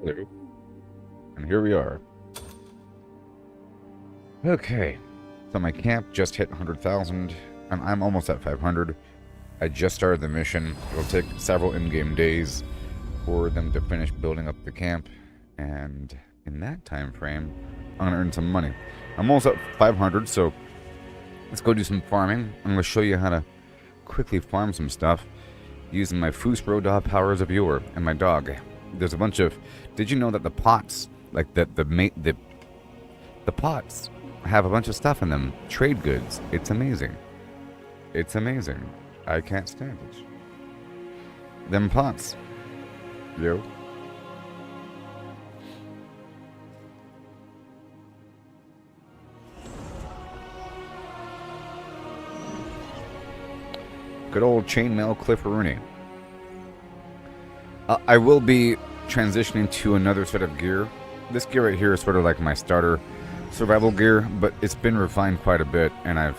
Hello. And here we are. Okay. So my camp just hit 100,000, and I'm almost at 500. I just started the mission. It'll take several in-game days for them to finish building up the camp, and in that time frame, I'm going to earn some money. I'm almost at 500, so let's go do some farming. I'm going to show you how to quickly farm some stuff using my Foosbro dog power as a viewer and my dog. There's a bunch of... Did you know that the pots, like the pots have a bunch of stuff in them? Trade goods. It's amazing. It's amazing. I can't stand it. Them pots. Yo. Good old chainmail Cliff Rooney. I will be transitioning to another set of gear. This gear right here is sort of like my starter survival gear, but it's been refined quite a bit, and I've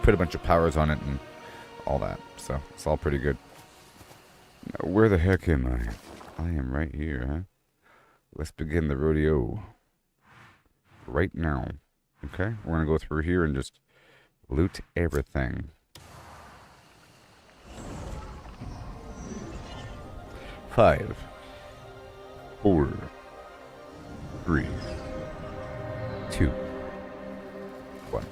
put a bunch of powers on it and all that, so it's all pretty good. Now, where the heck am I? I am right here, huh? Let's begin the rodeo right now. Okay, we're gonna go through here and just loot everything. 5, 4, 3, 2, 1.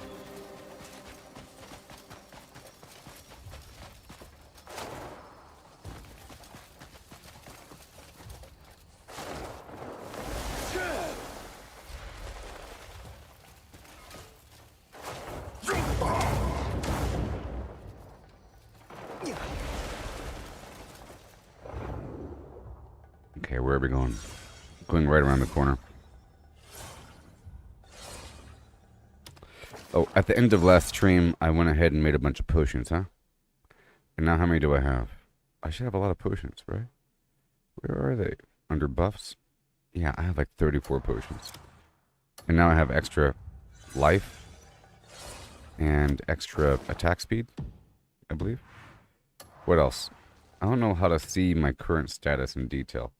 Okay, where are we going? Going right around the corner. Oh, at the end of last stream, I went ahead and made a bunch of potions, huh? And now how many do I have? I should have a lot of potions, right? Where are they? Under buffs? Yeah, I have like 34 potions. And now I have extra life and extra attack speed, I believe. What else? I don't know how to see my current status in detail.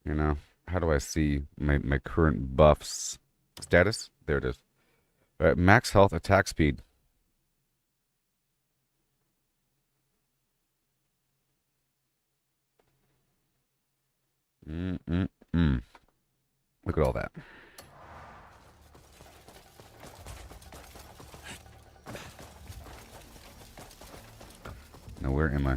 You know, how do I see my current buffs status? There it is. All right, max health, attack speed. Look at all that. Now, where am I?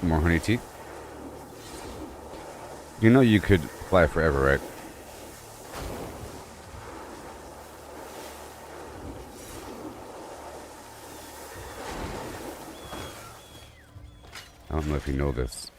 More honey tea. You know you could fly forever, right? I don't know if you know this.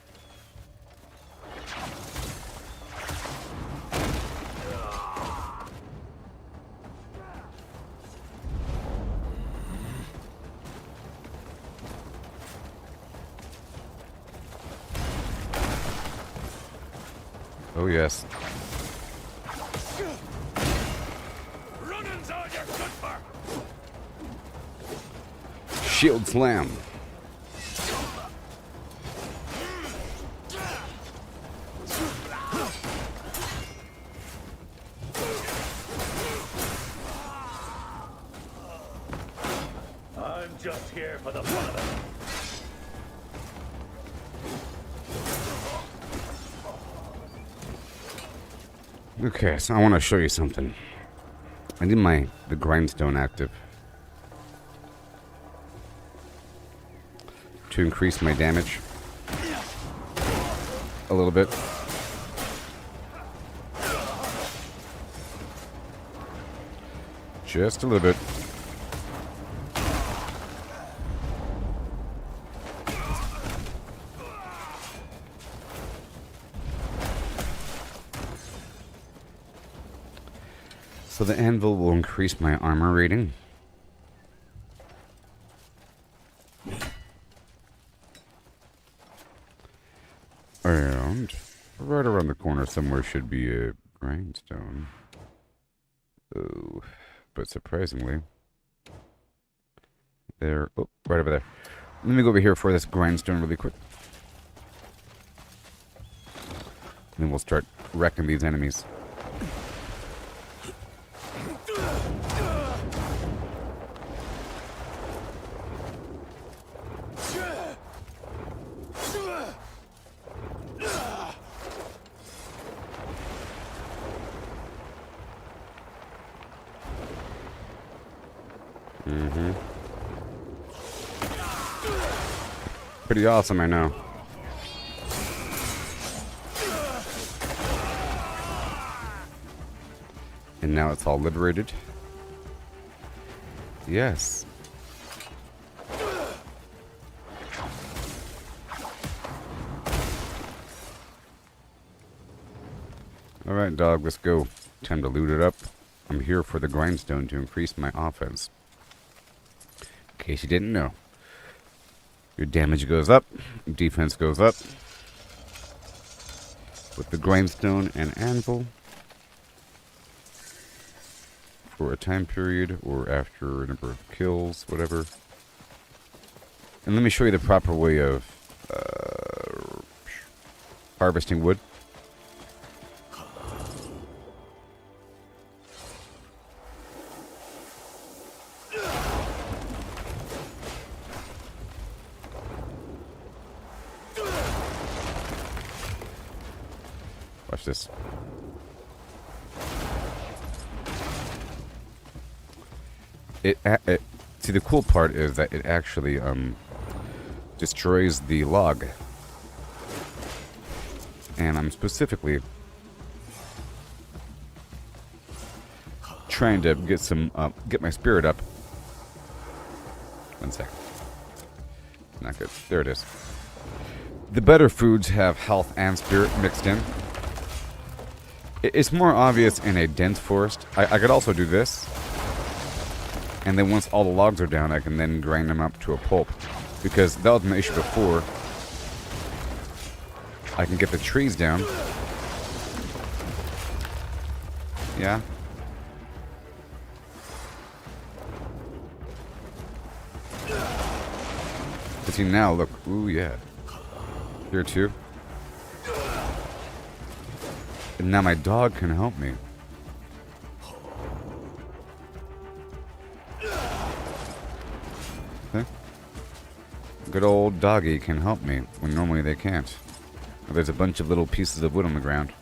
Oh, yes. Running's all you're good for. Shield slam. I'm just here for the fun of it. Okay, so I want to show you something. I need the grindstone active to increase my damage a little bit. Just a little bit. So the anvil will increase my armor rating. And right around the corner somewhere should be a grindstone. Oh, but surprisingly, there. Oh, right over there. Let me go over here for this grindstone really quick. And then we'll start wrecking these enemies. Pretty awesome, I know. And now it's all liberated. Yes. Alright, dog, let's go. Time to loot it up. I'm here for the grindstone to increase my offense. In case you didn't know. Your damage goes up, defense goes up. With the grindstone and anvil. For a time period, or after a number of kills, whatever. And let me show you the proper way of harvesting wood. Watch this. See, the cool part is that it actually destroys the log. And I'm specifically trying to get some get my spirit up. 1 second. Not good. There it is. The better foods have health and spirit mixed in. It's more obvious in a dense forest. I could also do this. And then once all the logs are down, I can then grind them up to a pulp. Because that was my issue before. I can get the trees down. Yeah. But see now, look. Ooh, yeah. Here too. And now my dog can help me. Okay. Good old doggy can help me when normally they can't. There's a bunch of little pieces of wood on the ground.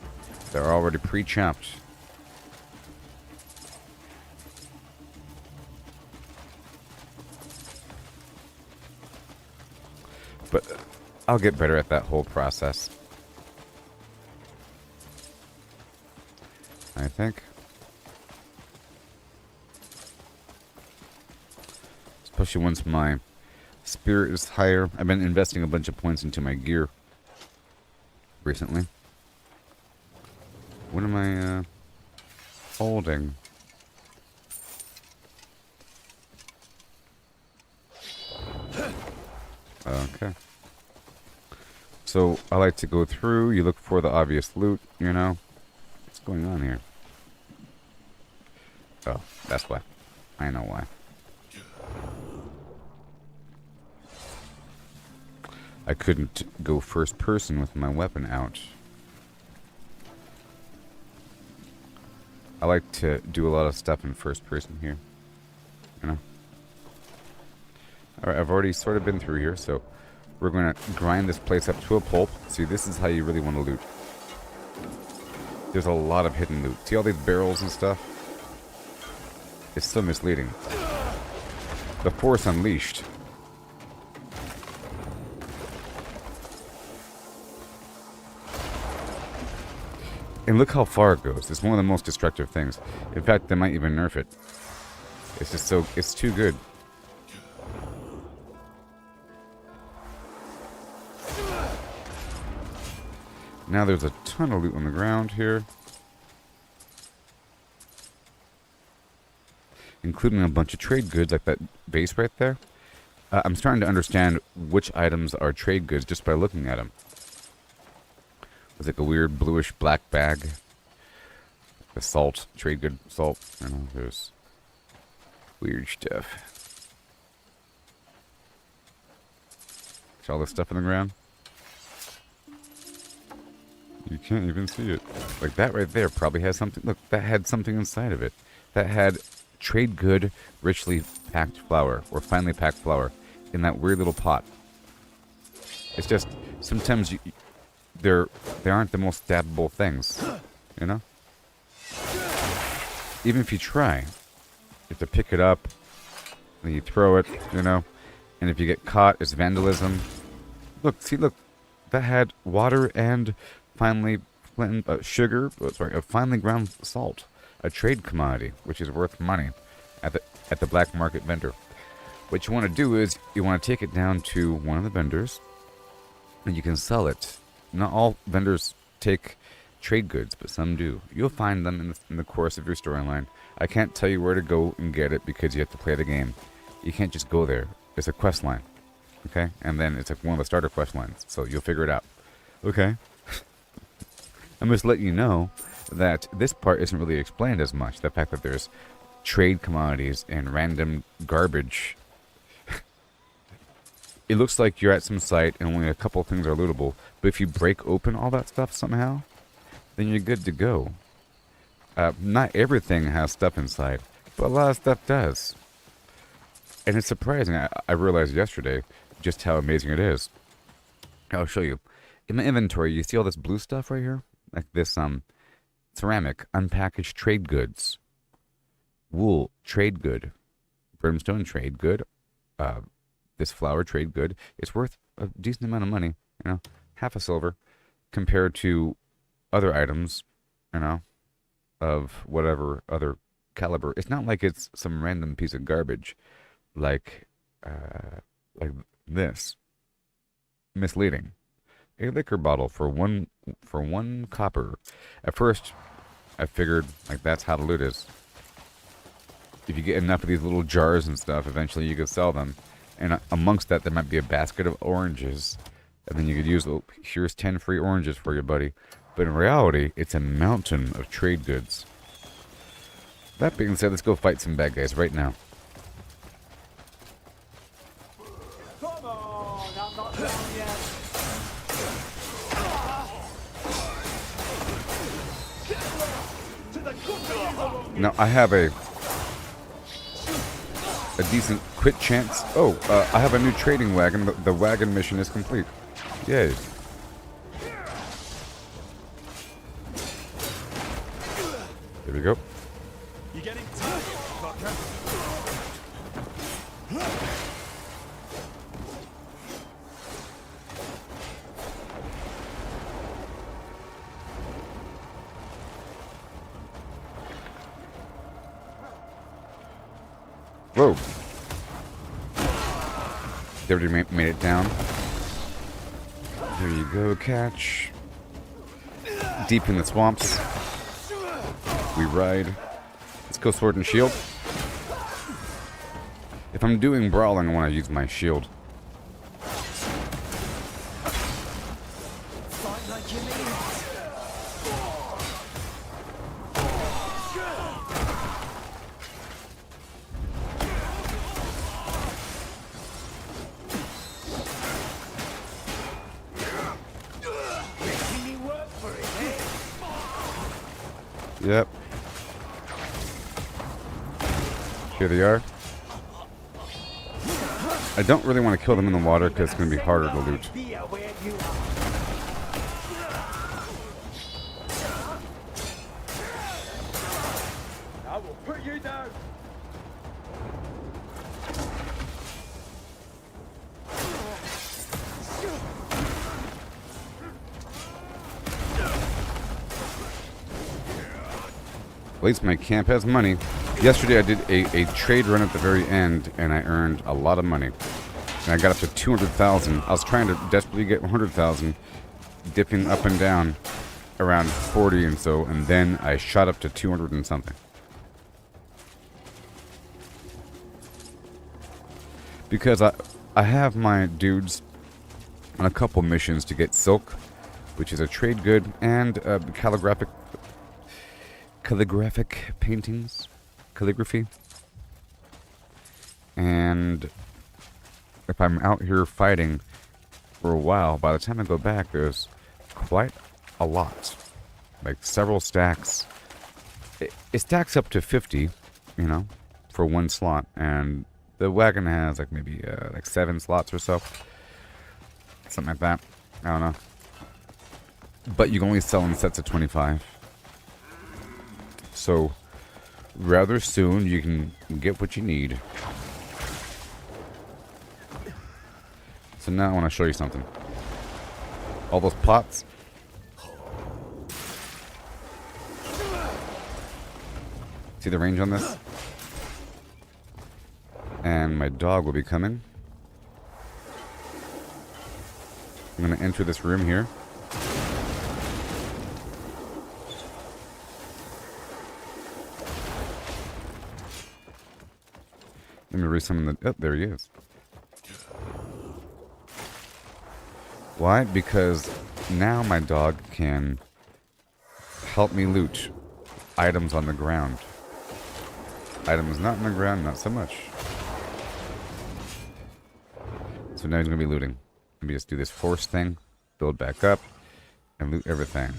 They're already pre-chopped. But I'll get better at that whole process. I think. Especially once my spirit is higher. I've been investing a bunch of points into my gear recently. What am I holding? Okay. So I like to go through, you look for the obvious loot, you know. What's going on here? Oh, that's why. I know why. I couldn't go first person with my weapon out. I like to do a lot of stuff in first person here. You know? Alright, I've already sort of been through here, so we're going to grind this place up to a pulp. See, this is how you really want to loot. There's a lot of hidden loot. See all these barrels and stuff? It's so misleading. The Force Unleashed. And look how far it goes. It's one of the most destructive things. In fact, they might even nerf it. It's just so... It's too good. Now there's a ton of loot on the ground here. including a bunch of trade goods like that base right there. I'm starting to understand which items are trade goods just by looking at them. It's like a weird bluish black bag. The salt, trade good salt. You know, there's weird stuff. See all this stuff in the ground? You can't even see it. Like that right there probably has something. Look, that had something inside of it. That had trade good, richly packed flour, or finely packed flour, in that weird little pot. It's just, sometimes they aren't the most stabbable things, you know? Even if you try, you have to pick it up, and you throw it, you know? And if you get caught, it's vandalism. Look, see, look, that had water and finely sugar, a finely ground salt, a trade commodity, which is worth money at the black market vendor. What you want to do is you want to take it down to one of the vendors, and you can sell it. Not all vendors take trade goods, but some do. You'll find them in the course of your storyline. I can't tell you where to go and get it because you have to play the game. You can't just go there. It's a quest line, okay? And then it's like one of the starter quest lines, so you'll figure it out. Okay? I'm just letting you know that this part isn't really explained as much. The fact that there's trade commodities and random garbage. It looks like you're at some site and only a couple things are lootable, but if you break open all that stuff somehow, then you're good to go. Not everything has stuff inside, but a lot of stuff does. And it's surprising. I realized yesterday just how amazing it is. I'll show you. In the inventory, you see all this blue stuff right here? Like this ceramic, unpackaged trade goods. Wool, trade good. Brimstone, trade good. This flour, trade good. It's worth a decent amount of money, you know, half a silver, compared to other items, you know, of whatever other caliber. It's not like it's some random piece of garbage, like this. Misleading. A liquor bottle for one copper. At first, I figured like that's how the loot is. If you get enough of these little jars and stuff, eventually you could sell them. And amongst that, there might be a basket of oranges. And then you could use, oh, here's 10 free oranges for you, buddy. But in reality, it's a mountain of trade goods. That being said, let's go fight some bad guys right now. Come on, I'm not done yet. Now, I have a decent quit chance. Oh, I have a new trading wagon. The wagon mission is complete. Yay. There we go. You getting tired, fucker? Whoa. They already made it down. There you go, catch. Deep in the swamps. We ride. Let's go sword and shield. If I'm doing brawling, I want to use my shield. Fight like you mean it. Making me work for it, eh? Yep. Here they are. I don't really want to kill them in the water because it's going to be harder to loot. Idea where you are. I will put you down. At least my camp has money. Yesterday I did a trade run at the very end, and I earned a lot of money. And I got up to 200,000. I was trying to desperately get 100,000, dipping up and down around 40 and so, and then I shot up to 200 and something. Because I have my dudes on a couple missions to get silk, which is a trade good, and calligraphic paintings, calligraphy. And if I'm out here fighting for a while, by the time I go back, there's quite a lot. Like several stacks. It stacks up to 50, you know, for one slot. And the wagon has like maybe like 7 slots or so. Something like that. I don't know. But you can only sell in sets of 25. So, rather soon you can get what you need. So now I want to show you something. All those pots. See the range on this? And my dog will be coming. I'm going to enter this room here. Let me resummon the... Oh, there he is. Why? Because now my dog can help me loot items on the ground. Items not on the ground, not so much. So now he's going to be looting. Let me just do this force thing, build back up, and loot everything.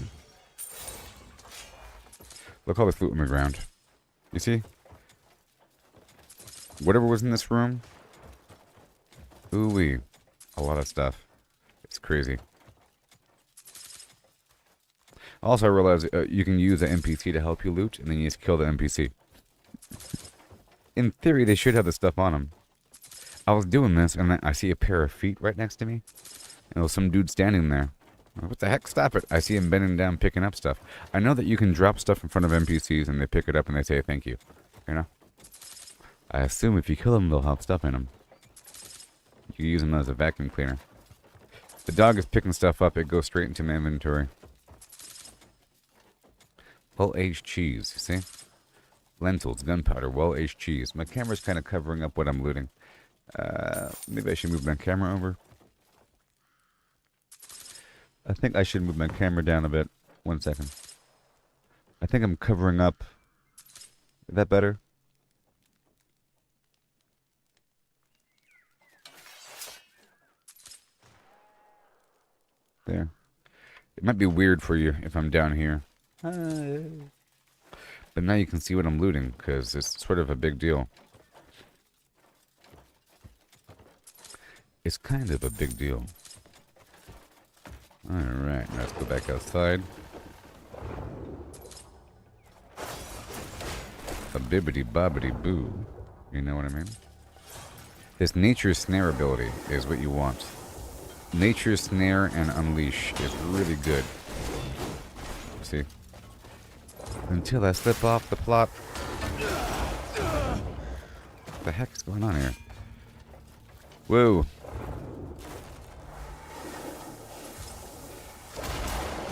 Look all this loot on the ground. You see? Whatever was in this room. Ooh-wee. A lot of stuff. It's crazy. Also, I realized you can use an NPC to help you loot, and then you just kill the NPC. In theory, they should have the stuff on them. I was doing this, and then I see a pair of feet right next to me. And there was some dude standing there. What the heck? Stop it. I see him bending down, picking up stuff. I know that you can drop stuff in front of NPCs, and they pick it up, and they say thank you. You know? I assume if you kill them, they'll have stuff in them. You use them as a vacuum cleaner. The dog is picking stuff up. It goes straight into my inventory. Well-aged cheese, you see? Lentils, gunpowder, well-aged cheese. My camera's kind of covering up what I'm looting. Maybe I should move my camera over. I think I should move my camera down a bit. 1 second. I think I'm covering up. Is that better? There. It might be weird for you if I'm down here. But now you can see what I'm looting, because it's sort of a big deal. It's kind of a big deal. Alright, let's go back outside. A bibbity bobbity boo. You know what I mean? This nature snare ability is what you want. Nature snare and unleash is really good. See? Until I slip off the plot. What the heck is going on here? Whoa.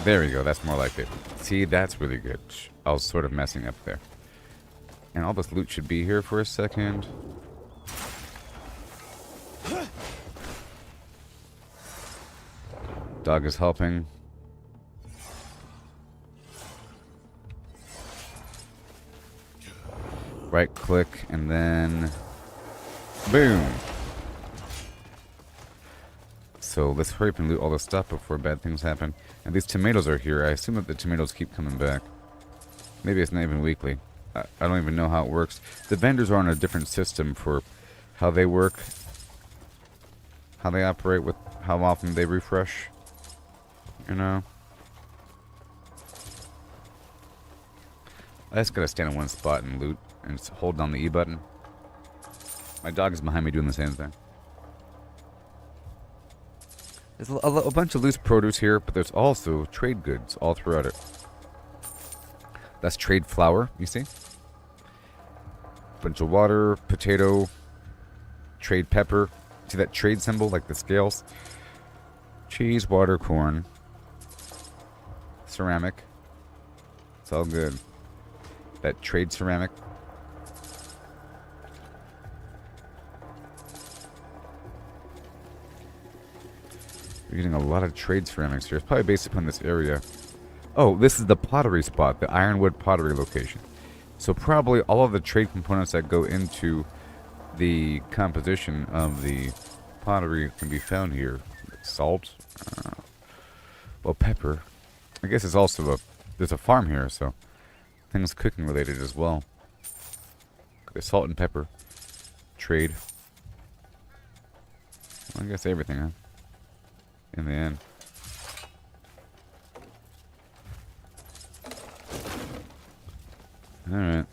There we go, that's more like it. See, that's really good. I was sort of messing up there. And all this loot should be here for a second. Dog is helping. Right click and then boom. So let's hurry up and loot all this stuff before bad things happen. And these tomatoes are here. I assume that the tomatoes keep coming back. Maybe it's not even weekly. I don't even know how it works. The vendors are on a different system for how they work. How they operate with how often they refresh. You know? I just gotta stand in one spot and loot. And just hold down the E button. My dog is behind me doing the same thing. There's a bunch of loose produce here, but there's also trade goods all throughout it. That's trade flour, you see? Bunch of water, potato, trade pepper. See that trade symbol, like the scales? Cheese, water, corn. Ceramic. It's all good. That trade ceramic. getting a lot of trade ceramics here. It's probably based upon this area. Oh, this is the pottery spot, the ironwood pottery location. So probably all of the trade components that go into the composition of the pottery can be found here. Salt, well, pepper. I guess it's also there's a farm here, so things cooking related as well. Okay, salt and pepper, trade. Well, I guess everything, huh? In the end. All right.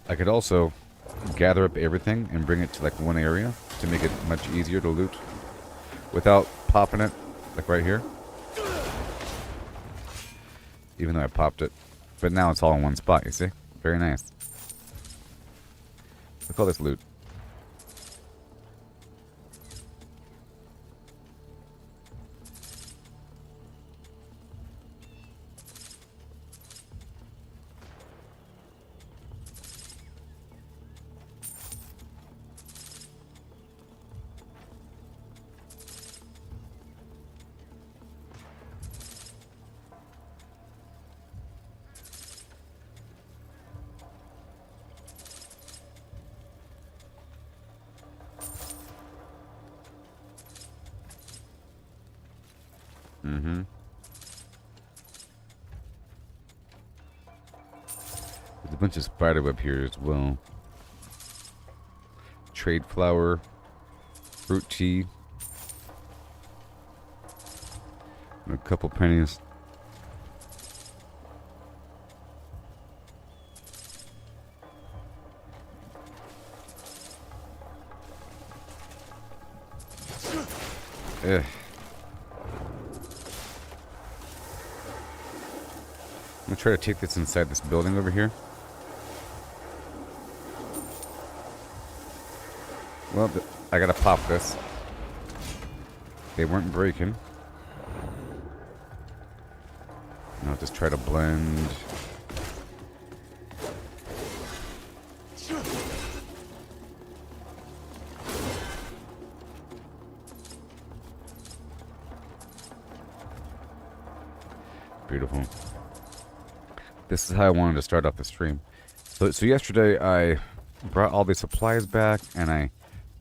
I could also gather up everything and bring it to like one area to make it much easier to loot without popping it, like right here. Even though I popped it, but now it's all in one spot. You see, very nice. Look at all this loot. Mm-hmm. There's a bunch of spiderweb here as well. Trade flour, fruit tea, and a couple pennies. Ugh. I'm gonna try to take this inside this building over here. Well, I gotta pop this. They weren't breaking. And I'll just try to blend. Beautiful. This is how I wanted to start off the stream. So yesterday I brought all the supplies back and I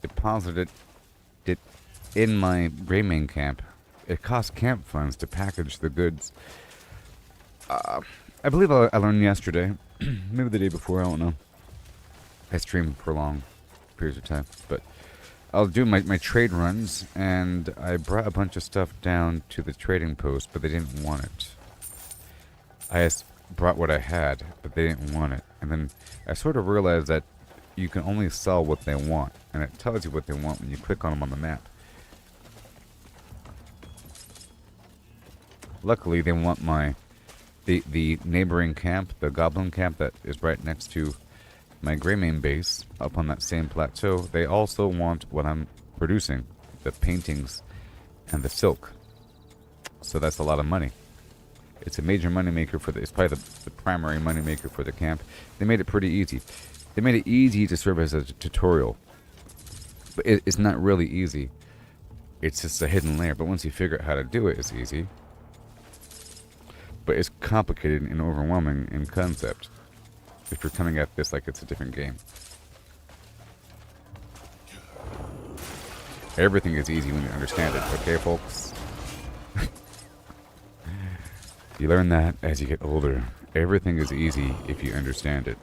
deposited it in my Greymane camp. It costs camp funds to package the goods. I believe I learned yesterday, maybe the day before, I don't know. I stream for long periods of time, but I'll do my trade runs, and I brought a bunch of stuff down to the trading post, but they didn't want it. I brought what I had, but they didn't want it. And then I sort of realized that you can only sell what they want, and it tells you what they want when you click on them on the map. Luckily, they want the neighboring camp, the goblin camp that is right next to my Greymane base, up on that same plateau. They also want what I'm producing, the paintings and the silk. So that's a lot of money. It's a major moneymaker for it's probably the primary moneymaker for the camp. They made it pretty easy. They made it easy to serve as a tutorial. But it's not really easy. It's just a hidden layer. But once you figure out how to do it, it's easy. But it's complicated and overwhelming in concept. If you're coming at this like it's a different game. Everything is easy when you understand it, okay, folks? You learn that as you get older. Everything is easy if you understand it.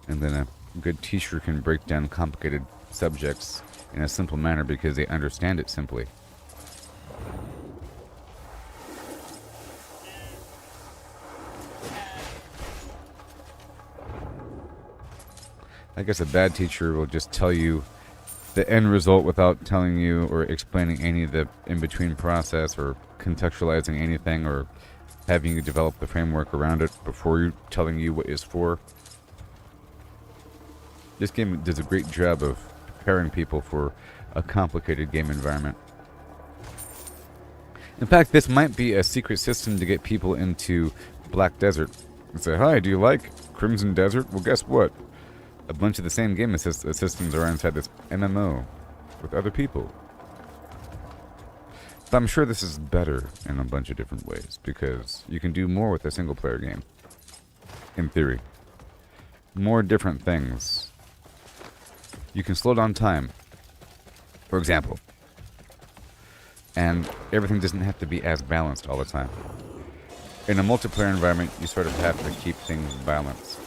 And then a good teacher can break down complicated subjects in a simple manner because they understand it simply. I guess a bad teacher will just tell you the end result without telling you or explaining any of the in-between process or contextualizing anything or having you develop the framework around it before you telling you what it's for. This game does a great job of preparing people for a complicated game environment. In fact, this might be a secret system to get people into Black Desert. And say, hi, do you like Crimson Desert? Well, guess what? A bunch of the same game systems are inside this MMO with other people. But I'm sure this is better in a bunch of different ways because you can do more with a single player game. In theory. More different things. You can slow down time, for example. And everything doesn't have to be as balanced all the time. In a multiplayer environment, you sort of have to keep things balanced.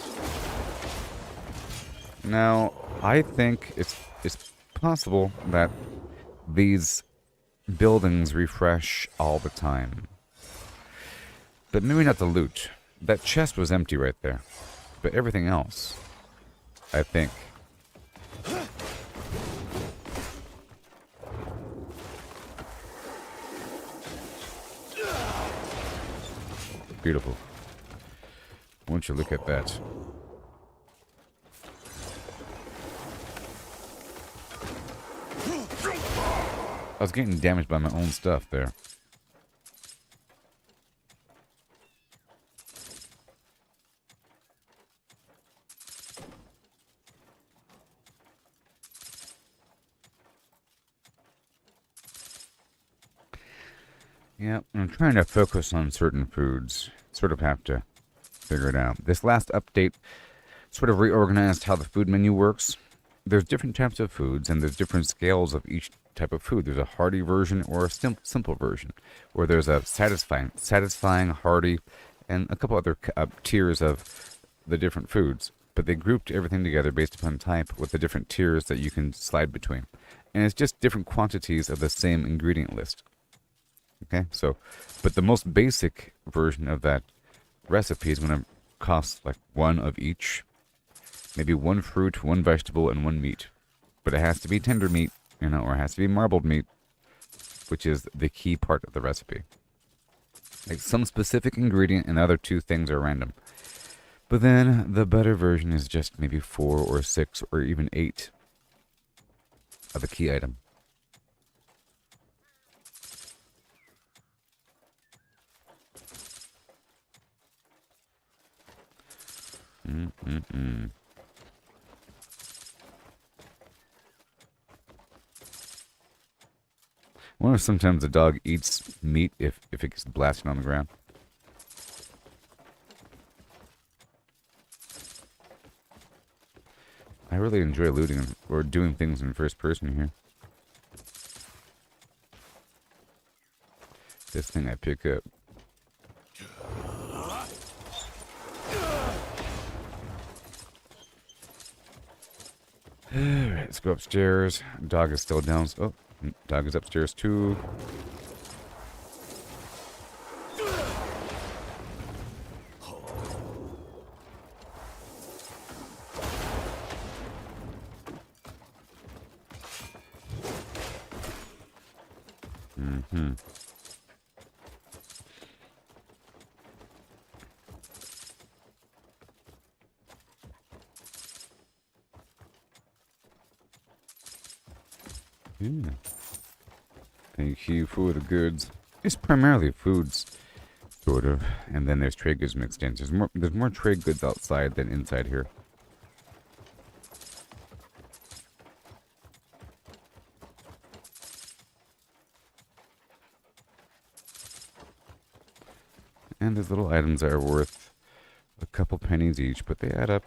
Now, I think it's possible that these buildings refresh all the time. But maybe not the loot. That chest was empty right there. But everything else, I think. Beautiful. Won't you look at that? I was getting damaged by my own stuff there. Yeah, I'm trying to focus on certain foods. Sort of have to figure it out. This last update sort of reorganized how the food menu works. There's different types of foods, and there's different scales of each type of food. There's a hearty version or a simple version, or there's a satisfying, hearty, and a couple other tiers of the different foods. But they grouped everything together based upon type with the different tiers that you can slide between. And it's just different quantities of the same ingredient list. Okay, so, but the most basic version of that recipe is going to cost like one of each. Maybe one fruit, one vegetable, and one meat. But it has to be tender meat, you know, or it has to be marbled meat, which is the key part of the recipe. Like some specific ingredient and the other two things are random. But then the better version is just maybe 4 or 6 or even 8 of the key item. I wonder if sometimes the dog eats meat if it gets blasted on the ground. I really enjoy looting or doing things in first person here. This thing I pick up. Alright, let's go upstairs. Dog is still down. Oh, dog is upstairs too. Yeah. Thank you for the goods. It's primarily foods, sort of, and then there's trade goods mixed in. There's more trade goods outside than inside here. And there's little items that are worth a couple pennies each, but they add up.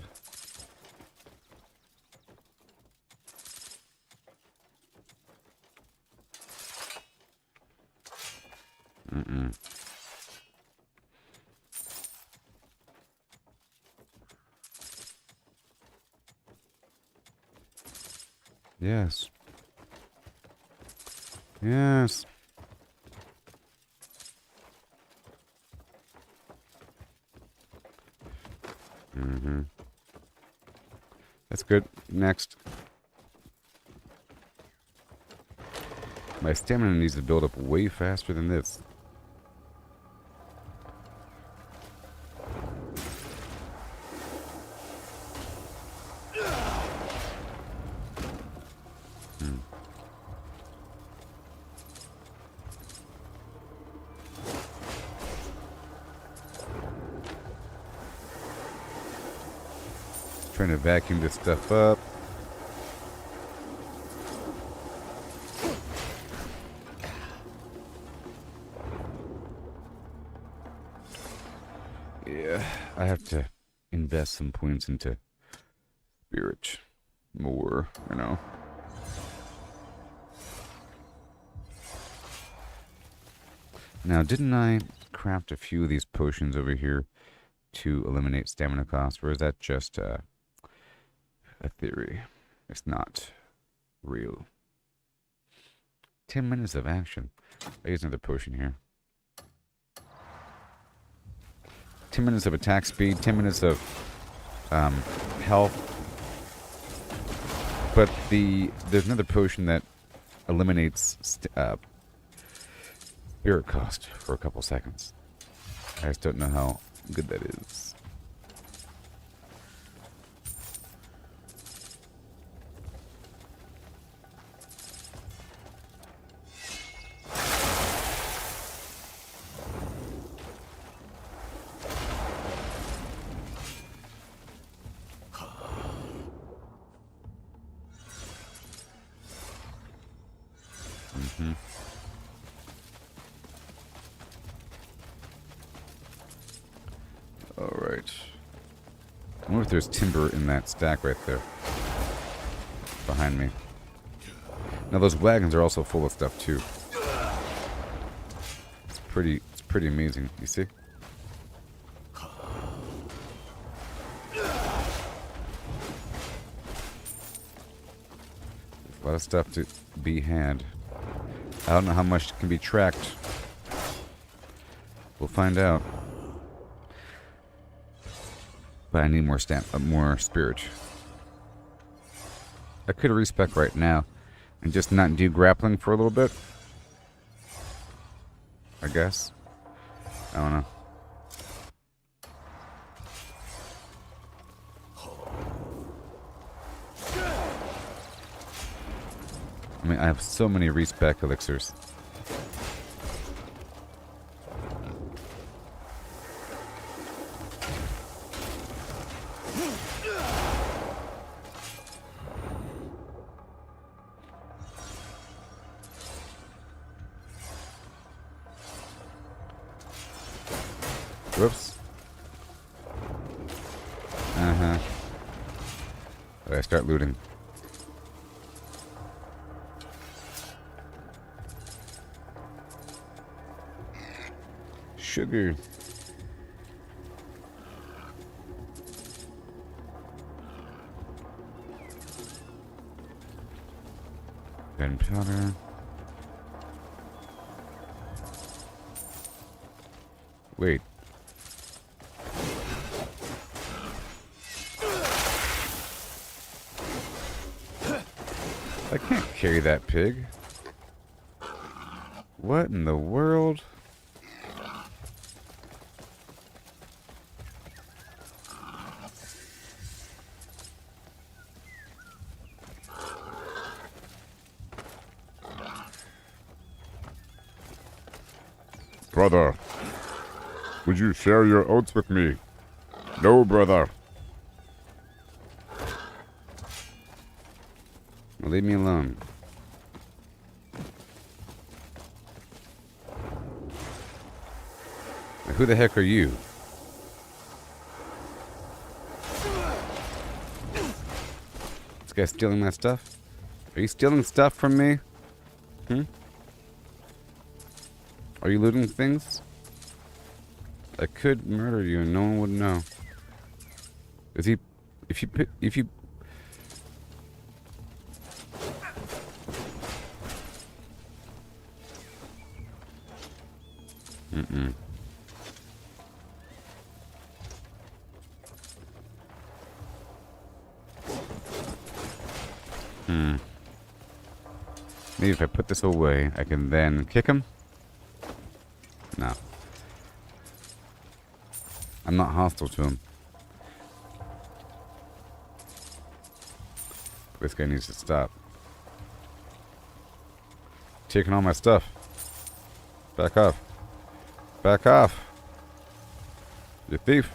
Yes. Yes. That's good. Next. My stamina needs to build up way faster than this. trying to vacuum this stuff up. Yeah, I have to invest some points into spirit more, you know. Now, didn't I craft a few of these potions over here to eliminate stamina costs, or is that just a theory? It's not real. 10 minutes of action. I use another potion here. 10 minutes of attack speed, 10 minutes of health. But there's another potion that eliminates spirit cost for a couple seconds. I just don't know how good that is. Alright. I wonder if there's timber in that stack right there. Behind me. Now those wagons are also full of stuff too. It's pretty amazing, you see? There's a lot of stuff to be had. I don't know how much can be tracked. We'll find out. But I need more more spirit. I could respec right now and just not do grappling for a little bit. I guess. I don't know. I mean, I have so many respec elixirs. Whoops. Uh-huh. I start looting. Sugar. Gunpowder. Wait. I can't carry that pig. What in the world? Brother, would you share your oats with me? No, brother. Well, leave me alone. Now, who the heck are you? This guy stealing my stuff? Are you stealing stuff from me? Hmm? Are you looting things? I could murder you and no one would know. Is he... If you... Mm-mm. Maybe if I put this away, I can then kick him? No. I'm not hostile to him. This guy needs to stop. Taking all my stuff. Back off. Back off. You thief.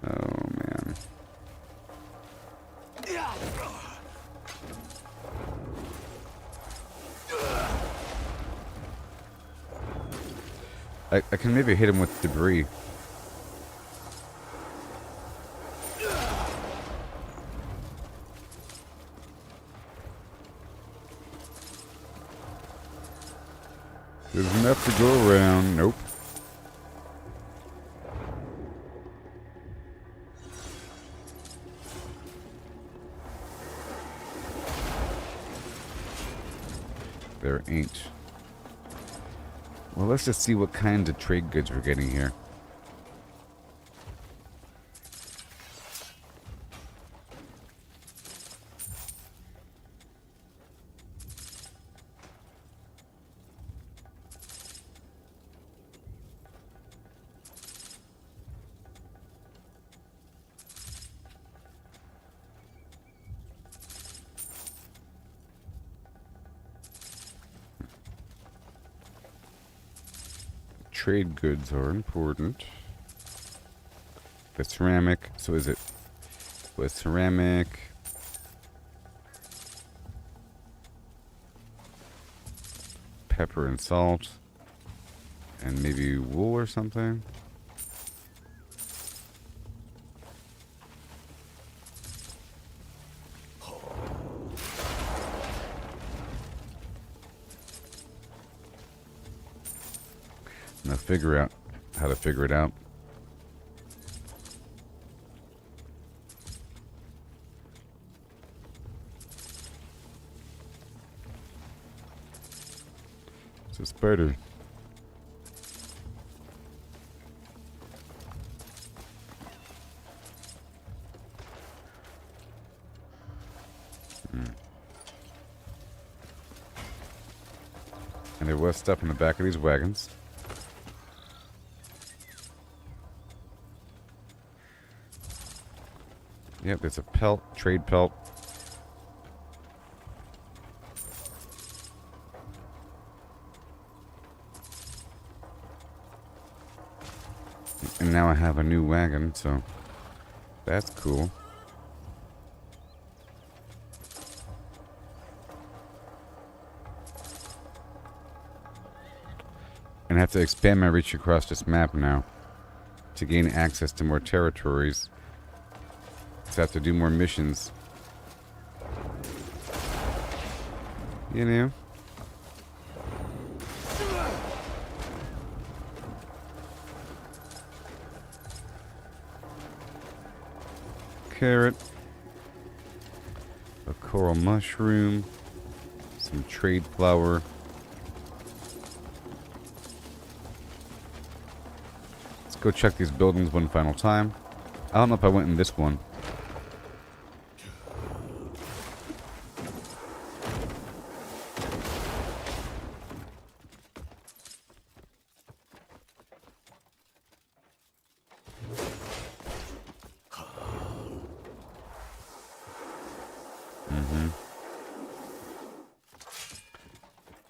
Oh. I can maybe hit him with debris. There's enough to go around. Nope. There ain't. Well, let's just see what kind of trade goods we're getting here. Trade goods are important. The ceramic, so is it with ceramic, pepper and salt, and maybe wool or something? Now figure out how to figure it out. It's a spider. And there was stuff in the back of these wagons. Yep, there's a pelt, trade pelt. And now I have a new wagon, so that's cool. And I have to expand my reach across this map now to gain access to more territories. So I have to do more missions. You know? Carrot. A coral mushroom. Some trade flour. Let's go check these buildings one final time. I don't know if I went in this one.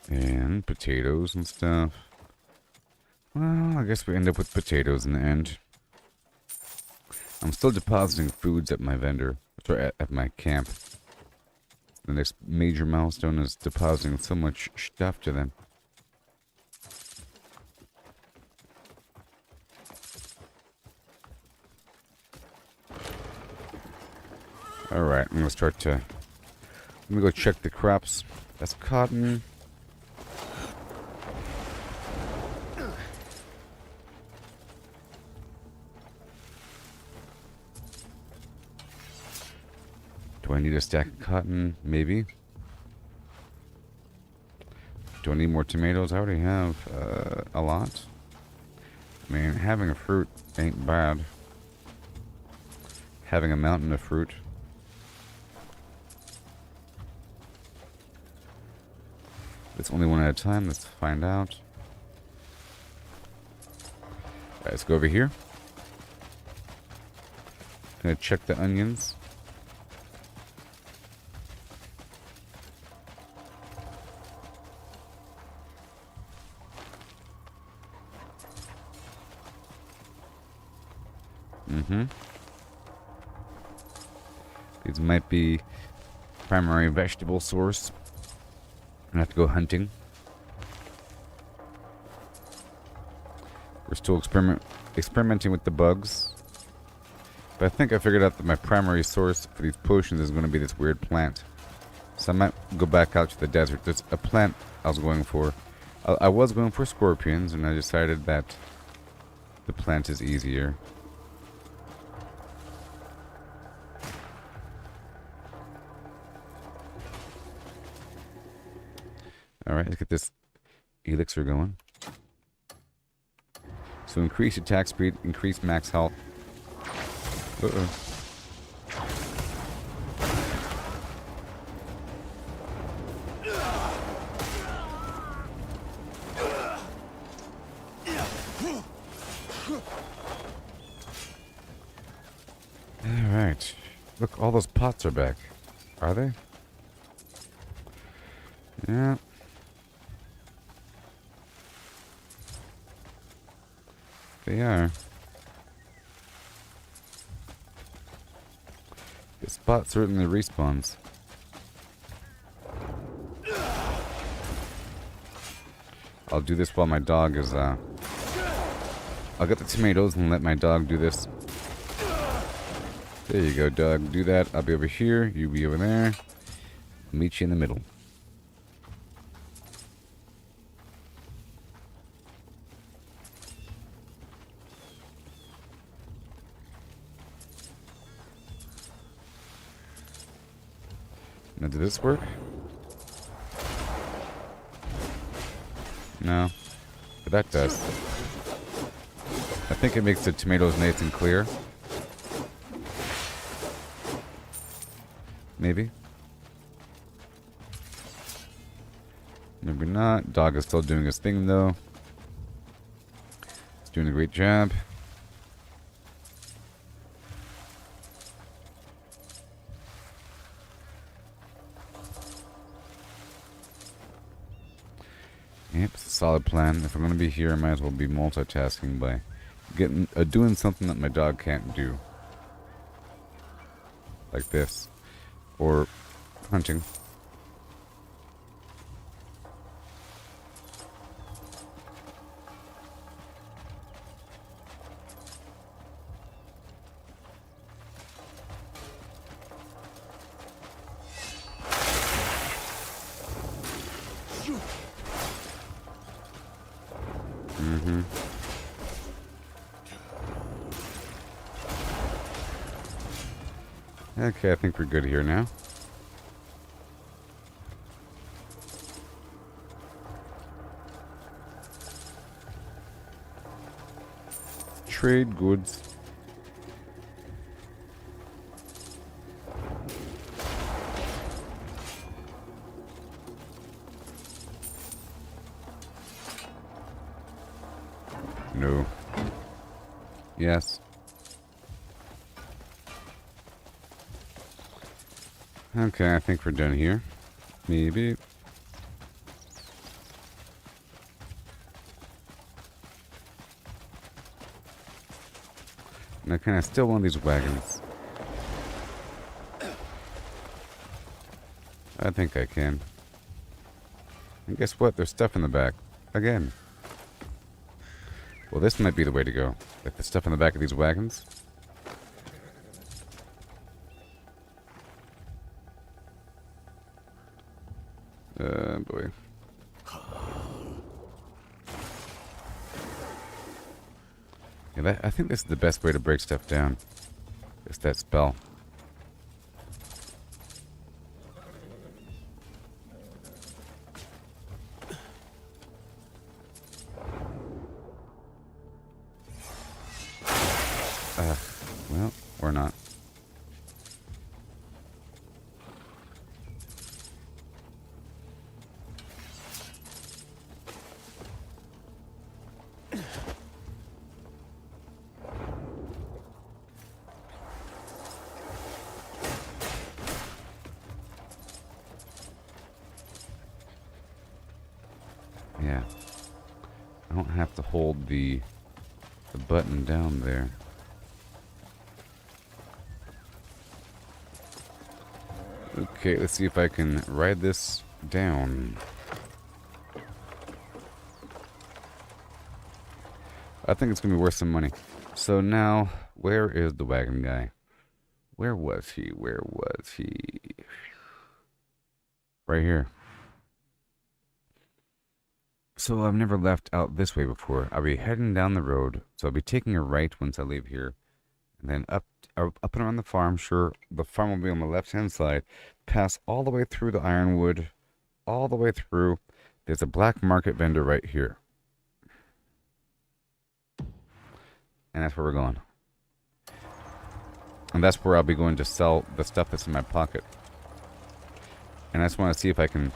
And potatoes and stuff. Well, I guess we end up with potatoes in the end. I'm still depositing foods at my vendor. Sorry, at my camp. The next major milestone is depositing so much stuff to them. Alright, I'm gonna start to... Let me go check the crops. That's cotton. Do I need a stack of cotton? Maybe. Do I need more tomatoes? I already have a lot. I mean, having a fruit ain't bad. Having a mountain of fruit. It's only one at a time. Let's find out. Alright, let's go over here. Gonna check the onions. These might be primary vegetable source. I'm gonna have to go hunting. still experimenting with the bugs. But I think I figured out that my primary source for these potions is going to be this weird plant. So I might go back out to the desert. There's a plant I was going for. I was going for scorpions, and I decided that the plant is easier. Alright, let's get this elixir going. So increase attack speed, increase max health. Uh-oh. Alright. Look, all those pots are back. Are they? Yeah. They are. This spot certainly respawns. I'll do this while my dog is, I'll get the tomatoes and let my dog do this. There you go, dog. Do that. I'll be over here. You be over there. I'll meet you in the middle. Now, did this work? No. But that does. I think it makes the tomatoes nice and clear. Maybe. Maybe not. Dog is still doing his thing, though. He's doing a great job. Yep, it's a solid plan. If I'm going to be here, I might as well be multitasking by doing something that my dog can't do. Like this. Or hunting. Okay, I think we're good here now. Trade goods. No. Yes. Okay, I think we're done here. Maybe. And I kind of still want these wagons. I think I can. And guess what? There's stuff in the back. Again. Well, this might be the way to go. Like the stuff in the back of these wagons. Boy. Yeah, I think this is the best way to break stuff down. It's that spell. Well, or not. Yeah. I don't have to hold the button down there. Okay, let's see if I can ride this down. I think it's going to be worth some money. So now, where is the wagon guy? Where was he? Where was he? Right here. So I've never left out this way before. I'll be heading down the road. So I'll be taking a right once I leave here. And then up and around the farm. Sure, the farm will be on the left-hand side. Pass all the way through the ironwood. All the way through. There's a black market vendor right here. And that's where we're going. And that's where I'll be going to sell the stuff that's in my pocket. And I just want to see if I can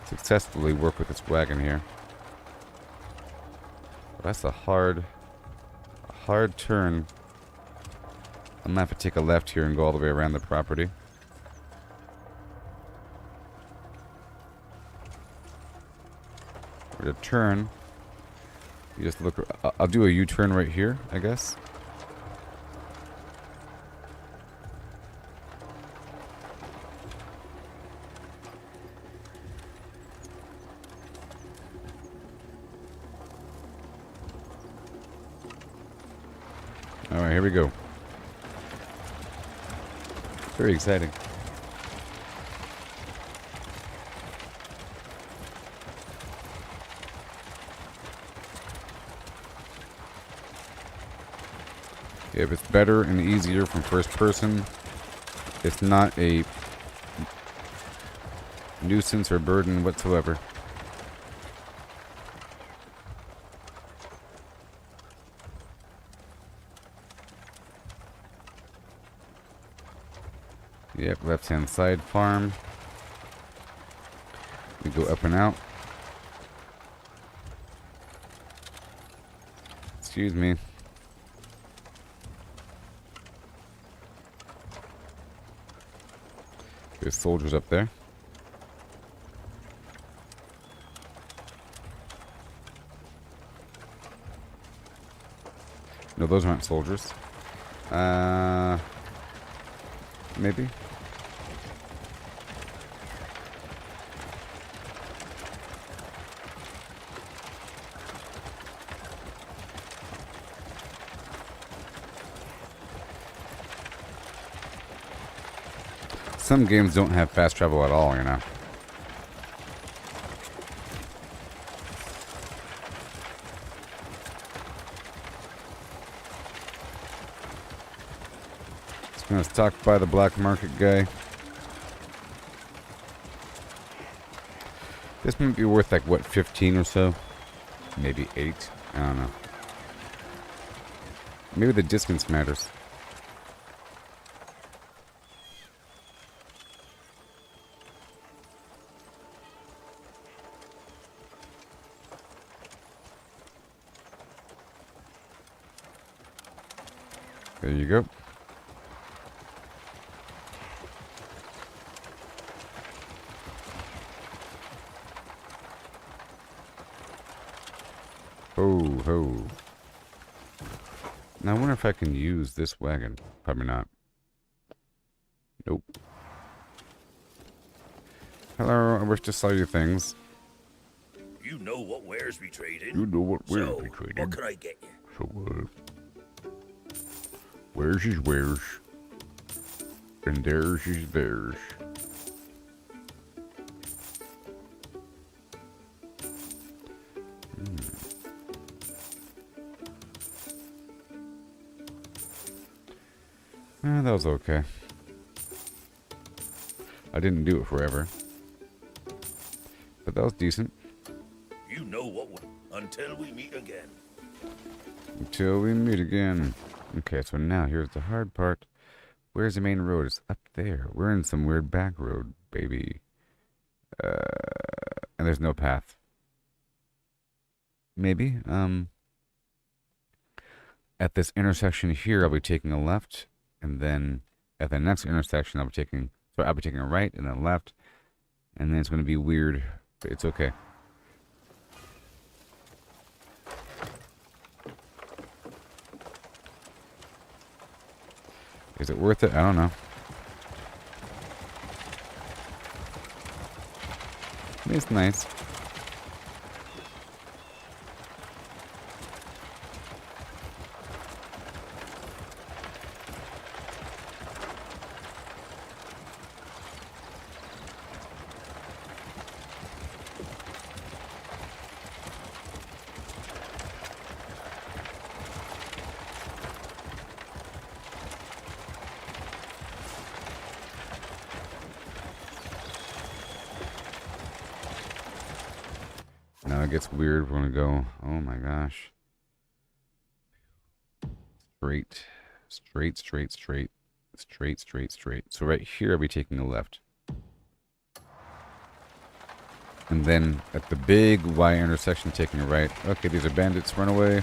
successfully work with this wagon here. Well, that's a hard turn. I'm going to have to take a left here and go all the way around the property. Or to turn, you just look. I'll do a U-turn right here, I guess. All right, here we go. Very exciting. If it's better and easier from first person, it's not a nuisance or burden whatsoever. Yep, left-hand side farm. We go up and out. Excuse me. There's soldiers up there. No, those aren't soldiers. Maybe. Some games don't have fast travel at all, you know. Just gonna stop by the black market guy. This might be worth like, what, 15 or so? Maybe 8? I don't know. Maybe the distance matters. There you go. Ho, ho. Now I wonder if I can use this wagon. Probably not. Nope. Hello, I wish to sell you things. You know what wares we trade in. You know what wares So, we trade what in. can I get you? So, where's his wares? And there's his theirs. That was okay. I didn't do it forever. But that was decent. You know what until we meet again. Until we meet again. Okay, so now here's the hard part. Where's the main road? It's up there. We're in some weird back road, baby. And there's no path. Maybe. At this intersection here, I'll be taking a left. And then at the next intersection, I'll be taking a right and then a left. And then it's going to be weird, but it's okay. Is it worth it? I don't know. It's nice. Now it gets weird. We're gonna go. Oh my gosh. Straight, straight, straight, straight, straight, straight, straight. So right here, I'll be taking a left. And then at the big Y intersection, taking a right. Okay, these are bandits. Run away.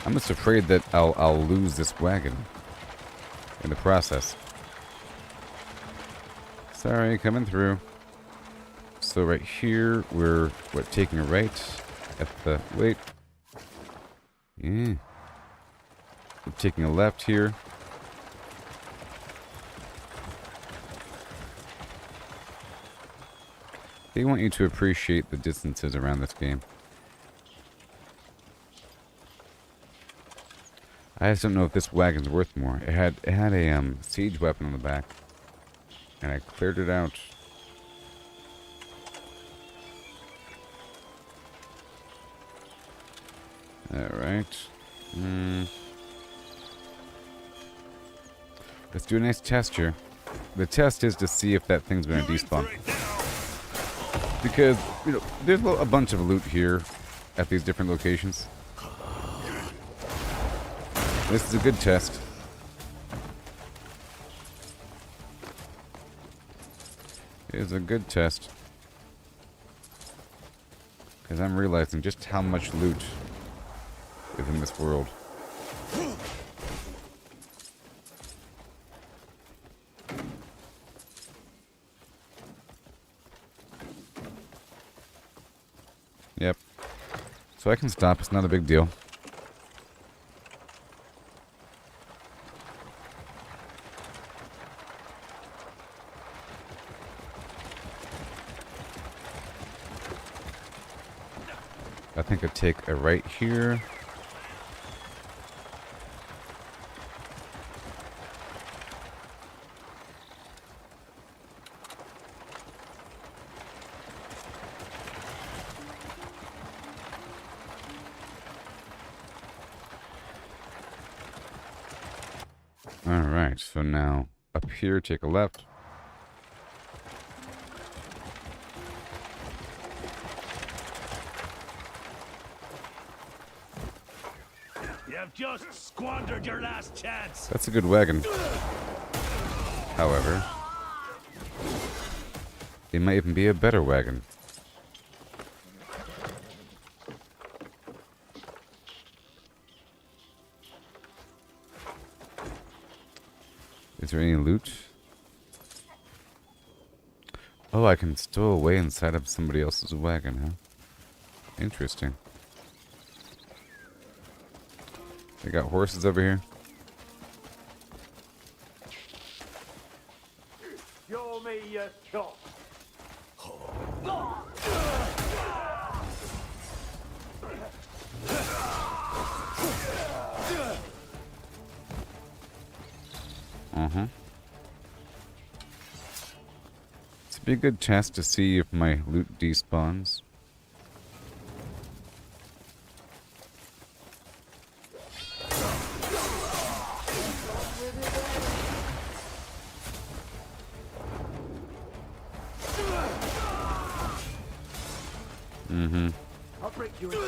I'm just afraid that I'll lose this wagon in the process. Sorry, coming through. So right here, we're taking a right at the wait. Yeah. We're taking a left here. They want you to appreciate the distances around this game. I just don't know if this wagon's worth more. It had a siege weapon on the back, and I cleared it out. All right. Let's do a nice test here. The test is to see if that thing's going to despawn. Because, you know, there's a bunch of loot here at these different locations. This is a good test. It is a good test. Because I'm realizing just how much loot is in this world. Yep. So I can stop. It's not a big deal. I think I'd take a right here. Alright, so now up here, take a left. You've just squandered your last chance. That's a good wagon. However, it might even be a better wagon. Is there any loot? Oh, I can stow away inside of somebody else's wagon, huh? Interesting. They got horses over here. Show me your chop. This would be a good test to see if my loot despawns. I'll break you in two.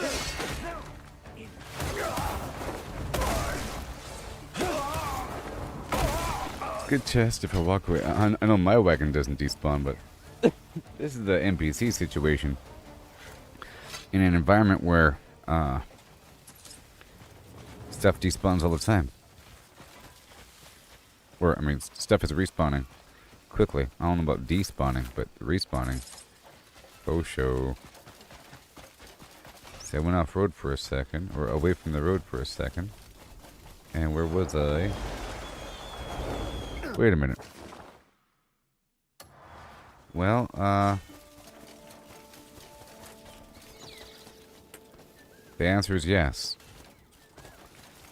Good test if I walk away. I know my wagon doesn't despawn, but this is the NPC situation. In an environment where stuff despawns all the time. Or, I mean, stuff is respawning quickly. I don't know about despawning, but respawning. Oh, show. See, I went off-road for a second, or away from the road for a second. And where was I? Wait a minute. Well, the answer is yes.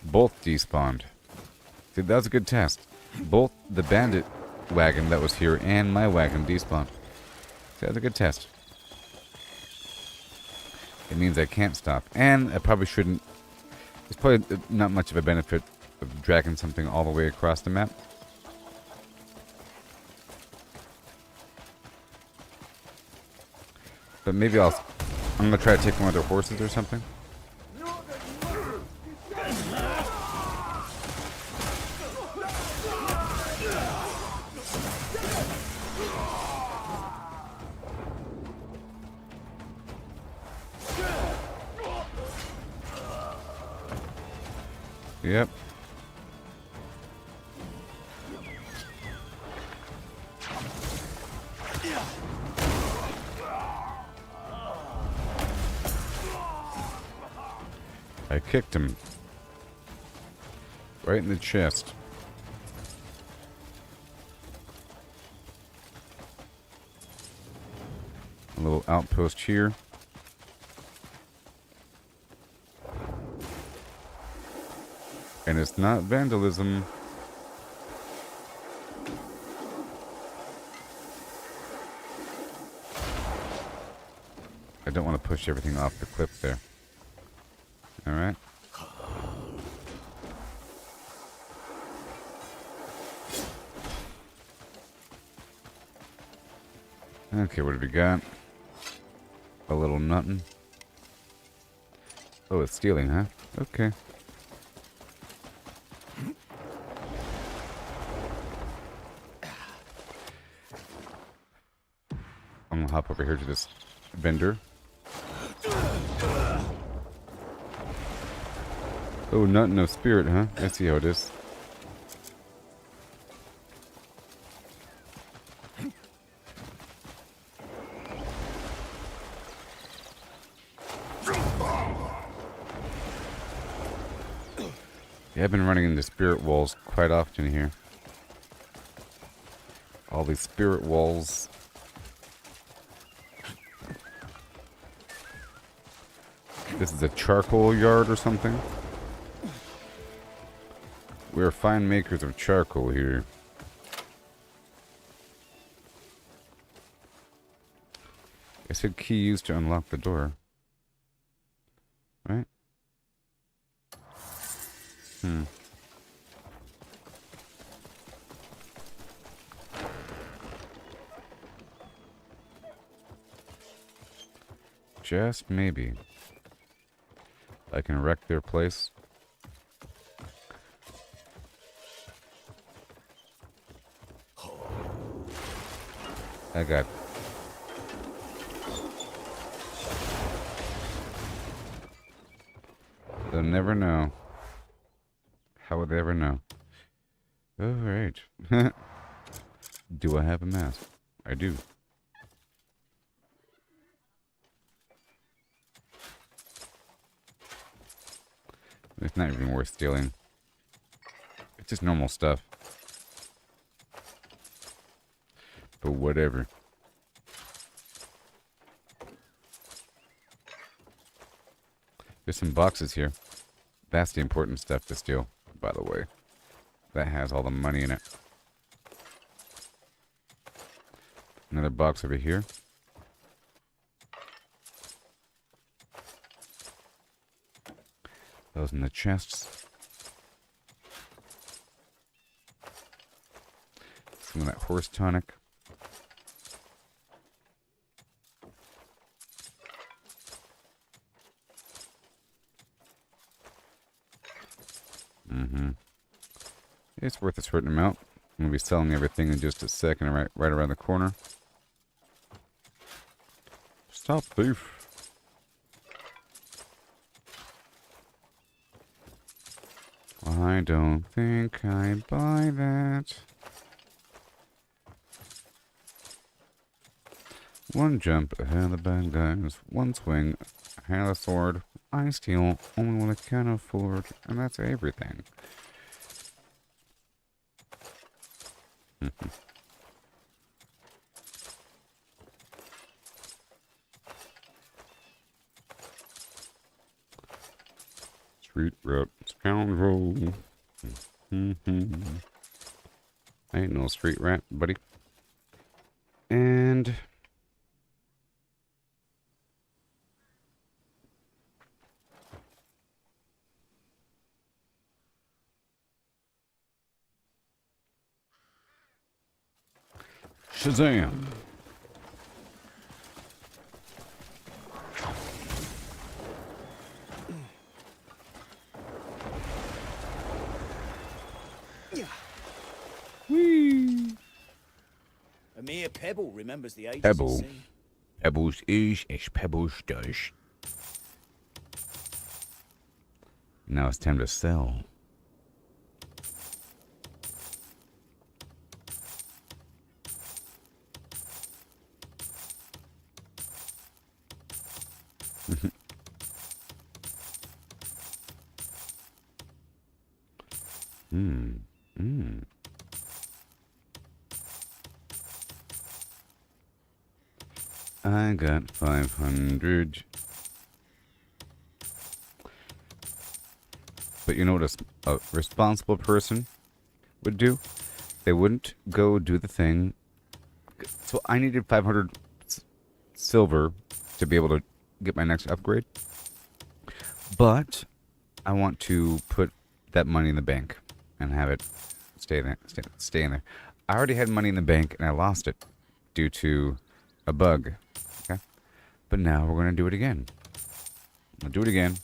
Both despawned. See, that was a good test. Both the bandit wagon that was here and my wagon despawned. See, that was a good test. It means I can't stop. And I probably shouldn't. There's probably not much of a benefit of dragging something all the way across the map. But maybe I'm gonna try to take one of their horses or something. Yep. I kicked him. Right in the chest. A little outpost here. And it's not vandalism. I don't want to push everything off the cliff there. Alright. Okay, what have we got? A little nothing. Oh, it's stealing, huh? Okay. I'm gonna hop over here to this vendor. Oh, nothing, no spirit, huh? I see how it is. Yeah, I've been running into spirit walls quite often here. All these spirit walls. This is a charcoal yard or something. We're fine makers of charcoal here. I said key used to unlock the door. Right? Just maybe. I can wreck their place. I got. They'll never know. How would they ever know? Alright. Do I have a mask? I do. It's not even worth stealing. It's just normal stuff. But whatever. There's some boxes here. That's the important stuff to steal, by the way. That has all the money in it. Another box over here. Those in the chests. Some of that horse tonic. It's worth a certain amount. I'm going to be selling everything in just a second, right around the corner. Stop, thief. I don't think I buy that. One jump ahead of the bad guys, one swing ahead of the sword. I steal only what I can afford, and that's everything. Street rat scoundrel. I ain't no street rat, buddy. And Shazam! mere pebble remembers the ages Pebble. at sea. Pebbles is as pebbles does. Now it's time to sell. I got 500. But you know what a responsible person would do? They wouldn't go do the thing. So I needed 500 silver to be able to get my next upgrade. But I want to put that money in the bank and have it stay there, stay in there. I already had money in the bank and I lost it due to a bug. Okay, but now we're gonna do it again. I'll do it again,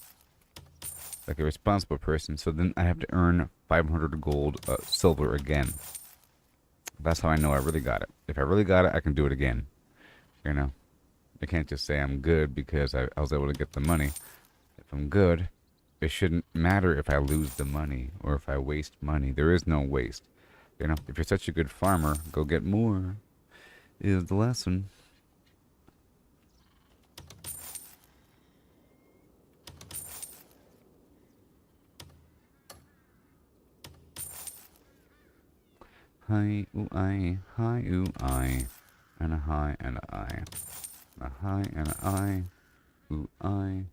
like a responsible person. So then I have to earn 500 gold, silver again. That's how I know I really got it. If I really got it, I can do it again. You know, I can't just say I'm good because I was able to get the money. If I'm good, it shouldn't matter if I lose the money or if I waste money. There is no waste. You know, if you're such a good farmer, go get more is the lesson. Hi, ooh, hi, ooh, I, and a hi, and a I, and a hi, and a I, ooh, I,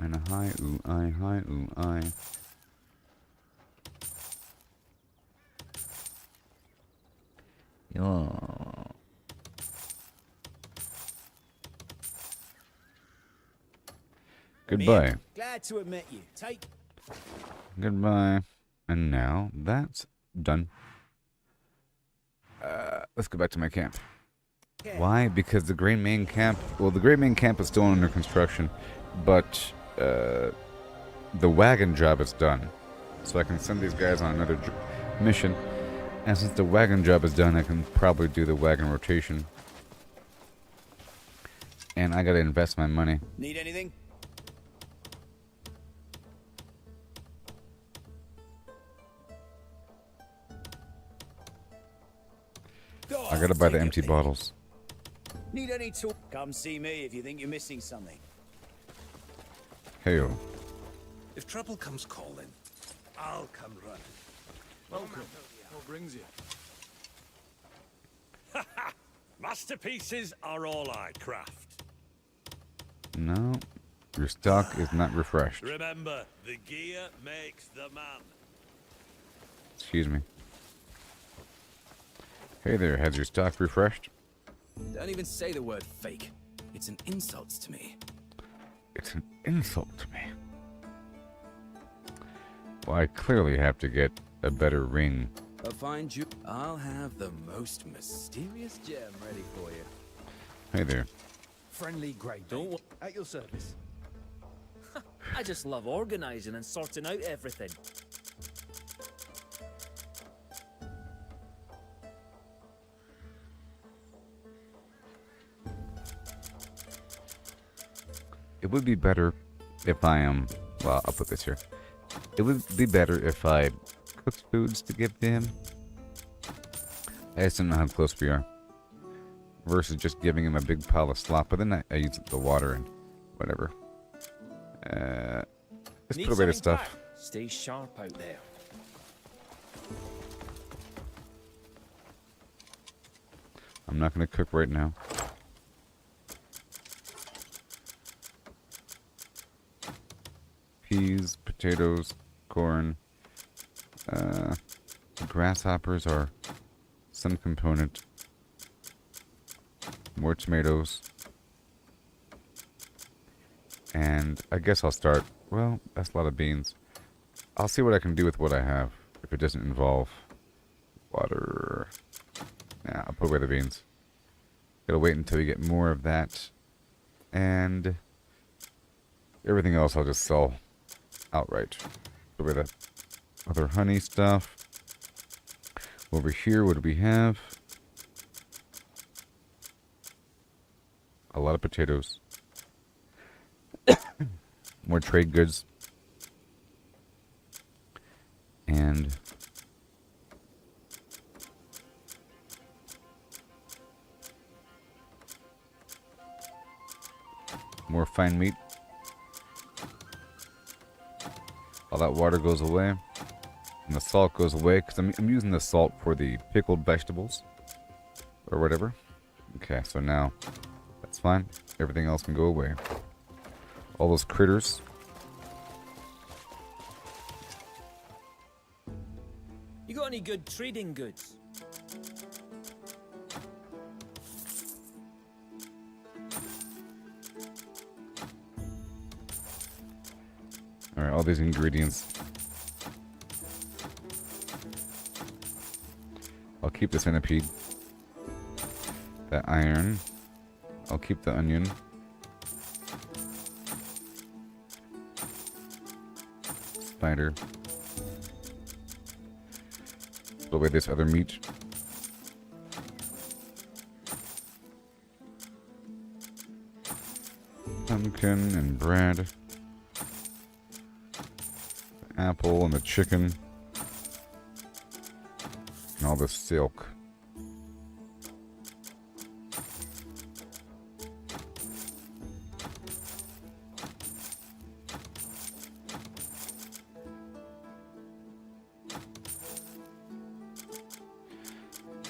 and a hi, ooh, hi, ooh, I. Yeah. Goodbye. Glad to have met you. Take. Goodbye. And now that's done. Let's go back to my camp. Why? Because the Great Main Camp... Well, the Great Main Camp is still under construction, but the wagon job is done. So I can send these guys on another mission. And since the wagon job is done, I can probably do the wagon rotation. And I gotta invest my money. Need anything? I gotta buy the empty bottles. Need any tool? Come see me if you think you're missing something. Heyo. If trouble comes calling, I'll come running. Welcome. What brings you? Masterpieces are all I craft. No. Your stock is not refreshed. Remember, the gear makes the man. Excuse me. Hey there, has your stock refreshed? Don't even say the word fake. It's an insult to me. It's an insult to me. Well, I clearly have to get a better ring. I'll find you. I'll have the most mysterious gem ready for you. Hey there. Friendly grade. Don't wo- At your service. I just love organizing and sorting out everything. It would be better if I am... Well, I'll put this here. It would be better if I cooked foods to give to him. I just don't know how close we are. Versus just giving him a big pile of slop. But then I use the water and whatever. Let's Need put away the something stuff. back? Stay sharp out there. I'm not going to cook right now. Peas, potatoes, corn. Grasshoppers are some component. More tomatoes. And I guess I'll start... Well, that's a lot of beans. I'll see what I can do with what I have. If it doesn't involve water. Yeah, I'll put away the beans. Gotta wait until we get more of that. And everything else I'll just sell outright. Put away the other honey stuff. Over here, what do we have? A lot of potatoes. More trade goods. And more fine meat. All that water goes away. And the salt goes away, because I'm using the salt for the pickled vegetables. Or whatever. Okay, so now that's fine. Everything else can go away. All those critters. You got any good trading goods? Alright, all these ingredients. I'll keep the centipede. That iron. I'll keep the onion. Spider. Put away this other meat. Pumpkin and bread. Apple and the chicken. And all the silk.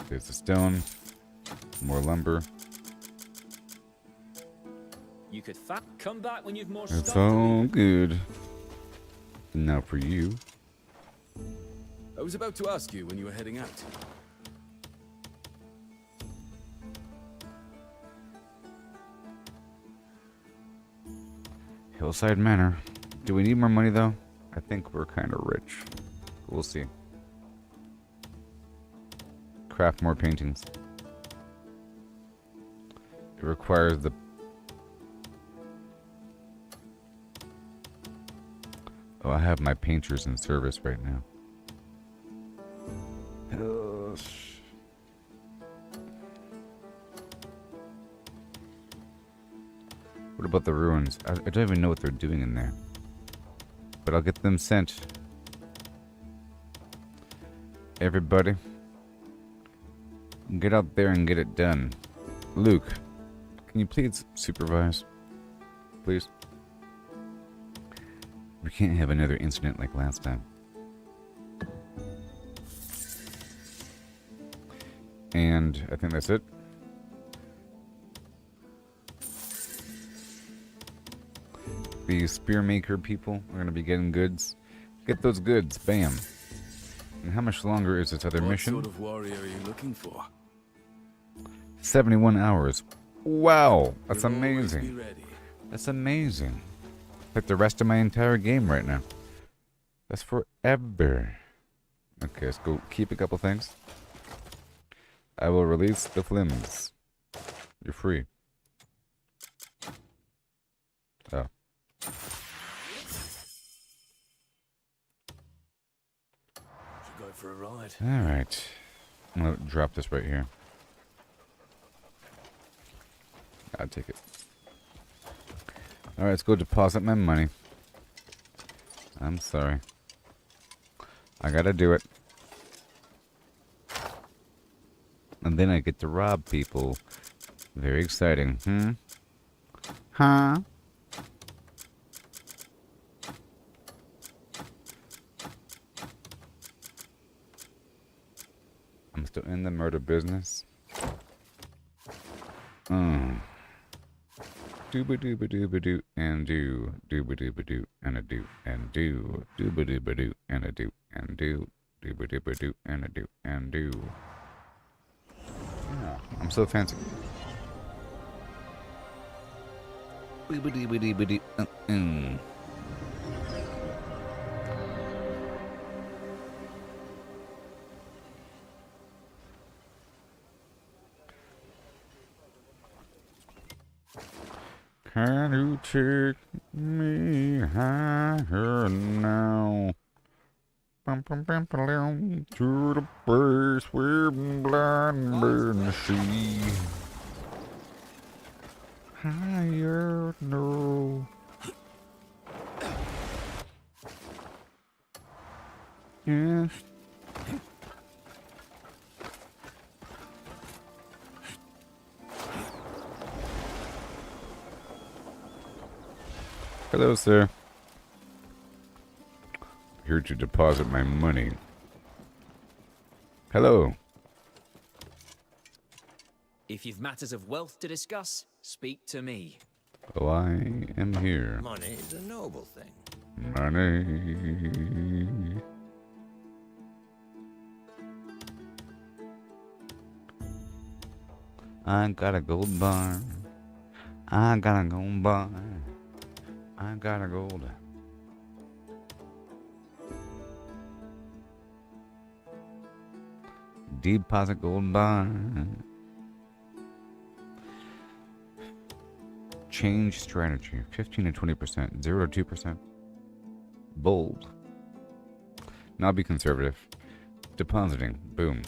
There's the stone. More lumber. You could come back when you've more It's stuff. all good. Now for you. I was about to ask you when you were heading out. Hillside Manor. Do we need more money though? I think we're kind of rich. We'll see. Craft more paintings. It requires the... Oh, I have my painters in service right now. What about the ruins? I don't even know what they're doing in there. But I'll get them sent. Everybody, get out there and get it done. Luke, can you please supervise? Please? We can't have another incident like last time. And I think that's it. The spearmaker people are going to be getting goods. Get those goods. Bam. And how much longer is this other mission? What sort of warrior are you looking for? 71 hours. Wow. That's You'll always amazing. be ready. That's amazing. Like the rest of my entire game right now. That's forever. Okay, let's go keep a couple things. I will release the Flims. You're free. Oh. Should go for a ride. Alright. I'm gonna drop this right here. I'll take it. Alright, let's go deposit my money. I'm sorry. I gotta do it. And then I get to rob people. Very exciting. Huh? I'm still in the murder business. Dooba-dooba-dooba-doo and do. Dooba-dooba-doo and a do and do. Dooba-dooba-doo and a do and do. Dooba-dooba-doo and a do and do. Yeah, I'm so fancy. Dooba-dooba-dooba-doo. Can you take me higher now? To the place where blind birds see. higher. No. Yes. Hello, sir. Here to deposit my money. Hello. If you've matters of wealth to discuss, speak to me. Oh, I am here. Money is a noble thing. Money. I got a gold bar. I got a gold bar. I got a gold. Deposit gold bar. Change strategy. 15 to 20%. 0 to 2%. Bold. Now be conservative. Depositing. Boom.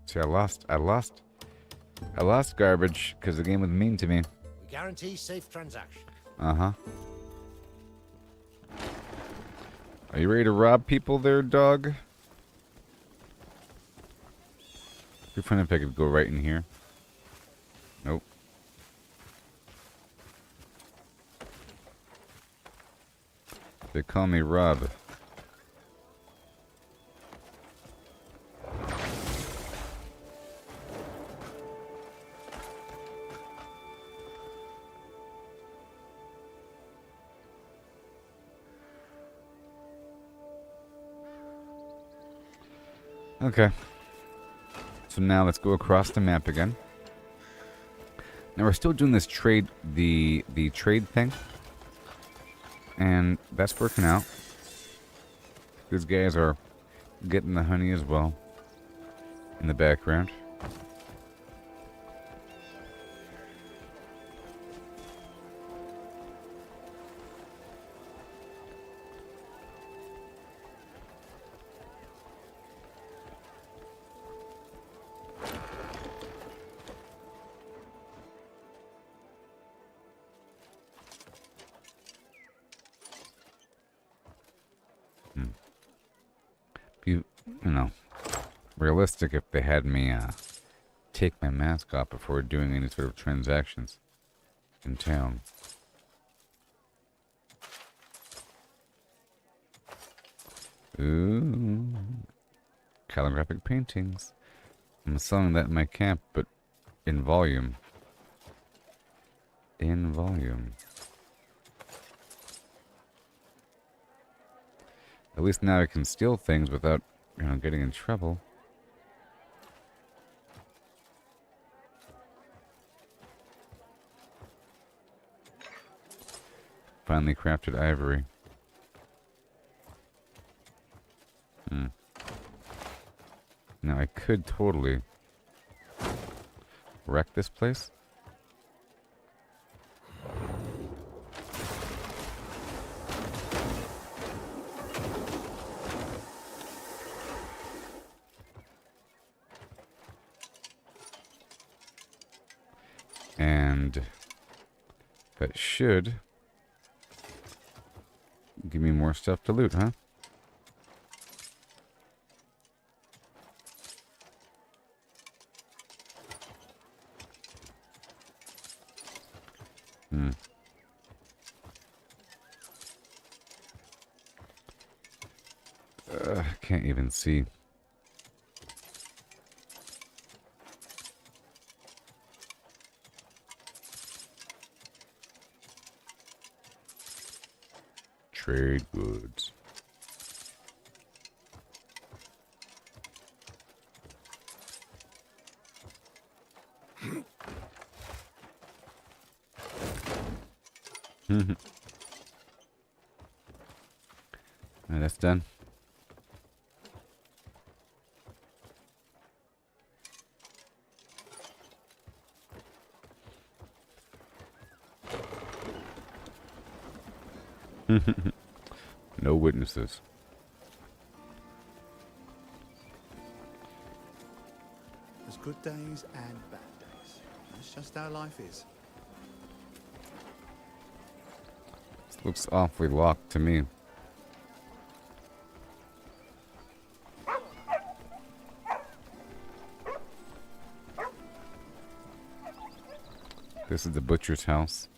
See, I lost garbage because the game was mean to me. We guarantee safe transaction. Uh-huh. Are you ready to rob people there, dog? It'd be fun if I could go right in here. Nope. They call me Rob. Okay. So now let's go across the map again. Now we're still doing this trade, the trade thing. And that's working out. These guys are getting the honey as well in the background. You know, realistic if they had me take my mask off before doing any sort of transactions in town. Ooh, calligraphic paintings. I'm selling that in my camp, but in volume. In volume. At least now I can steal things without, getting in trouble. Finally crafted ivory. Now I could totally wreck this place. And that should give me more stuff to loot, huh? Can't even see. Trade goods. Alright, that's done. No witnesses. There's good days and bad days. That's just how life is. This looks awfully locked to me. This is the butcher's house.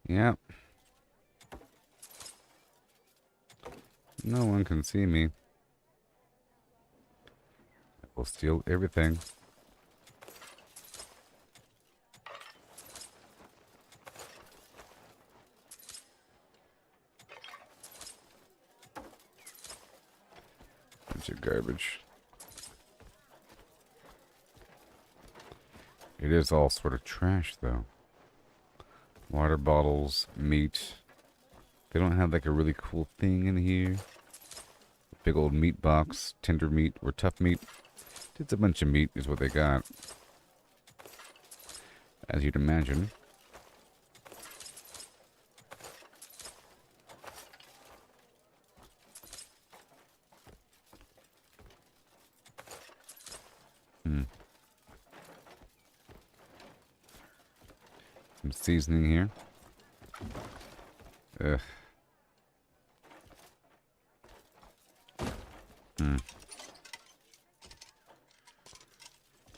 Yep. No one can see me. I will steal everything. Bunch of garbage. It is all sort of trash, though. Water bottles, meat. They don't have like a really cool thing in here. Big old meat box, tender meat or tough meat. It's a bunch of meat is what they got. As you'd imagine. Some seasoning here. Ugh.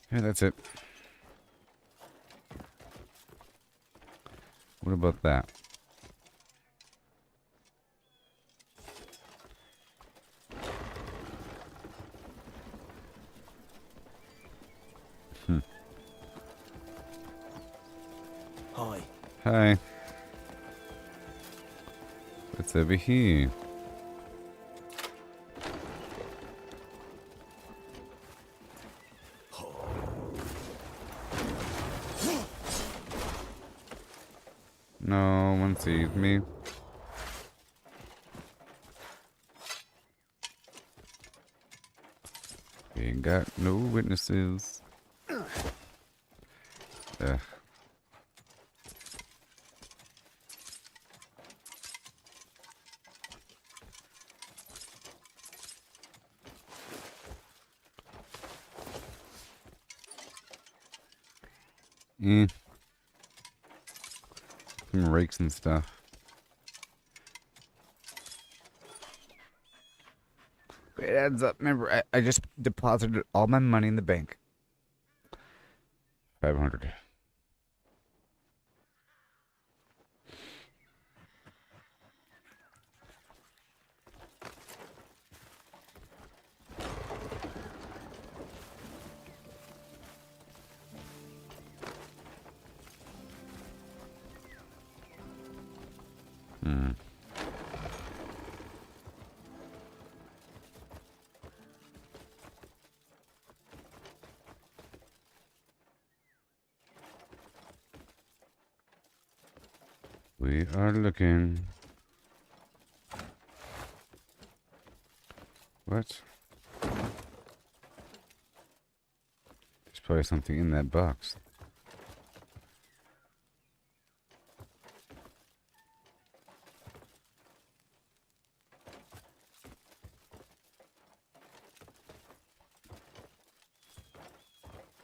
Yeah, that's it. What about that? Hi. Hi. What's over here? No one sees me. We ain't got no witnesses. Ugh. Some rakes and stuff. It adds up. Remember, I just deposited all my money in the bank. 500. We are looking. What? There's probably something in that box.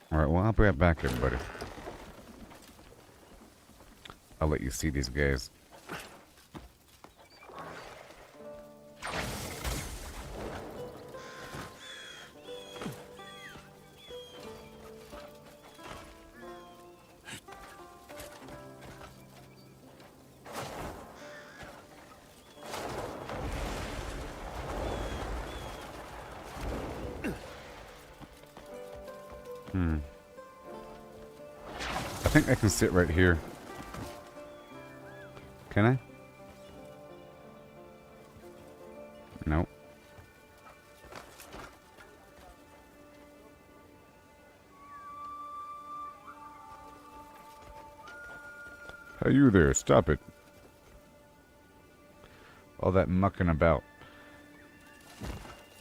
Alright, well, I'll be right back, everybody. I'll let you see these guys. I think I can sit right here. Can I? Nope. Hey, you there, stop it. All that mucking about.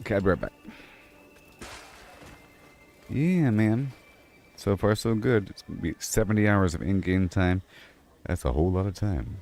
Okay, I'll be right back. Yeah, man. So far, so good. It's gonna be 70 hours of in-game time. That's a whole lot of time.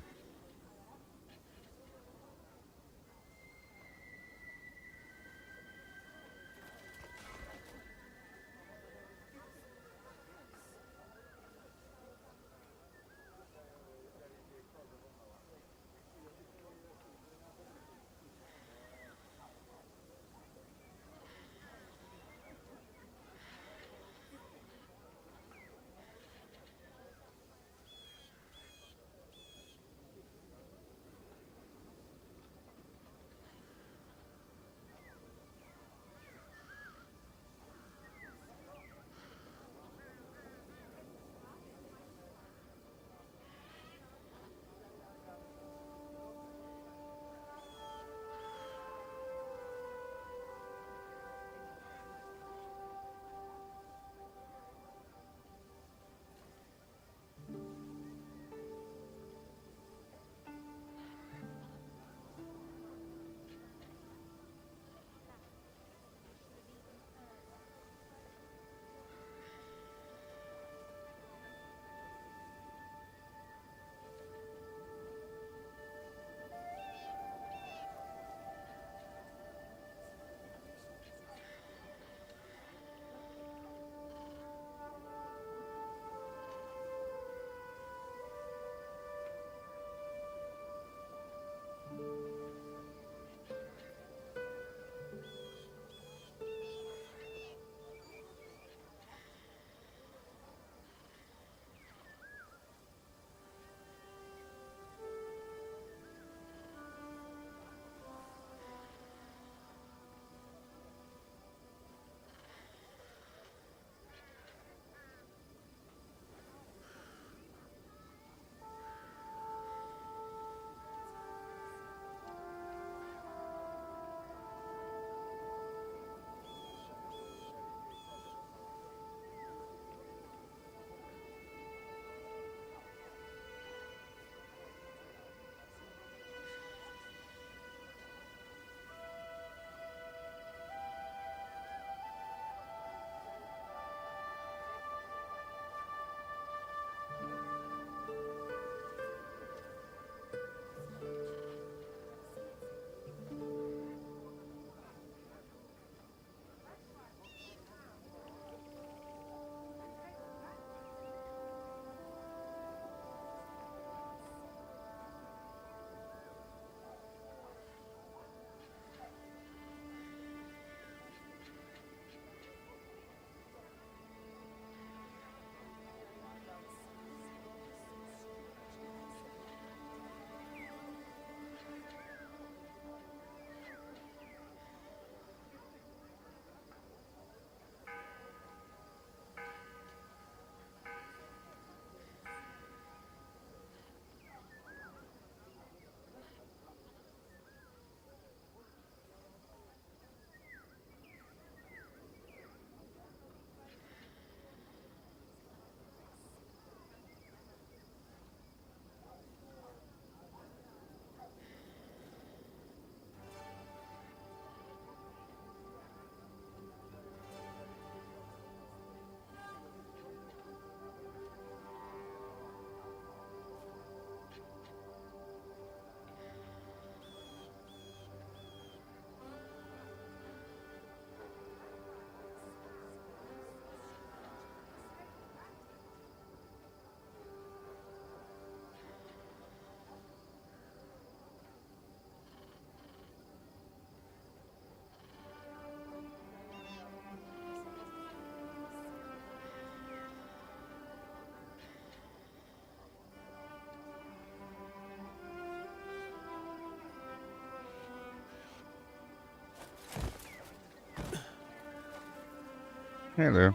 Hello.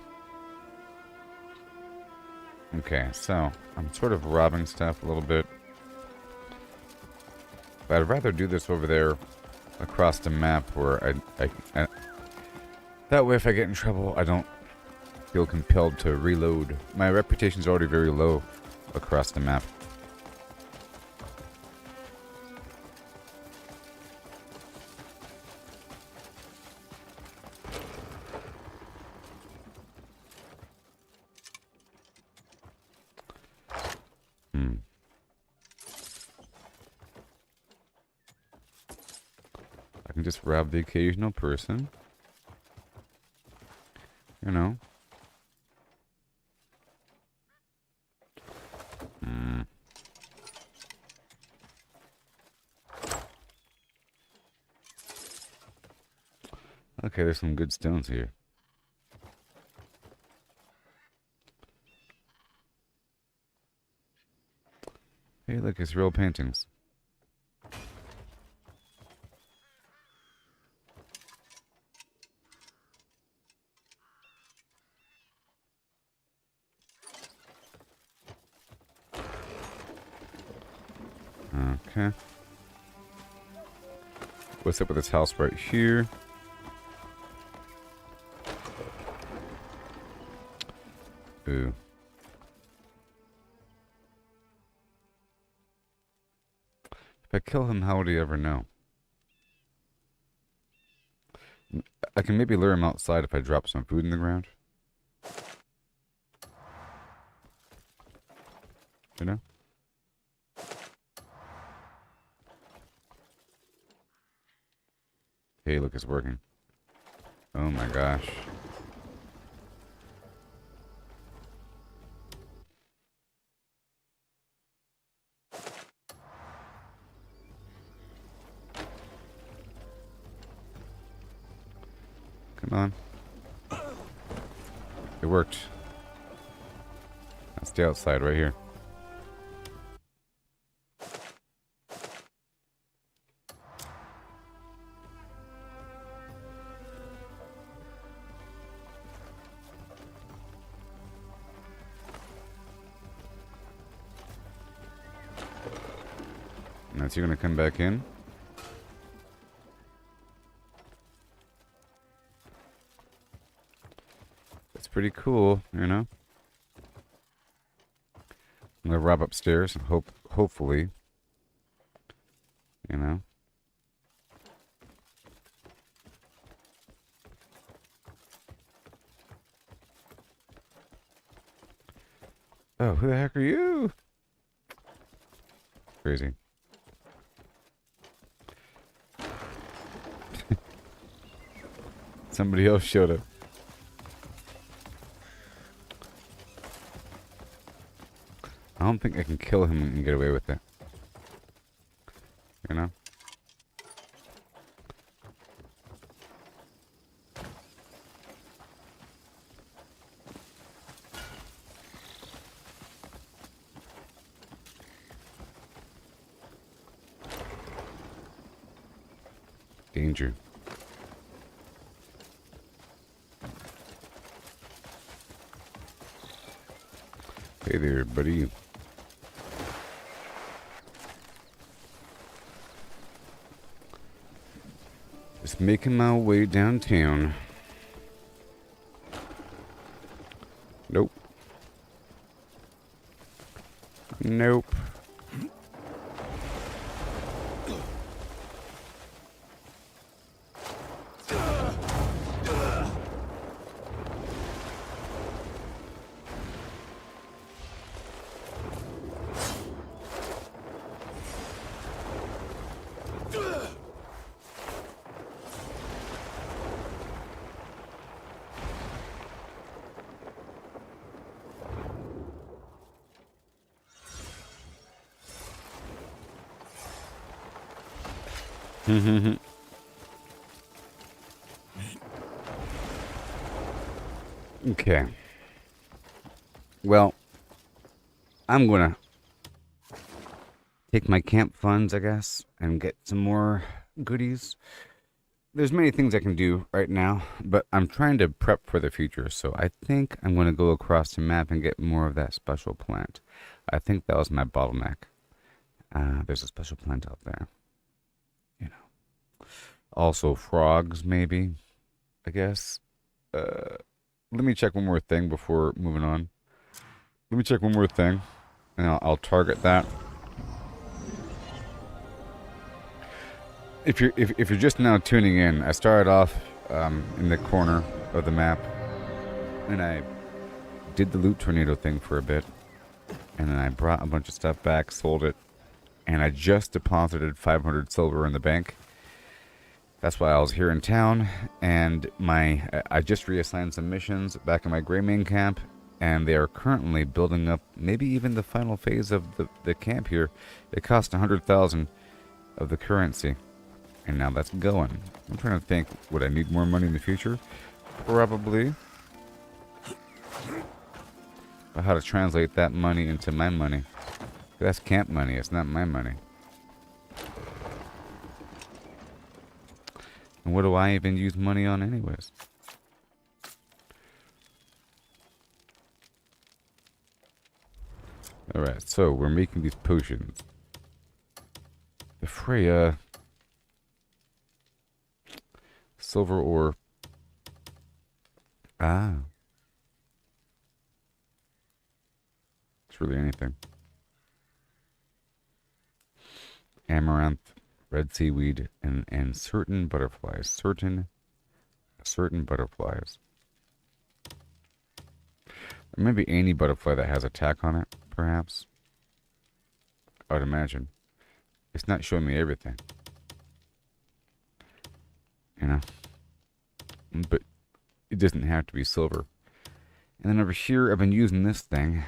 Okay, so I'm sort of robbing stuff a little bit. But I'd rather do this over there across the map where I that way if I get in trouble, I don't feel compelled to reload. My reputation's already very low across the map. just rob the occasional person. You know. Okay, there's some good stones here. Hey, look, it's real paintings. Okay. What's up with this house right here? Ooh. If I kill him, how would he ever know? I can maybe lure him outside if I drop some food in the ground. You know? Hey, look, it's working. Oh my gosh. Come on. It worked. I'll stay outside right here. Now, so you're gonna come back in? It's pretty cool, you know? I'm gonna rob upstairs and hopefully, you know? Oh, who the heck are you? Crazy. Somebody else showed up. I don't think I can kill him and get away with it. You know? Danger. Hey there, buddy. Just making my way downtown. Nope. Nope. Okay. Well, I'm gonna take my camp funds, I guess, and get some more goodies. There's many things I can do right now, but I'm trying to prep for the future, so I think I'm gonna go across the map and get more of that special plant. I think that was my bottleneck. There's a special plant out there. You know. Also frogs, maybe, I guess. Let me check one more thing before moving on. Let me check one more thing, and I'll target that. If you're just now tuning in, I started off in the corner of the map, and I did the loot tornado thing for a bit, and then I brought a bunch of stuff back, sold it, and I just deposited 500 silver in the bank. That's why I was here in town, and I just reassigned some missions back in my Grey Main camp, and they are currently building up maybe even the final phase of the camp here. It cost 100,000 of the currency, and now that's going. I'm trying to think, would I need more money in the future? Probably. But how to translate that money into my money? That's camp money, it's not my money. And what do I even use money on anyways? Alright, so we're making these potions. The Freya... Silver ore. Ah. It's really anything. Amaranth, red seaweed, and certain butterflies. Certain butterflies. Or maybe any butterfly that has a tack on it, perhaps. I would imagine. It's not showing me everything. You know? But it doesn't have to be silver. And then over here, I've been using this thing.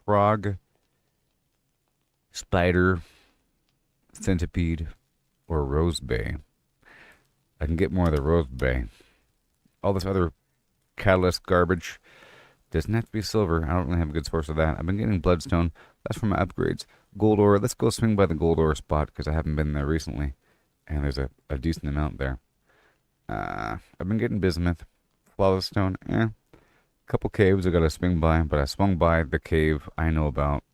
Frog, spider, centipede, or rose bay. I can get more of the rose bay. All this other catalyst garbage doesn't have to be silver. I don't really have a good source of that. I've been getting bloodstone. That's from my upgrades. Gold ore. Let's go swing by the gold ore spot because I haven't been there recently. And there's a decent amount there. I've been getting bismuth. Flawless stone. A couple caves I gotta swing by. But I swung by the cave I know about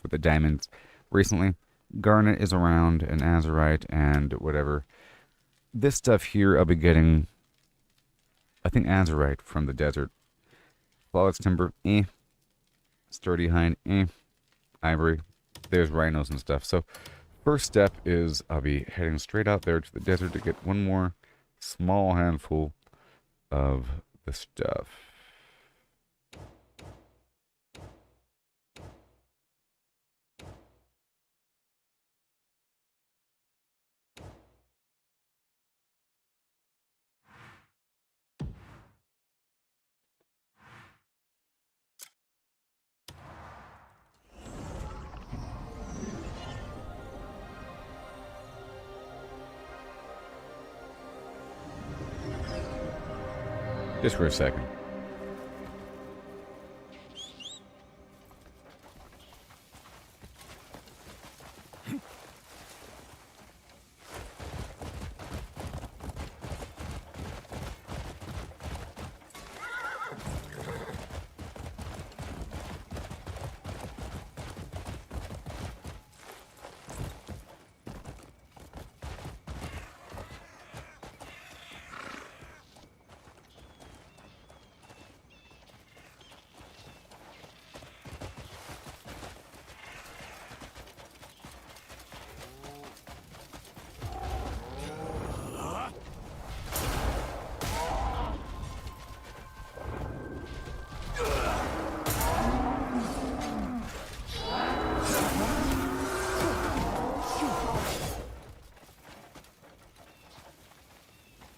for the diamonds recently. Garnet is around, and azurite, and whatever. This stuff here I'll be getting, I think, azurite from the desert. Flawless timber, Sturdy hind, Ivory. There's rhinos and stuff. So, first step is I'll be heading straight out there to the desert to get one more small handful of the stuff. Just for a second.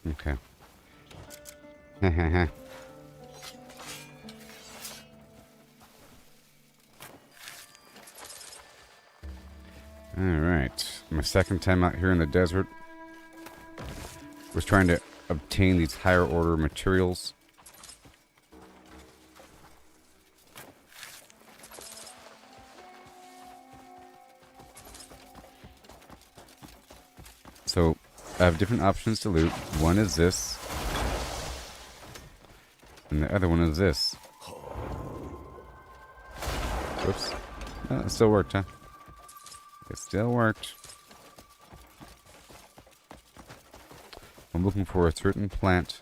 Okay. Alright. My second time out here in the desert. Was trying to obtain these higher order materials. So, I have different options to loot. One is this. And the other one is this. Whoops. Oh, it still worked, huh? It still worked. I'm looking for a certain plant.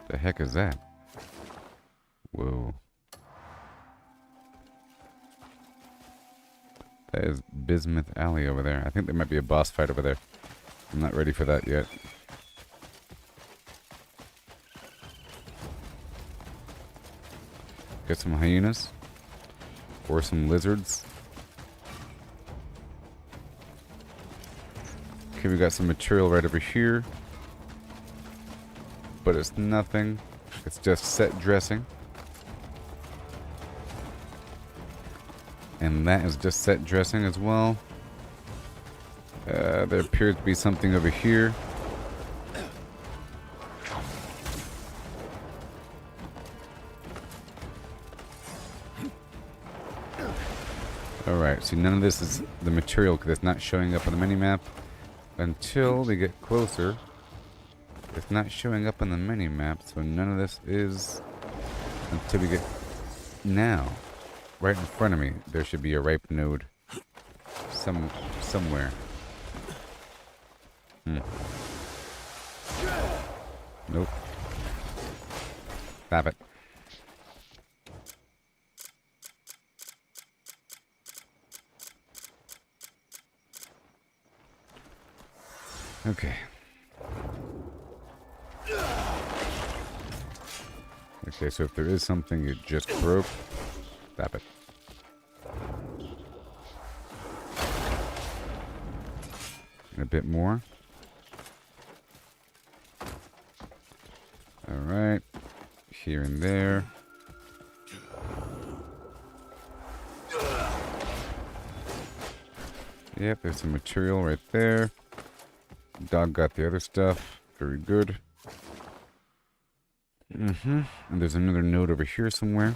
The heck is that? Whoa. That is Bismuth Alley over there. I think there might be a boss fight over there. I'm not ready for that yet. Get some hyenas. Or some lizards. Okay, we got some material right over here. But it's nothing. It's just set dressing. And that is just set dressing as well. There appears to be something over here. Alright, so none of this is the material because it's not showing up on the minimap until we get closer. It's not showing up on the minimap, so none of this is until we get now. Right in front of me, there should be a ripe node somewhere. Nope. Stop it. Okay. Okay, so if there is something it just broke, stop it. And a bit more. Alright. Here and there. Yep, there's some material right there. Dog got the other stuff. Very good. And there's another node over here somewhere.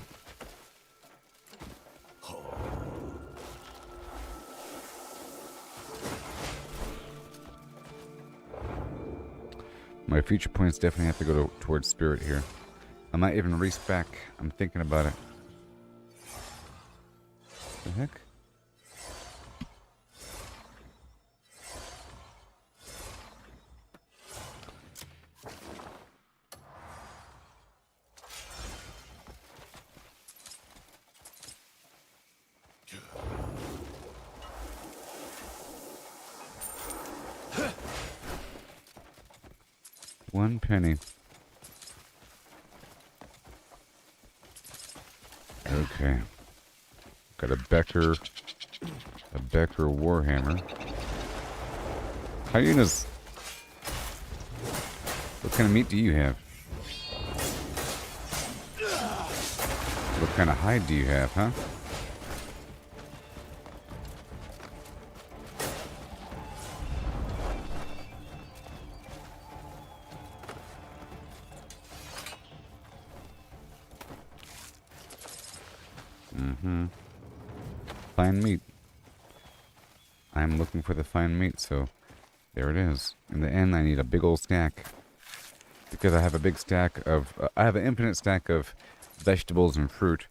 My future points definitely have to go towards spirit here. I might even race back. I'm thinking about it. The heck? One penny. Okay. Got a Becker Warhammer. Hyenas. What kind of meat do you have? What kind of hide do you have, huh? Fine meat. I'm looking for the fine meat, so there it is. In the end, I need a big old stack. Because I have a big stack of... I have an infinite stack of vegetables and fruit.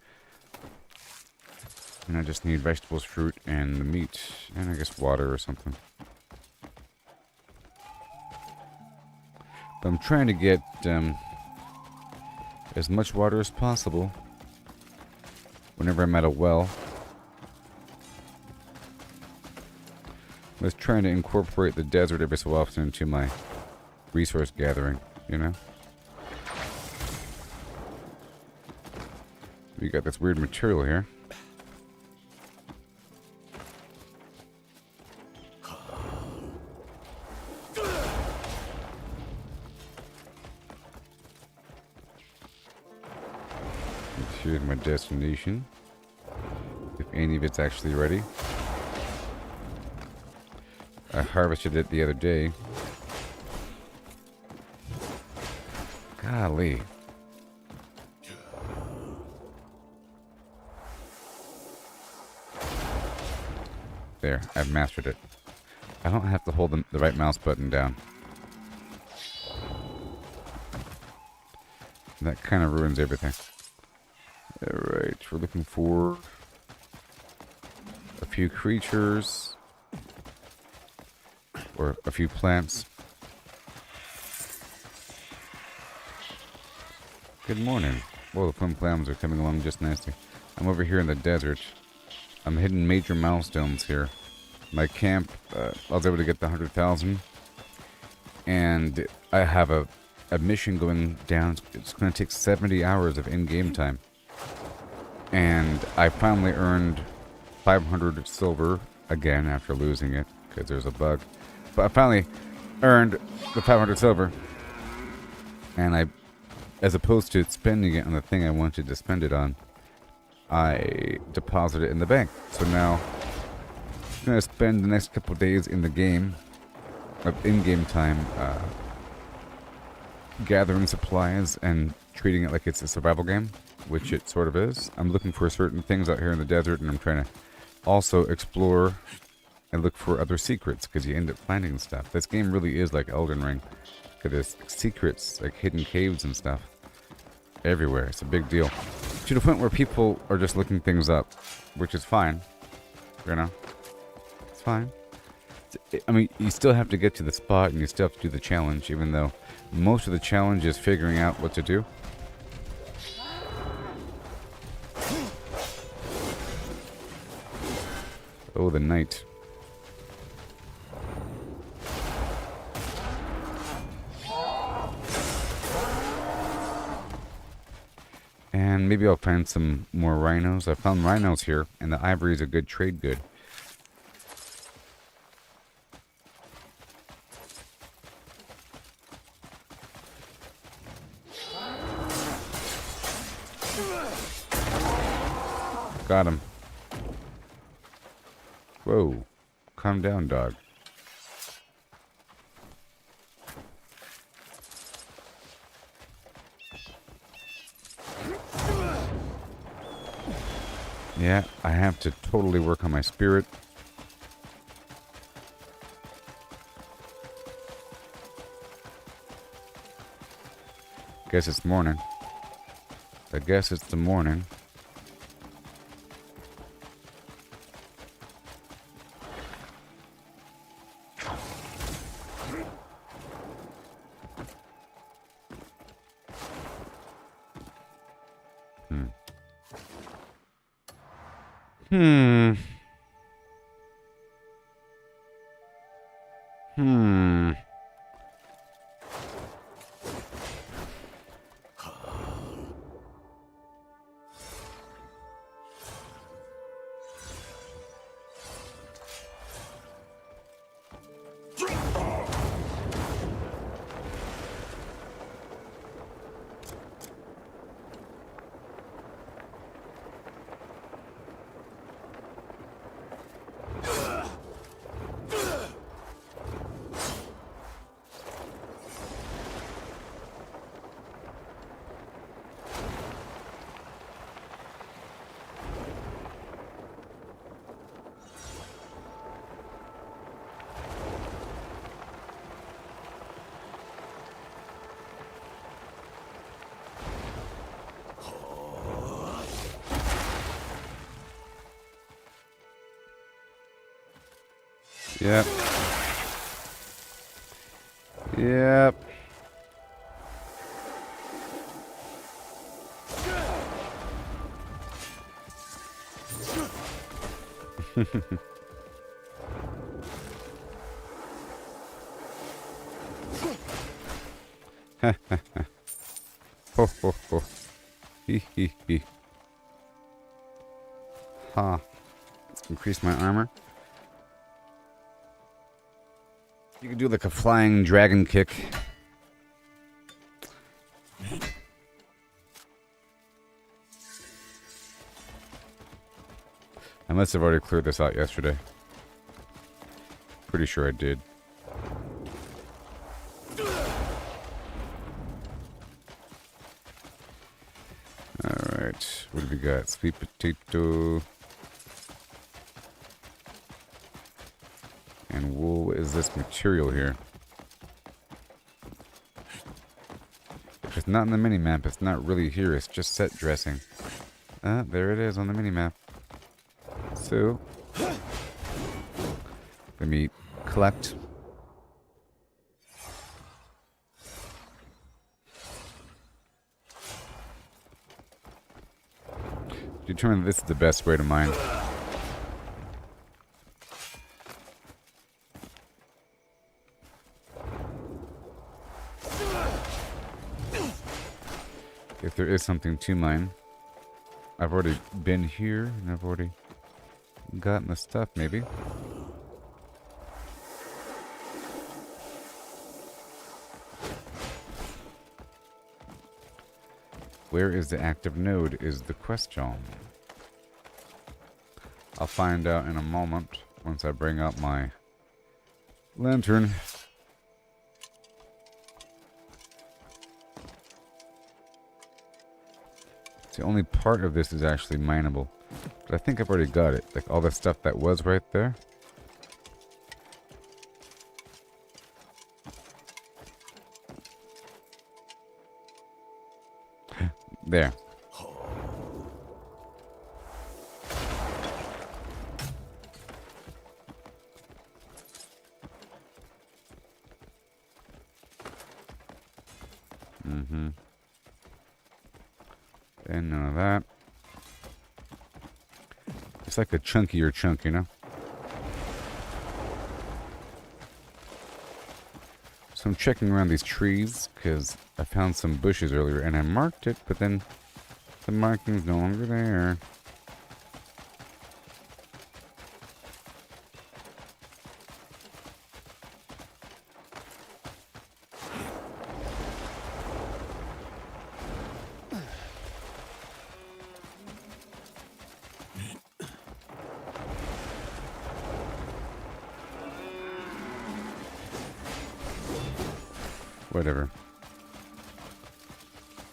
And I just need vegetables, fruit, and the meat. And I guess water or something. But I'm trying to get as much water as possible whenever I'm at a well. I was trying to incorporate the desert every so often into my resource gathering, you know? We got this weird material here. Here's my destination. If any of it's actually ready. I harvested it the other day. Golly. There, I've mastered it. I don't have to hold the right mouse button down. That kind of ruins everything. Alright, we're looking for a few creatures. Or a few plants. Good morning. Well, the Flimflams are coming along just nicely. I'm over here in the desert. I'm hitting major milestones here. My camp, I was able to get the 100,000. And I have a mission going down. It's going to take 70 hours of in-game time. And I finally earned 500 silver again after losing it. Because there's a bug. But I finally earned the 500 silver. And I, as opposed to spending it on the thing I wanted to spend it on, I deposited it in the bank. So now I'm going to spend the next couple days in the game, of in-game time, gathering supplies and treating it like it's a survival game, which it sort of is. I'm looking for certain things out here in the desert, and I'm trying to also explore and look for other secrets, because you end up finding stuff. This game really is like Elden Ring. There's secrets, like hidden caves and stuff everywhere. It's a big deal. To the point where people are just looking things up, which is fine. You know? It's fine. I mean, you still have to get to the spot, and you still have to do the challenge, even though most of the challenge is figuring out what to do. Oh, the night. And maybe I'll find some more rhinos. I found rhinos here, and the ivory is a good trade good. Got him. Whoa. Calm down, dog. Yeah, I have to totally work on my spirit. Guess it's morning. I guess it's the morning. Yep. Yep. Ho ho ho. Hee hee hee. Ha. Let's increase my armor. You could do like a flying dragon kick. I must have already cleared this out yesterday. Pretty sure I did. Alright, what do we got? Sweet potato. And wool is this material here. If it's not in the mini-map, it's not really here, it's just set dressing. Ah, there it is on the mini-map. So, let me collect. Determine this is the best way to mine. If there is something to mine. I've already been here and I've already gotten the stuff maybe. Where is the active node is the question. I'll find out in a moment once I bring up my lantern. The only part of this is actually mineable. But I think I've already got it. Like all the stuff that was right there. There. Mm-hmm. And none of that. It's like a chunkier chunk, you know? So I'm checking around these trees, because I found some bushes earlier, and I marked it, but then the marking's no longer there. Whatever.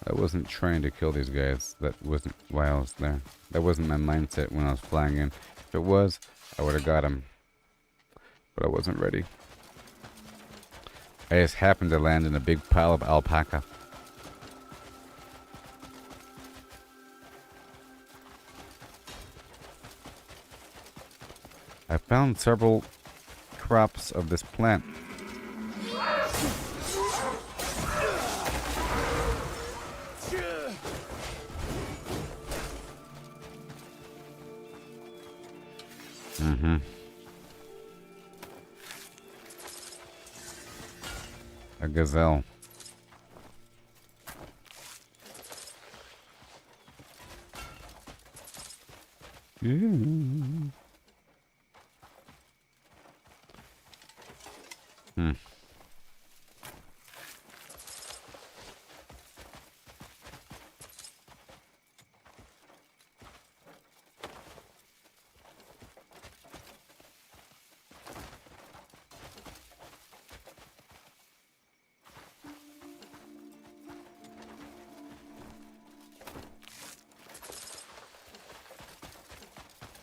I wasn't trying to kill these guys. That wasn't why I was there. That wasn't my mindset when I was flying in. If it was, I would have got him. But I wasn't ready. I just happened to land in a big pile of alpaca. I found several crops of this plant. Mm-hmm. A gazelle. Yeah. Hmm.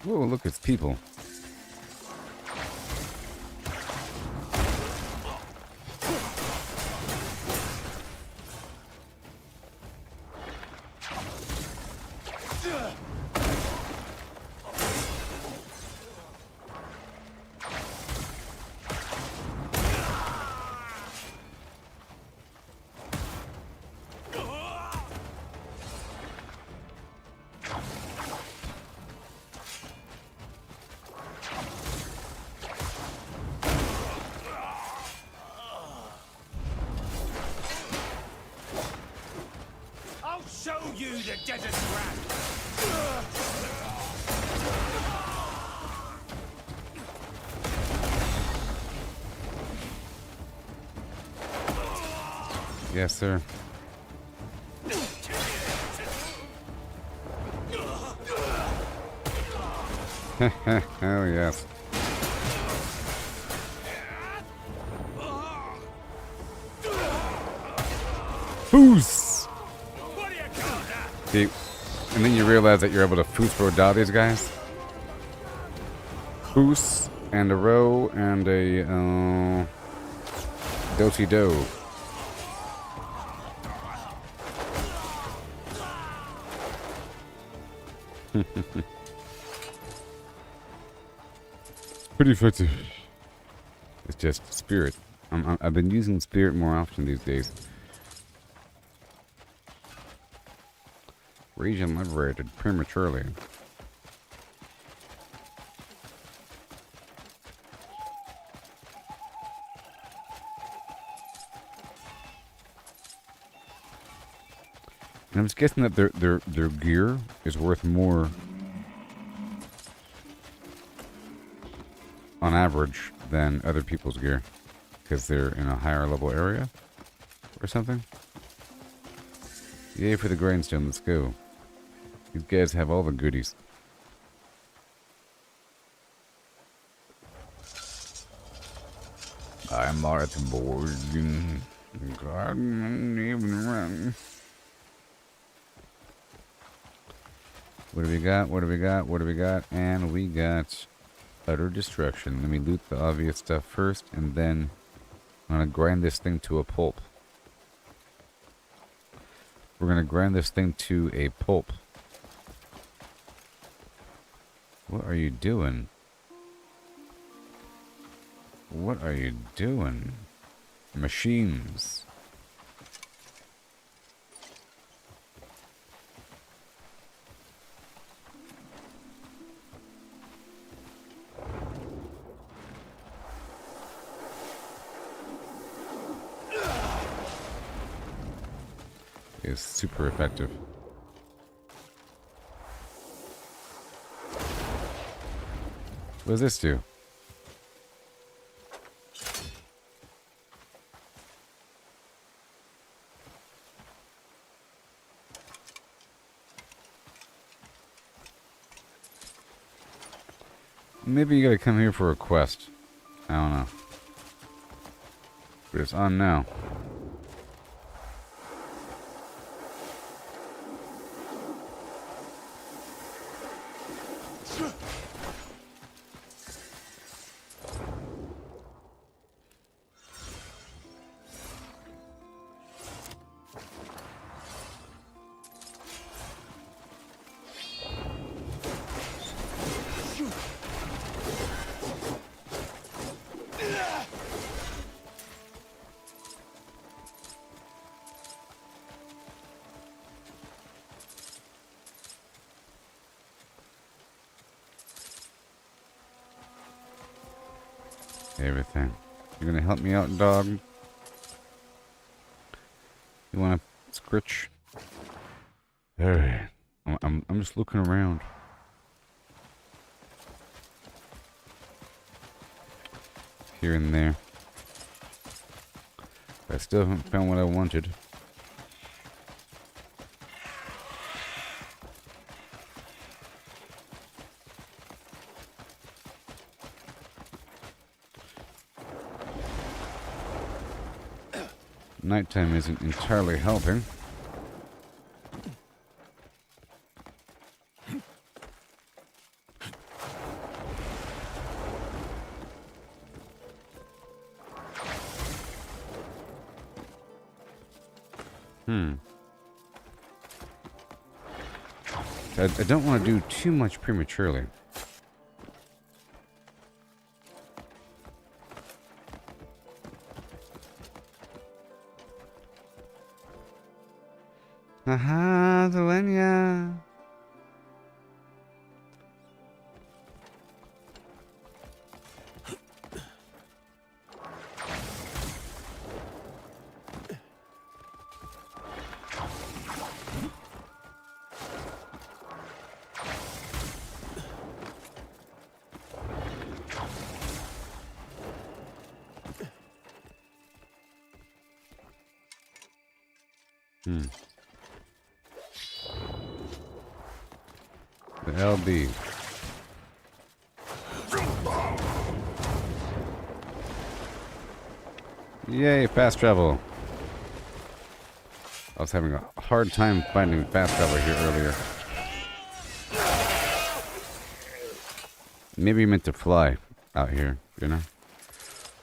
Whoa, look, it's people. Show you the desert rat! Yes, sir. Oh, yes. Foos! See, and then you realize that you're able to foos down these guys. Foos and a row and a do-si-do. Pretty effective. It's just spirit. I've been using spirit more often these days. Region liberated prematurely. And I'm just guessing that their gear is worth more on average than other people's gear because they're in a higher level area or something. Yay for the grindstone, let's go. These guys have all the goodies. I'm Martin Borgen. What do we got? What do we got? What do we got? And we got utter destruction. Let me loot the obvious stuff first, and then I'm gonna grind this thing to a pulp. We're gonna grind this thing to a pulp. What are you doing? What are you doing? Machines. Is super effective. What does this do? Maybe you gotta come here for a quest. I don't know. But it's on now. Everything. You're gonna help me out, dog? You wanna scritch? Alright. I'm just looking around. Here and there. I still haven't found what I wanted. Nighttime isn't entirely helping. I don't want to do too much prematurely. Aha, Duenya. The LB. Yay, fast travel. I was having a hard time finding fast travel here earlier. Maybe you meant to fly out here, you know?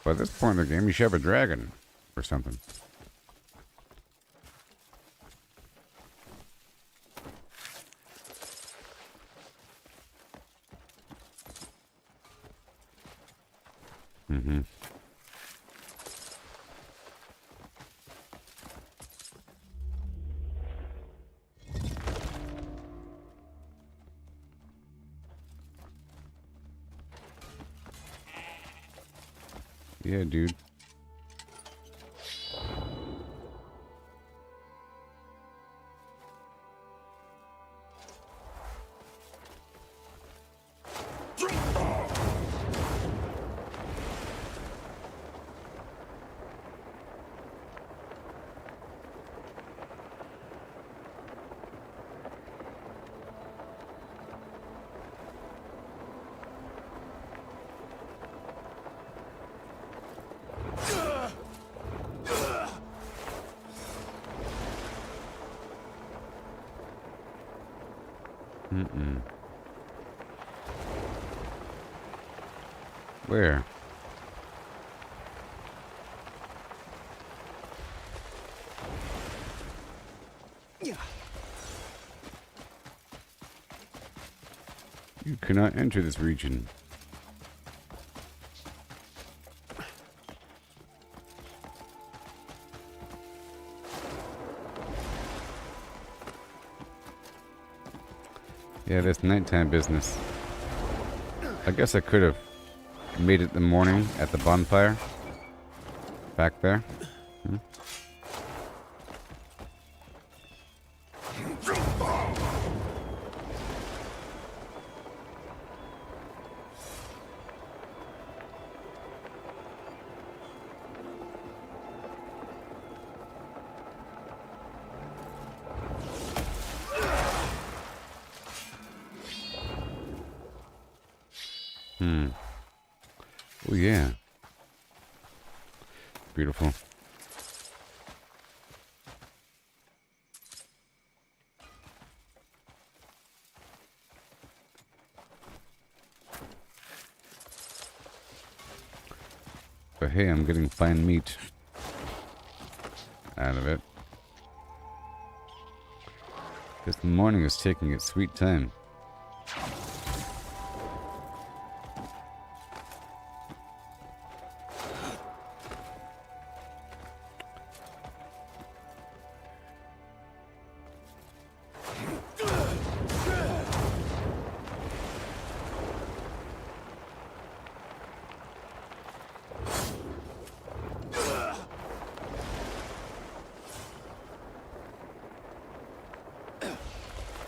But at this point in the game, you should have a dragon or something. Yeah, dude. Mm-mm. Where? You cannot enter this region. Yeah, this nighttime business. I guess I could have made it the morning at the bonfire. Back there. Hmm? Oh yeah. Beautiful. But hey, I'm getting fine meat out of it. This morning is taking its sweet time.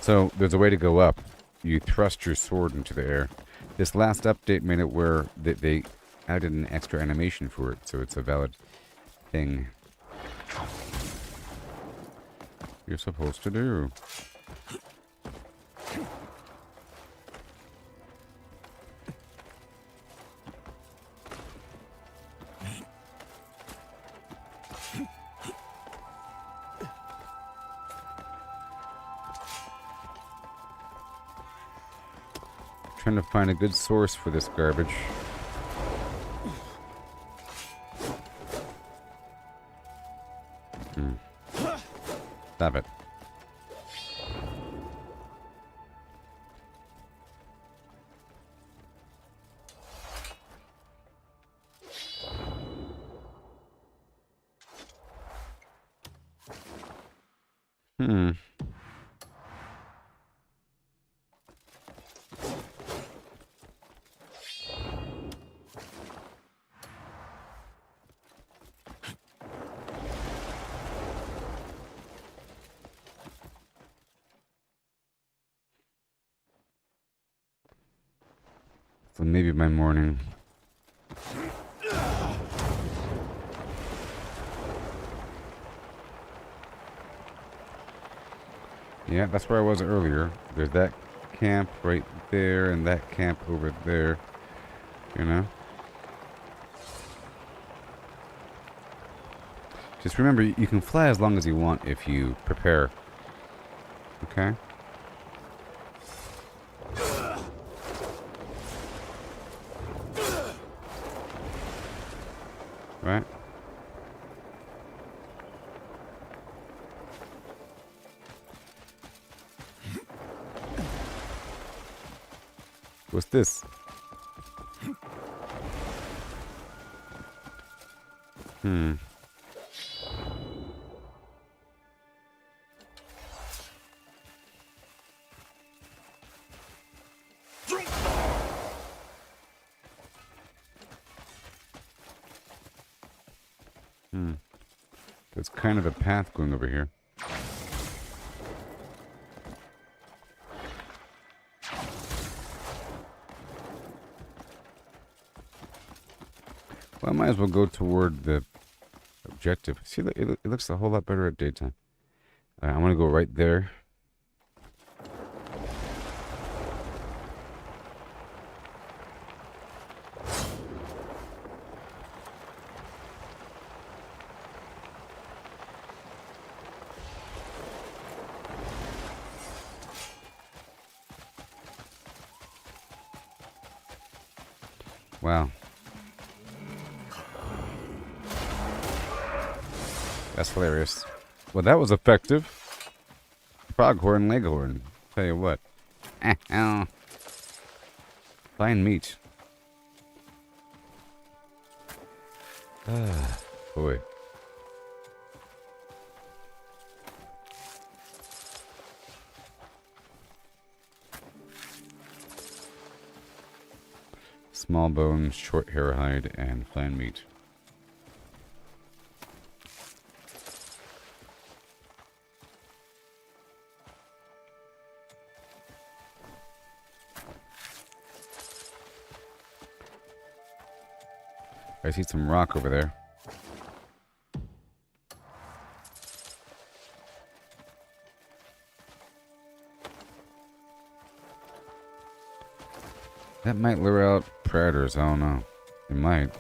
So, there's a way to go up. You thrust your sword into the air. This last update made it where they added an extra animation for it, so it's a valid thing you're supposed to do. Trying to find a good source for this garbage. Stop it. So maybe by morning. Yeah, that's where I was earlier. There's that camp right there and that camp over there. You know? Just remember, you can fly as long as you want if you prepare. Okay? Right? What's this? There's kind of a path going over here. Well, I might as well go toward the objective. See, it looks a whole lot better at daytime. I want to go right there. Wow. That's hilarious. Well, that was effective. Foghorn Leghorn. Tell you what. Fine meat. Ah, boy. Small bones, short hair hide, and fine meat. I see some rock over there. That might lure out predators, I don't know. It might.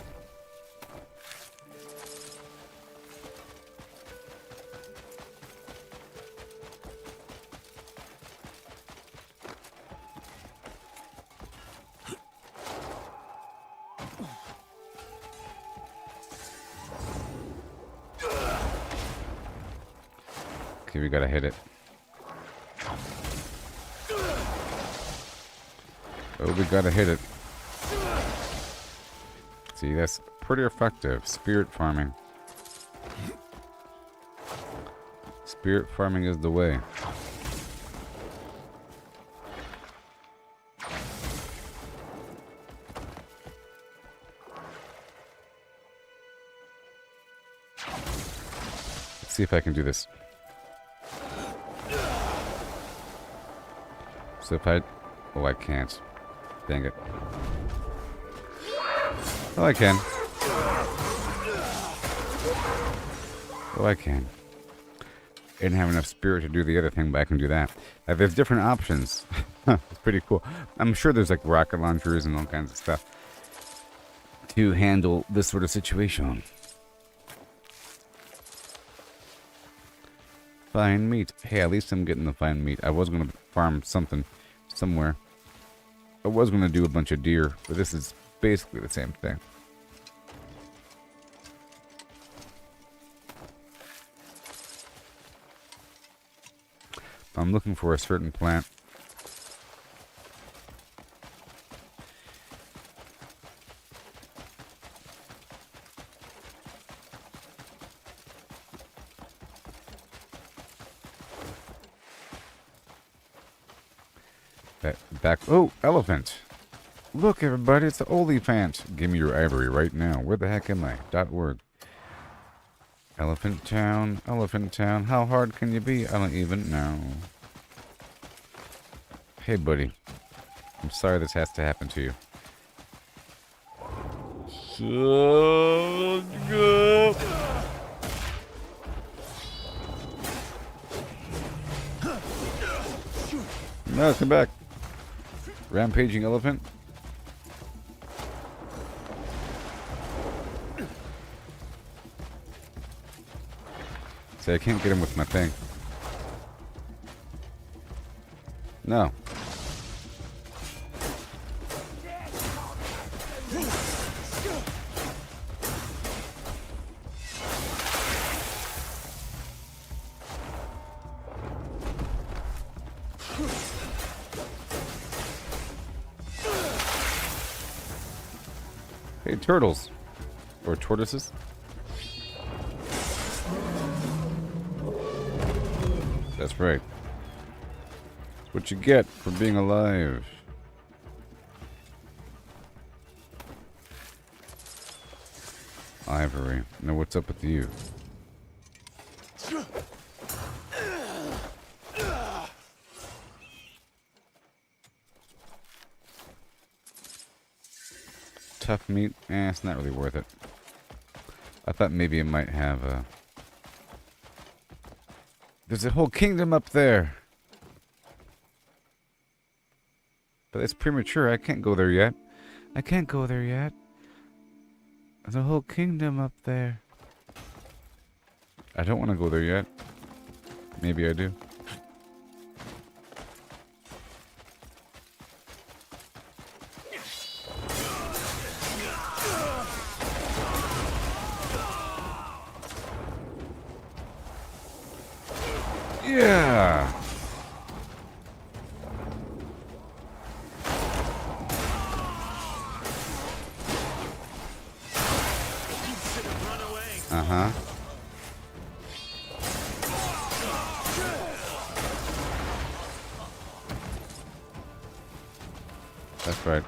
Okay, we gotta hit it. Oh, we gotta hit it. See, that's pretty effective. Spirit farming. Spirit farming is the way. Let's see if I can do this. So if I... Oh, I can't. Dang it. Oh, I can. Oh, I can. I didn't have enough spirit to do the other thing, but I can do that. There's different options. It's pretty cool. I'm sure there's like rocket launchers and all kinds of stuff to handle this sort of situation. Fine meat. Hey, at least I'm getting the fine meat. I was going to farm something somewhere. I was going to do a bunch of deer, but this is basically the same thing. I'm looking for a certain plant. Back. Oh, elephant. Look, everybody, it's the Oliphant. Give me your ivory right now. Where the heck am I? .org. Elephant Town. Elephant Town. How hard can you be? I don't even know. Hey, buddy. I'm sorry this has to happen to you. So good. No, come back. Rampaging elephant. See, I can't get him with my thing. No. Hey, turtles. Or tortoises. That's right. That's what you get for being alive. Ivory. Now what's up with you? Tough meat? It's not really worth it. I thought maybe it might have a... There's a whole kingdom up there. But it's premature. I can't go there yet. I can't go there yet. There's a whole kingdom up there. I don't want to go there yet. Maybe I do. Yeah. Uh-huh. That's right.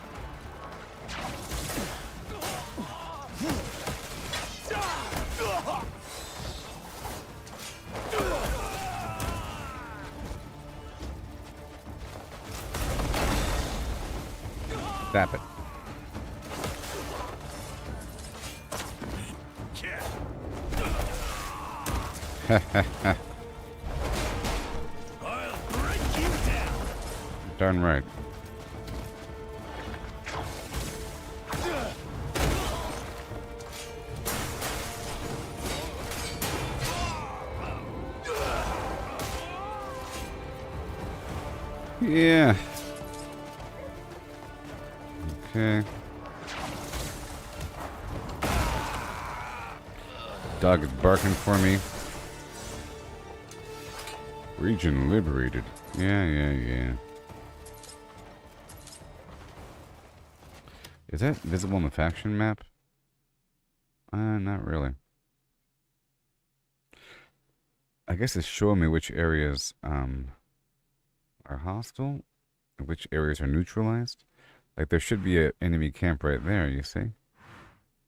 Stop it. I'll break you down. Darn right. Yeah. Okay. Dog is barking for me. Region liberated. Yeah. Is that visible on the faction map? Not really. I guess it's showing me which areas are hostile, and which areas are neutralized. Like there should be an enemy camp right there, you see?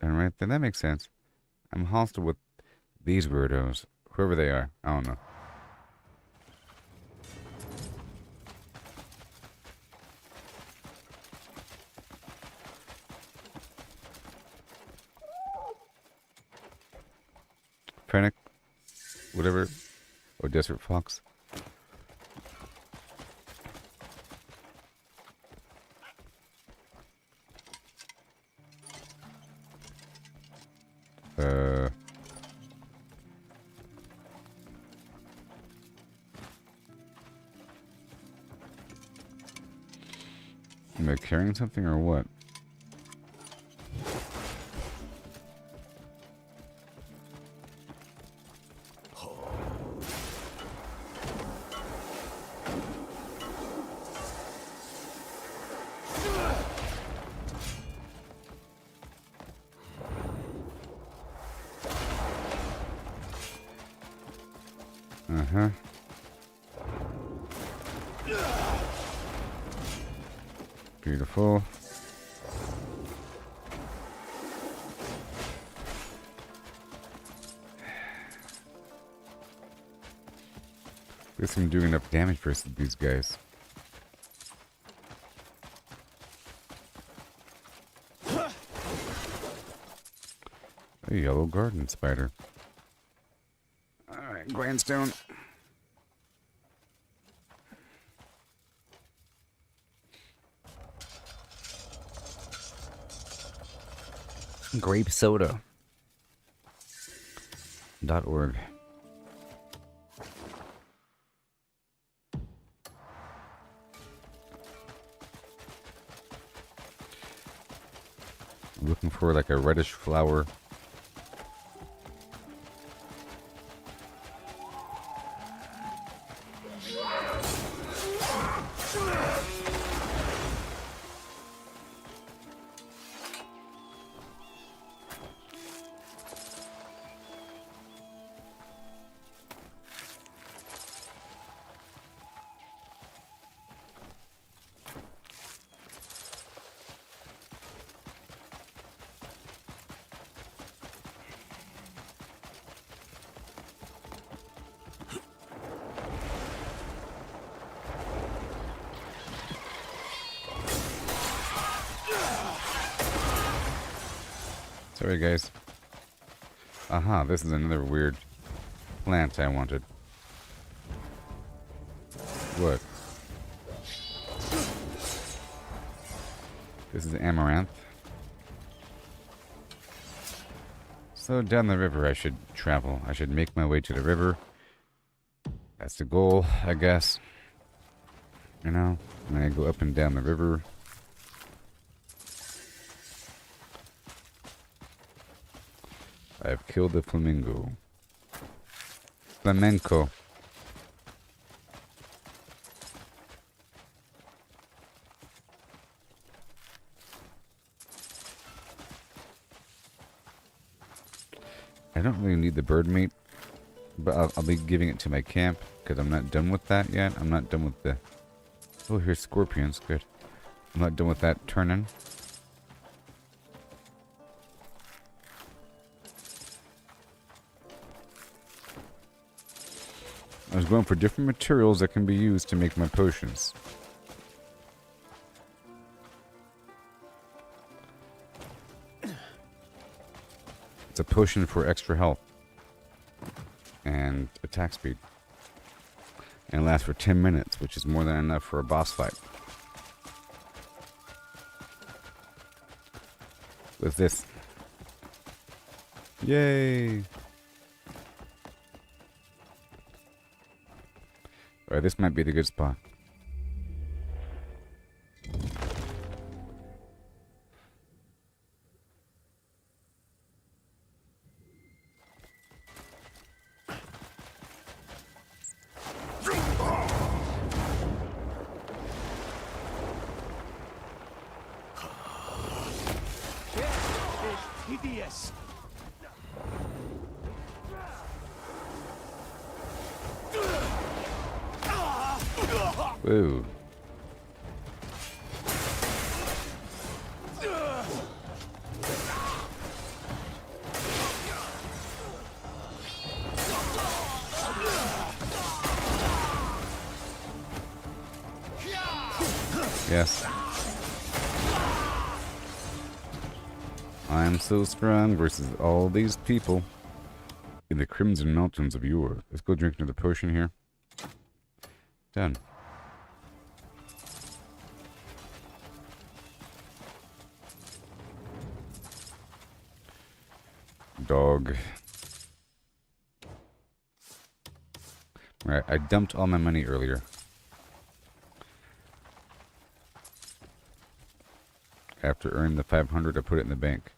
And right then, that makes sense. I'm hostile with these weirdos, whoever they are. I don't know. Panic, whatever, or Desert Fox. Am I carrying something or what? Uh-huh. Beautiful. At least I'm doing enough damage versus these guys. A yellow garden spider. Alright, grindstone. Grape soda. .org. Looking for like a reddish flower. Sorry, guys. Aha, this is another weird plant I wanted. What? This is amaranth. So down the river I should travel. I should make my way to the river. That's the goal, I guess. You know? And I go up and down the river. I've killed the flamingo. Flamenco. I don't really need the bird meat, but I'll be giving it to my camp because I'm not done with that yet. I'm not done with the... Oh, here's scorpions. Good. I'm not done with that turning. I was going for different materials that can be used to make my potions. It's a potion for extra health and attack speed. And it lasts for 10 minutes, which is more than enough for a boss fight. With this. Yay! Alright, this might be the good spot. Hideous. Whoa. Yes. I am so strong versus all these people in the Crimson Mountains of yore. Let's go drink another potion here. Done. Dog. Alright, I dumped all my money earlier. After earning the 500, I put it in the bank.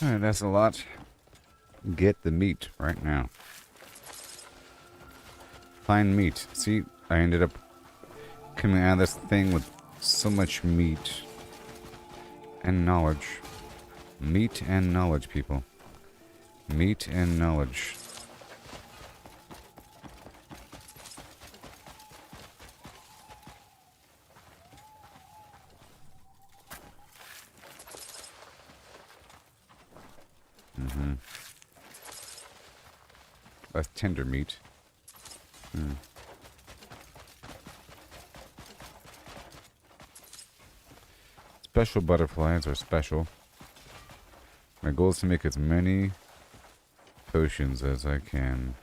Alright, that's a lot. Get the meat right now. Find meat. See, I ended up coming out of this thing with so much meat and knowledge. Meat and knowledge, people. Meat and knowledge. That's tender meat. Special butterflies are special. My goal is to make as many potions as I can.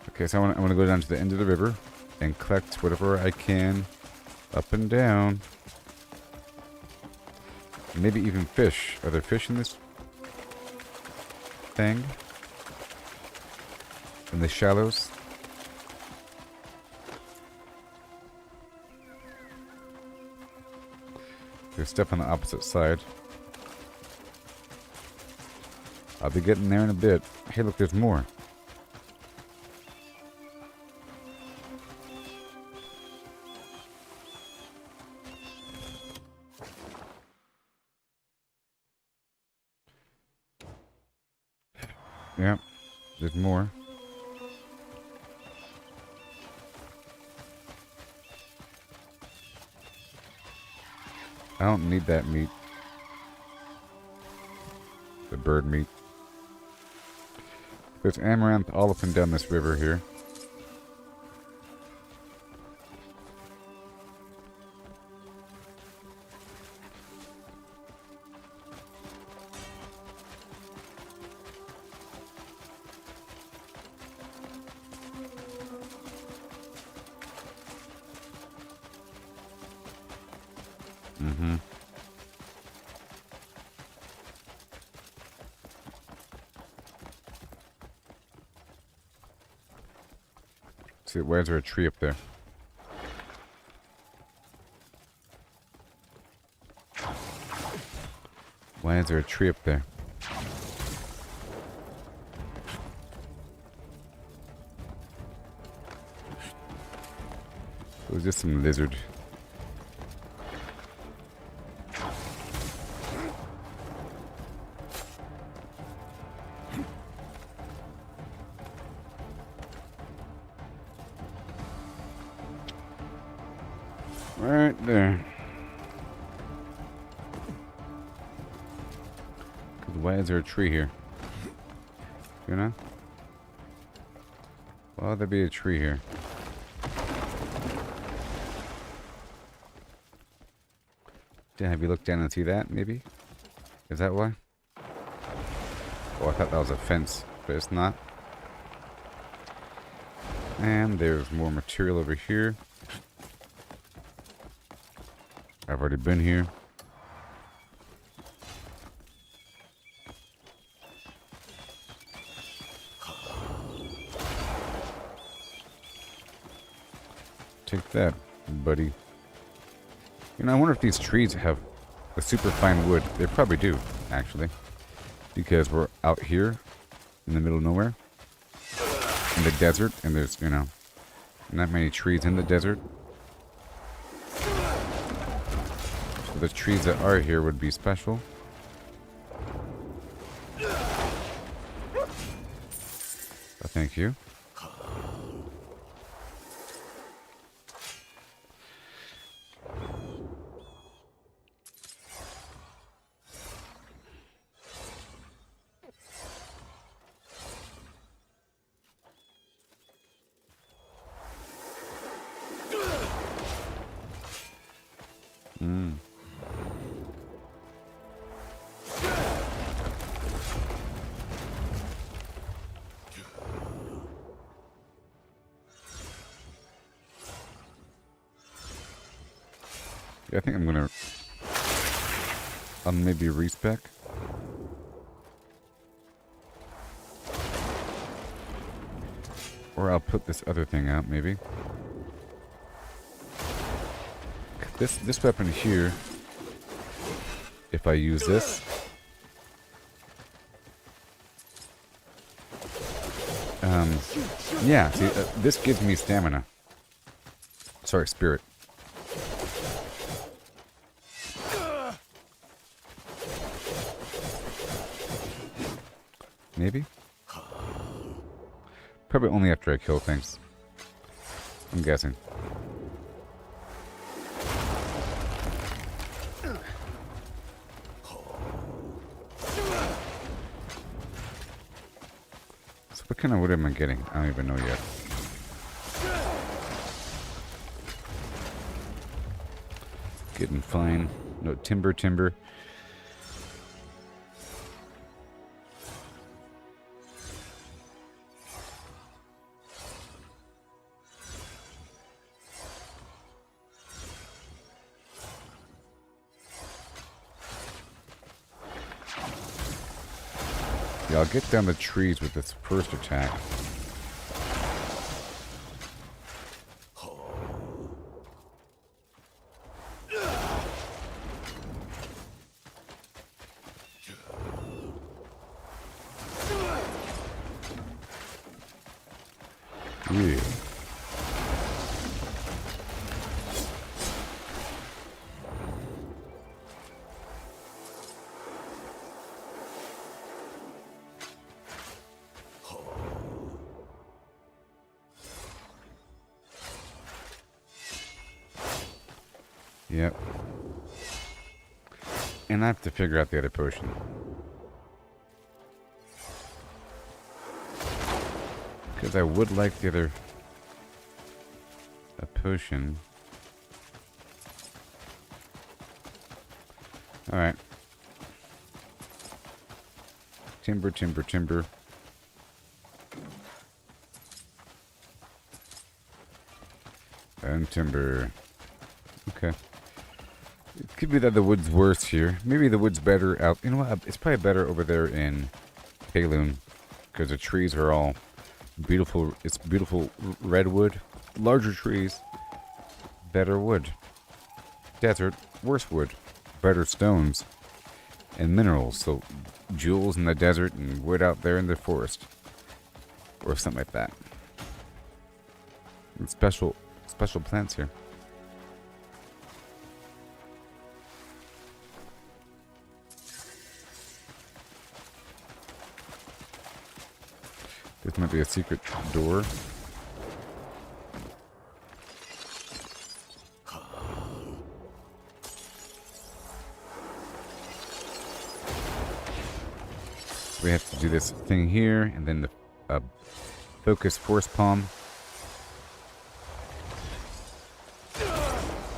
Okay, so I want to go down to the end of the river and collect whatever I can up and down. Maybe even fish. Are there fish in this thing? In the shallows? There's stuff on the opposite side. I'll be getting there in a bit. Hey, look, there's more. Yeah, there's more. I don't need that meat. The bird meat. There's amaranth all up and down this river here. Mm-hmm. See, why is there a tree up there? Why is there a tree up there? It was just some lizard. Right there. Why is there a tree here? You know? Why would there be a tree here? Have you looked down and see that, maybe? Is that why? Oh, I thought that was a fence, but it's not. And there's more material over here. I've already been here. Take that, buddy. You know, I wonder if these trees have a super fine wood. They probably do, actually. Because we're out here in the middle of nowhere. In the desert, and there's, you know, not many trees in the desert. So the trees that are here would be special. Thank you. Yeah, I think I'm gonna maybe respec. Or I'll put this other thing out, maybe. This weapon here, if I use this, yeah, see, this gives me stamina. Sorry, spirit. Maybe? Probably only after I kill things. I'm guessing. So what kind of wood am I getting? I don't even know yet. Getting fine. No, timber. Yeah, I'll get down the trees with this first attack. Yeah. Yep. And I have to figure out the other potion. Because I would like the other... a potion. Alright. Timber. And timber. Okay. It could be that the wood's worse here. Maybe the wood's better out. You know what? It's probably better over there in Kaloon, because the trees are all beautiful. It's beautiful redwood, larger trees, better wood. Desert, worse wood, better stones and minerals. So jewels in the desert and wood out there in the forest, or something like that. And special plants here. This might be a secret door. We have to do this thing here, and then the focus force palm.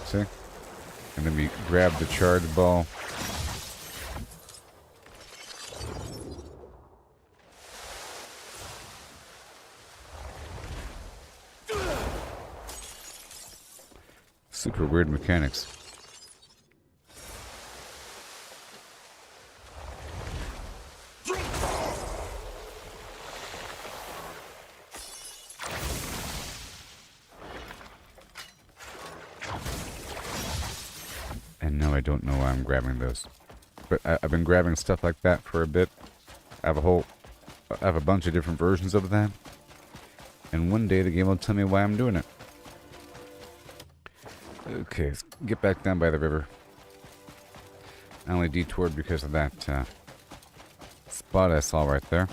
See? And then we grab the charge ball. Super weird mechanics. And no, I don't know why I'm grabbing those. But I've been grabbing stuff like that for a bit. I have a bunch of different versions of that. And one day the game will tell me why I'm doing it. Okay, let's get back down by the river. I only detoured because of that spot I saw right there.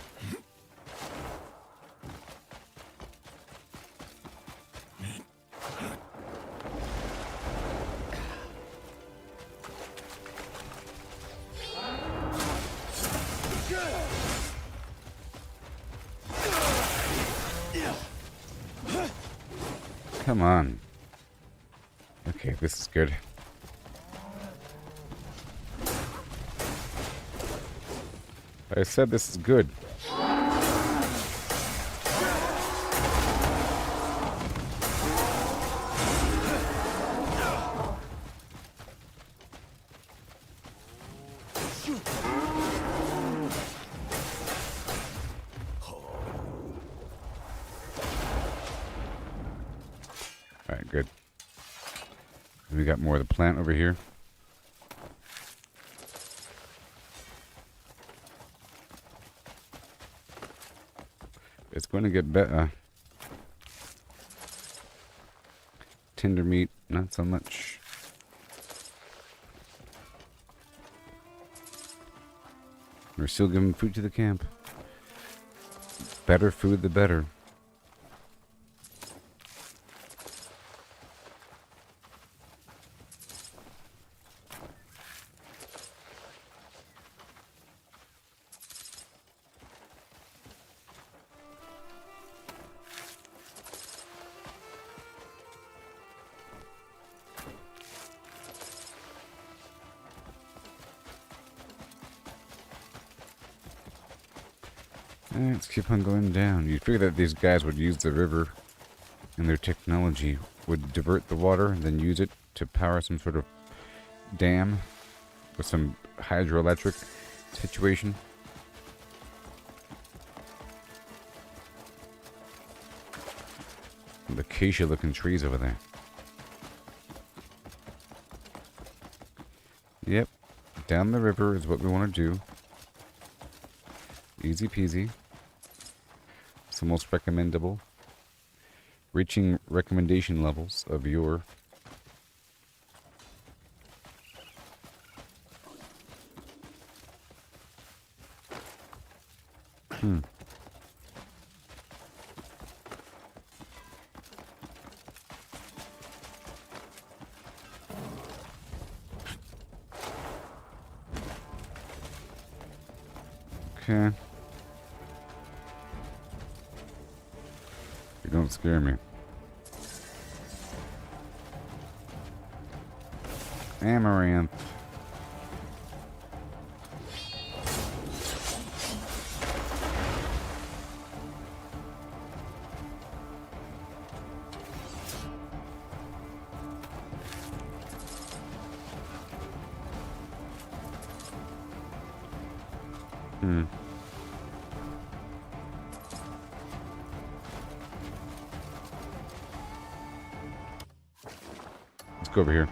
Come on. Okay, this is good. I said this is good. Alright, good. We got more of the plant over here. It's going to get better. Tender meat, not so much. We're still giving food to the camp. Better food, the better. Let's keep on going down. You'd figure that these guys would use the river and their technology would divert the water and then use it to power some sort of dam with some hydroelectric situation. The acacia looking trees over there. Yep, down the river is what we want to do. Easy peasy. It's the most recommendable. Reaching recommendation levels of your Okay. You don't scare me. Amaranth. Let's go over here.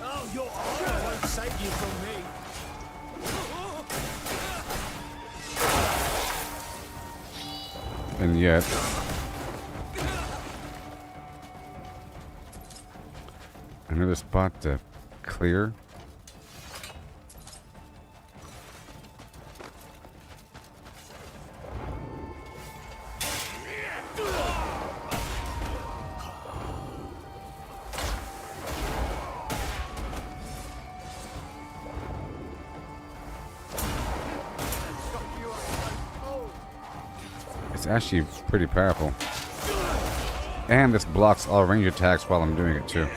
Oh, your honor won't save you from me. And yet... another spot to clear. It's actually pretty powerful. And this blocks all range attacks while I'm doing it too.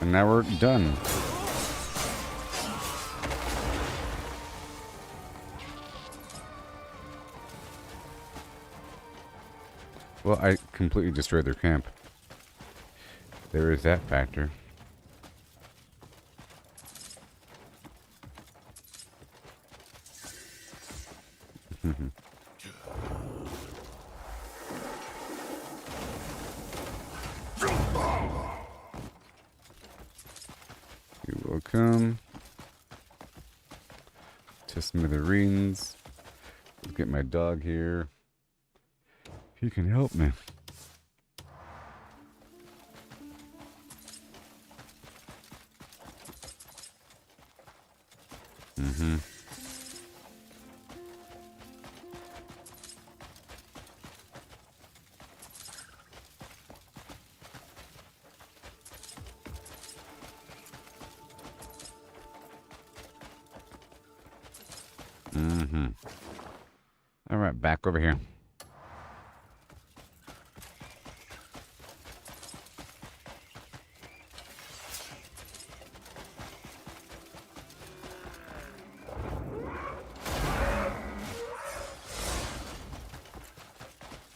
And now we're done. Well, I completely destroyed their camp. There is that factor. You're welcome to Smithereens. Let's get my dog here. He can help me. All right, back over here.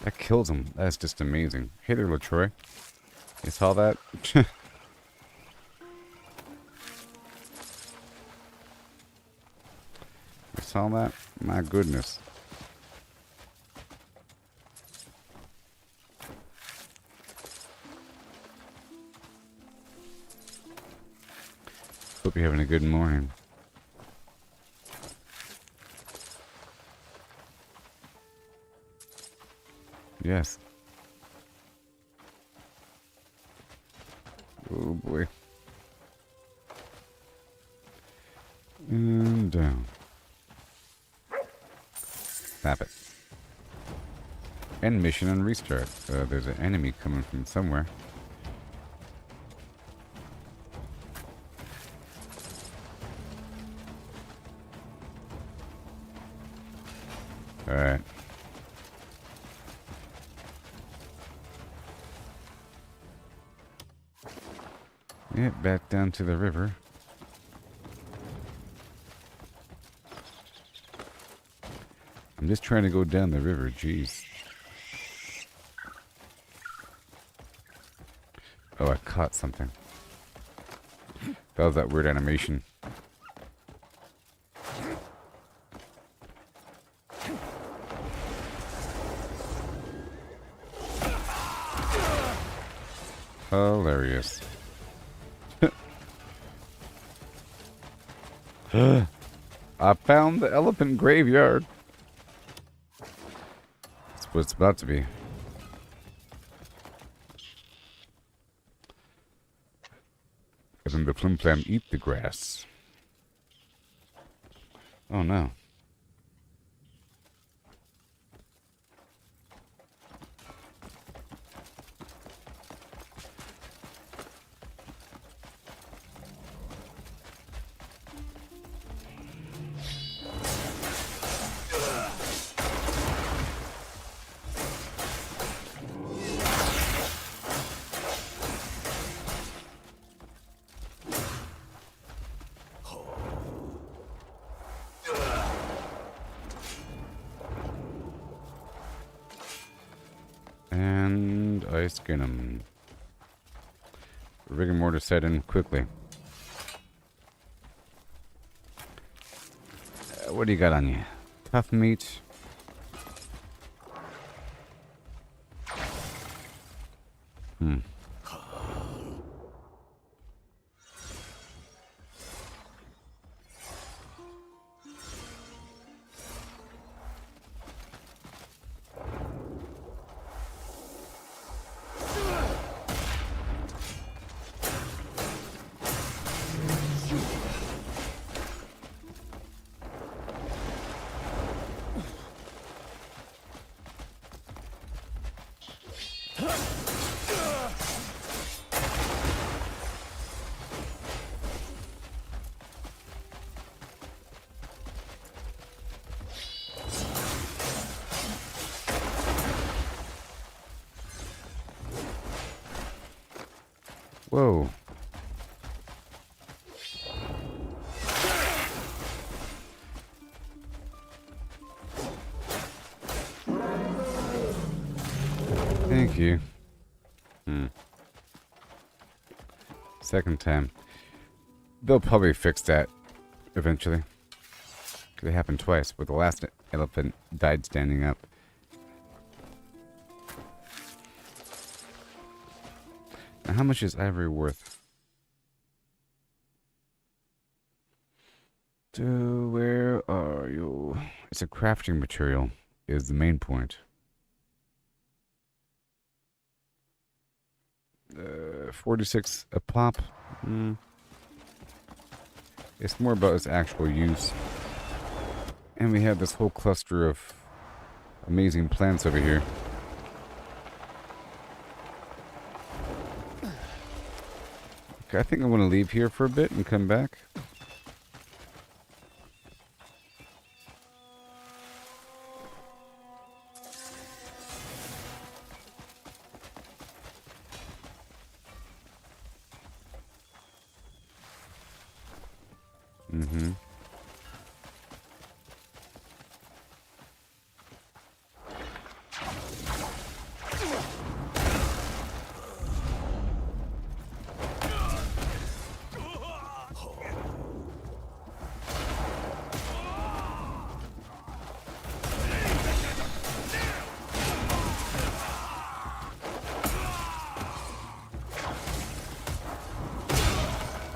That kills him. That's just amazing. Hey there, LaTroy. You saw that? You saw that? My goodness. Hope you're having a good morning. Yes. Oh boy. And down. Tap it. End mission and restart. There's an enemy coming from somewhere. Alright. Yeah, back down to the river. I'm just trying to go down the river, jeez. Oh, I caught something. That was that weird animation. Hilarious. I found the elephant graveyard. That's what it's about to be. And then the Flimflam eat the grass. Oh no. And I skin 'em. Rigor mortar set in quickly. What do you got on you? Tough meat. Whoa. Thank you. Second time. They'll probably fix that eventually. 'Cause it happened twice, but the last elephant died standing up. Now, how much is ivory worth? Where are you? It's a crafting material, is the main point. 46 a pop. It's more about its actual use. And we have this whole cluster of amazing plants over here. Okay, I think I want to leave here for a bit and come back.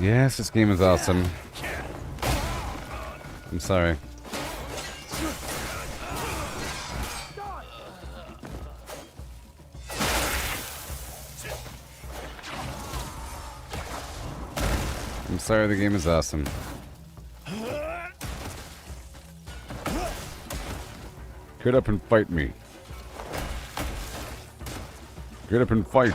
Yes, this game is awesome. I'm sorry. I'm sorry, the game is awesome. Get up and fight me. Get up and fight.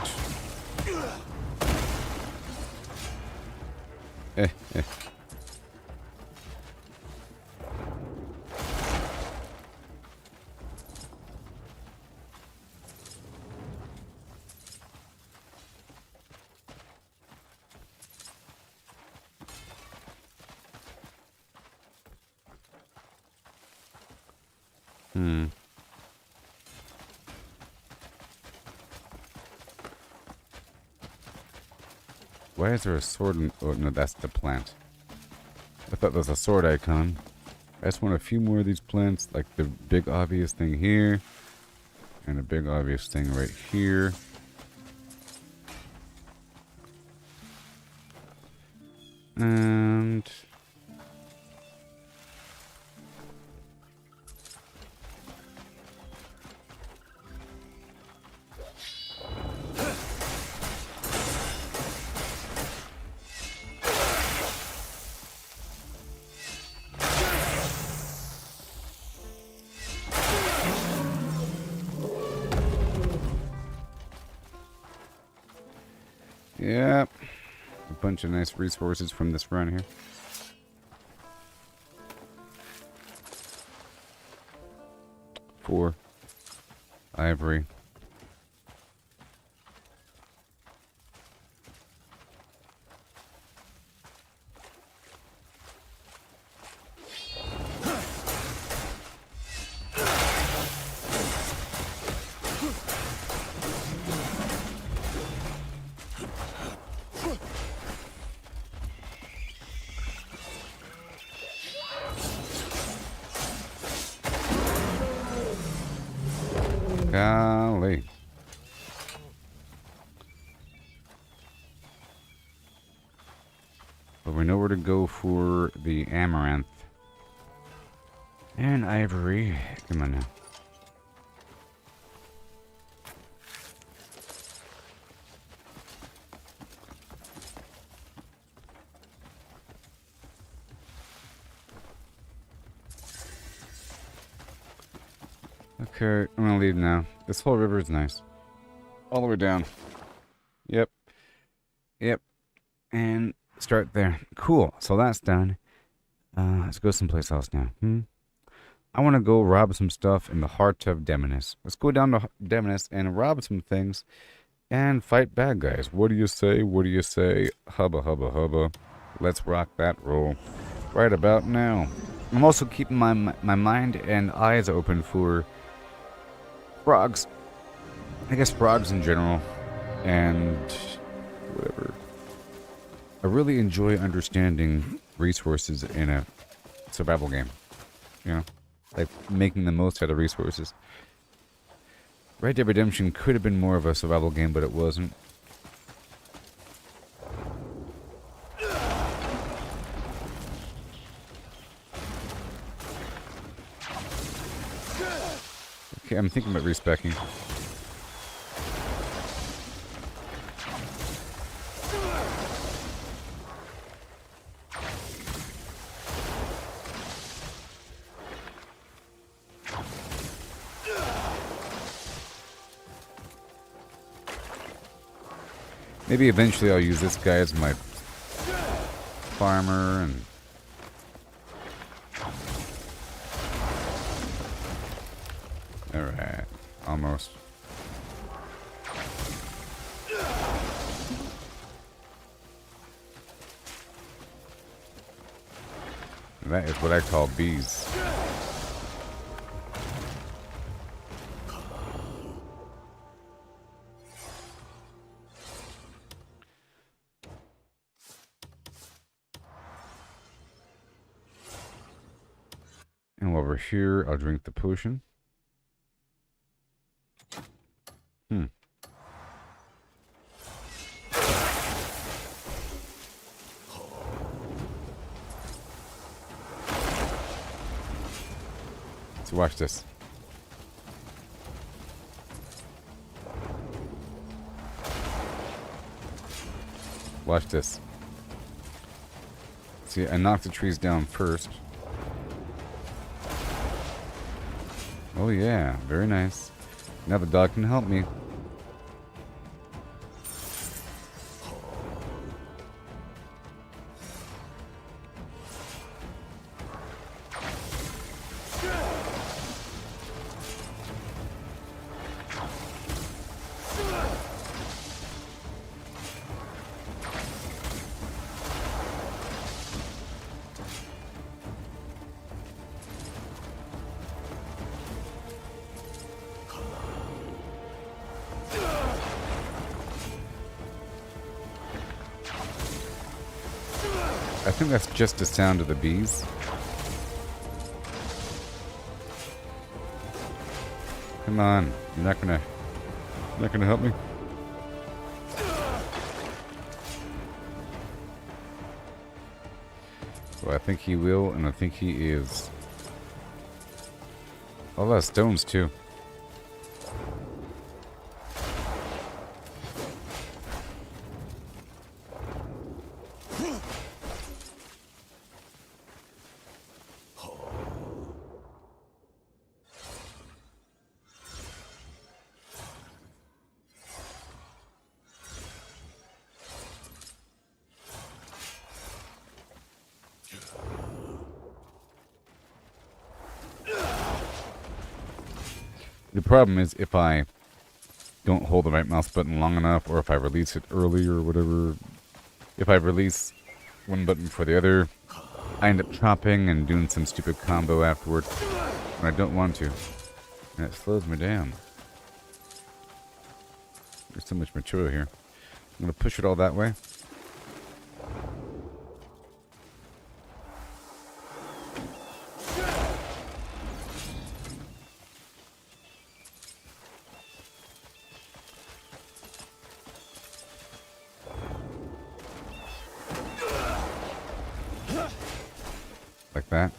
Why is there a sword in... Oh, no, that's the plant. I thought there was a sword icon. I just want a few more of these plants, like the big obvious thing here. And a big obvious thing right here. And... Yep. A bunch of nice resources from this run here. Four. Ivory. Golly. But we know where to go for the amaranth. And ivory. Come on now. Okay, I'm gonna leave now. This whole river is nice. All the way down. Yep. Yep. And start there. Cool. So that's done. Let's go someplace else now. I want to go rob some stuff in the heart of Demonis. Let's go down to Demonis and rob some things and fight bad guys. What do you say? What do you say? Hubba, hubba, hubba. Let's rock that roll right about now. I'm also keeping my mind and eyes open for frogs. I guess frogs in general. And whatever. I really enjoy understanding resources in a survival game. You know? Like, making the most out of resources. Red Dead Redemption could have been more of a survival game, but it wasn't. Okay, I'm thinking about respecking. Maybe eventually I'll use this guy as my farmer and... Alright, almost. That is what I call bees. And while we're here, I'll drink the potion. So watch this. Watch this. See, I knocked the trees down first. Oh yeah, very nice. Now the dog can help me. I think that's just the sound of the bees. Come on, you're not gonna help me? Well, I think he will, and I think he is. All that stones too. The problem is if I don't hold the right mouse button long enough, or if I release it early or whatever, if I release one button before the other, I end up chopping and doing some stupid combo afterward, and I don't want to. And it slows me down. There's so much material here. I'm going to push it all that way. that.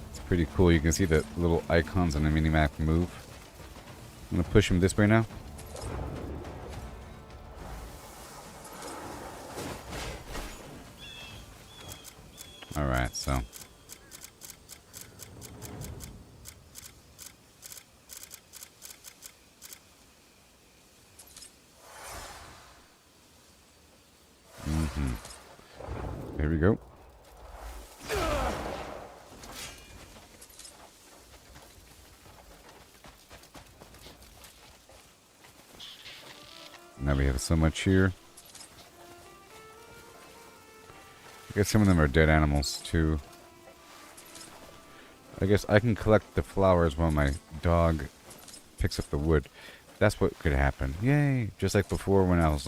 It's pretty cool. You can see the little icons on the minimap move. I'm gonna push him this way now. Alright, so. There we go. Now we have so much here. I guess some of them are dead animals too. I guess I can collect the flowers while my dog picks up the wood. That's what could happen. Yay! Just like before when I was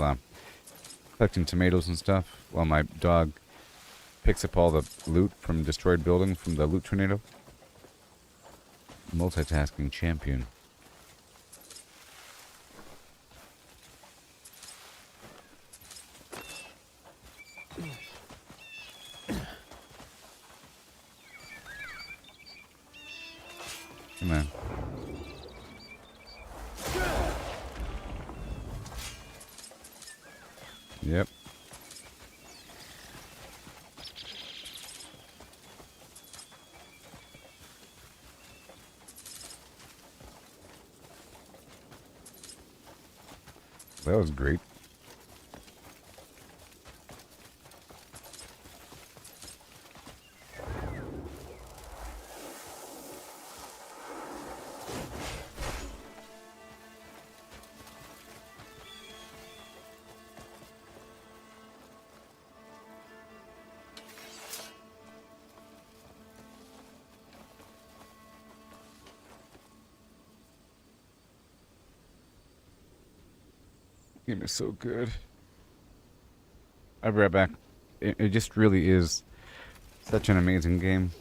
collecting tomatoes and stuff while my dog picks up all the loot from destroyed buildings from the loot tornado. Multitasking champion. Come on. Yep. That was great. Game is so good. I'll be right back. It just really is such an amazing game.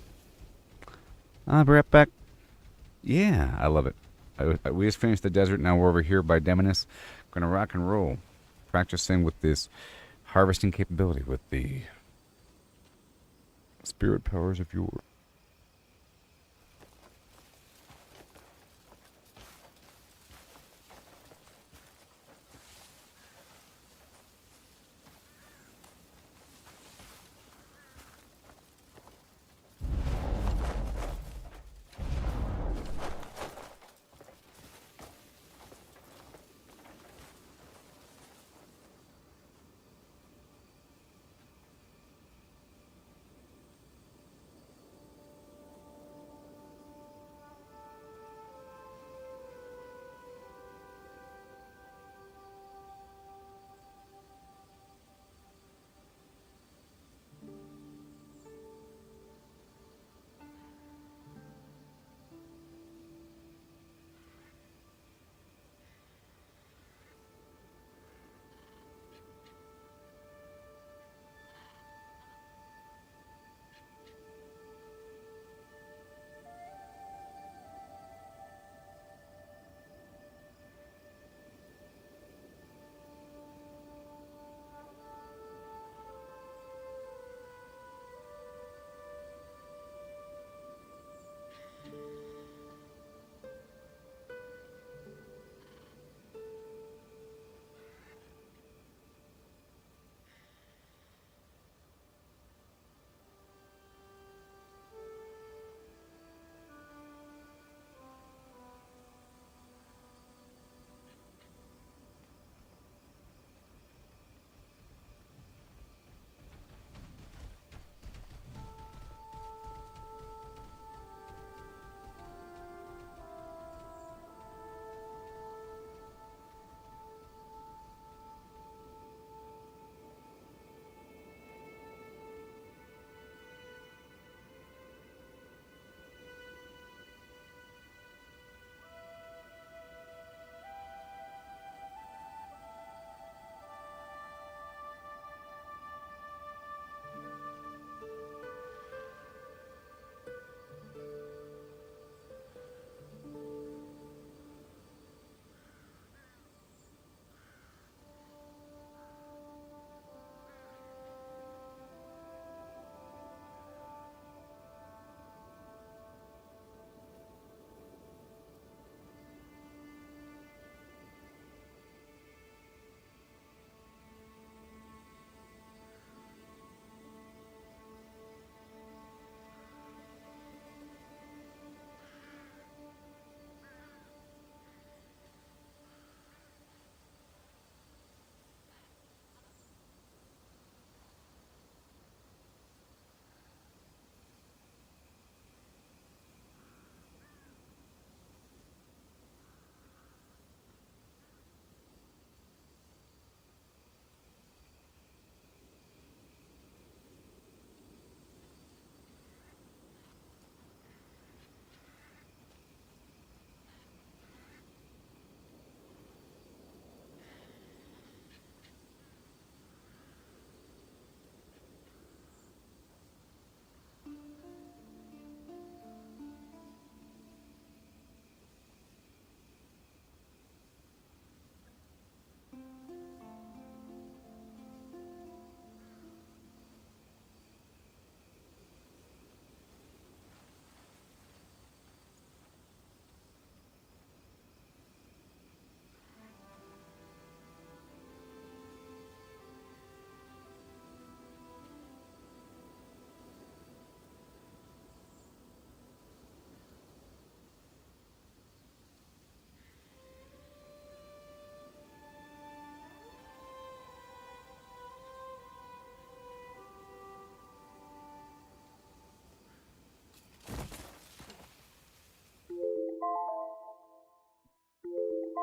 I'll be right back. Yeah, I love it. We just finished the desert. Now we're over here by Demonis. Gonna rock and roll. Practicing with this harvesting capability with the spirit powers of your.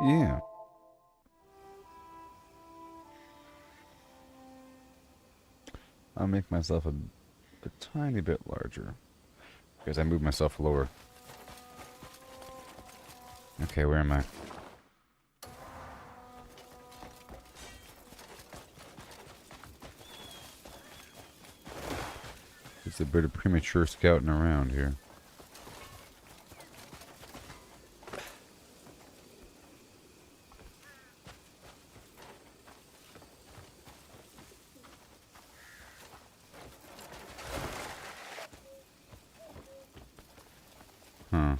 Yeah. I'll make myself a tiny bit larger. Because I moved myself lower. Okay, where am I? It's a bit of premature scouting around here. Huh.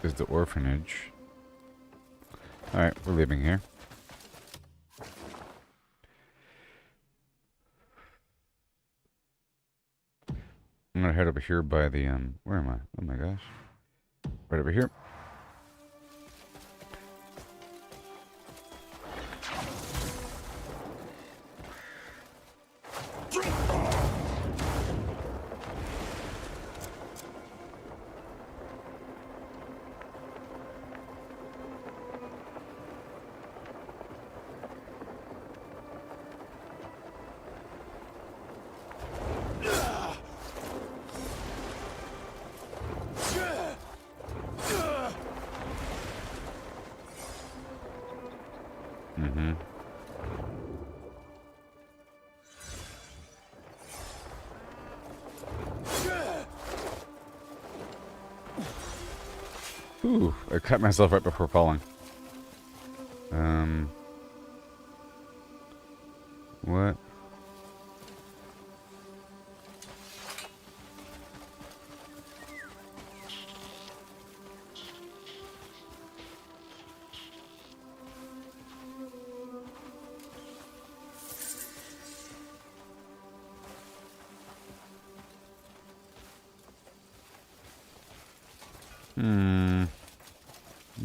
There's the orphanage. Alright, we're leaving here. I'm gonna head over here by the, where am I? Oh my gosh. Right over here. Mm-hmm. Ooh, I cut myself right before falling. What?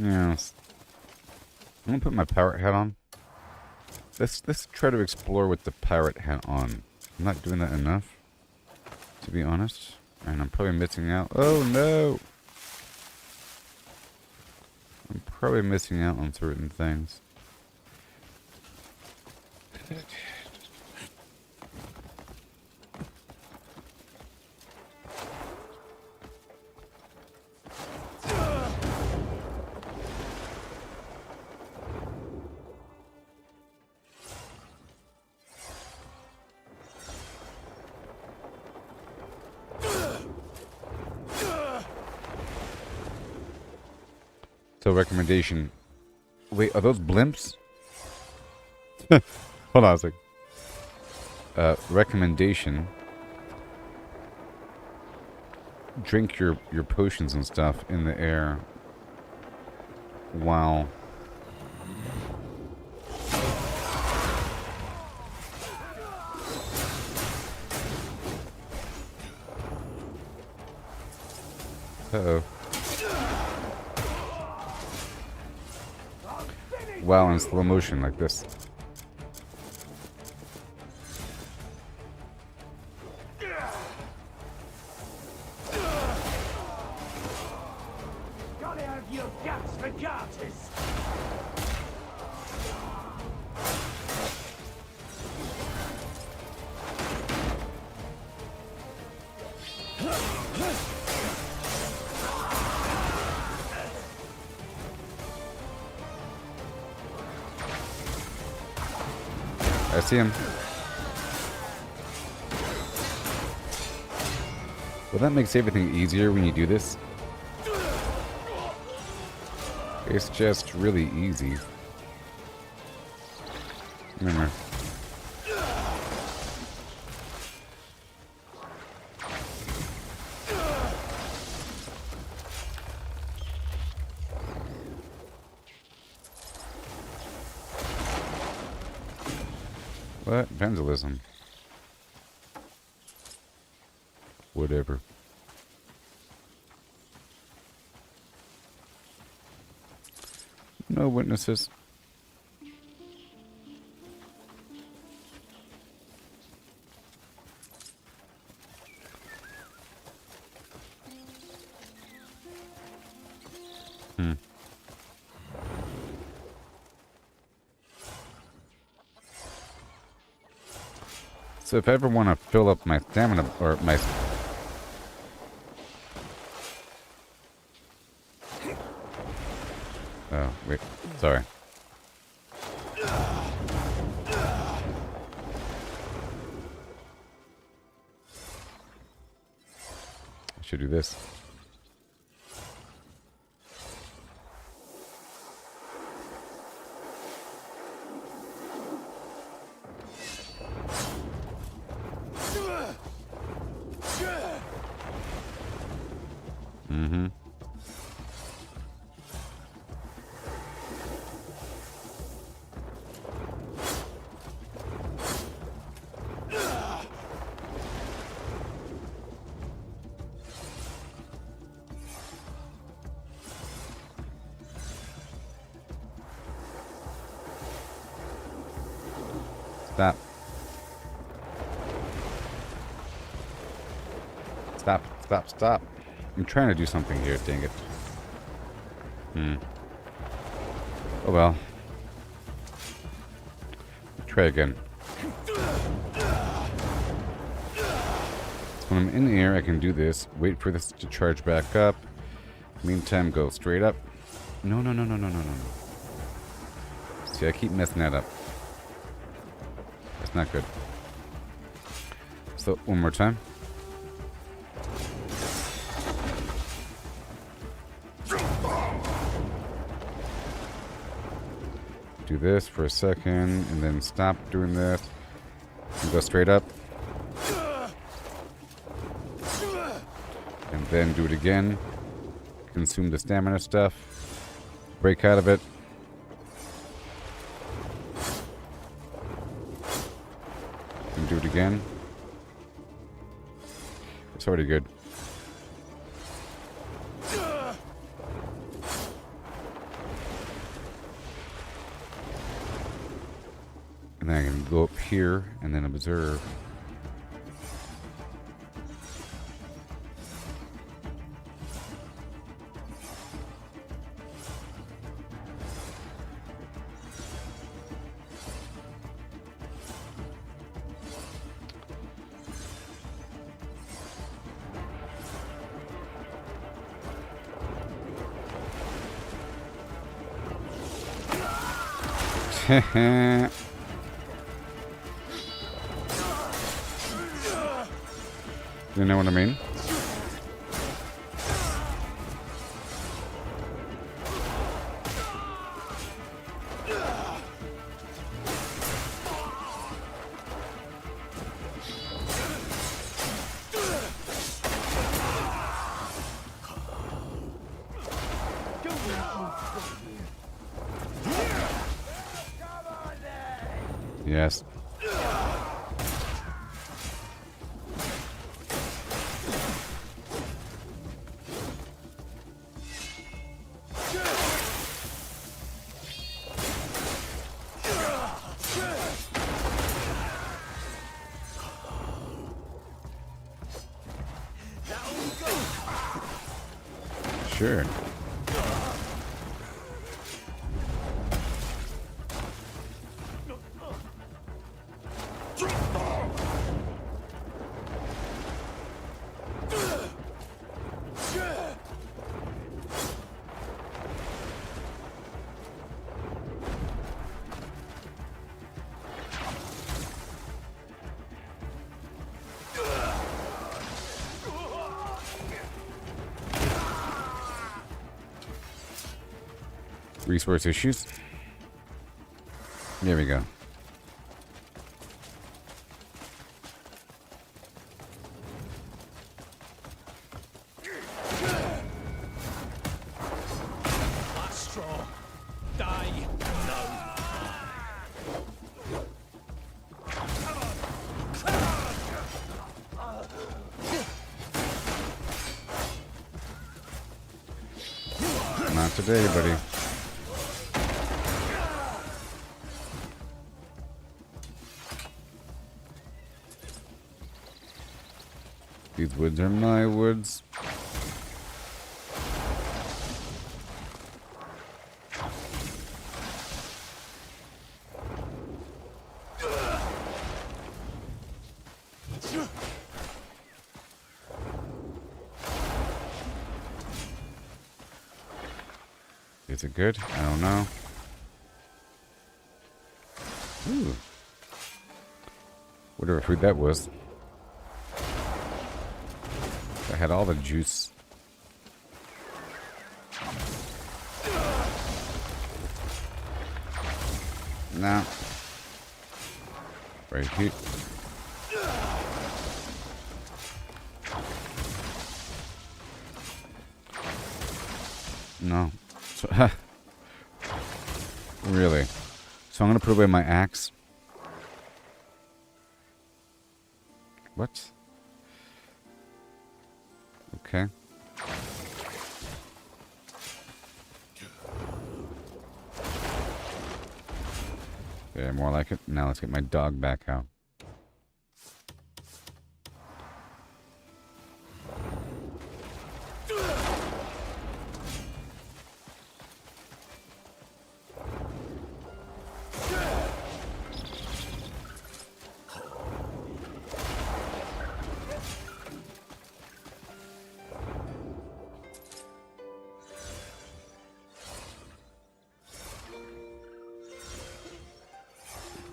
Yes. I'm gonna put my pirate hat on. Let's try to explore with the pirate hat on. I'm not doing that enough, to be honest. And I'm probably missing out. Oh no! I'm probably missing out on certain things. So recommendation. Wait, are those blimps? Hold on a sec. Recommendation. Drink your potions and stuff in the air while uh-oh. Wow, in slow motion like this. Gotta have your guts for garters. I see him. Well, that makes everything easier when you do this. It's just really easy. Remember. What? Vandalism. Whatever. No witnesses. So if I ever want to fill up my stamina or my... Oh, wait. Sorry. I should do this. Mm-hmm. Stop. Stop, stop, stop. I'm trying to do something here, dang it. Oh well. Try again. When I'm in the air, I can do this. Wait for this to charge back up. Meantime, go straight up. No, no, no, no, no, no, no. See, I keep messing that up. That's not good. So, one more time. Do this for a second, and then stop doing this. And go straight up. And then do it again. Consume the stamina stuff. Break out of it. And do it again. It's already good. And then I can go up here and then observe. You know what I mean? Yes. Sure. Resource issues. There we go. Last straw. Die. No. Not today, buddy. These woods are my woods. Is it good? I don't know. Ooh. Whatever food that was. I had all the juice. Nah. Right here. No. So, really? So I'm gonna put away my axe. What? Okay. Yeah, more like it. Now let's get my dog back out.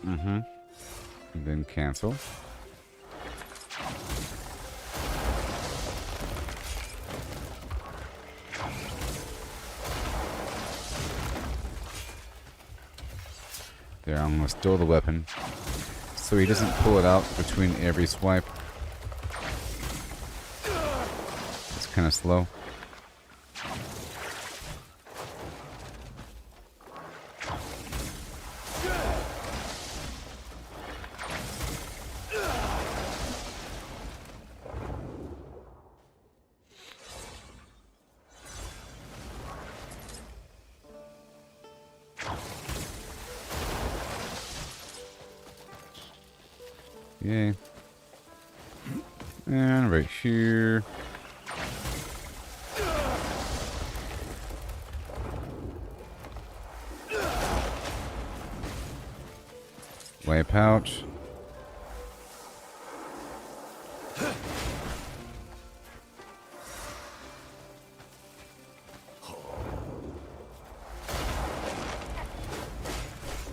Mm-hmm. And then cancel. There, I'm gonna steal the weapon so he doesn't pull it out between every swipe. It's kind of slow. Yay. And right here. Wipe out.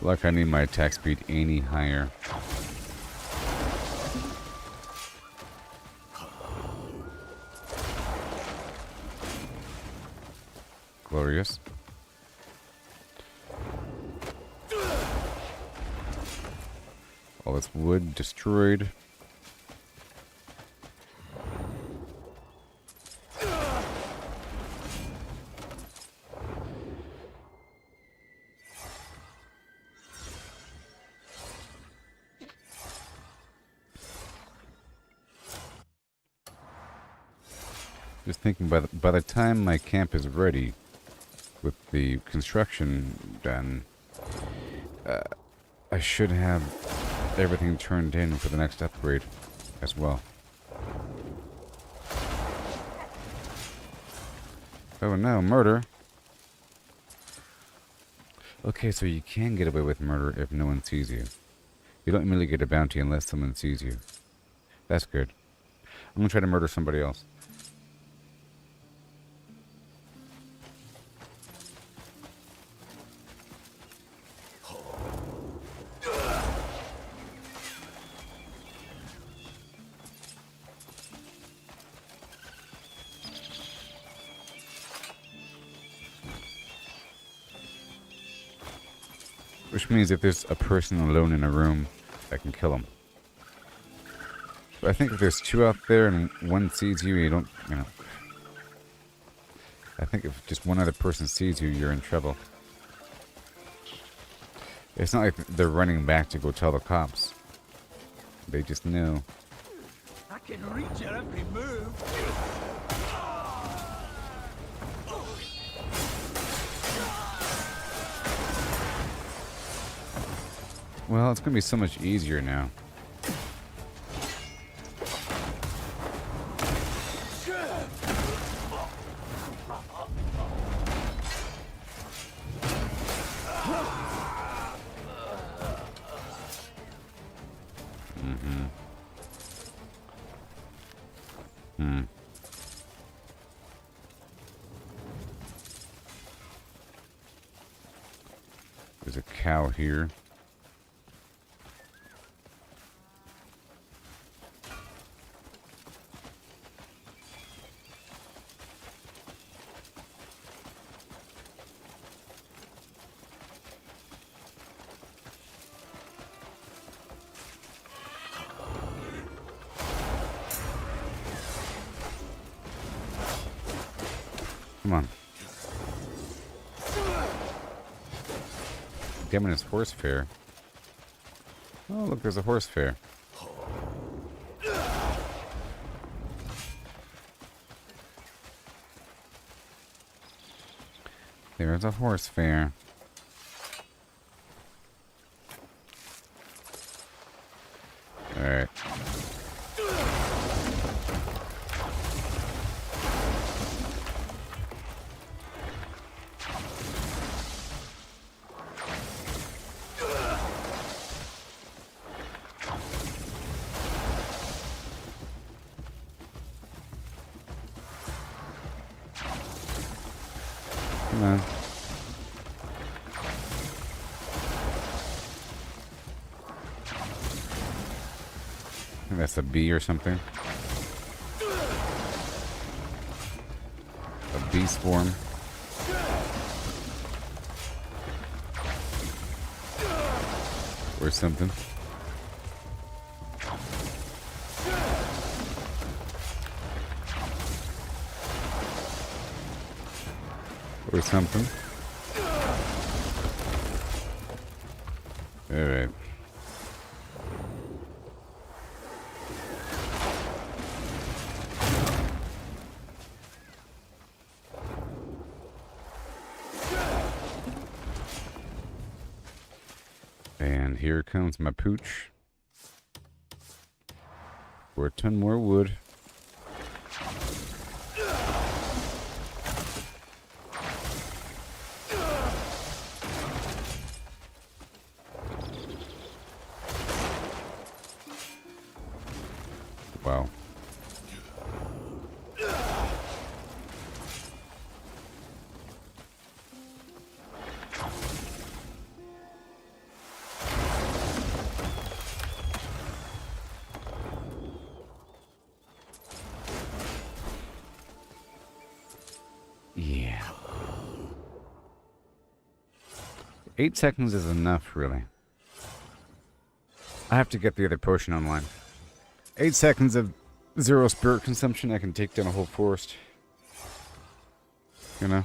Like I need my attack speed any higher. Glorious. All this wood destroyed. Just thinking, by the time my camp is ready, with the construction done, I should have everything turned in for the next upgrade as well. Oh no, murder! Okay, so you can get away with murder if no one sees you. You don't immediately get a bounty unless someone sees you. That's good. I'm gonna try to murder somebody else. Which means if there's a person alone in a room, I can kill him. But I think if there's two out there and one sees you, you don't, you know. I think if just one other person sees you, you're in trouble. It's not like they're running back to go tell the cops. They just know. I can reach your every move. Well, it's gonna be so much easier now. cow here. Come on. Damn it, it's horse fair. Oh, look, there's a horse fair. There's a horse fair. Alright. Come on. I think that's a bee or something. A bee swarm. Or something. Or something. Alright. And here comes my pooch. For a ton more wood. Wow. Yeah. 8 seconds is enough, really. I have to get the other potion online. 8 seconds of 0 spirit consumption, I can take down a whole forest. You know?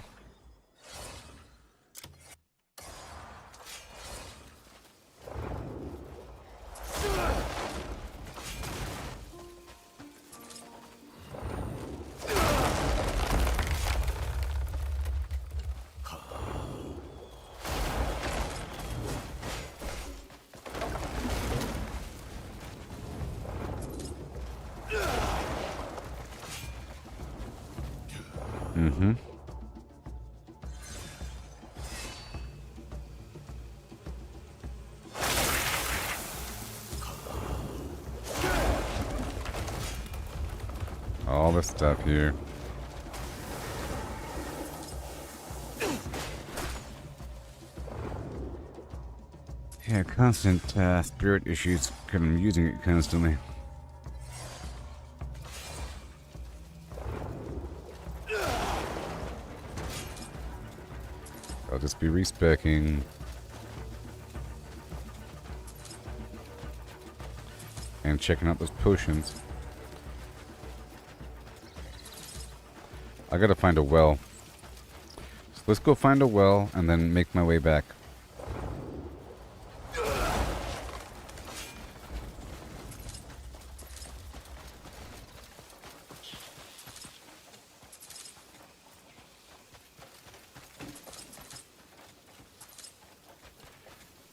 Mm-hmm. All this stuff here. Yeah, constant spirit issues because I'm using it constantly. I'll just be respecking. And checking out those potions. I gotta find a well. So let's go find a well and then make my way back.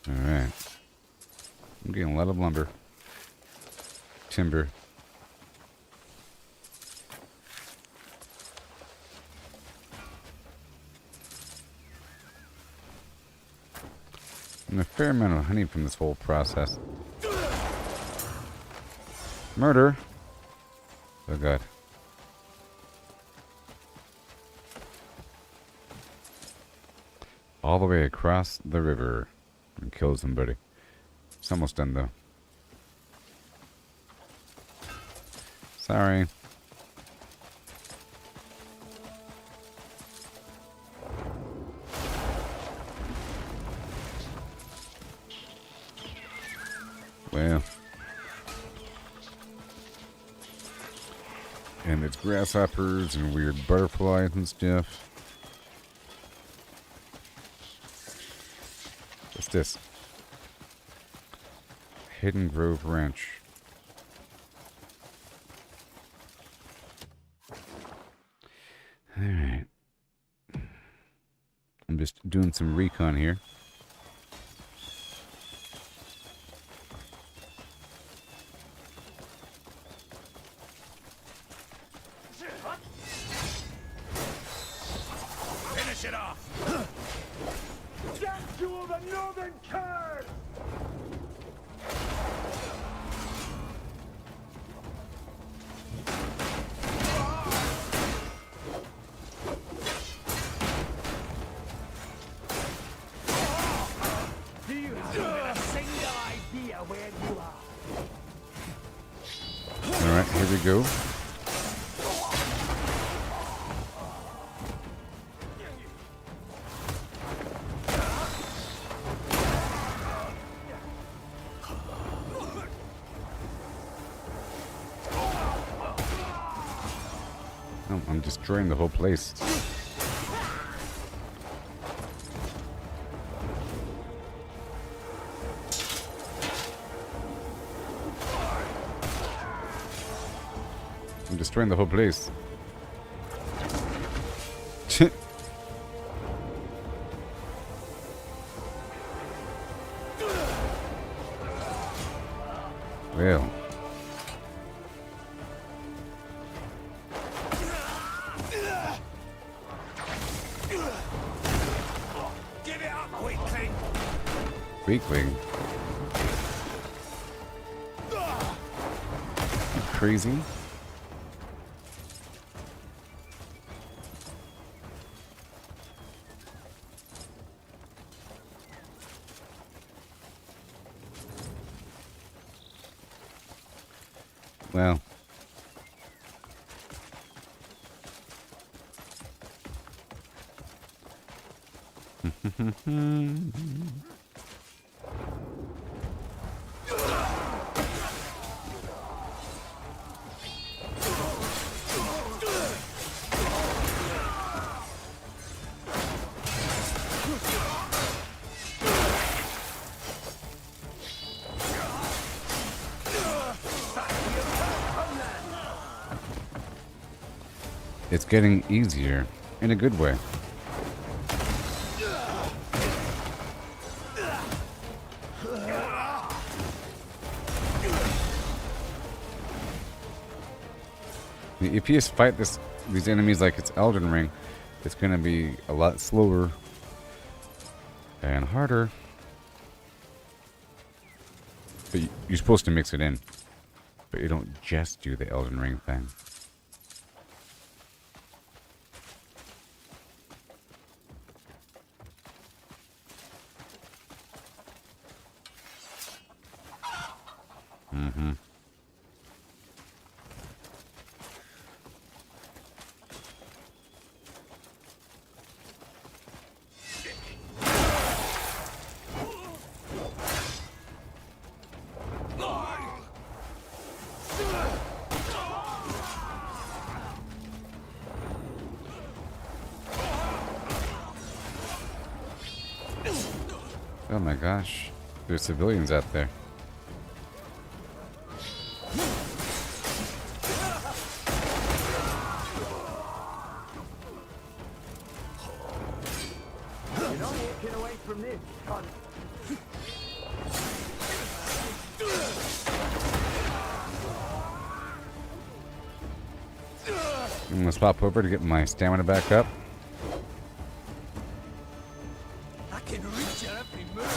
Alright. I'm getting a lot of lumber. Timber. And a fair amount of honey from this whole process. Murder! Oh god. All the way across the river. and kill somebody. It's almost done though. Sorry. Well. And it's grasshoppers and weird butterflies and stuff. What's this? Hidden Grove Ranch. Alright. I'm just doing some recon here. Finish it off! Get to the northern curve! Do you have even a single idea where you are? Alright, here we go. Oh, I'm destroying the whole place. I'm destroying the whole place. Well. Give it up, weakling! Weakling. You crazy? Well. It's getting easier in a good way. If you just fight these enemies like it's Elden Ring, it's gonna be a lot slower and harder. But you're supposed to mix it in, but you don't just do the Elden Ring thing. Mm-hmm. Oh my gosh, there's civilians out there. You're not walking away from this, cunt. I'm gonna swap over to get my stamina back up. I can reach your every move!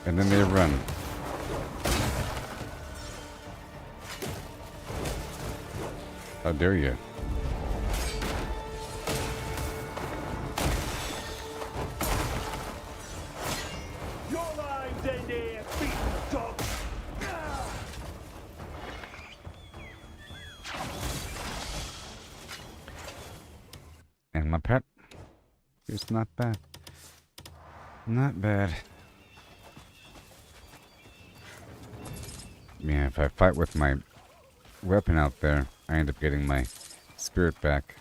And then they run. How dare you? Your lives end here, beaten dogs. And my pet is not bad. Not bad. Yeah, if I fight with my weapon out there, I end up getting my spirit back.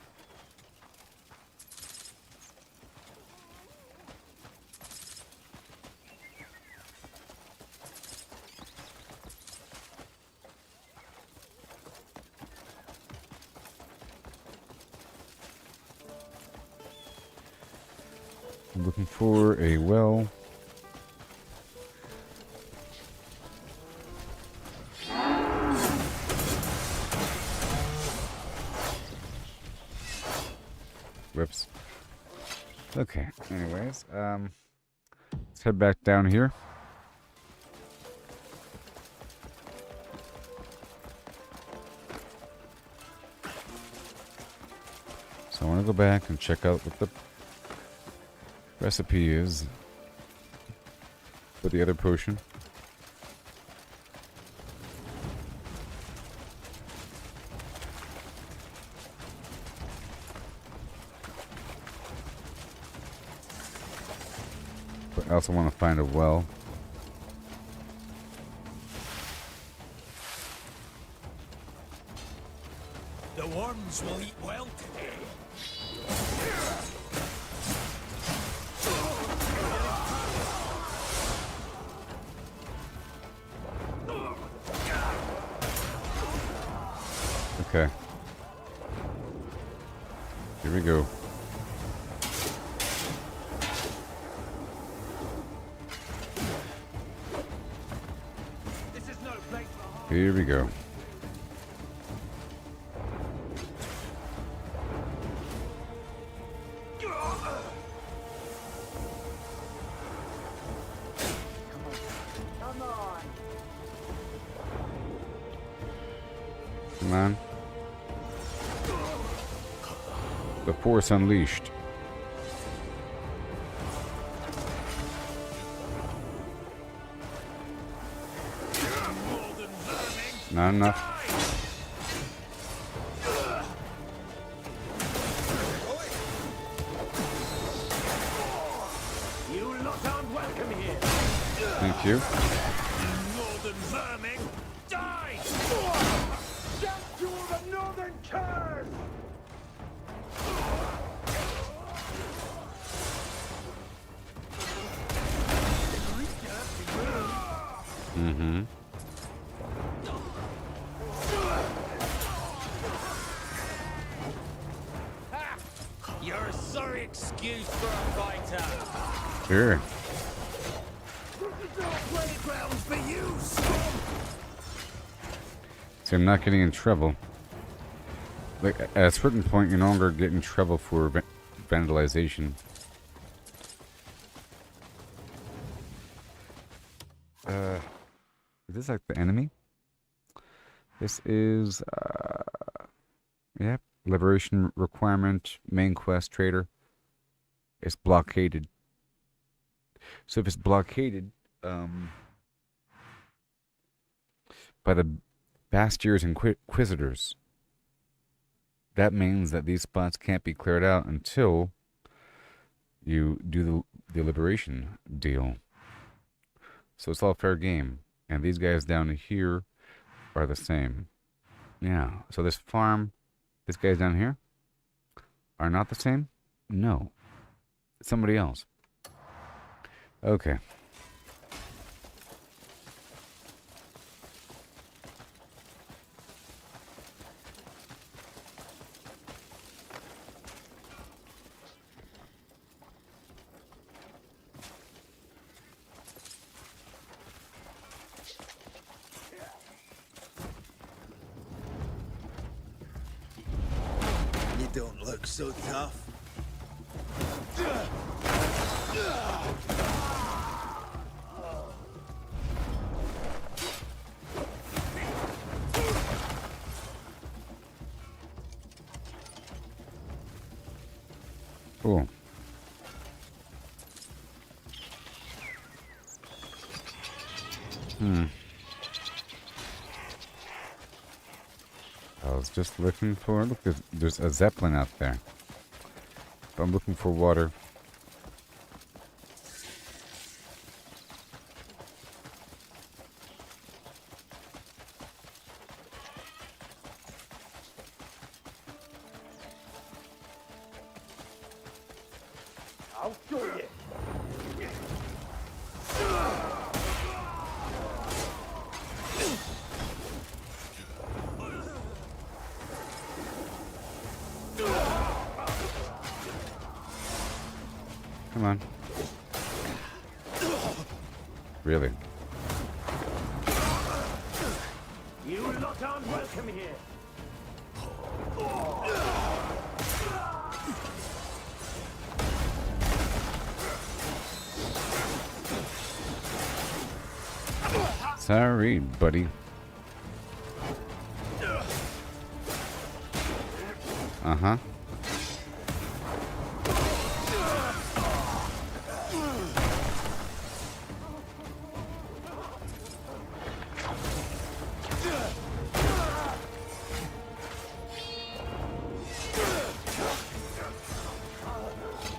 I'm looking for a well. Whoops. Okay, anyways, let's head back down here. So I want to go back and check out what the recipe is for the other potion. But I also want to find a well. The worms will eat well today. Okay. Here we go. This is no place for Here we go. Come on. Come on. The Force Unleashed. Not enough. you lot aren't welcome here. Thank you. Northern vermin, die! Death to all the northern curs! Mm-hmm. You're a sorry excuse for a fighter. Sure. This is no playground for you, scum! So I'm not getting in trouble. Like, at a certain point, you no longer get in trouble for vandalization. Is this like the enemy? This is, yep, liberation requirement, main quest, trader. It's blockaded. So if it's blockaded, by the Bastiers and Inquisitors, that means that these spots can't be cleared out until you do the liberation deal. So it's all fair game. And these guys down here are the same. Yeah. So this farm, these guys down here are not the same? No. It's somebody else. Okay. You don't look so tough. Cool. I was just looking for... Look, there's a Zeppelin out there. But I'm looking for water. I'll show you. Come on. Really? You lot aren't welcome here. Sorry, buddy. Uh-huh.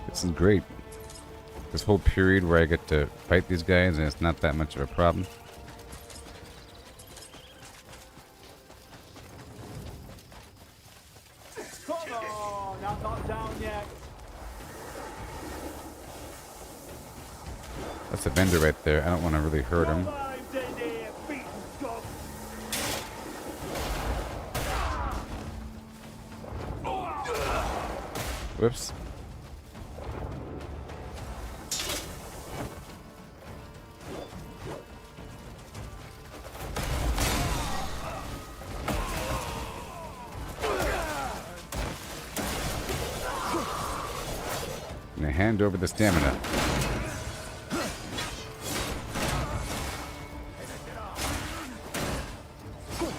This is great. This whole period where I get to fight these guys and it's not that much of a problem. Come on, I'm not down yet. That's a vendor right there. I don't want to really hurt him. Survived in here, beaten dog. Whoops. I'm gonna hand over the stamina.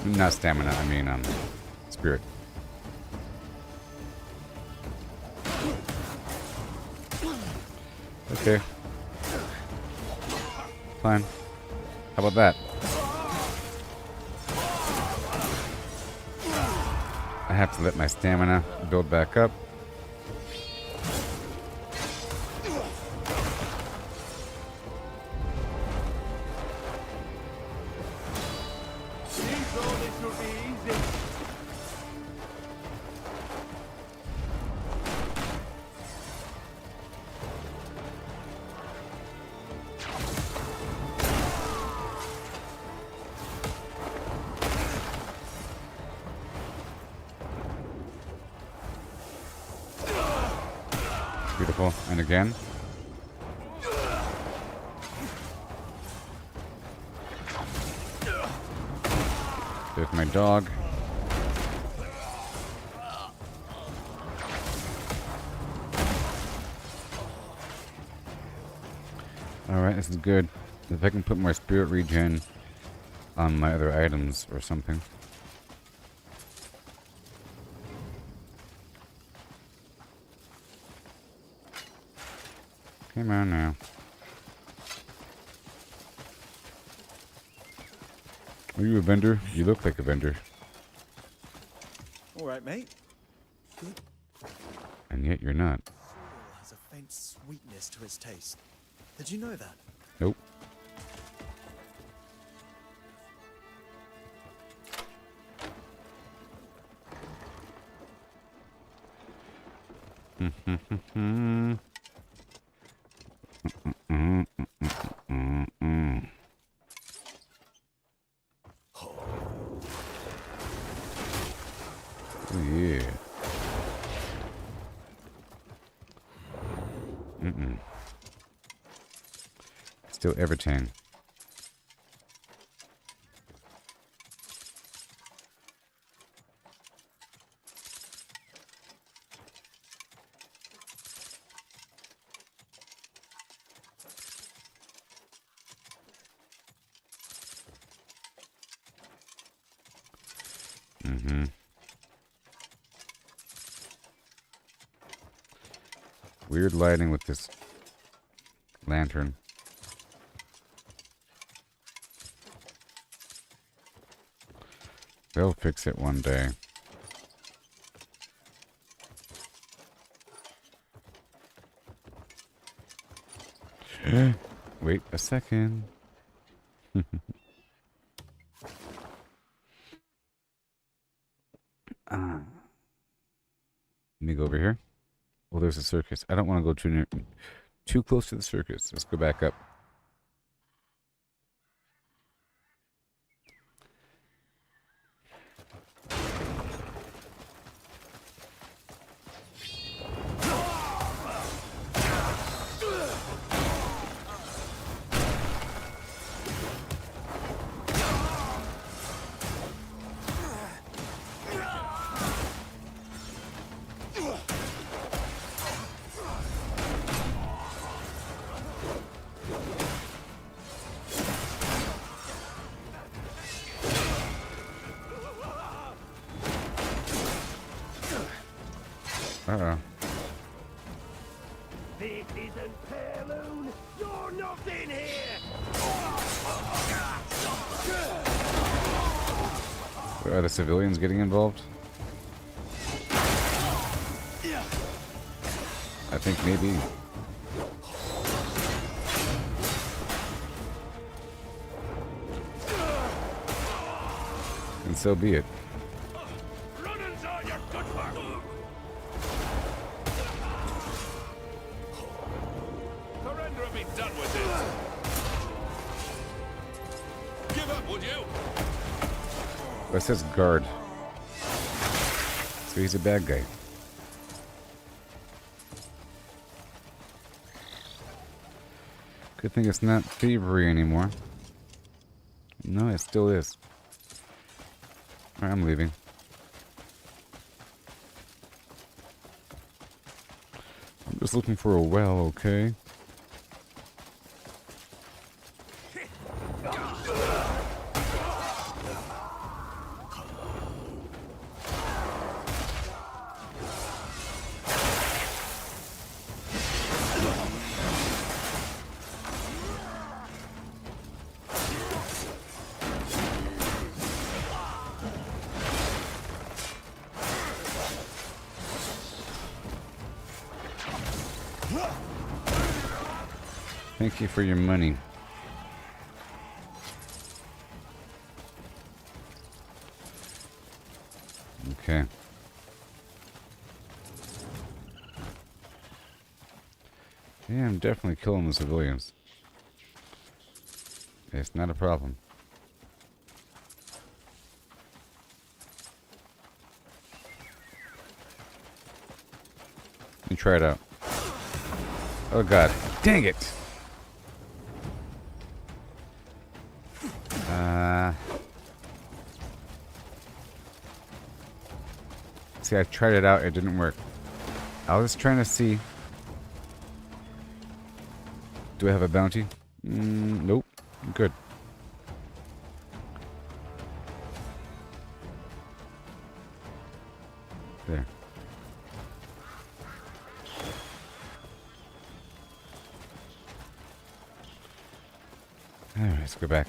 Not stamina, I mean, spirit. Okay. Fine. How about that? I have to let my stamina build back up. Beautiful. And again. There's my dog. Alright, this is good. If I can put more spirit regen on my other items or something. Come on now. Are you a vendor? You look like a vendor. All right, mate. And yet you're not. Soil has a faint sweetness to its taste. Did you know that? Nope. Oh, yeah. Still everything. Weird lighting with this lantern. They'll fix it one day. Wait a second. Let me go over here. Oh, there's a circus. I don't want to go too close to the circus. Let's go back up. Uh-oh. This isn't Fairloon. You're not in here. Are the civilians getting involved? I think maybe. And so be it. Running's all you're good for. Surrender and be done with it. Give up, would you? That says guard. So he's a bad guy. Good thing it's not thievery anymore. No, it still is. Alright, I'm leaving. I'm just looking for a well, okay? Thank you for your money. Okay. Yeah, I'm definitely killing the civilians. It's not a problem. Let me try it out. Oh god. Dang it! See, I tried it out, it didn't work. I was trying to see. Do I have a bounty? Nope. Good. There. Alright, let's go back.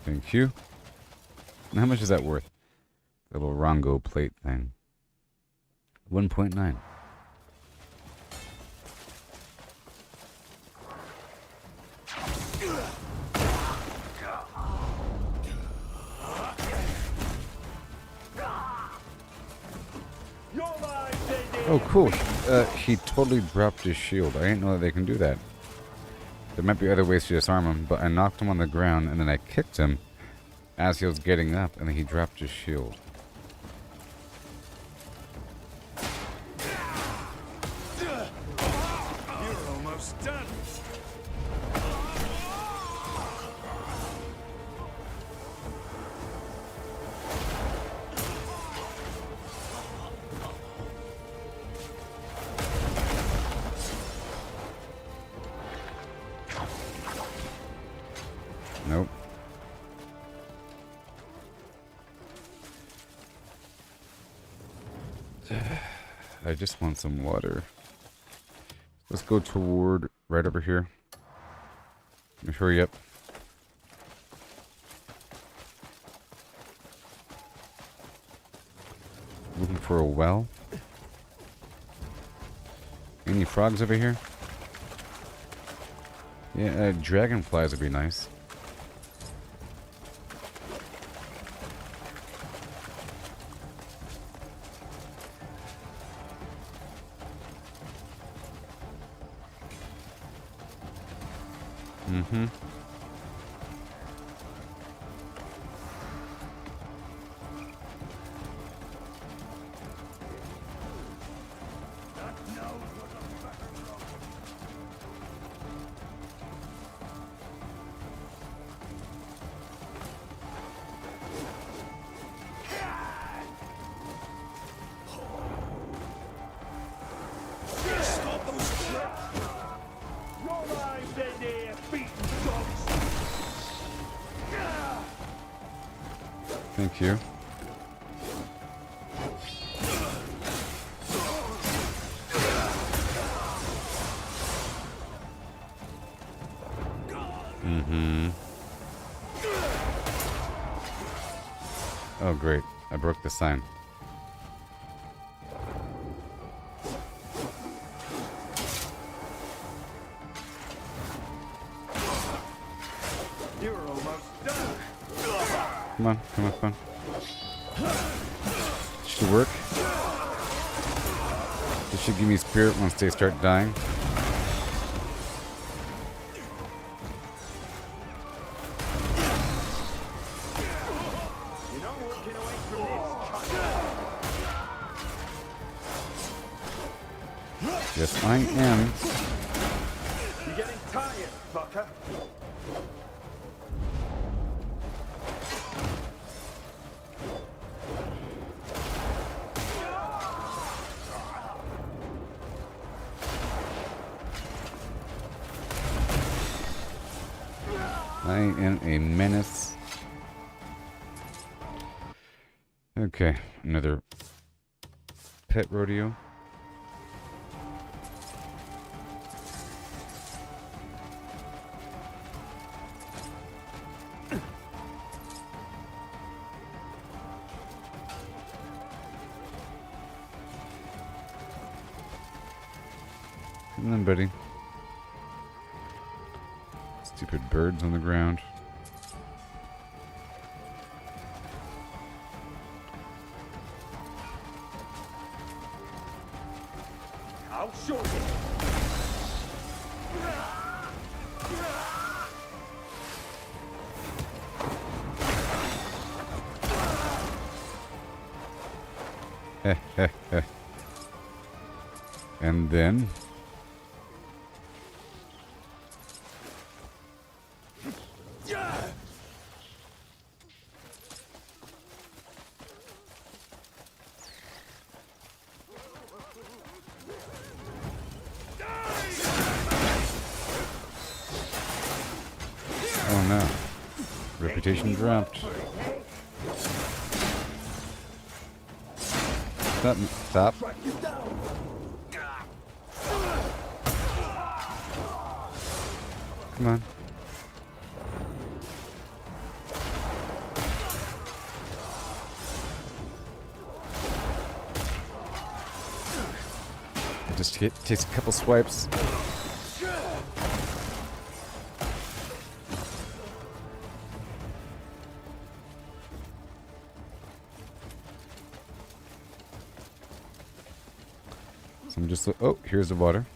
Thank you. And how much is that worth? The little Rongo plate thing. 1.9. Oh, cool. He totally dropped his shield. I didn't know that they can do that. There might be other ways to disarm him, but I knocked him on the ground, and then I kicked him as he was getting up, and then he dropped his shield. You're almost done. I just want some water. Let's go toward right over here. Let me hurry up. Looking for a well. Any frogs over here? Yeah, dragonflies would be nice. Mm-hmm. Your lives end here, beaten dogs. Thank you. Mm-hmm. Oh, great. I broke the sign. You're almost done. Come on, come on, come on. Should work. This should give me spirit once they start dying. You're not walking away from this, Yes, I am. You're getting tired, fucker. I am a menace. Okay, another pet rodeo. Come on, buddy. Stupid birds on the ground. I'll show you. And then oh no. Reputation dropped. Stop. Stop. Come on. Just takes a couple swipes. So I'm just oh, here's the water.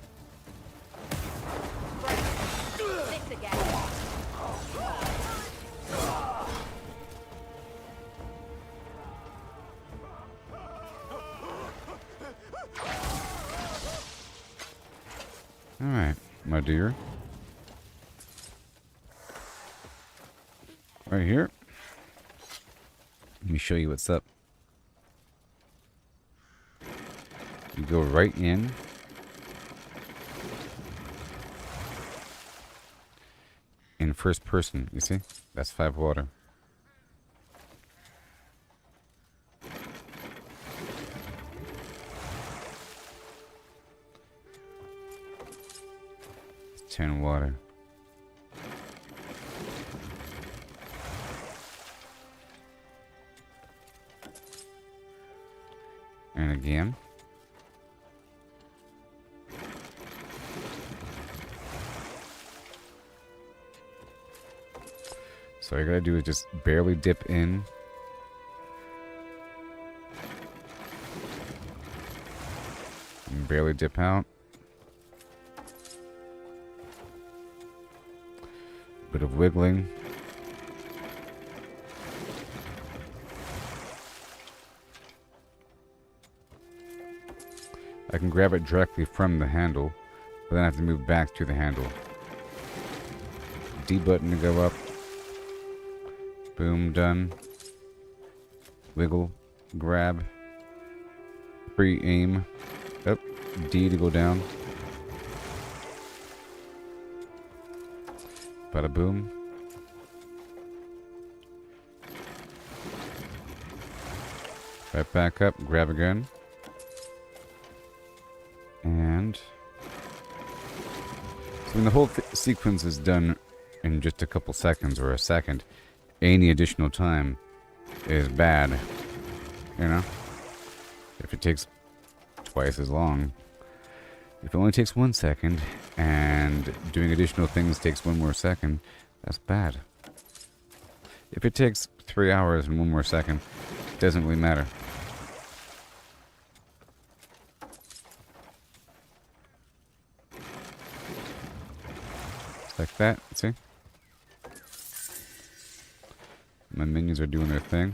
All right, my dear. Right here. Let me show you what's up. You go right in. In first person, you see? That's 5 water. 10 water. And again. So all you gotta do is just barely dip in. And barely dip out. Bit of wiggling. I can grab it directly from the handle, but then I have to move back to the handle. D button to go up. Boom, done. Wiggle, grab. Pre-aim. Up. D to go down. Bada boom. Right back up, grab again. And so when the whole sequence is done in just a couple seconds or a second, any additional time is bad. You know? If it takes twice as long. If it only takes 1 second and doing additional things takes 1 more second, that's bad. If it takes 3 hours and 1 more second, it doesn't really matter. Like that, see? My minions are doing their thing.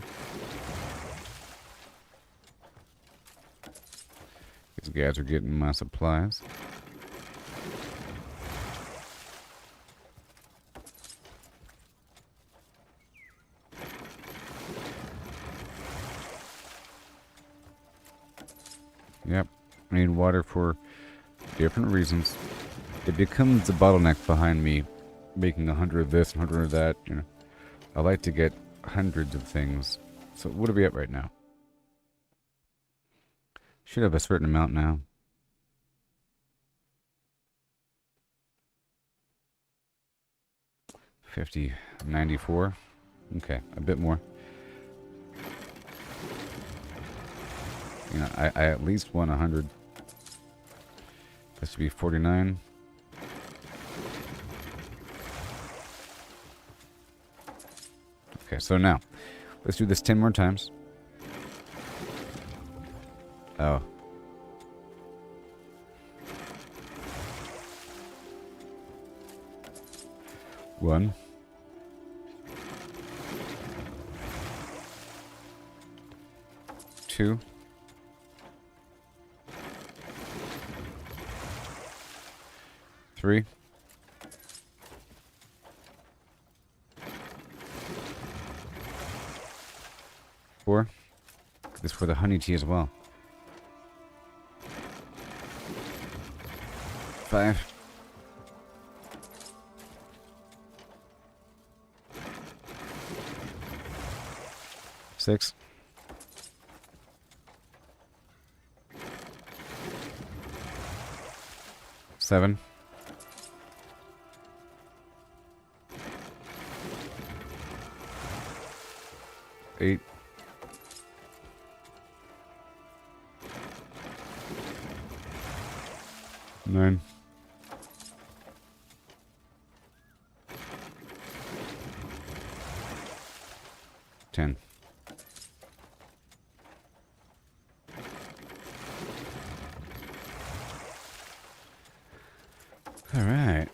These guys are getting my supplies. Yep, I need water for different reasons. It becomes a bottleneck behind me, making 100 of this, 100 of that, you know. I like to get hundreds of things. So what are we at right now? Should have a certain amount now. $50, $94. Okay, a bit more. You know, I at least want 100. This should be 49. Okay, so now, let's do this 10 more times. Oh. One. Two. Three. Four. This for the honey tea as well. 5. 6. 7. 8. 9. 10. All right,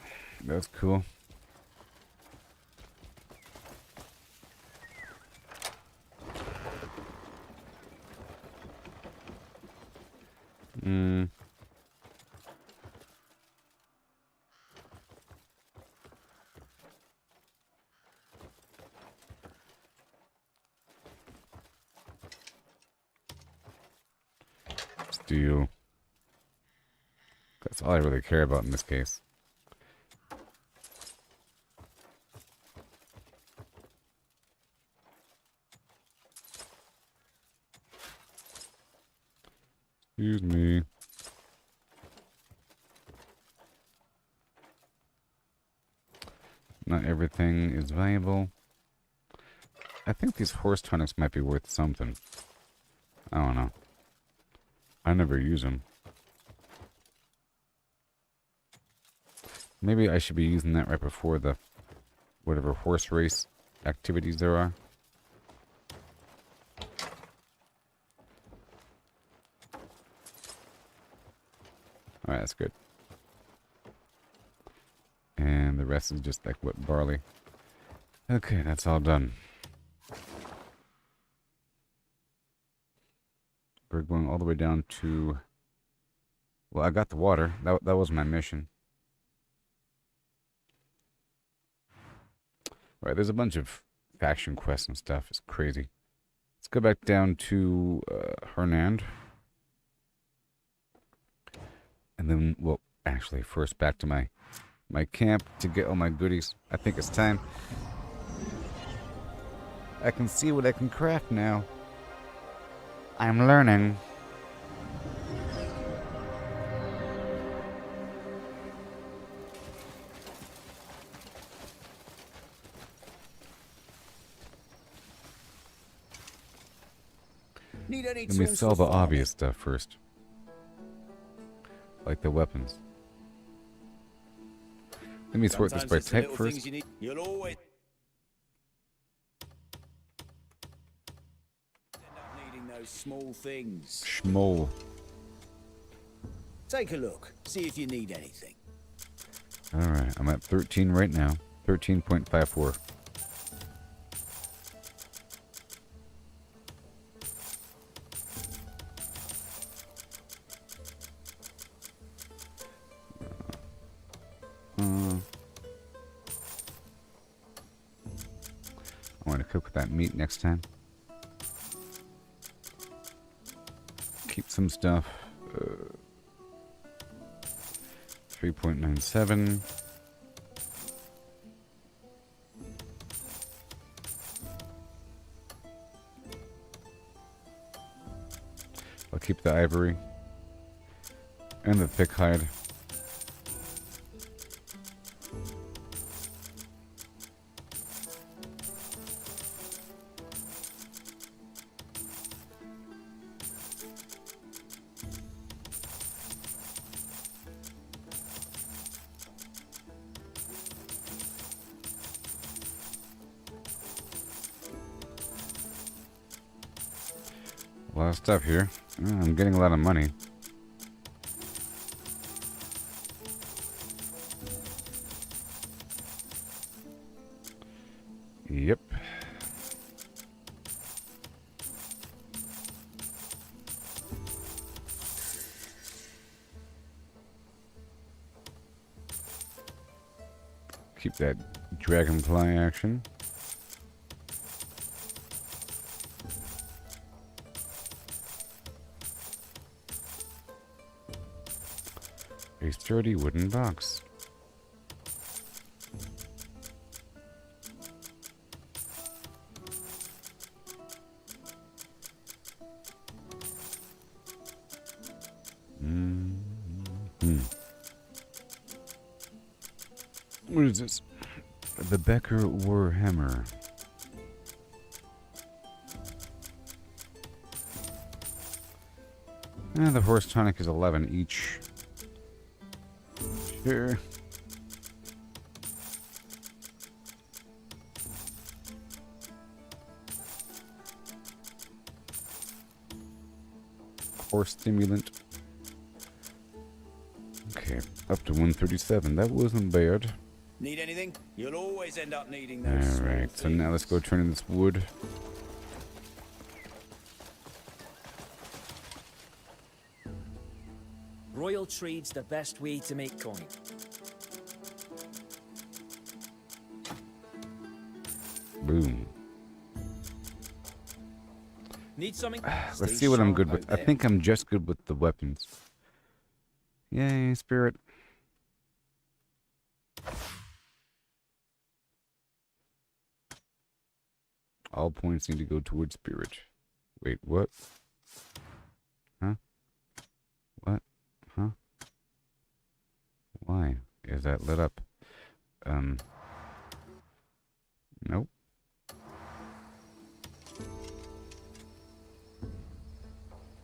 that's cool. Steel. That's all I really care about in this case. Excuse me. everything is valuable. I think these horse tonics might be worth something. I don't know. I never use them. Maybe I should be using that right before the whatever horse race activities there are. Alright, that's good. And the rest is just like what, barley. Okay, that's all done. We're going all the way down to... Well, I got the water. That was my mission. Right, there's a bunch of faction quests and stuff. It's crazy. Let's go back down to Hernand. And then, well, actually, first back to my camp to get all my goodies. I think it's time. I can see what I can craft now. I'm learning. Need any Let me tools sell for the farming? obvious stuff first. Like the weapons. Let me sort this Sometimes by it's the type little first. things you need. You'll always end up needing those small things. Schmoll. Take a look. See if you need anything. Alright, I'm at 13 right now. 13.54. I want to cook with that meat next time. Keep some stuff. 3.97. I'll keep the ivory and the thick hide. A lot of stuff here. I'm getting a lot of money. Yep. Keep that dragonfly action. A sturdy wooden box. What is this? The Becker Warhammer. The horse tonic is 11 each. Sure. Horse stimulant. Okay, up to 137. That wasn't bad. Need anything? You'll always end up needing those small Alright, so things. now let's go turn in this wood. Royal trade's the best way to make coin. Boom. Need something? Let's Stay see what I'm sharp good with. out I there. think I'm just good with the weapons. Yay, spirit. All points need to go towards spirit. Wait, what? Huh? What? Huh? Why is that lit up? Nope.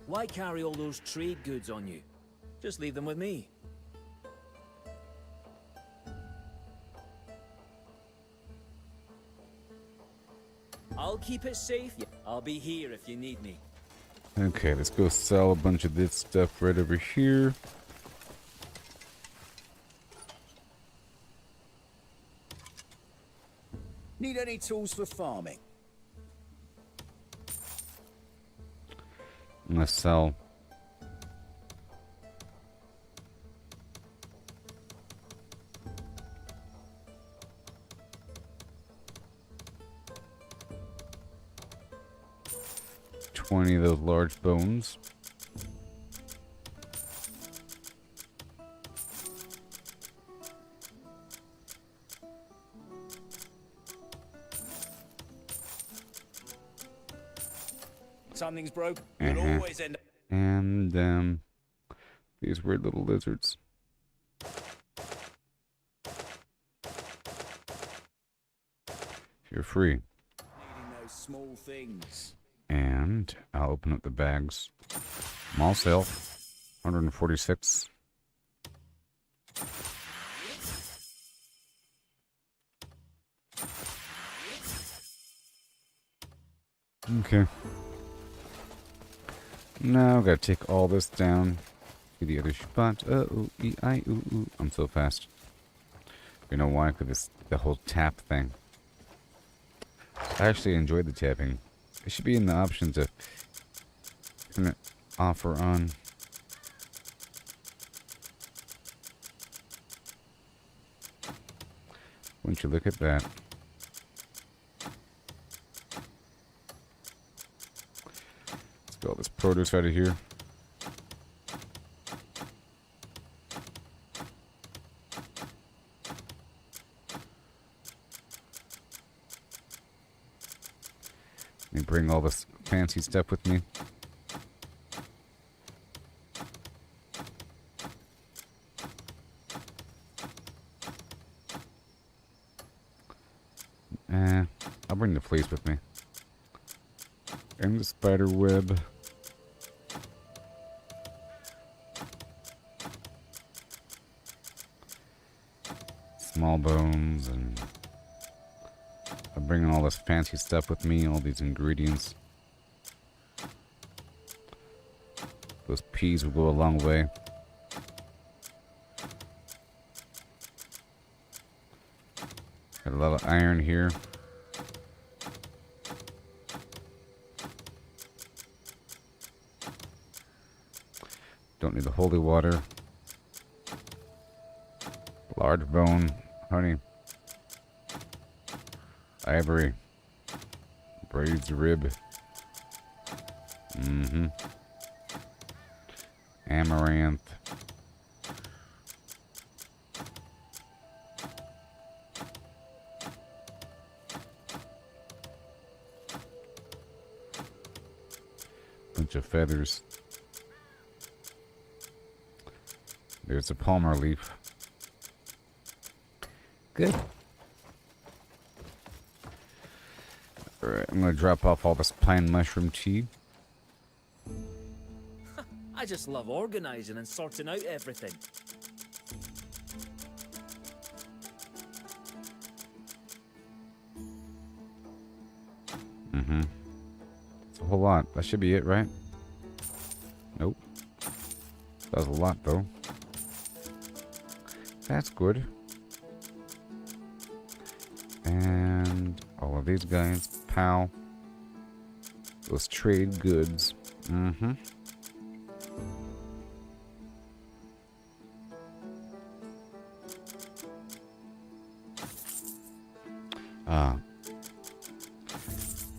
Why carry all those trade goods on you? Just leave them with me. I'll keep it safe. I'll be here if you need me. Okay, let's go sell a bunch of this stuff right over here. Need any tools for farming? I'm gonna sell. $20 of those large bones. Something's broke. Uh-huh. You'll always end up. And these weird little lizards. You're free. Needing those small things. And I'll open up the bags. I'm all sale. 146. Okay. Now I've got to take all this down to the other spot. I'm so fast. You know why? Because the whole tap thing. I actually enjoyed the tapping. It should be in the options to turn it off or on. Wouldn't you look at that? Let's get all this produce out of here. Let me bring all this fancy stuff with me. I'll bring the fleece with me. And the spider web. Small bones, and I'm bringing all this fancy stuff with me, all these ingredients. Those peas will go a long way. Got a lot of iron here. Don't need the holy water. Large bone, honey. Ivory. Braised rib. Amaranth. Bunch of feathers. There's a palmer leaf. Good. Alright, I'm gonna drop off all this pine mushroom tea. I just love organizing and sorting out everything. It's a whole lot. That should be it, right? Nope. That was a lot, though. That's good. And all of these guys. Pow. Those trade goods.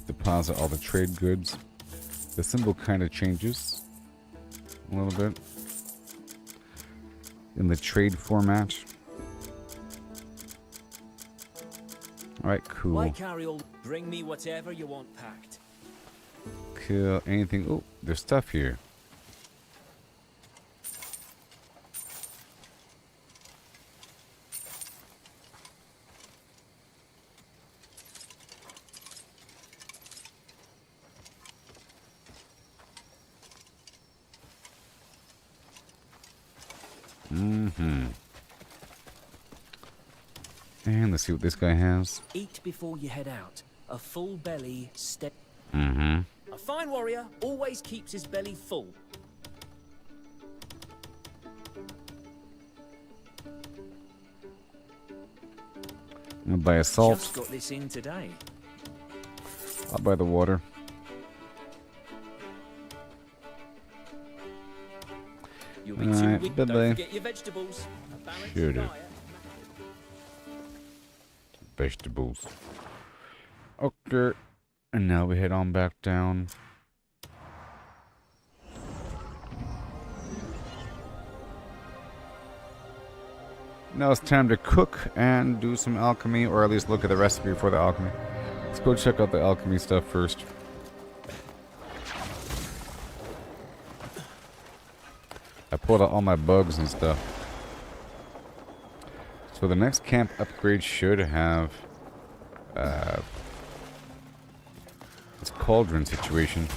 Deposit all the trade goods. The symbol kind of changes a little bit in the trade format. Alright, cool. Why carry all? Bring me whatever you want packed. Cool. Anything? Oh, there's stuff here. Mm-hmm. And let's see what this guy has. Eat before you head out. A full belly, step. Mm-hmm. A fine warrior always keeps his belly full. I'll buy a salt. Just got this in today. I'll buy the water. You'll be too Alright, weak. bye-bye. Don't forget your vegetables. A balanced Sure do. diet. Vegetables. Okay. And now we head on back down. Now it's time to cook and do some alchemy, or at least look at the recipe for the alchemy. Let's go check out the alchemy stuff first. I pulled out all my bugs and stuff. So the next camp upgrade should have this cauldron situation.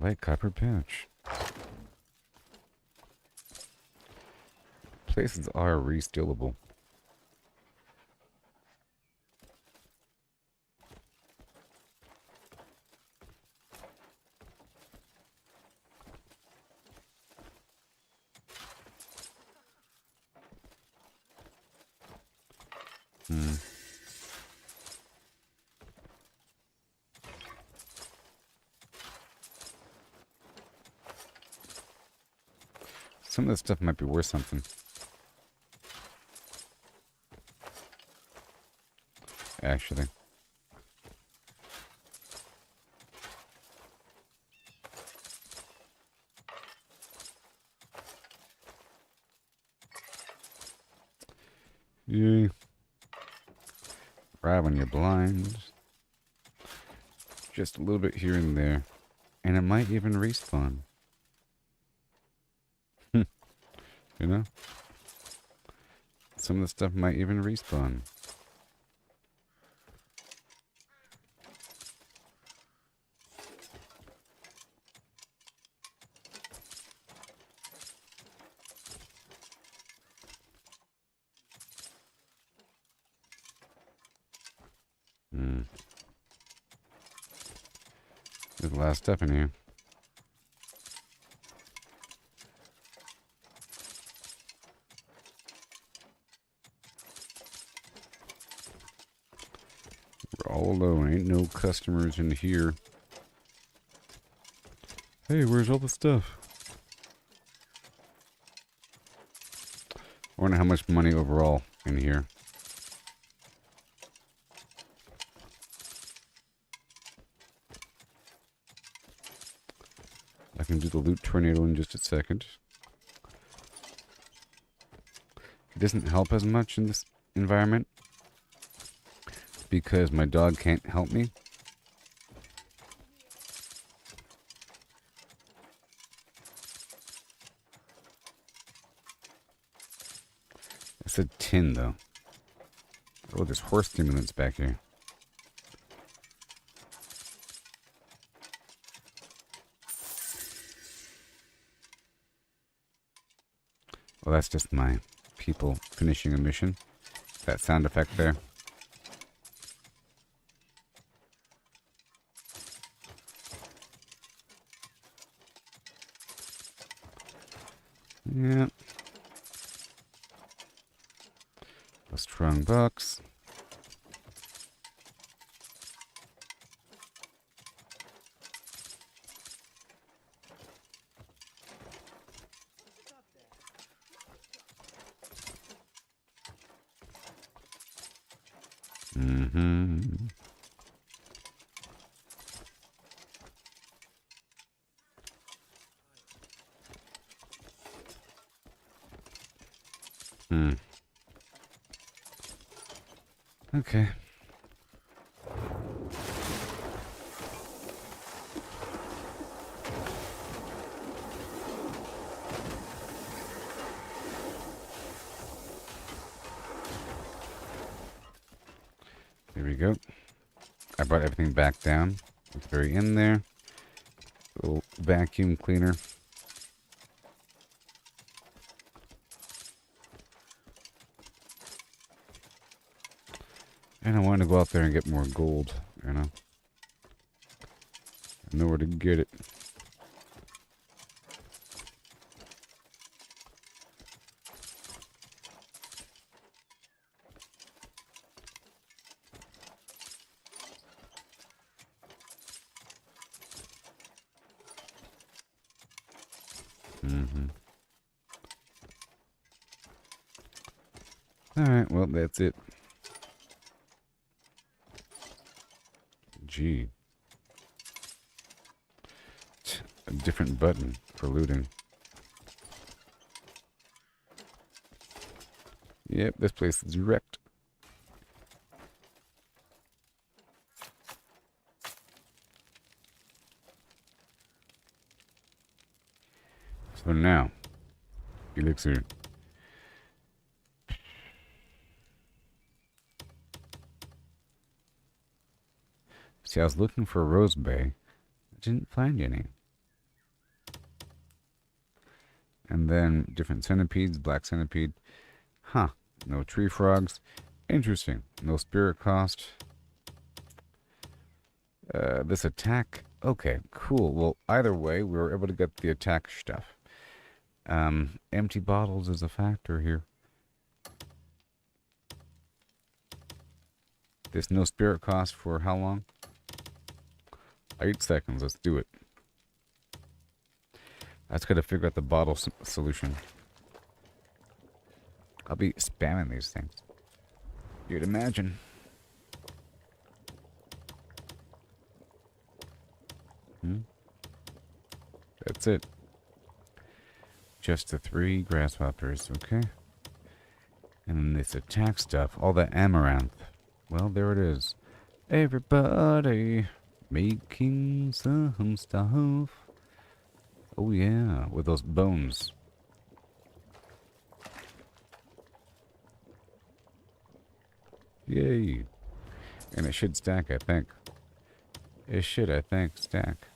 Light copper patch. Places are restealable. Some of this stuff might be worth something. Actually. Yeah. Right when you're blind. Just a little bit here and there. And it might even respawn. You know? Some of the stuff might even respawn. There's the last step in here. We're all alone. Ain't no customers in here. Hey, where's all the stuff? I wonder how much money overall in here. I can do the loot tornado in just a second. It doesn't help as much in this environment because my dog can't help me. It's a tin though. Oh, there's horse stimulants back here. Well, that's just my people finishing a mission. That sound effect there. Yeah. A strong box. Mm-hmm. Okay. Here we go. I brought everything back down. It's very in there. Little vacuum cleaner. And I want to go out there and get more gold, you know. I know where to get it. Alright, well, that's it. Gee. A different button for looting. Yep, this place is wrecked. So now, elixir. See, I was looking for a rose bay. I didn't find any. And then different centipedes, black centipede. Huh. No tree frogs. Interesting. No spirit cost. This attack. Okay, cool. Well, either way, we were able to get the attack stuff. Empty bottles is a factor here. There's no spirit cost for how long? 8 seconds. Let's do it. I just gotta figure out the bottle solution. I'll be spamming these things. You'd imagine. That's it. Just the 3 grasshoppers, okay? And then this attack stuff, all that amaranth. Well, there it is. Everybody making some stuff. Oh yeah, with those bones. Yay. And it should stack, I think. It should, I think, stack.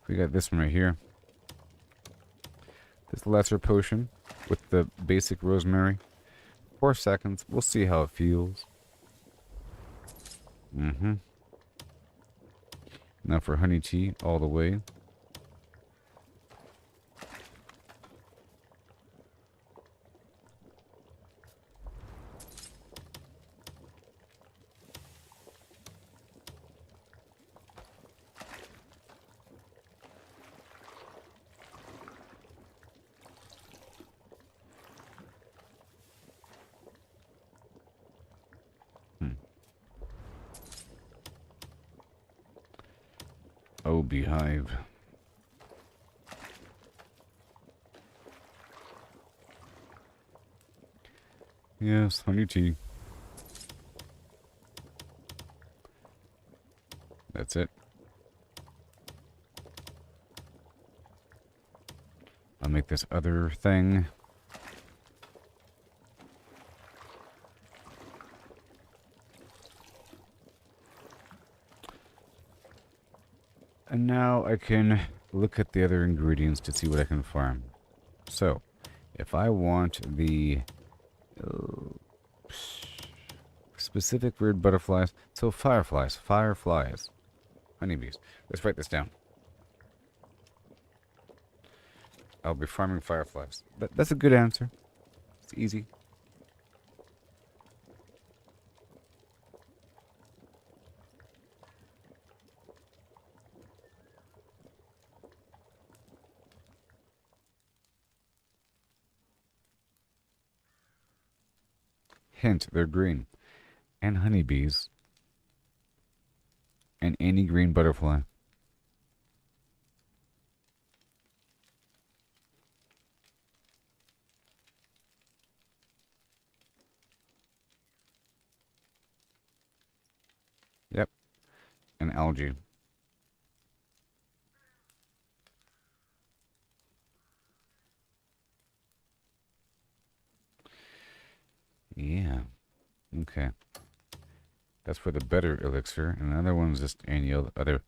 We got this one right here. This lesser potion with the basic rosemary. 4 seconds. We'll see how it feels. Now for honey tea all the way. Oh, beehive. Yes, honey tea. That's it. I'll make this other thing. And now I can look at the other ingredients to see what I can farm. So, if I want the specific weird butterflies, so fireflies, honeybees. Let's write this down. I'll be farming fireflies. That's a good answer. It's easy. Hint, they're green. And honeybees. And any green butterfly. Yep. And algae. Okay. That's for the better elixir. And the other one's just any other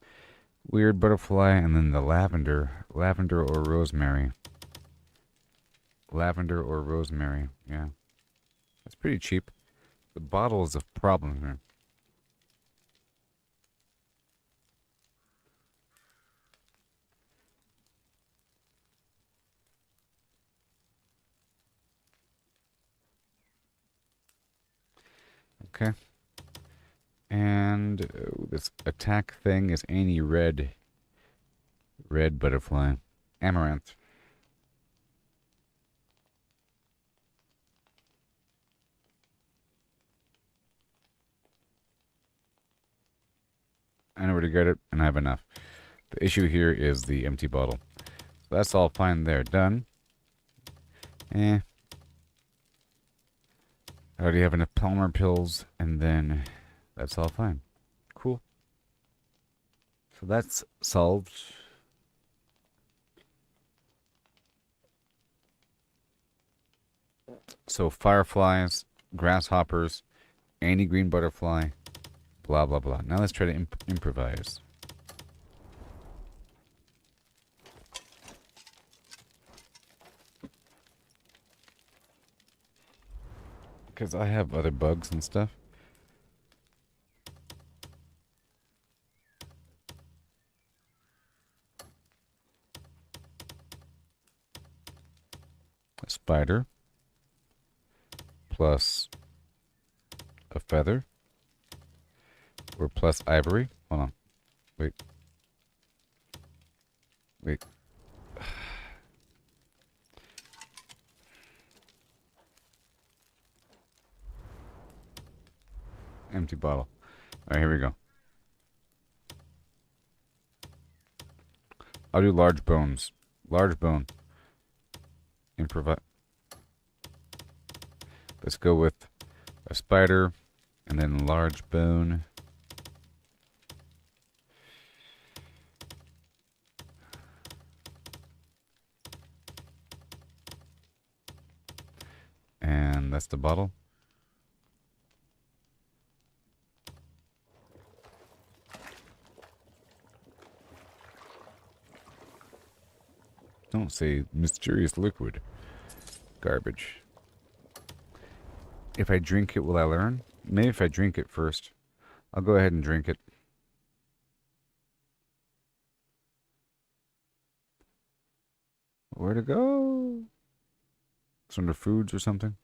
weird butterfly. And then the lavender. Lavender or rosemary. Lavender or rosemary. Yeah. That's pretty cheap. The bottle is a problem here. Okay. And this attack thing is any red butterfly. Amaranth. I know where to get it, and I have enough. The issue here is the empty bottle. So that's all fine there. Done. I already have enough polymer pills, and then that's all fine. Cool. So that's solved. So fireflies, grasshoppers, any green butterfly, blah, blah, blah. Now let's try to improvise. Because I have other bugs and stuff. A spider. Plus a feather. Or plus ivory. Hold on. Wait. Wait. Empty bottle. Alright, here we go. I'll do large bones. Large bone. Improvise. Let's go with a spider and then large bone. And that's the bottle. Don't say mysterious liquid. Garbage. If I drink it, will I learn? Maybe if I drink it first. I'll go ahead and drink it. Where to go? It's under foods or something?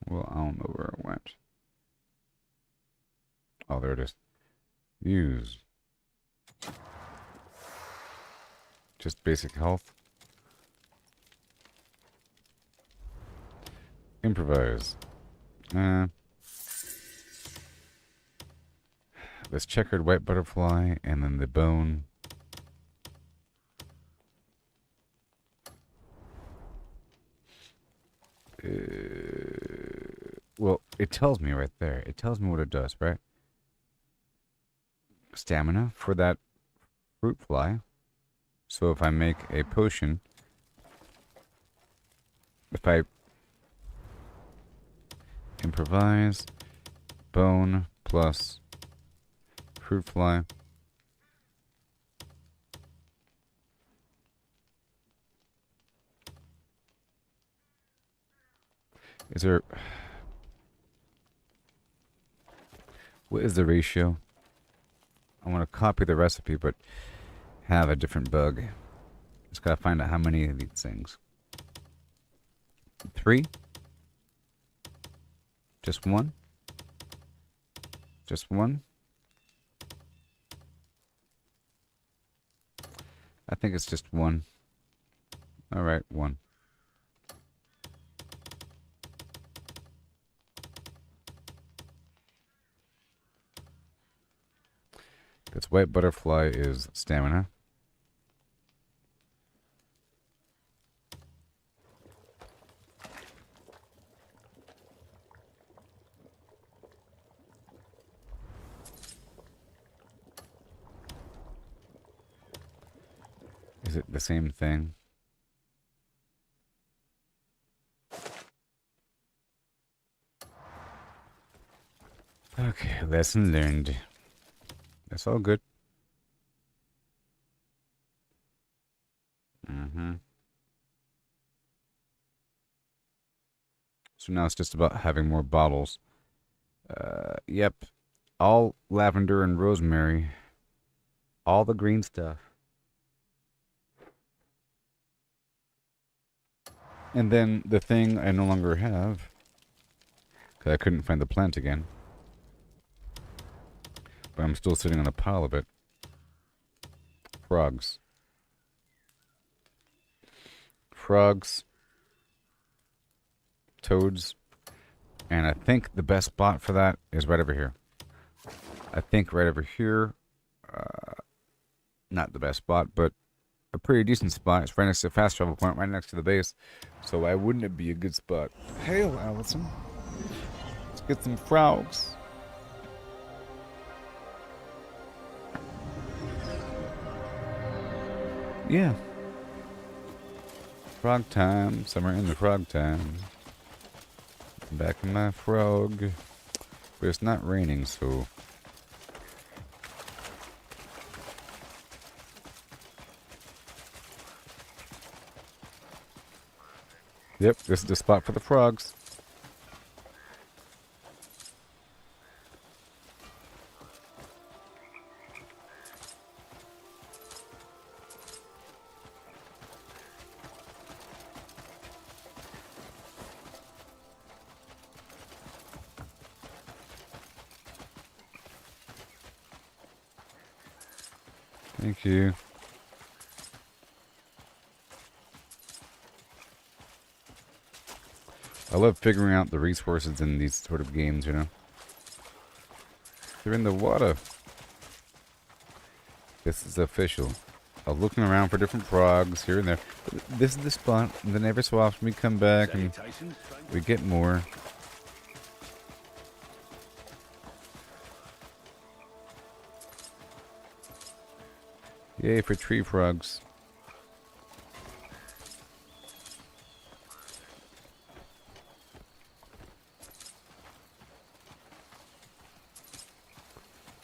Well, I don't know where it went. Oh, there it is. Use. Just basic health. Improvise. This checkered white butterfly, and then the bone. Well, it tells me right there. It tells me what it does, right? Stamina for that fruit fly. So if I make a potion, if I improvise bone plus fruit fly, is there... What is the ratio? I want to copy the recipe, but have a different bug. Just gotta find out how many of these things. 3? Just 1? Just 1? I think it's just 1. Alright, 1. This white butterfly is stamina. it the same thing? Okay, lesson learned. That's all good. So now it's just about having more bottles. Yep. All lavender and rosemary. All the green stuff. And then the thing I no longer have, because I couldn't find the plant again. But I'm still sitting on a pile of it. Frogs. Frogs. Toads. And I think the best spot for that is right over here. I think right over here. Not the best spot, but a pretty decent spot. It's right next to the fast travel point, right next to the base. So why wouldn't it be a good spot? Hail, Allison. Let's get some frogs. Yeah. Frog time. Summer in the frog time. Back in my frog. But it's not raining, so... Yep, this is the spot for the frogs. Thank you. I love figuring out the resources in these sort of games, you know. They're in the water. This is official. I was looking around for different frogs here and there. But this is the spot, and then every so often we come back and we get more. Yay for tree frogs.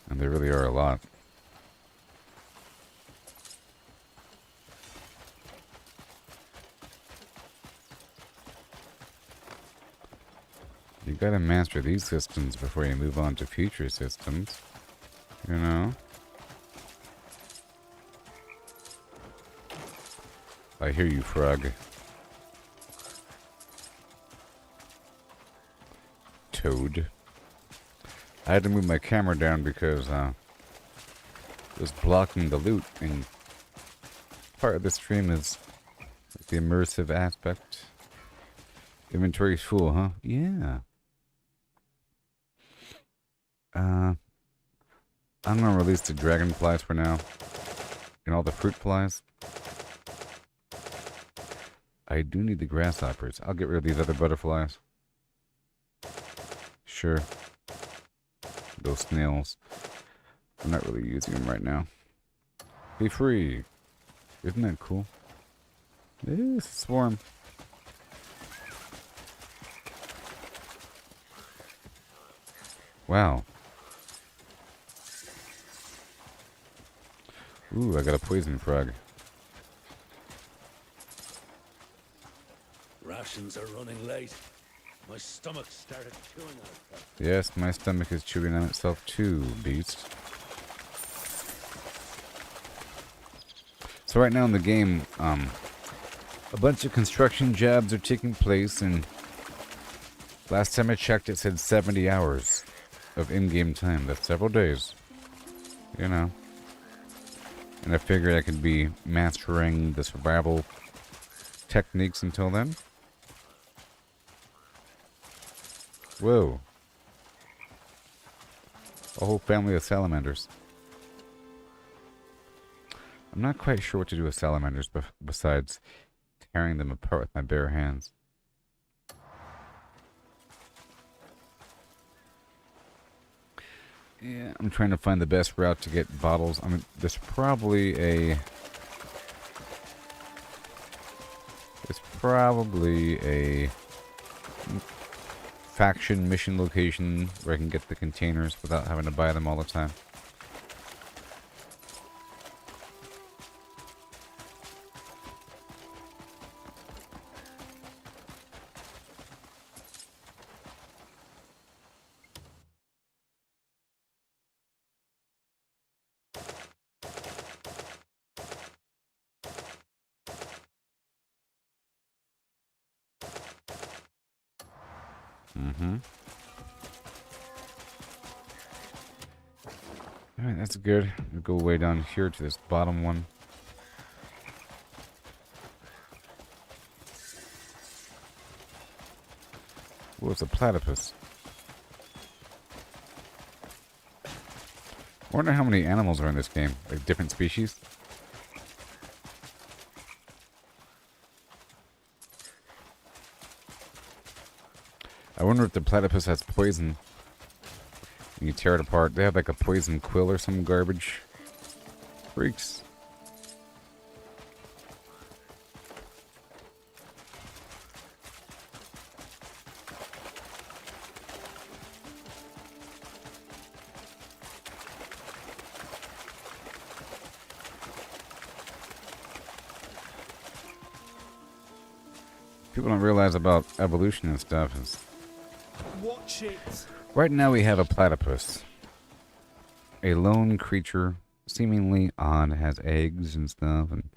And there really are a lot. You gotta master these systems before you move on to future systems. You know? I hear you, frog. Toad. I had to move my camera down because it was blocking the loot, and part of the stream is the immersive aspect. Inventory's full, huh? Yeah. I'm gonna release the dragonflies for now, and all the fruit flies. I do need the grasshoppers. I'll get rid of these other butterflies. Sure. Those snails. I'm not really using them right now. Be free. Isn't that cool? It's a swarm. Wow. Ooh, I got a poison frog. Rations are running late. My stomach started chewing on itself. Yes, my stomach is chewing on itself too, beast. So right now in the game, a bunch of construction jobs are taking place, and last time I checked it said 70 hours of in-game time. That's several days. You know. And I figured I could be mastering the survival techniques until then. Whoa. A whole family of salamanders. I'm not quite sure what to do with salamanders besides tearing them apart with my bare hands. Yeah, I'm trying to find the best route to get bottles. I mean, there's probably a It's probably a faction mission location where I can get the containers without having to buy them all the time. Alright, that's good. We'll go way down here to this bottom one. Whoa, it's a platypus. I wonder how many animals are in this game. Like different species. I wonder if the platypus has poison. You tear it apart. They have like a poison quill or some garbage. Freaks. People don't realize about evolution and stuff is... Watch it. Right now we have a platypus. A lone creature, seemingly odd, has eggs and stuff, and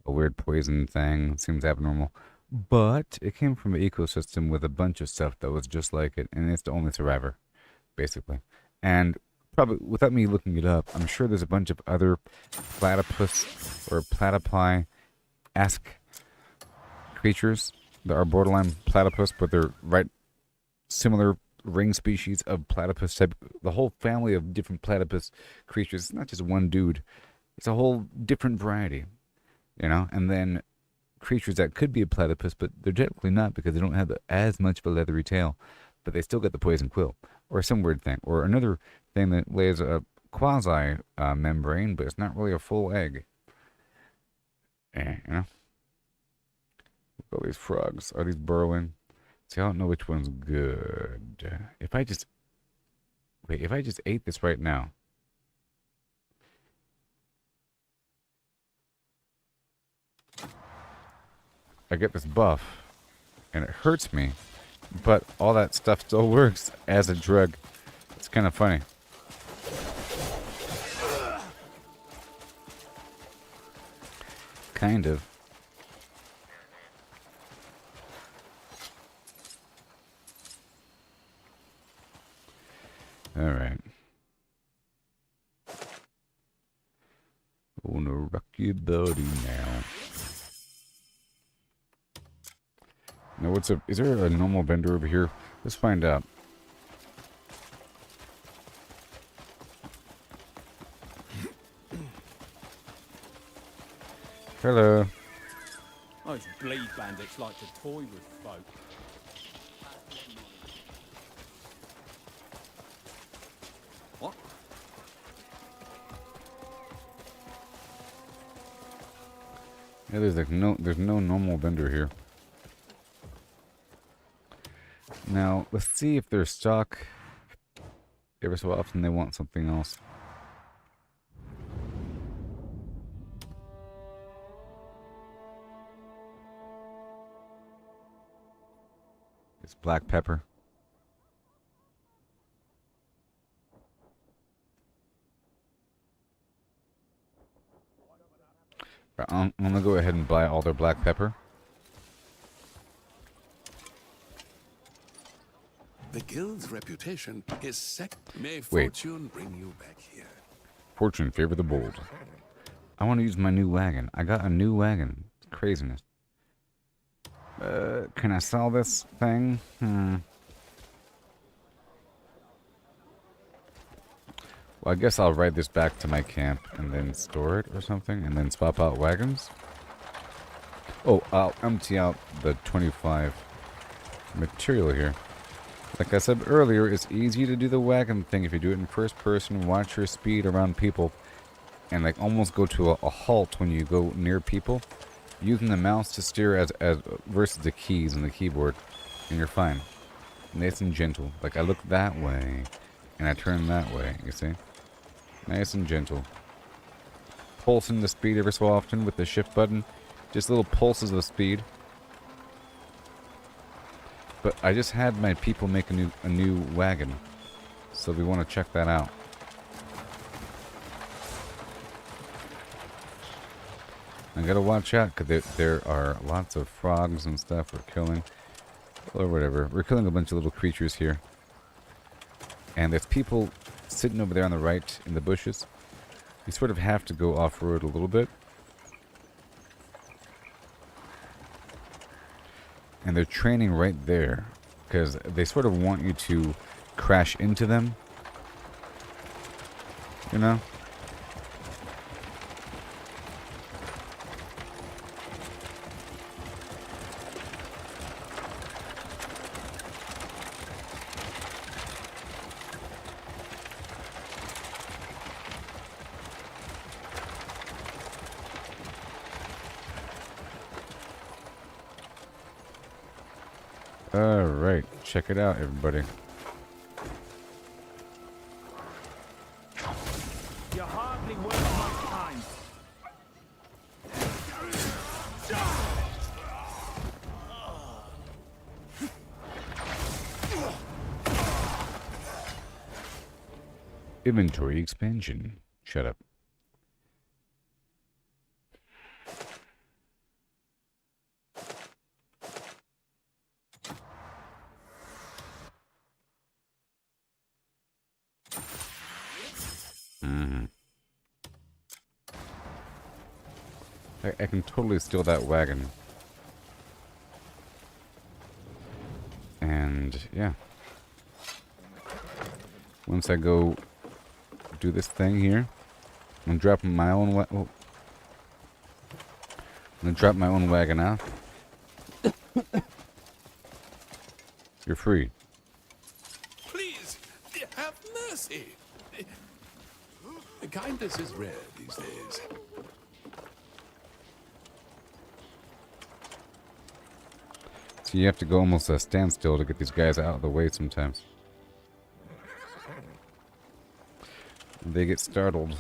a weird poison thing. Seems abnormal. But it came from an ecosystem with a bunch of stuff that was just like it, and it's the only survivor, basically. And probably, without me looking it up, I'm sure there's a bunch of other platypus or platypi-esque creatures that are borderline platypus, but they're similar ring species of platypus type. The whole family of different platypus creatures. It's not just one dude. It's a whole different variety, you know. And then creatures that could be a platypus, but they're technically not because they don't have as much of a leathery tail, but they still get the poison quill or some weird thing, or another thing that lays a quasi membrane, but it's not really a full egg. You know. Look at all these frogs. Are these burrowing? See, I don't know which one's good. If I just ate this right now. I get this buff, and it hurts me, but all that stuff still works as a drug. It's kind of funny. Kind of. Alright. Gonna rock your body now. Now what's up? Is there a normal vendor over here? Let's find out. Hello. Those bleed bandits like to toy with folk. What? Yeah, there's no normal vendor here. Now, let's see if their stock, every so often they want something else. It's black pepper. I'm gonna go ahead and buy all their black pepper. The guild's reputation is set. May Wait. fortune bring you back here. Fortune favor the bold. I want to use my new wagon. I got a new wagon. It's craziness. Can I sell this thing? Well, I guess I'll ride this back to my camp and then store it or something, and then swap out wagons. Oh, I'll empty out the 25 material here. Like I said earlier, it's easy to do the wagon thing if you do it in first person, watch your speed around people, and like almost go to a halt when you go near people. using the mouse to steer as versus the keys on the keyboard, and you're fine. Nice and gentle. Like I look that way, and I turn that way. You see? Nice and gentle. Pulsing the speed every so often with the shift button. Just little pulses of speed. But I just had my people make a new wagon, so we want to check that out. I gotta watch out because there are lots of frogs and stuff we're killing, or whatever. We're killing a bunch of little creatures here, and there's people sitting over there on the right in the bushes. You sort of have to go off-road a little bit. And they're training right there, because they sort of want you to crash into them. You know? Alright, check it out, everybody. You're hardly worth my time. Inventory expansion. Shut up. I can totally steal that wagon. And, yeah. Once I go do this thing here, I'm dropping my own I'm gonna drop my own wagon off. You're free. Please, have mercy. Kindness is rare these days. So you have to go almost a standstill to get these guys out of the way sometimes. They get startled.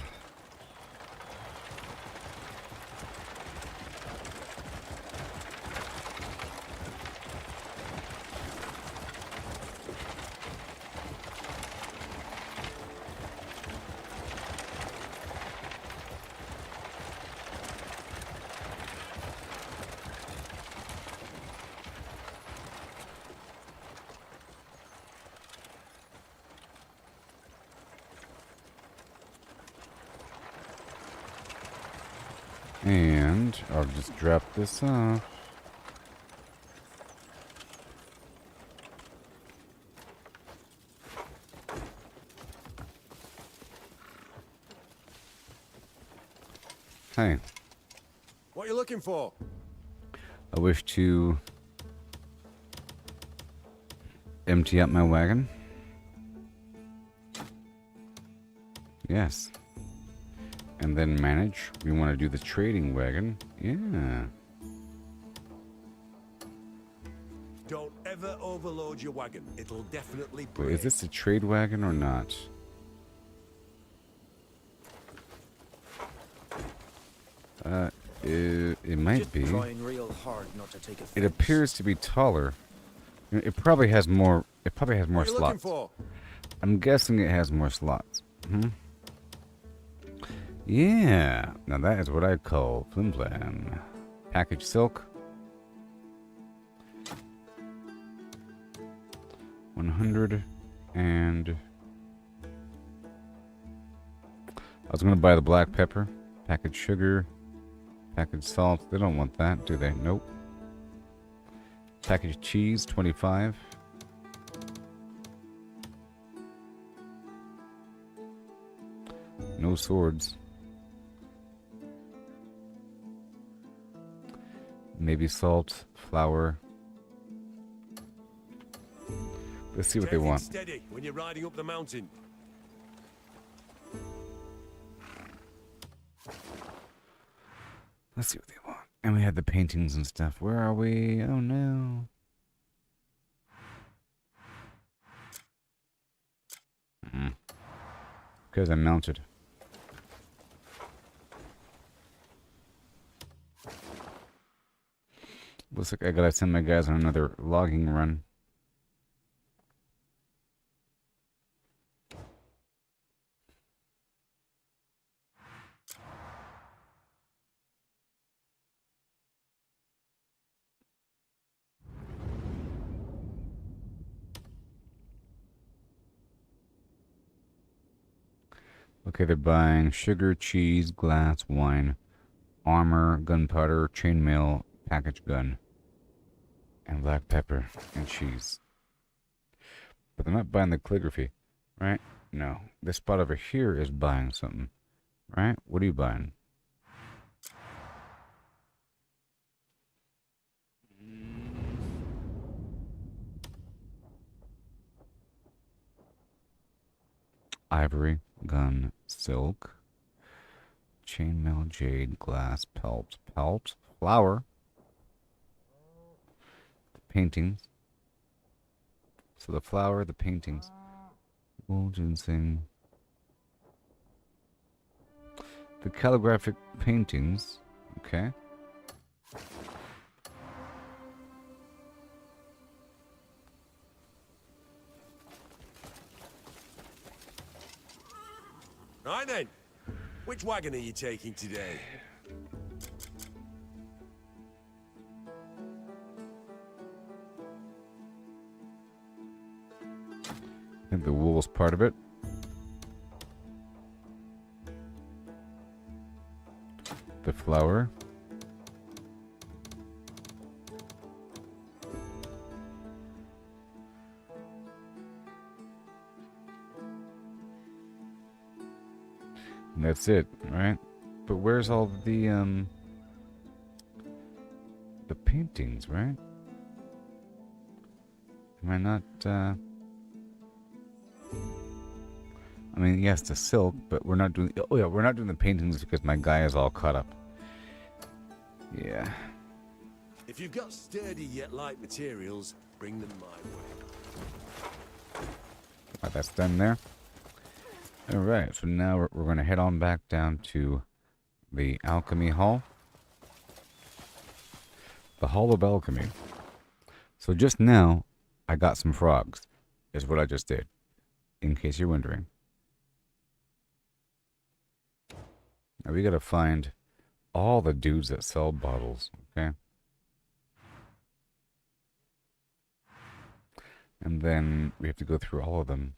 And I'll just drop this off. Hi. What are you looking for? I wish to empty out my wagon. Yes. And then manage. We want to do the trading wagon. Yeah. Don't ever overload your wagon. It'll definitely Wait, break. is this a trade wagon or not? It might Just be. trying real hard not to take offense. It appears to be taller. It probably has more. It probably has more What are you looking slots. for? I'm guessing it has more slots. Yeah. Now that is what I call Flimflam. Package silk. 100 and I was gonna buy the black pepper. Package sugar. Package salt. They don't want that, do they? Nope. Package cheese, 25. No swords. Maybe salt, flour. Let's see what they Take it want. steady when you're riding up the mountain. Let's see what they want. And we had the paintings and stuff. Where are we? Oh no. Because I mounted. Looks like I gotta send my guys on another logging run. Okay, they're buying sugar, cheese, glass, wine, armor, gunpowder, chainmail, package gun, and black pepper and cheese. But they're not buying the calligraphy, right? No. This spot over here is buying something, right? What are you buying? Ivory, gun, silk, chainmail, jade, glass, pelt, flour, paintings. So the flour, the paintings, wool, ginseng, the calligraphic paintings. Okay. Right then. Which wagon are you taking today? I think the wool's part of it. The flour. And that's it, right? But where's all the paintings, right? Am I not, I mean, yes, the silk, but we're not doing, oh yeah, we're not doing the paintings because my guy is all caught up. Yeah. If you've got sturdy yet light materials, bring them my way. Right, that's done there. Alright, so now we're going to head on back down to the Alchemy Hall. The Hall of Alchemy. So just now, I got some frogs, is what I just did, in case you're wondering. Now we gotta find all the dudes that sell bottles, okay? And then we have to go through all of them.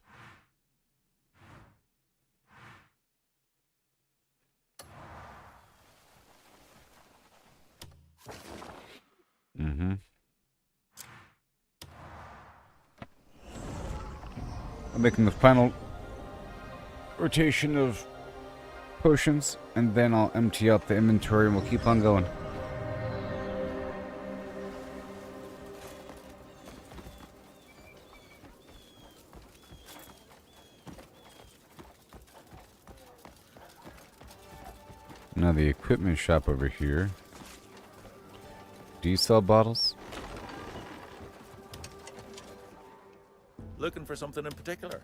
I'm making the final rotation of potions, and then I'll empty out the inventory and we'll keep on going. Now the equipment shop over here. Do you sell bottles? Looking for something in particular?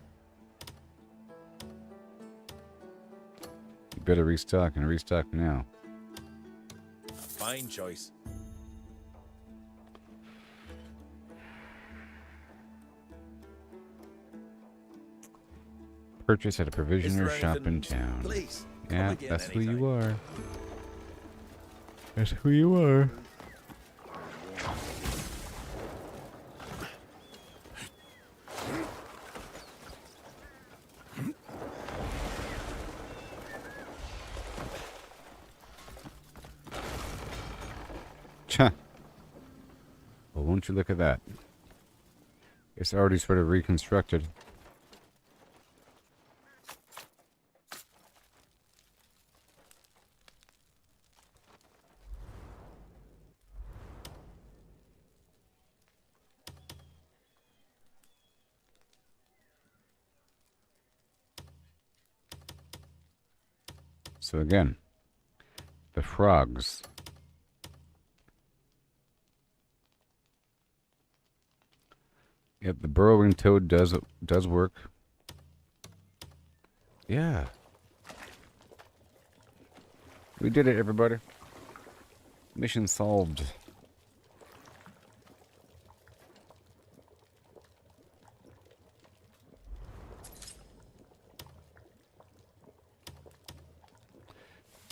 You better restock and restock now. Fine choice. Purchase at a provisioner Is there shop in anything- town. Please. Yeah, come again that's who anytime. you are. That's who you are. Cha. Well, won't you look at that? It's already sort of reconstructed. So again, the frogs. Yep, the burrowing toad does work. Yeah. We did it, everybody. Mission solved.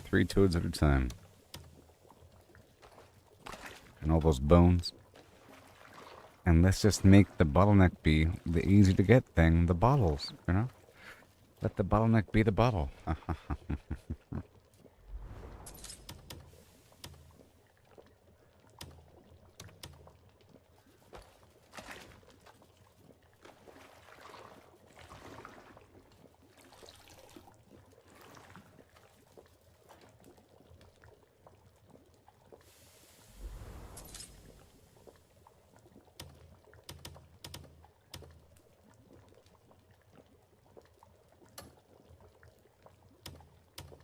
Three toads at a time. And all those bones. And let's just make the bottleneck be the easy to get thing, the bottles, you know? Let the bottleneck be the bottle.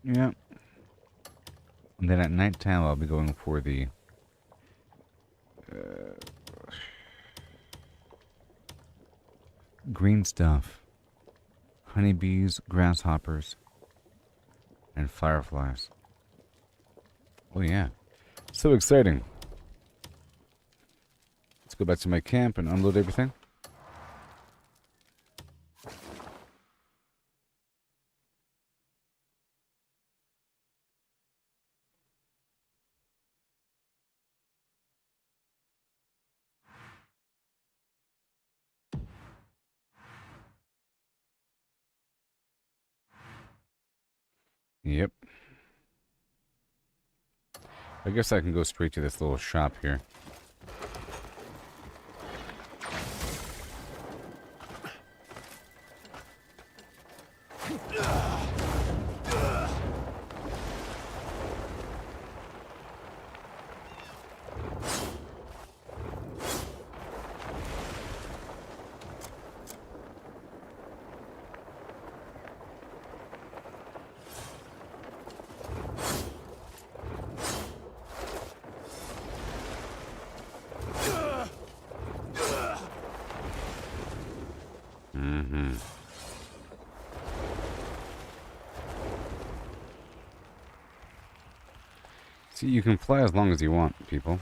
Yeah. And then at nighttime, I'll be going for the green stuff. Honeybees, grasshoppers, and fireflies. Oh yeah. So exciting. Let's go back to my camp and unload everything. Yep. I guess I can go straight to this little shop here. See, you can fly as long as you want, people.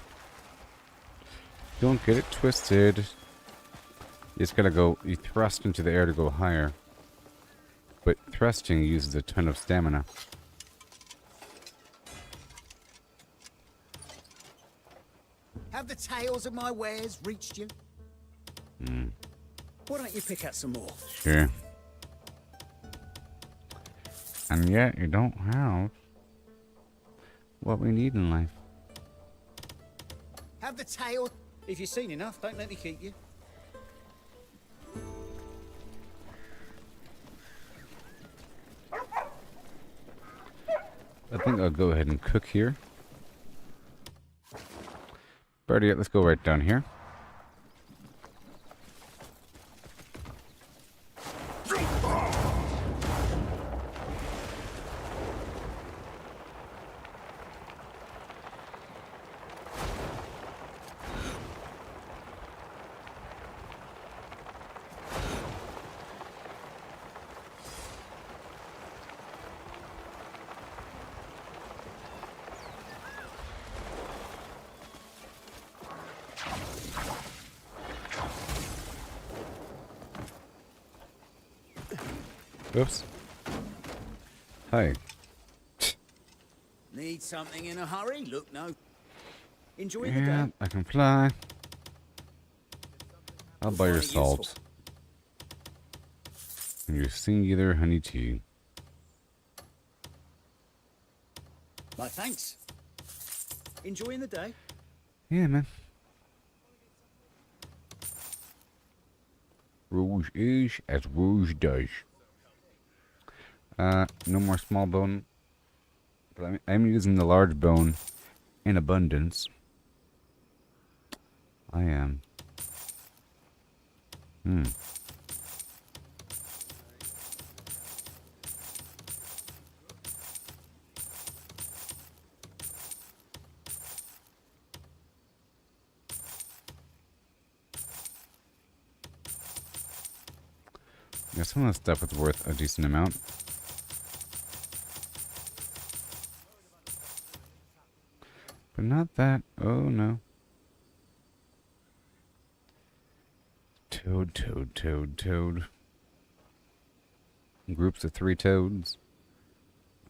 Don't get it twisted. You just gotta go, you thrust into the air to go higher. But thrusting uses a ton of stamina. Have the tales of my wares reached you? Why don't you pick out some more? Sure. And yet, you don't have what we need in life. Have the tale. If you've seen enough, don't let me keep you. I think I'll go ahead and cook here. Better yet, let's go right down here. Oops. Hi. Need something in a hurry? Look, no. Enjoy the Yeah, day. I can fly. I'll buy your Find it useful. salt. And your singular honey tea. My thanks. Enjoying the day? Yeah, man. Rouge is as rouge does. No more small bone. But I'm using the large bone in abundance. I am. Yeah, some of the stuff was worth a decent amount. But not that. Oh no. Toad, toad, toad, toad. Groups of 3 toads.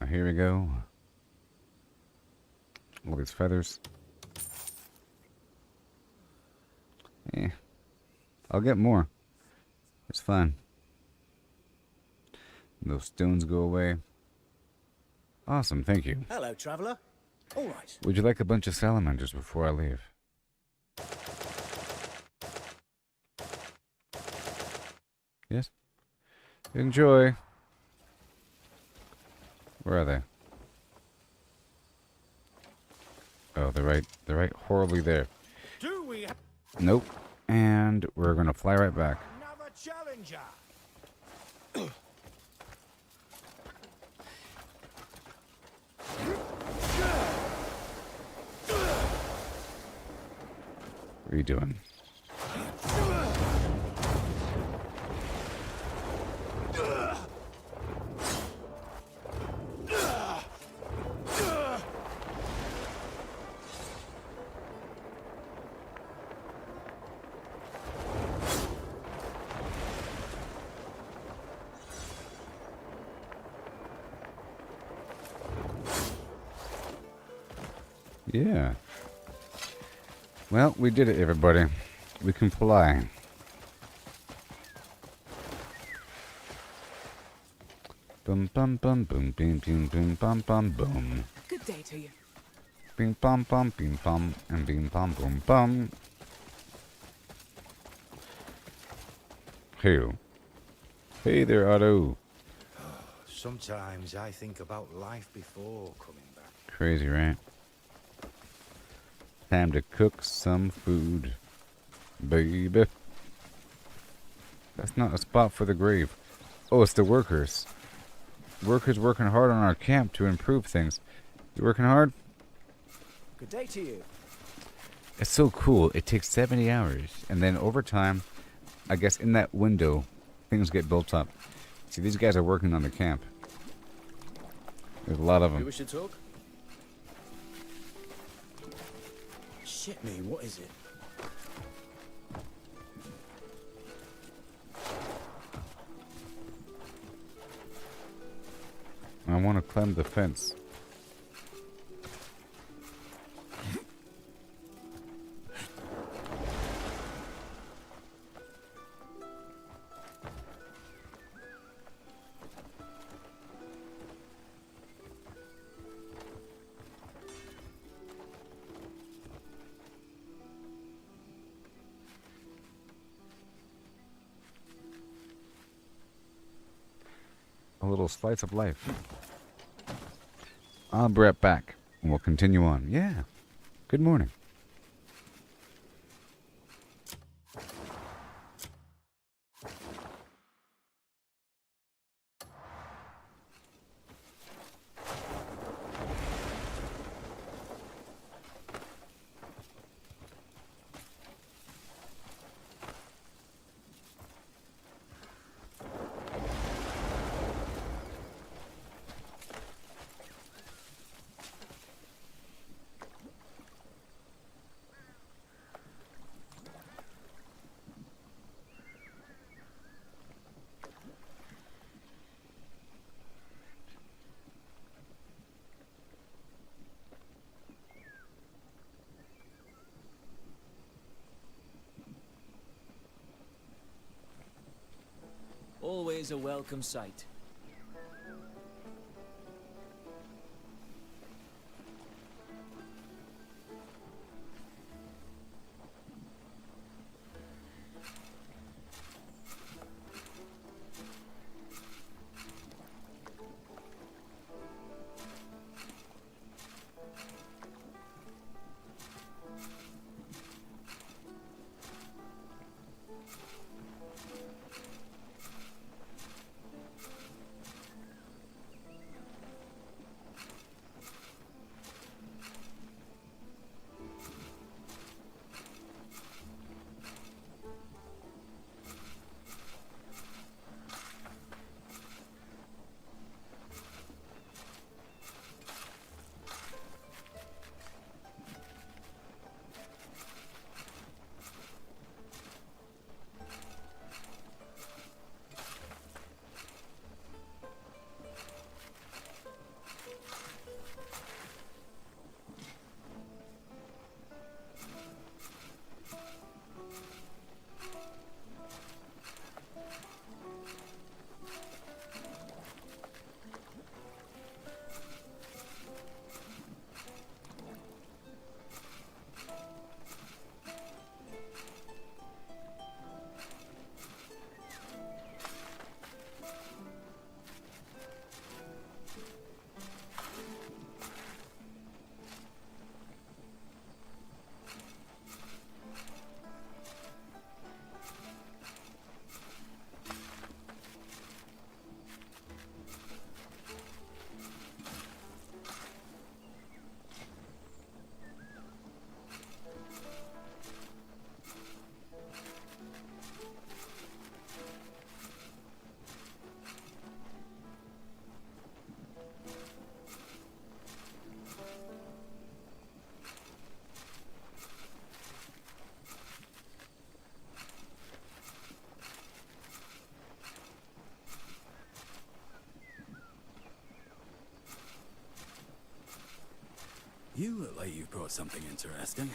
Oh, here we go. All these feathers. Eh. I'll get more. It's fine. Those stones go away. Awesome, thank you. Hello, traveller. All right. Would you like a bunch of salamanders before I leave? Yes? Enjoy. Where are they? Oh, they're right horribly there. Do we have Nope. And we're gonna fly right back. another challenger? What are you doing? Yeah. Well, we did it, everybody. We can fly. Boom, bum, bum, boom, bing, bing, boom, bum, bum, boom. Good day to you. Bing, bum, bum, bing, bum, and bing, bum, boom, bum. Hey. Hey there, Otto. Sometimes I think about life before coming back. Crazy, right? Time to cook some food, baby. That's not a spot for the grave. Oh, it's the workers. Workers working hard on our camp to improve things. You working hard? Good day to you. It's so cool. It takes 70 hours. And then over time, I guess in that window, things get built up. See, these guys are working on the camp. There's a lot of We them. wish to talk? Shit me, what is it? I want to climb the fence. A little slice of life. I'll be right back, and we'll continue on. Yeah. Good morning. Always a welcome sight. You look like you brought something interesting.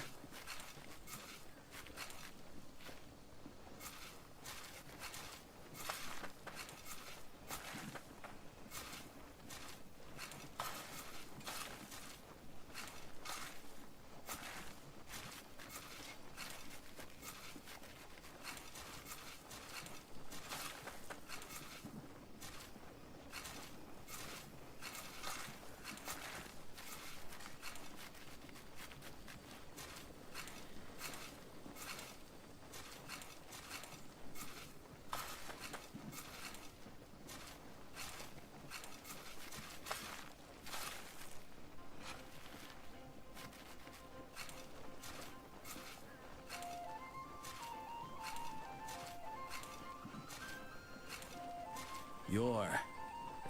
You're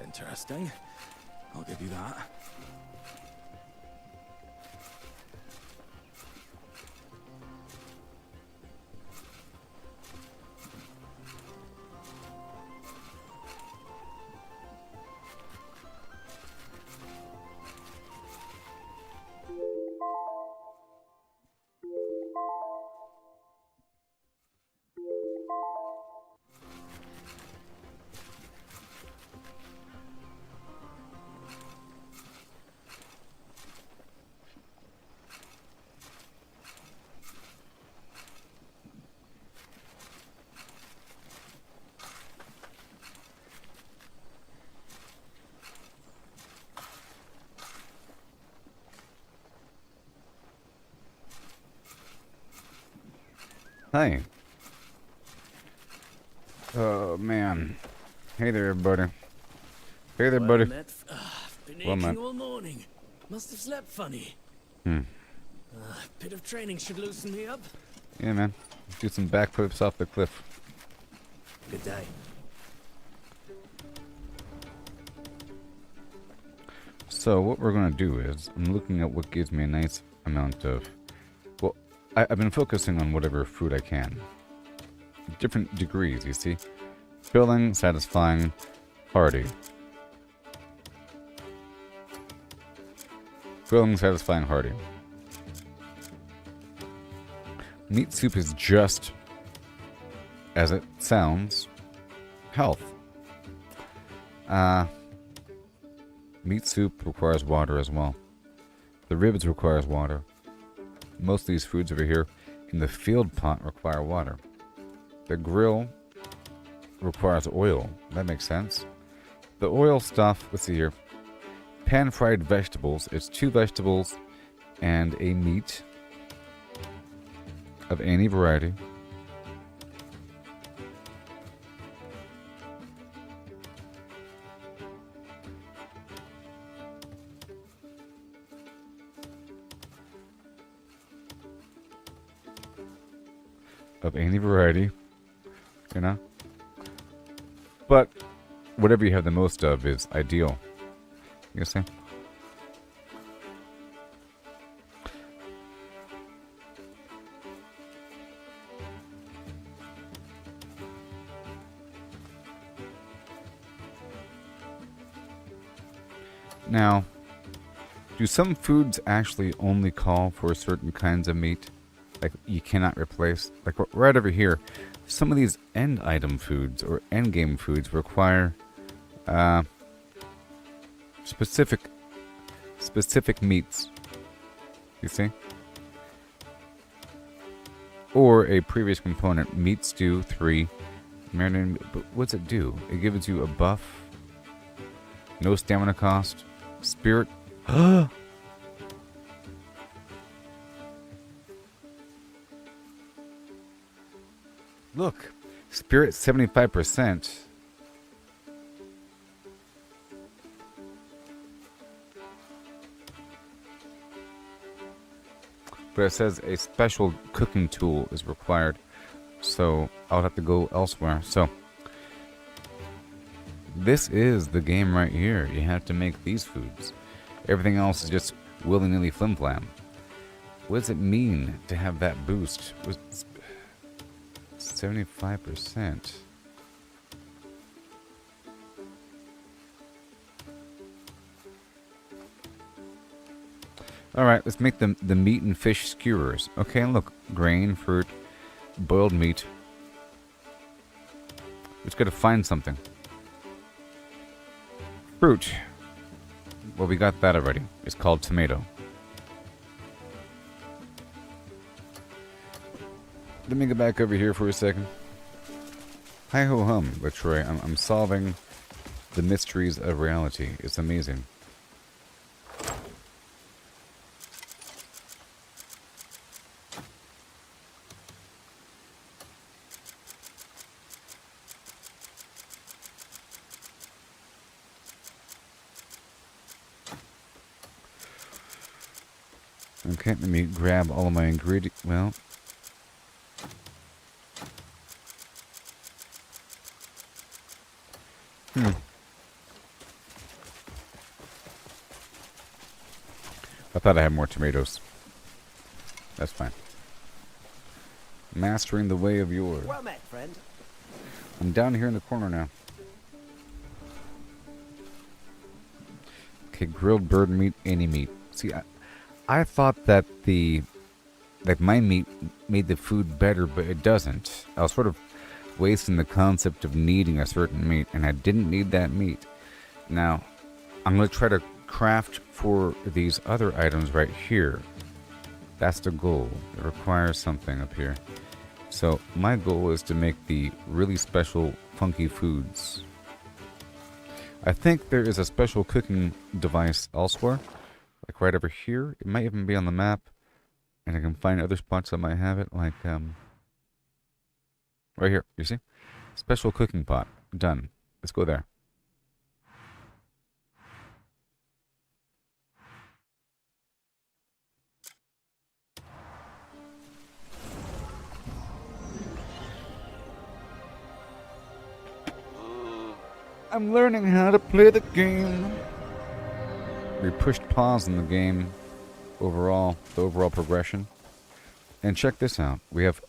interesting. I'll give you that. Hi. Oh, man. Hey there, buddy. Hey there, buddy. Been Well met. aching all morning. Must have slept funny. Hmm. Bit of training should loosen me up. Yeah, man. Do some backflips off the cliff. Good day. So what we're going to do is, I'm looking at what gives me a nice amount of... Well, I've been focusing on whatever food I can. Different degrees, you see? Filling, satisfying, hearty. Filling, satisfying, hearty. Meat soup is just, as it sounds, health. Meat soup requires water as well. The ribs requires water. Most of these foods over here in the field pot require water. The grill requires oil. That makes sense. The oil stuff, let's see here. Pan-fried vegetables. It's 2 vegetables and a meat of any variety. Of any variety, you know? But whatever you have the most of is ideal. You see? Now, do some foods actually only call for certain kinds of meat? Like, you cannot replace? Like, right over here, some of these end item foods or end game foods require specific meats. You see? Or a previous component, meat stew 3. Marinated, but what's it do? It gives you a buff. No stamina cost. Spirit. Look, spirit 75%. But it says a special cooking tool is required, so I'll have to go elsewhere. So this is the game right here. You have to make these foods. Everything else is just willy-nilly flim-flam. What does it mean to have that boost? 75%. Alright, let's make the meat and fish skewers. Okay, look. Grain, fruit, boiled meat. Just gotta find something. Fruit. Well, we got that already. It's called tomato. Let me go back over here for a second. Hi ho hum, Latroy. I'm solving the mysteries of reality. It's amazing. Okay, let me grab all of my ingredients. Well, I thought I had more tomatoes. That's fine. Mastering the way of yore. Well met, friend. I'm down here in the corner now. Okay, grilled bird meat, any meat. See, I thought that my meat made the food better, but it doesn't. I was sort of wasting the concept of needing a certain meat, and I didn't need that meat. Now, I'm going to try to craft for these other items right here. That's the goal. It requires something up here. So my goal is to make the really special funky foods. I think there is a special cooking device elsewhere, like right over here. It might even be on the map, and I can find other spots that might have it, like right here. You see? Special cooking pot. Done. Let's go there. I'm learning how to play the game. We pushed pause in the game overall, the overall progression. And check this out. We have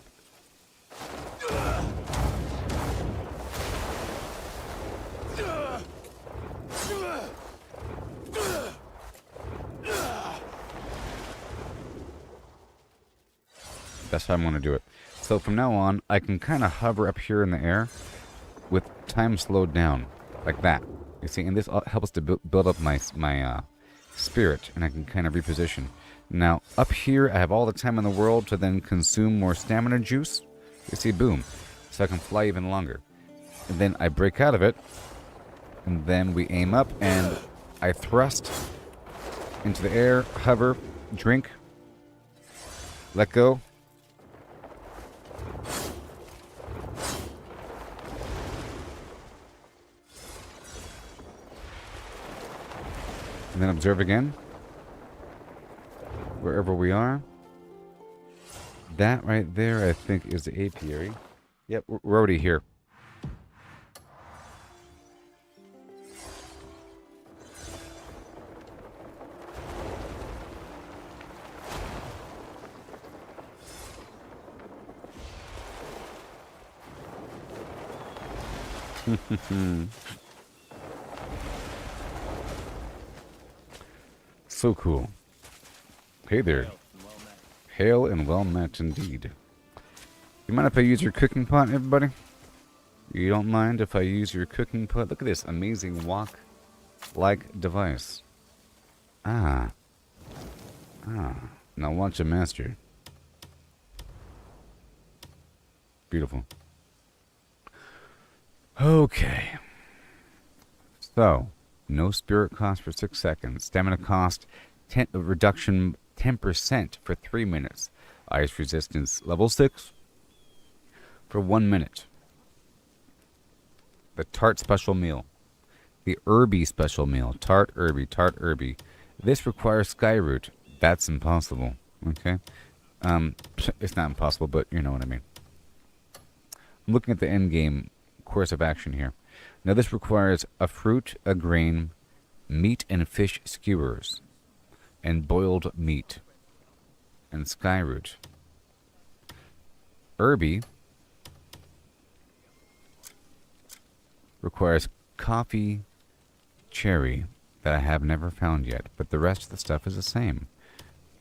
that's how I'm going to do it. So from now on, I can kind of hover up here in the air with time slowed down. Like that. You see, and this helps to build up my spirit, and I can kind of reposition. Now, up here, I have all the time in the world to then consume more stamina juice. You see, boom. So I can fly even longer. And then I break out of it, and then we aim up, and I thrust into the air, hover, drink, let go. And then observe again. Wherever we are. That right there, I think, is the apiary. Yep, we're already here. So cool. Hey there. Hail and well met indeed. You mind if I use your cooking pot, everybody? You don't mind if I use your cooking pot? Look at this amazing walk-like device. Ah. Now watch a master. Beautiful. Okay. So, no spirit cost for 6 seconds. Stamina cost reduction 10% for 3 minutes. Ice resistance level 6 for 1 minute. The tart special meal. The herby special meal. Tart herby. This requires skyroot. That's impossible. Okay? It's not impossible, but you know what I mean. I'm looking at the end game course of action here. Now this requires a fruit, a grain, meat and fish skewers, and boiled meat, and skyroot. Herby requires coffee cherry that I have never found yet, but the rest of the stuff is the same.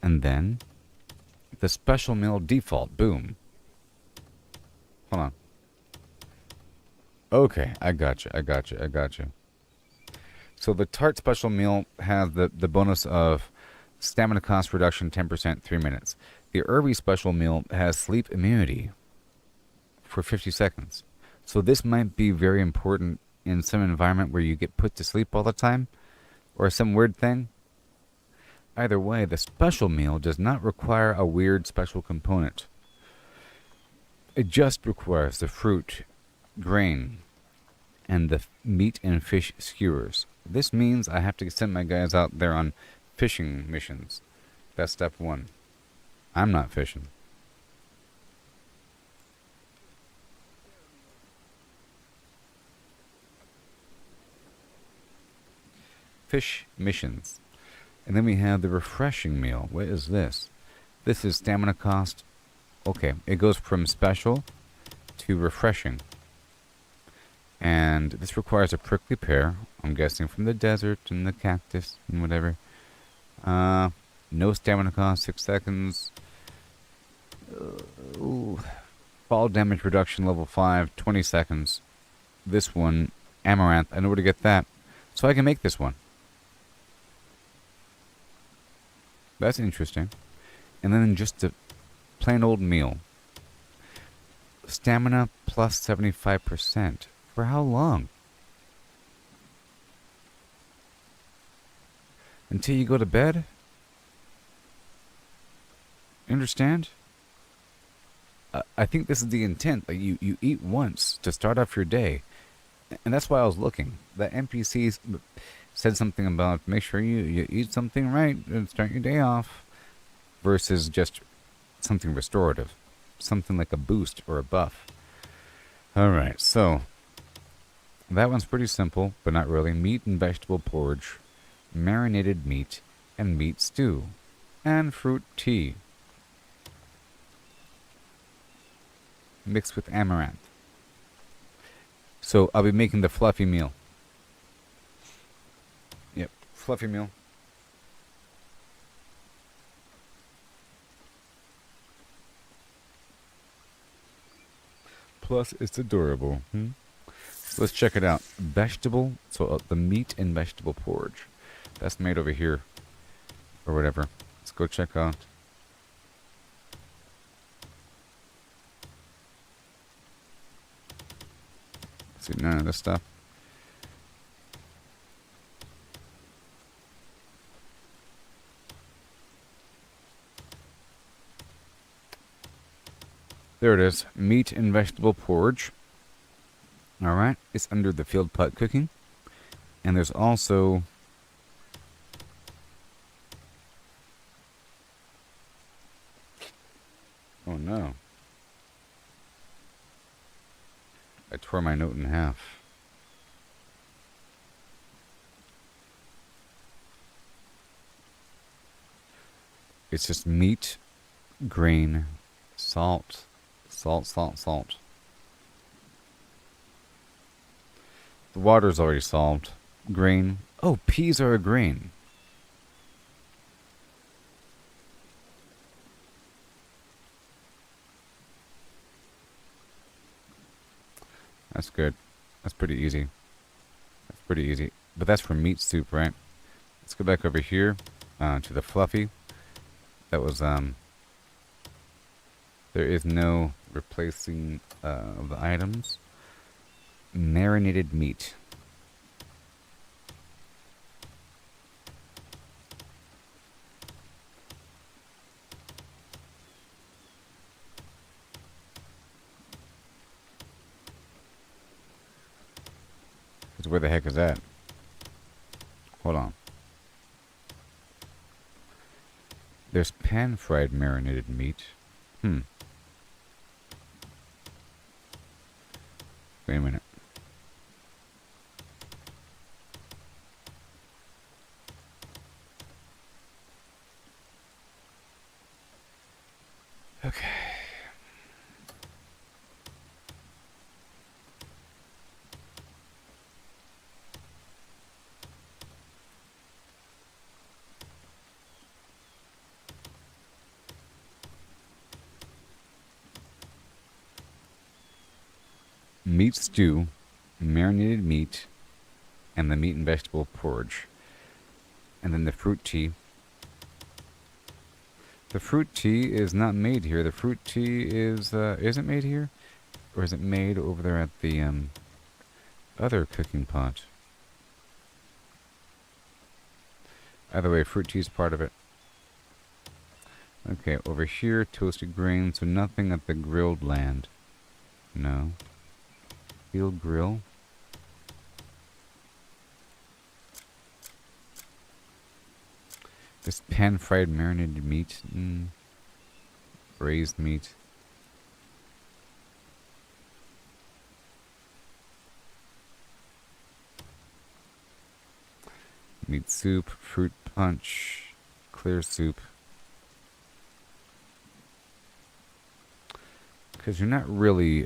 And then the special meal default. Boom. Hold on. Okay, I gotcha. So the tart special meal has the bonus of stamina cost reduction 10%, 3 minutes. The Irby special meal has sleep immunity for 50 seconds. So this might be very important in some environment where you get put to sleep all the time, or some weird thing. Either way, the special meal does not require a weird special component. It just requires the fruit, grain, and the meat and fish skewers. This means I have to send my guys out there on fishing missions. That's step 1. I'm not fishing. Fish missions. And then we have the refreshing meal. What is this? This is stamina cost. Okay, it goes from special to refreshing. And this requires a prickly pear, I'm guessing from the desert and the cactus and whatever. No stamina cost, 6 seconds. Fall damage reduction level 5, 20 seconds. This one, amaranth, I know where to get that. So I can make this one. That's interesting. And then just a plain old meal. Stamina plus 75%. For how long? Until you go to bed? Understand? I think this is the intent. Like you eat once to start off your day. And that's why I was looking. The NPCs said something about make sure you eat something right and start your day off. Versus just something restorative. Something like a boost or a buff. Alright, so that one's pretty simple, but not really. Meat and vegetable porridge, marinated meat, and meat stew, and fruit tea. Mixed with amaranth. So I'll be making the fluffy meal. Yep, fluffy meal. Plus, it's adorable. Let's check it out. Vegetable, so the meat and vegetable porridge. That's made over here, or whatever. Let's go check out. See, none of this stuff. There it is. Meat and vegetable porridge. Alright. It's under the field pot cooking. And there's also... Oh no. I tore my note in half. It's just meat, grain, salt. Salt. The water's already solved. Grain. Oh, peas are a grain. That's good. That's pretty easy. But that's for meat soup, right? Let's go back over here to the fluffy. That was, there is no replacing of the items. Marinated meat. Where the heck is that? Hold on. There's pan-fried marinated meat. Wait a minute. Okay. meat stew, marinated meat, and the meat and vegetable porridge. And then the fruit tea. The fruit tea is not made here. The fruit tea isn't made here? Or is it made over there at the other cooking pot? Either way, fruit tea is part of it. Okay, over here, toasted grain, so nothing at the grilled land. No. Field grill. Just pan-fried marinated meat. Braised meat. Meat soup, fruit punch, clear soup. Because you're not really,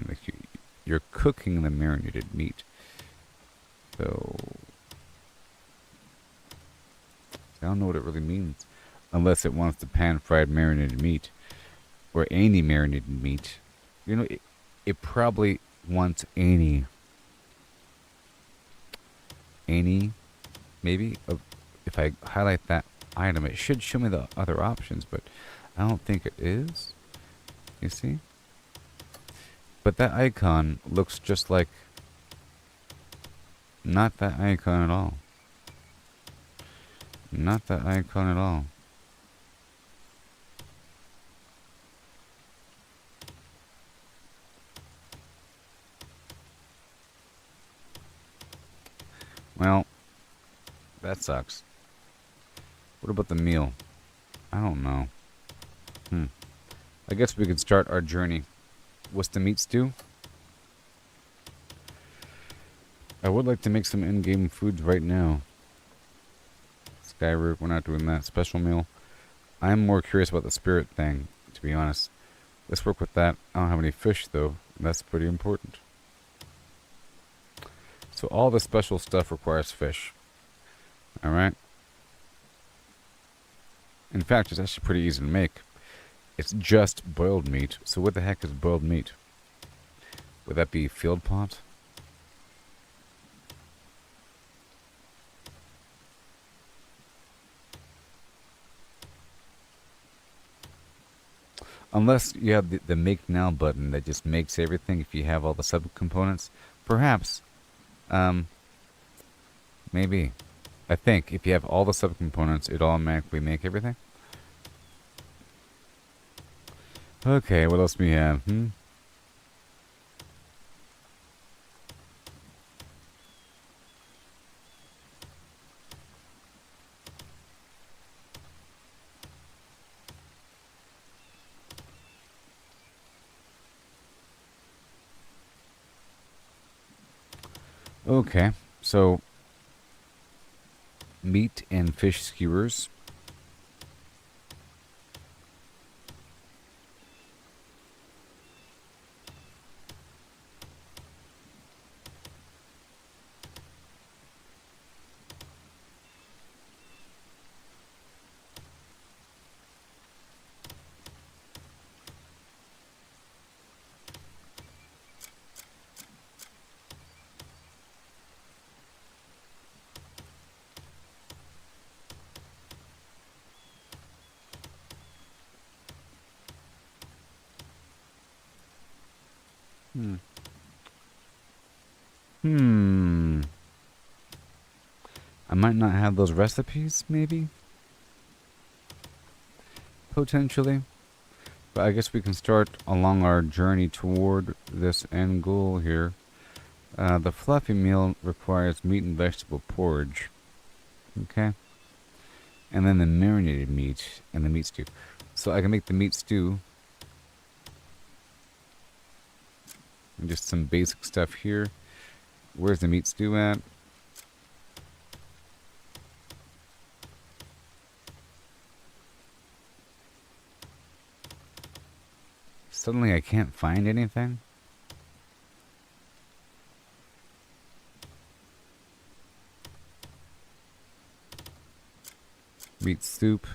like you're cooking the marinated meat. So, I don't know what it really means. Unless it wants the pan-fried marinated meat. Or any marinated meat. You know, it probably wants any, maybe. If I highlight that item, it should show me the other options, but I don't think it is. You see? But that icon looks just like not that icon at all. Not that icon at all. Well, that sucks. What about the meal? I don't know. I guess we could start our journey. What's the meat stew? I would like to make some in-game foods right now. Skyroot, we're not doing that. Special meal. I'm more curious about the spirit thing, to be honest. Let's work with that. I don't have any fish, though. That's pretty important. So all the special stuff requires fish. Alright? In fact, it's actually pretty easy to make. It's just boiled meat. So what the heck is boiled meat? Would that be field pot? Unless you have the make now button that just makes everything if you have all the subcomponents. Perhaps. Maybe. I think if you have all the subcomponents, it automatically make everything. Okay, what else do we have? Okay, so meat and fish skewers. I might not have those recipes, maybe? Potentially. But I guess we can start along our journey toward this end goal here. The fluffy meal requires meat and vegetable porridge. Okay? And then the marinated meat and the meat stew. So I can make the meat stew. And just some basic stuff here. Where's the meat stew at? Suddenly I can't find anything. Meat soup.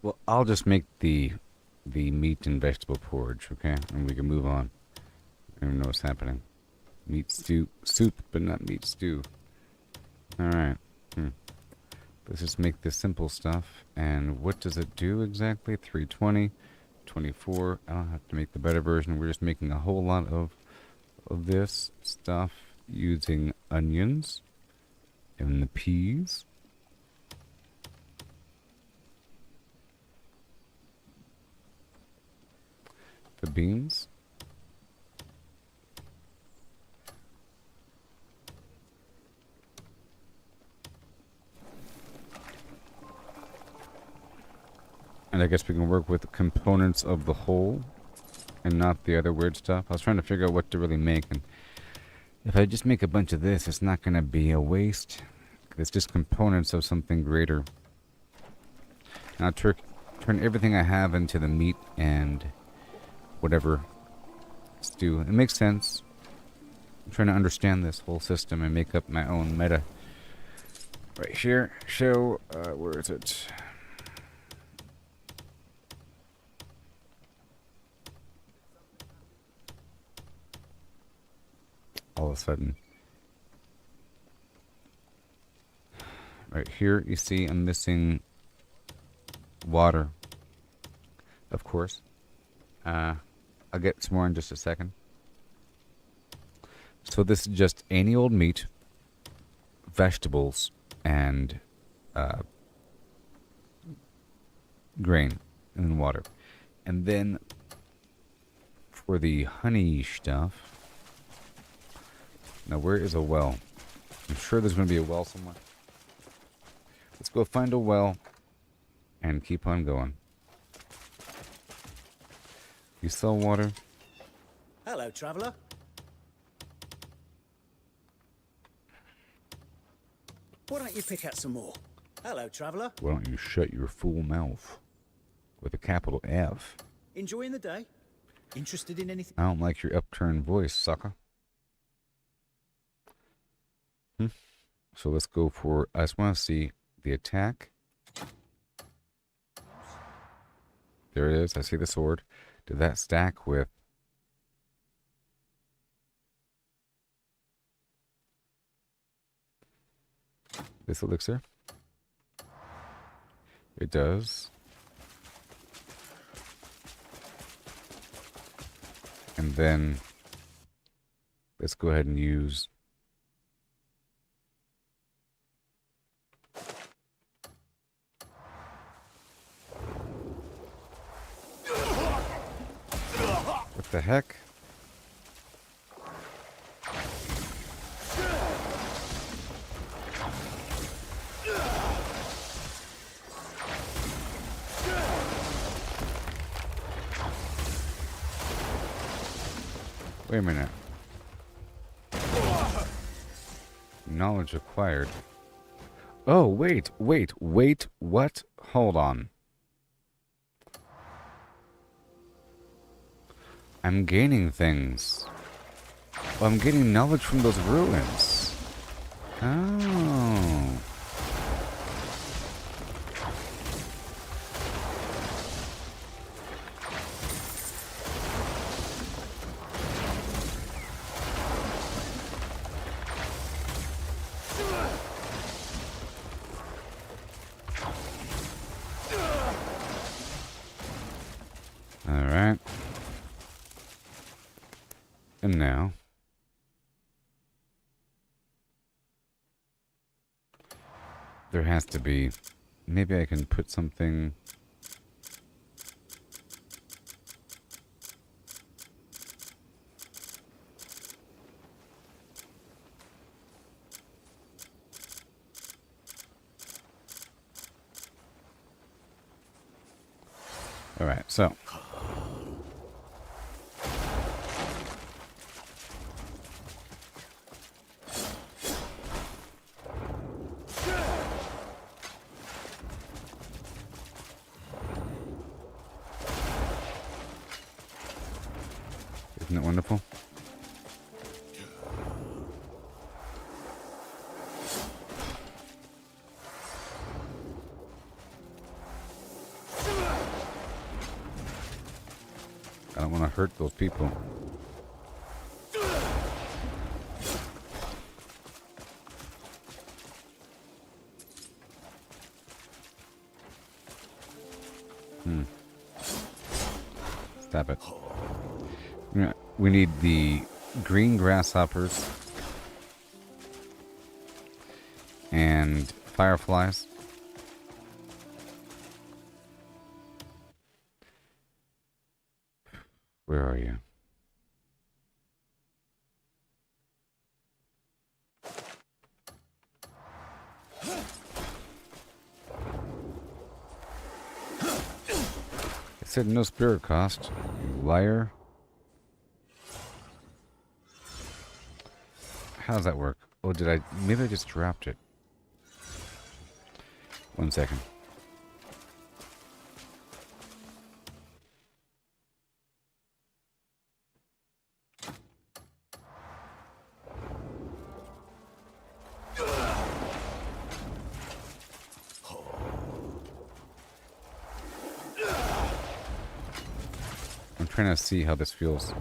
Well, I'll just make the meat and vegetable porridge, okay? And we can move on. I don't even know what's happening. Meat soup, but not meat stew. Alright. Let's just make the simple stuff. And what does it do exactly? 320, 24. I don't have to make the better version. We're just making a whole lot of this stuff using onions and the peas. The beans. And I guess we can work with components of the whole and not the other weird stuff. I was trying to figure out what to really make, and if I just make a bunch of this, it's not going to be a waste. It's just components of something greater. And I'll turn everything I have into the meat and whatever stew. It makes sense. I'm trying to understand this whole system and make up my own meta. Right here, show, where is it? All of a sudden. Right here, you see I'm missing water. Of course. I'll get some more in just a second. So this is just any old meat, vegetables, and grain, and then water. And then for the honey stuff, now where is a well? I'm sure there's going to be a well somewhere. Let's go find a well and keep on going. You sell water? Hello, traveller. Why don't you pick out some more? Hello, traveller. Why don't you shut your fool mouth? With a capital F. Enjoying the day? Interested in anything? I don't like your upturned voice, sucker. So let's go for... I just want to see the attack. There it is. I see the sword. Did that stack with... this elixir? It does. And then let's go ahead and use what the heck? Wait a minute. Knowledge acquired. Oh, wait, what? Hold on. I'm gaining things. Oh, I'm getting knowledge from those ruins. Oh. Alright. And now there has to be, maybe I can put something. All right, so isn't it wonderful? don't want to hurt those people. Stop it. Yeah, we need the green grasshoppers and fireflies. Where are you? It said no spirit cost. You liar. How does that work? Oh, did I? Maybe I just dropped it. 1 second. I'm trying to see how this feels.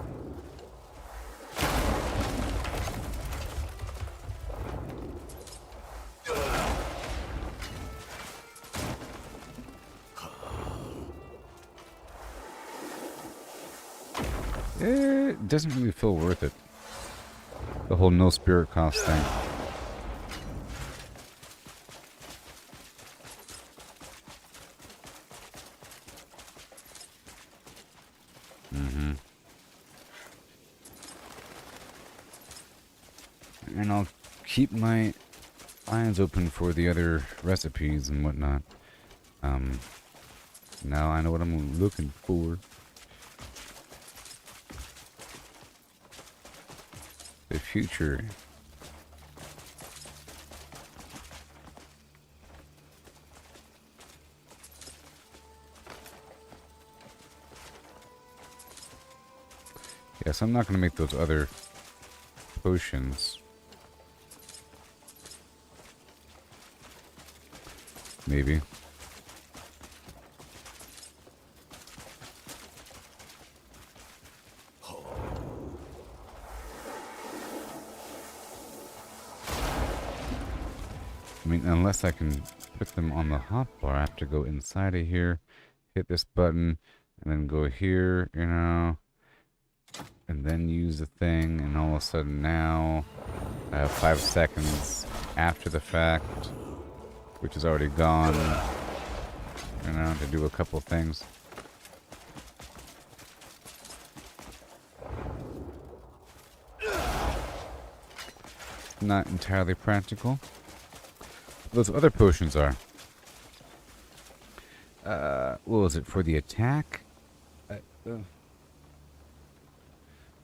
It doesn't really feel worth it. The whole no spirit cost thing. And I'll keep my eyes open for the other recipes and whatnot. Now I know what I'm looking for. The future. Yes, I'm not going to make those other potions. Maybe. I mean, unless I can put them on the hotbar, I have to go inside of here, hit this button, and then go here, you know, and then use the thing, and all of a sudden now I have 5 seconds after the fact, which is already gone, you know, to do a couple things. Not entirely practical. Those other potions are. What was it for the attack?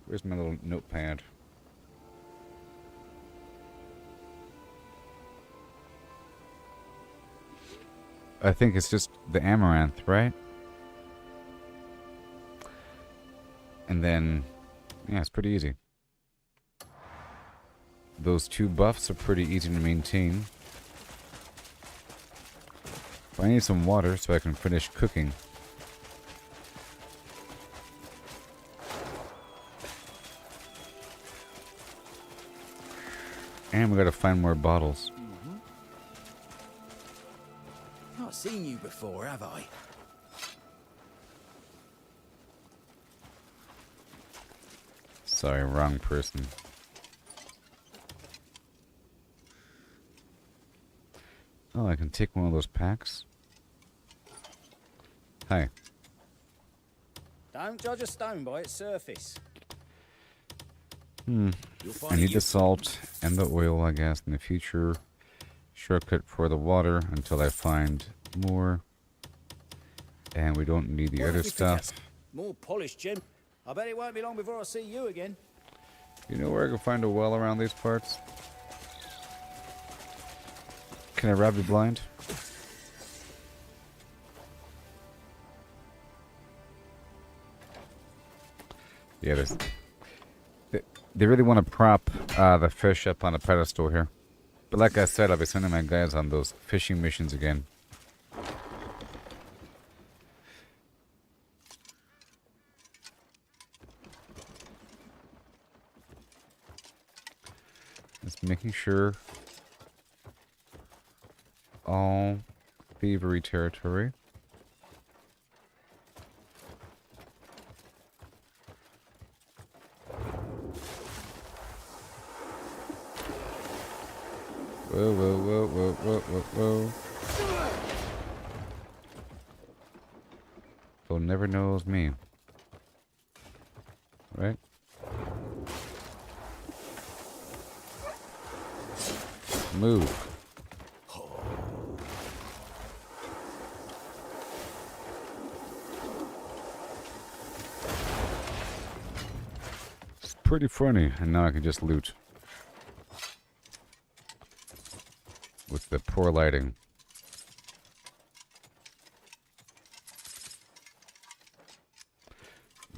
Where's my little notepad? I think it's just the amaranth, right? And then, yeah, it's pretty easy. Those 2 buffs are pretty easy to maintain. I need some water so I can finish cooking. And we gotta find more bottles. Not seen you before, have I? Sorry, wrong person. Oh, I can take one of those packs. Hi. Don't judge a stone by its surface. I need the salt and the oil, I guess, in the future. Shortcut for the water until I find more. And we don't need the What other did you think stuff. More polished, Jim. I bet it won't be long before I see you again. You know where I can find a well around these parts? Can I rob you blind? Yeah, there's... They really want to prop the fish up on a pedestal here. But like I said, I'll be sending my guys on those fishing missions again. making sure. All thievery territory. Whoa, whoa, whoa, whoa, whoa, whoa, whoa. They'll never know it was me. Right? Move. It's pretty funny, and now I can just loot. With the poor lighting.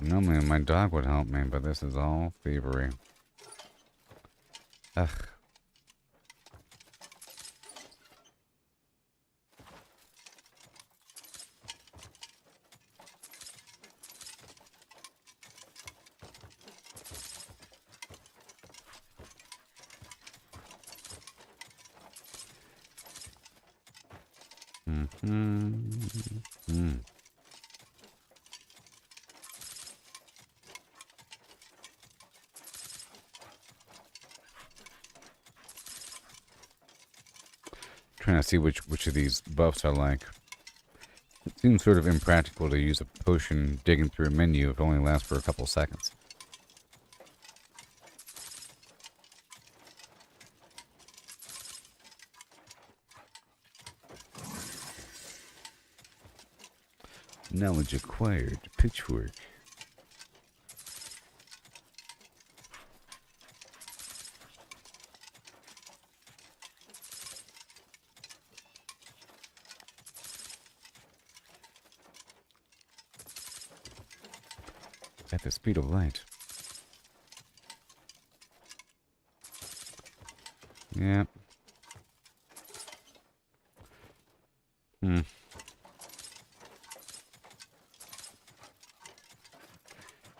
Normally my dog would help me, but this is all thievery. Ugh. Trying to see which of these buffs I like. It seems sort of impractical to use a potion digging through a menu if it only lasts for a couple seconds. Knowledge acquired. Pitchfork. At the speed of light. Yep.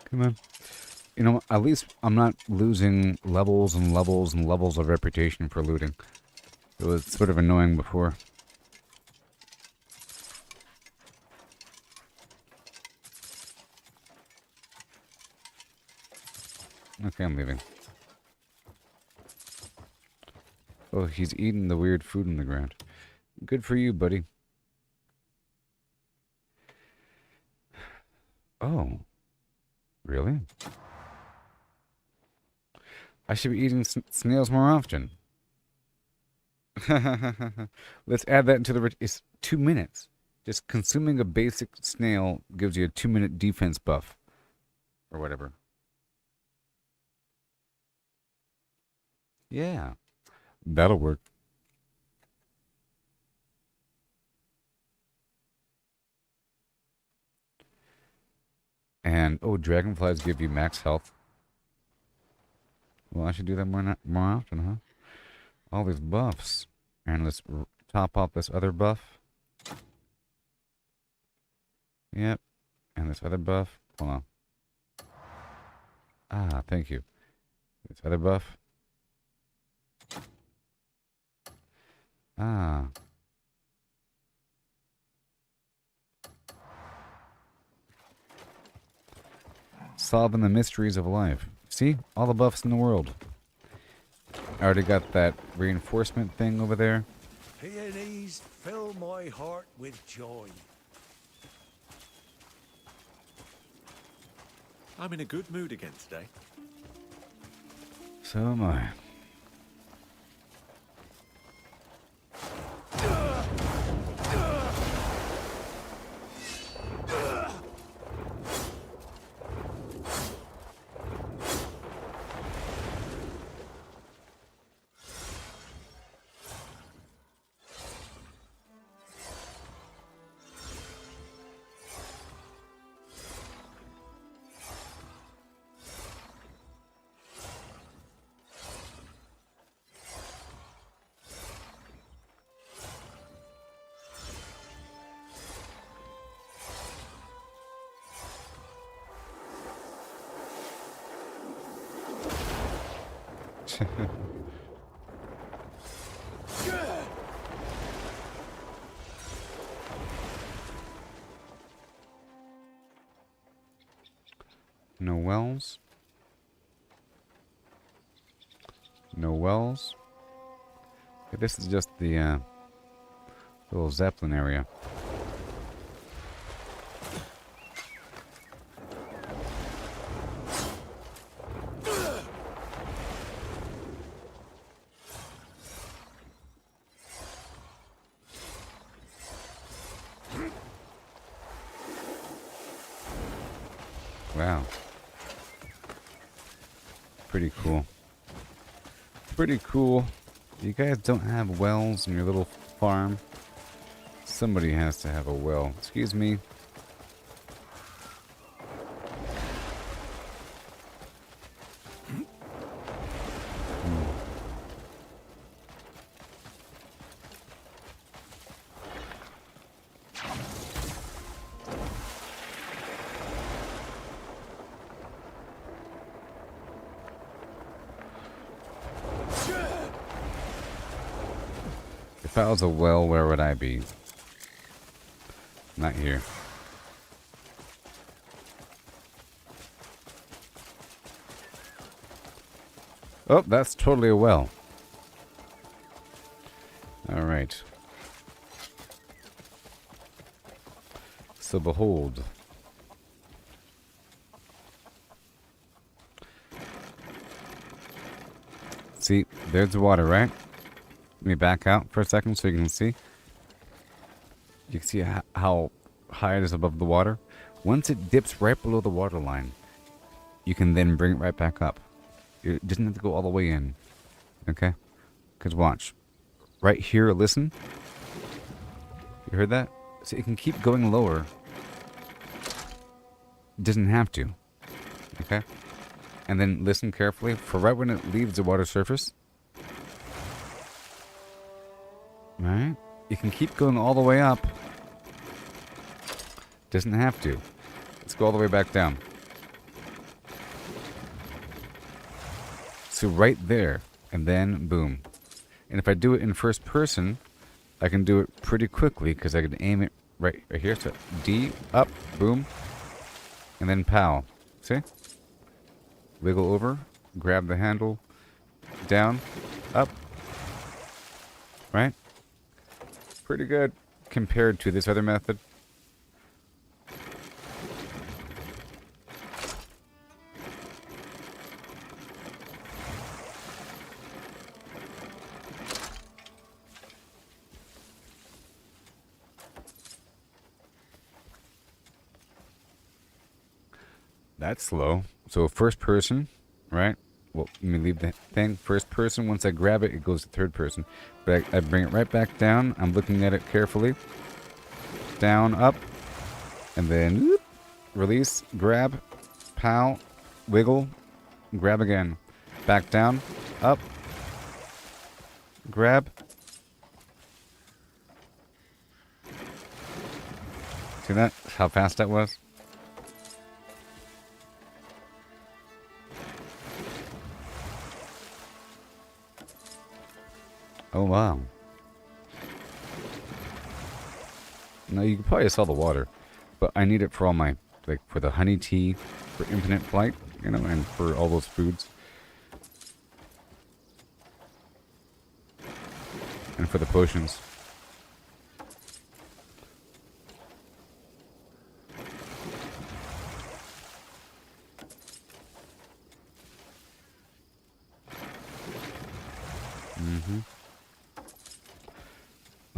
Come on. You know, at least I'm not losing levels and levels and levels of reputation for looting. It was sort of annoying before. Okay, I'm leaving. Oh, he's eating the weird food in the ground. Good for you, buddy. Oh. Really? I should be eating snails more often. Let's add that into the... It's 2 minutes. Just consuming a basic snail gives you a 2-minute defense buff. Or whatever. Yeah. That'll work. And, oh, dragonflies give you max health. Well, I should do that more often, huh? All these buffs. And let's top off this other buff. Yep. And this other buff. Hold on. Ah, thank you. This other buff. Ah. Solving the mysteries of life. See? All the buffs in the world. I already got that reinforcement thing over there. Peonies fill my heart with joy. I'm in a good mood again today. So am I. No wells. No wells. Okay, this is just the little Zeppelin area. Wow. Pretty cool. Pretty cool. You guys don't have wells in your little farm? Somebody has to have a well. Excuse me. If I was a well, where would I be? Not here. Oh, that's totally a well. Alright. So behold. See, there's the water, right? Let me back out for a second so you can see. You can see how high it is above the water. Once it dips right below the water line, you can then bring it right back up. It doesn't have to go all the way in. Okay? Because watch. Right here, listen. You heard that? So it can keep going lower. It doesn't have to. Okay? And then listen carefully. For right when it leaves the water surface. Right? You can keep going all the way up. Doesn't have to. Let's go all the way back down. So right there. And then boom. And if I do it in first person, I can do it pretty quickly because I can aim it right here. So D, up, boom. And then pow. See? Wiggle over. Grab the handle. Down. Up. Right? Pretty good compared to this other method. That's slow. So first person, right? Well, let me leave the thing. First person, once I grab it, it goes to third person. But I bring it right back down. I'm looking at it carefully. Down, up. And then, whoop, release, grab, pow, wiggle, grab again. Back down, up, grab. See that? How fast that was? Oh, wow. Now, you can probably sell the water, but I need it for all my, like, for the honey tea, for infinite flight, you know, and for all those foods. And for the potions.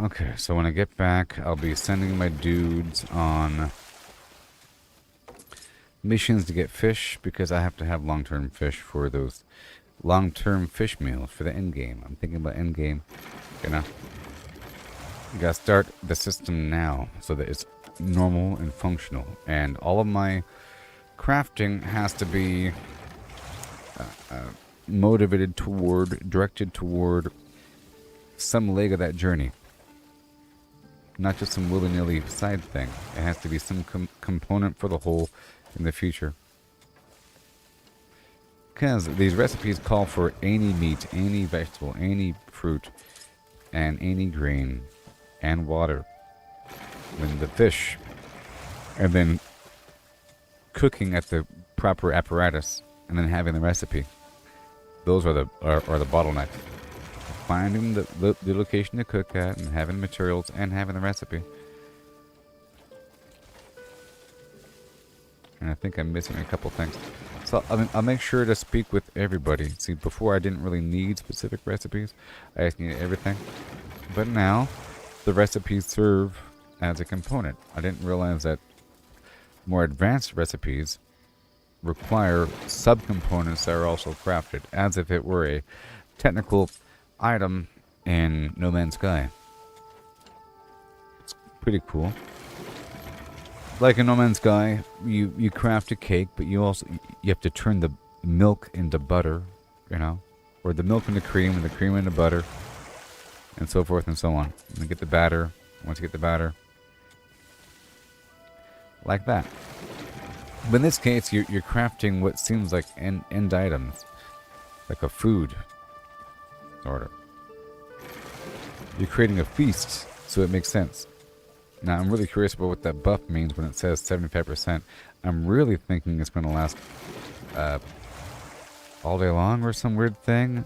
Okay, so when I get back, I'll be sending my dudes on missions to get fish, because I have to have long-term fish for those long-term fish meals for the end game. I'm thinking about end game, you know. You gotta start the system now so that it's normal and functional. And all of my crafting has to be motivated toward, directed toward some leg of that journey. Not just some willy-nilly side thing. It has to be some component for the whole in the future. Because these recipes call for any meat, any vegetable, any fruit, and any grain, and water. Then the fish. And then cooking at the proper apparatus and then having the recipe. Those are the bottlenecks. Finding the location to cook at and having the materials and having the recipe. And I think I'm missing a couple things. So I'll make sure to speak with everybody. See, before I didn't really need specific recipes. I just needed everything. But now, the recipes serve as a component. I didn't realize that more advanced recipes require subcomponents that are also crafted, as if it were a technical item in No Man's Sky. It's pretty cool. Like in No Man's Sky, you craft a cake, but you have to turn the milk into butter, you know, or the milk into cream, and the cream into butter, and so forth and so on. And you get the batter. Once you get the batter, like that. But in this case, you're crafting what seems like end items, like a food, sort of. You're creating a feast, so it makes sense. Now, I'm really curious about what that buff means when it says 75%. I'm really thinking it's going to last all day long, or some weird thing,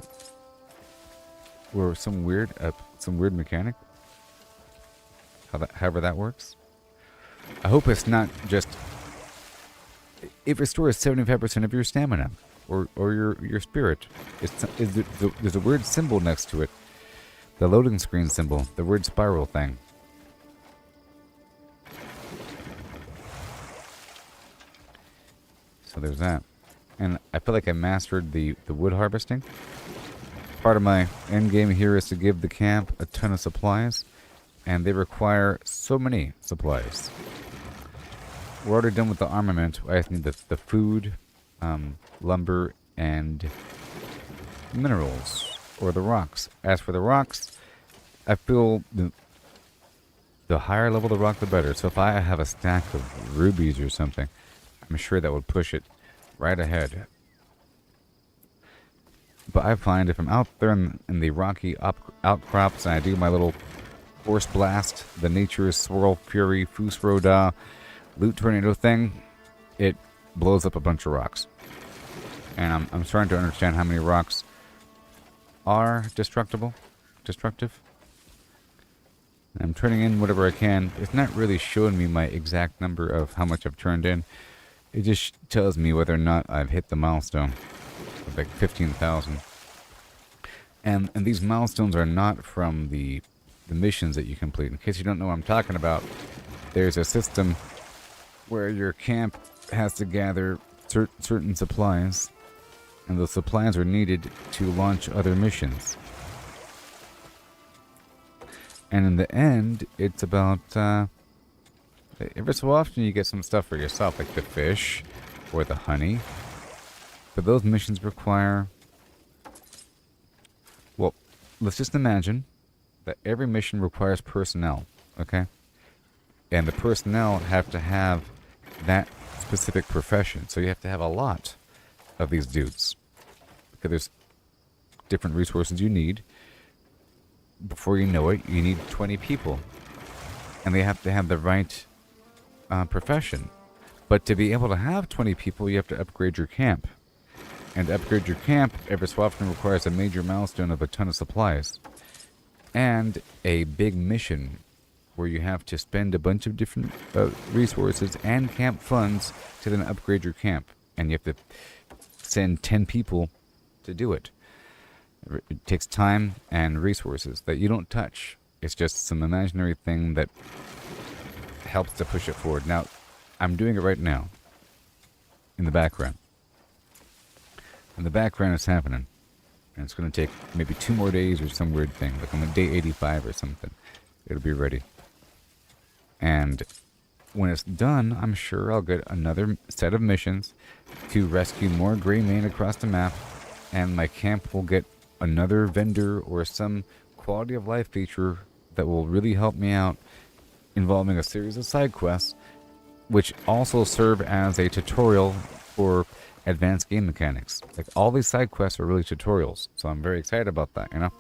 or some weird mechanic. However that works. I hope it's not just. It restores 75% of your stamina, or your spirit. There's a weird symbol next to it. The loading screen symbol, the weird spiral thing. So there's that. And I feel like I mastered the wood harvesting. Part of my end game here is to give the camp a ton of supplies, and they require so many supplies. We're already done with the armament. I just need the food, lumber, and minerals, or the rocks. As for the rocks, I feel the higher level the rock, the better. So if I have a stack of rubies or something, I'm sure that would push it right ahead. But I find if I'm out there in the rocky outcrops and I do my little force blast, the nature's swirl fury Fusroda loot tornado thing, it blows up a bunch of rocks. And I'm starting to understand how many rocks are destructive. I'm turning in whatever I can. It's not really showing me my exact number of how much I've turned in. It just tells me whether or not I've hit the milestone of like 15,000. And these milestones are not from the missions that you complete. In case you don't know what I'm talking about, there's a system where your camp has to gather certain supplies, and those supplies are needed to launch other missions. And in the end, it's about every so often you get some stuff for yourself, like the fish or the honey. But those missions require, well, let's just imagine that every mission requires personnel, okay? And the personnel have to have that specific profession. So you have to have a lot of these dudes. Because there's different resources you need. Before you know it, you need 20 people. And they have to have the right profession. But to be able to have 20 people, you have to upgrade your camp. And to upgrade your camp, every so often requires a major milestone of a ton of supplies. And a big mission where you have to spend a bunch of different resources and camp funds to then upgrade your camp. And you have to send 10 people to do it. It takes time and resources that you don't touch. It's just some imaginary thing that helps to push it forward. Now, I'm doing it right now. In the background. In the background it's happening. And it's going to take maybe 2 more days or some weird thing. Like on day 85 or something. It'll be ready. And when it's done, I'm sure I'll get another set of missions to rescue more gray men across the map. And my camp will get another vendor or some quality of life feature that will really help me out, involving a series of side quests, which also serve as a tutorial for advanced game mechanics. Like, all these side quests are really tutorials, so I'm very excited about that, you know?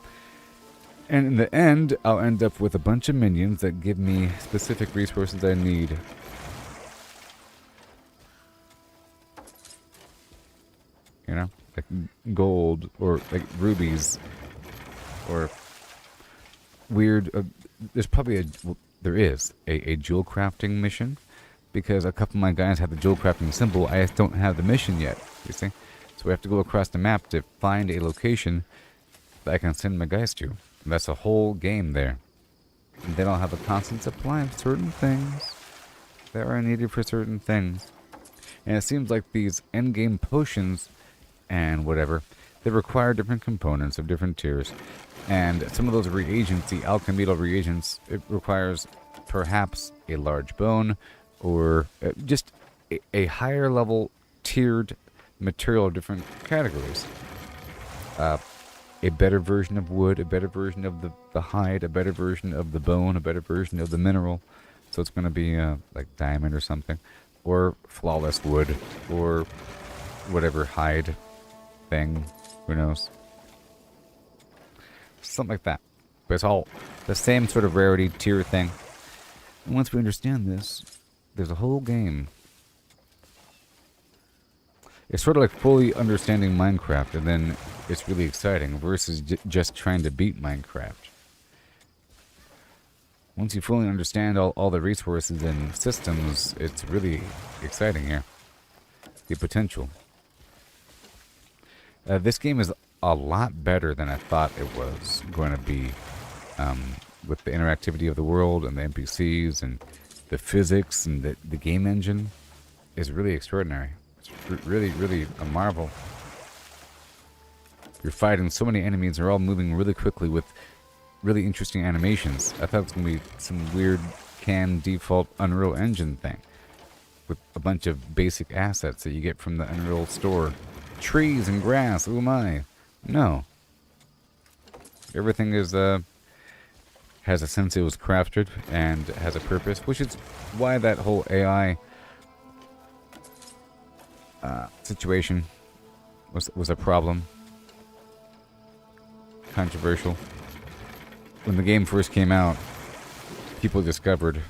And in the end, I'll end up with a bunch of minions that give me specific resources I need. You know, like gold or like rubies or weird. There's probably there is a jewel crafting mission because a couple of my guys have the jewel crafting symbol. I just don't have the mission yet. You see, so we have to go across the map to find a location that I can send my guys to. And that's a whole game there. And then I'll have a constant supply of certain things that are needed for certain things. And it seems like these endgame potions and whatever, they require different components of different tiers. And some of those reagents, the alchemical reagents, it requires perhaps a large bone or just a higher level tiered material of different categories. A better version of wood, a better version of the hide, a better version of the bone, a better version of the mineral. So it's going to be like diamond or something. Or flawless wood. Or whatever hide thing. Who knows? Something like that. But it's all the same sort of rarity tier thing. And once we understand this, there's a whole game. It's sort of like fully understanding Minecraft, and then it's really exciting versus just trying to beat Minecraft. Once you fully understand all the resources and systems, it's really exciting here. The potential. This game is a lot better than I thought it was going to be, with the interactivity of the world and the NPCs and the physics and the game engine is really extraordinary. It's really, really a marvel. You're fighting so many enemies, they're all moving really quickly with really interesting animations. I thought it was going to be some weird canned default Unreal Engine thing with a bunch of basic assets that you get from the Unreal store. Trees and grass, oh my. No. Everything is, has a sense it was crafted and has a purpose, which is why that whole AI situation was a problem. Controversial. When the game first came out, people discovered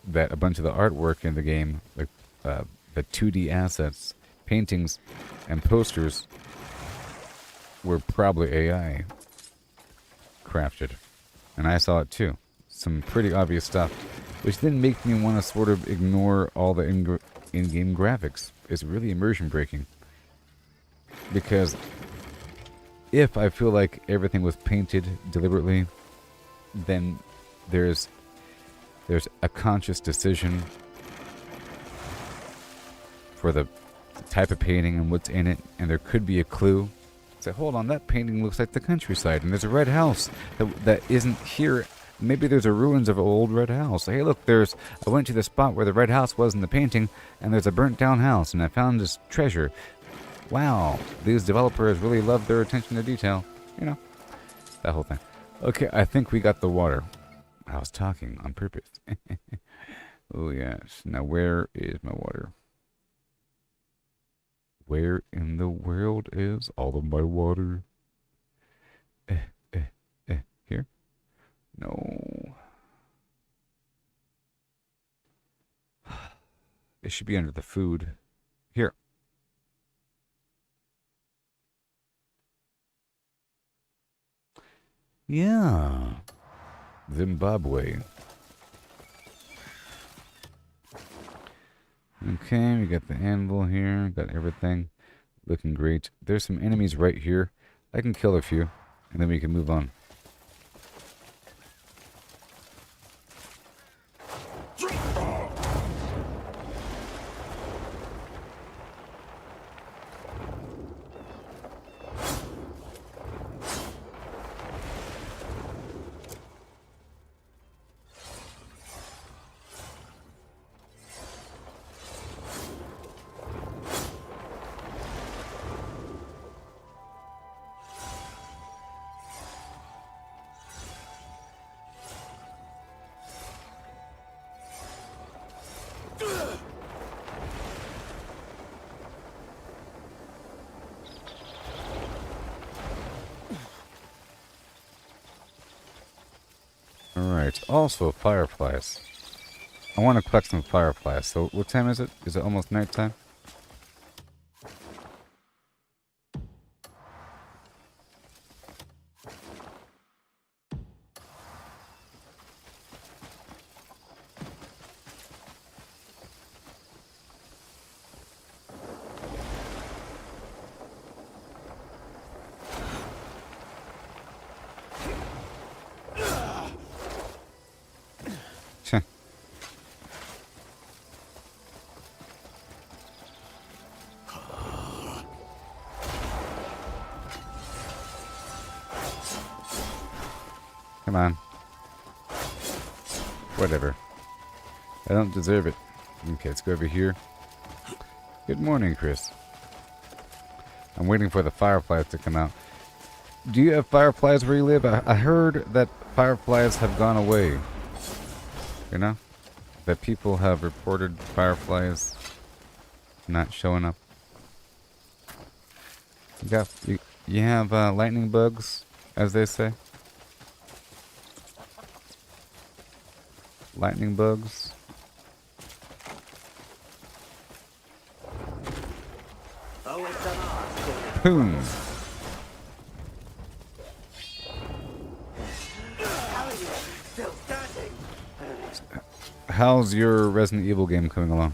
that a bunch of the artwork in the game, like the 2D assets, paintings, and posters, were probably AI crafted. And I saw it too. Some pretty obvious stuff, which then make me want to sort of ignore all the in-game graphics. It's really immersion breaking. Because if I feel like everything was painted deliberately, then there's a conscious decision for the type of painting and what's in it, and there could be a clue. Say, hold on, that painting looks like the countryside, and there's a red house that isn't here. Maybe there's a ruins of an old red house. Hey, look, I went to the spot where the red house was in the painting, and there's a burnt down house, and I found this treasure. Wow, these developers really love their attention to detail. You know, that whole thing. Okay, I think we got the water. I was talking on purpose. Oh, yes. Now, where is my water? Where in the world is all of my water? Here? No. It should be under the food. Here. Yeah. Zimbabwe. Okay, we got the anvil here. Got everything looking great. There's some enemies right here. I can kill a few, and then we can move on. Alright, also fireflies. I want to collect some fireflies. So what time is it? Is it almost nighttime? Whatever. I don't deserve it. Okay, let's go over here. Good morning, Chris. I'm waiting for the fireflies to come out. Do you have fireflies where you live? I heard that fireflies have gone away. You know? That people have reported fireflies not showing up. You have lightning bugs, as they say? Lightning bugs? Boom! How's your Resident Evil game coming along?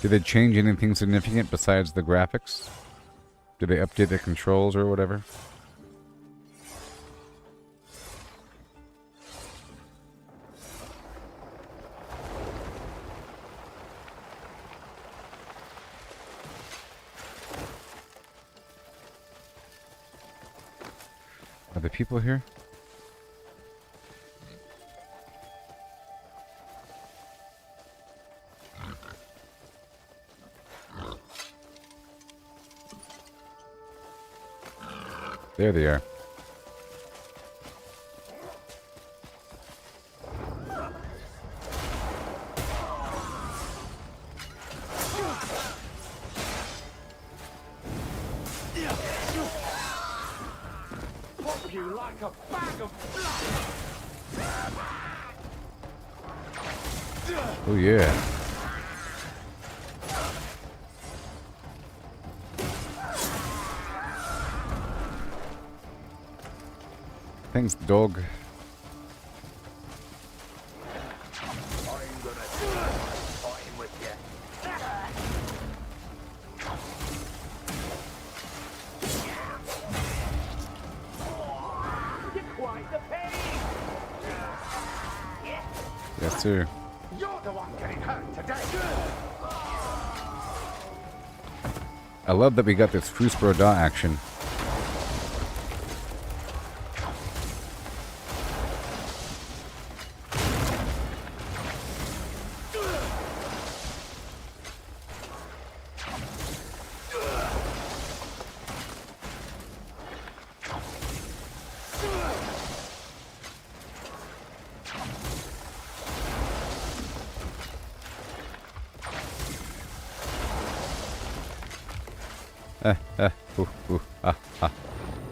Did they change anything significant besides the graphics? Did they update the controls or whatever? Are there people here? There they are. Pop you like a bag of Oh yeah. Thanks, dog. Yes, sir. You're the one getting hurt today. I love that we got this Fusbro dot action.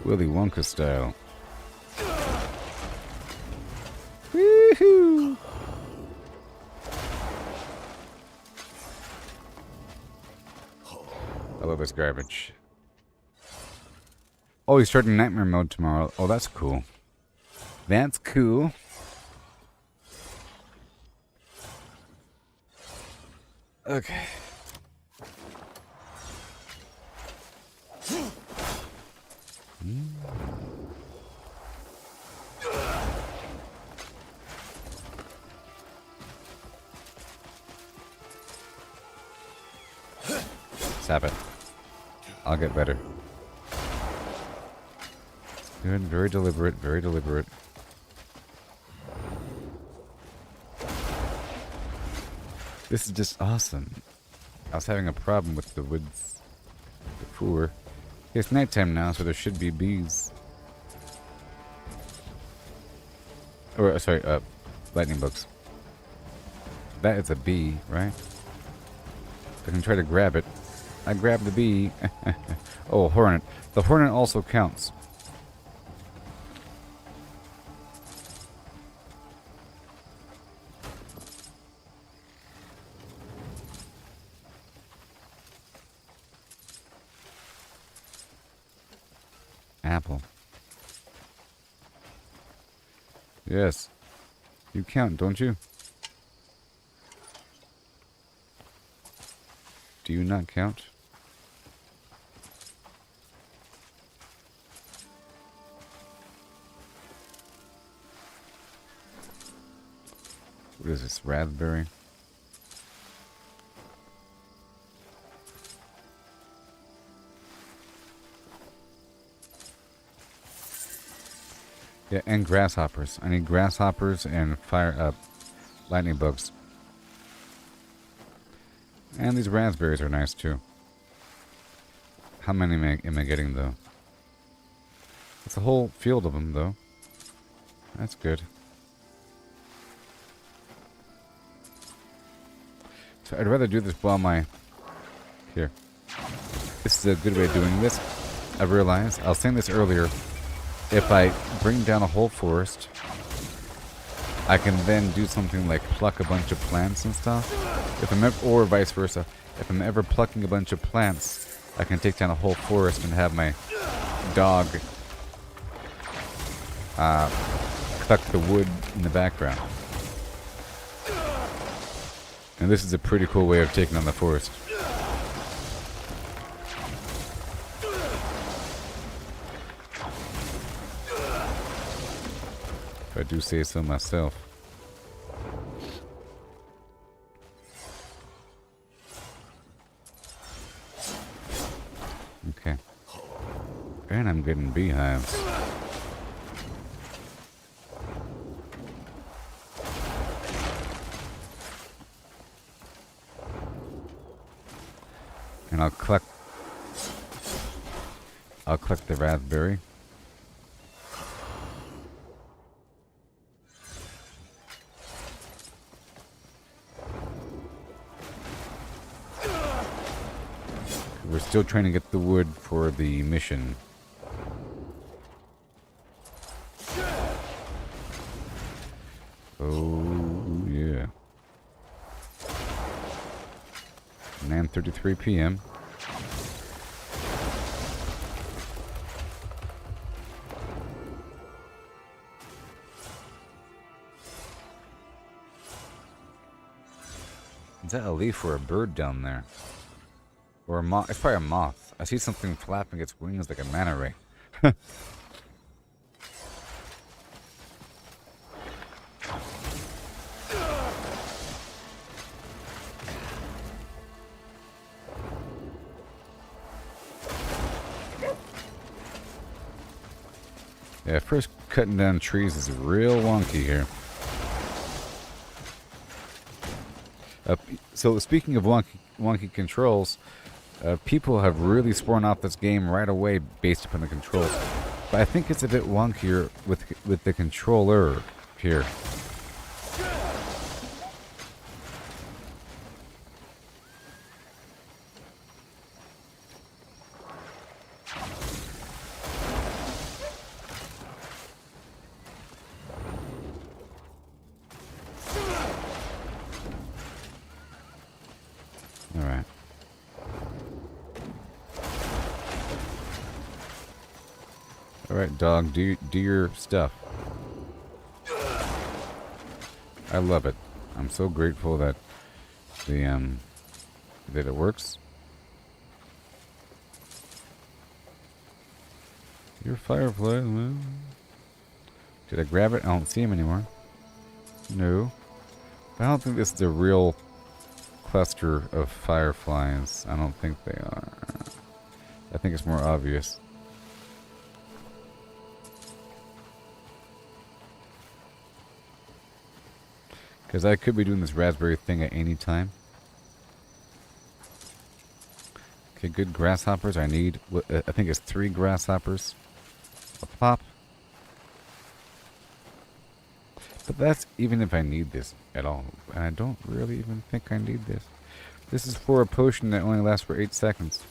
Willy Wonka style. Woohoo! I love this garbage. Oh, he's starting nightmare mode tomorrow. Oh, that's cool. That's cool. Okay. Stop it. I'll get better. Good, very deliberate, very deliberate. This is just awesome. I was having a problem with the woods before. It's nighttime now, so there should be bees. Or, sorry, lightning bugs. That is a bee, right? I can try to grab it. I grabbed the bee. Oh, hornet. The hornet also counts. apple. Yes. You count, don't you? Do you not count? What is this, raspberry? Yeah, and grasshoppers. I need grasshoppers and lightning bugs. And these raspberries are nice too. How many am I getting though? It's a whole field of them though. That's good. So I'd rather do this while here. This is a good way of doing this. I realized, I was saying this earlier, if I bring down a whole forest, I can then do something like pluck a bunch of plants and stuff. Or vice versa. If I'm ever plucking a bunch of plants, I can take down a whole forest and have my dog pluck the wood in the background. And this is a pretty cool way of taking on the forest. If I do say so myself. Okay. And I'm getting beehives. And I'll collect the raspberry. We're still trying to get the wood for the mission. Oh yeah. 9:33 p.m. Is that a leaf or a bird down there? Or a moth? It's probably a moth. I see something flapping its wings like a manta ray. Yeah, first cutting down trees is real wonky here. So speaking of wonky controls, people have really sworn off this game right away based upon the controls. But I think it's a bit wonkier with the controller here. Alright. Alright, dog, do your stuff. I love it. I'm so grateful that that it works. Your firefly, well. Did I grab it? I don't see him anymore. No. I don't think this is a real cluster of fireflies. I don't think they are. I think it's more obvious. Because I could be doing this raspberry thing at any time. Okay, good grasshoppers. I need, I think it's 3 grasshoppers a pop. But that's even if I need this at all. And I don't really even think I need this. This is for a potion that only lasts for 8 seconds.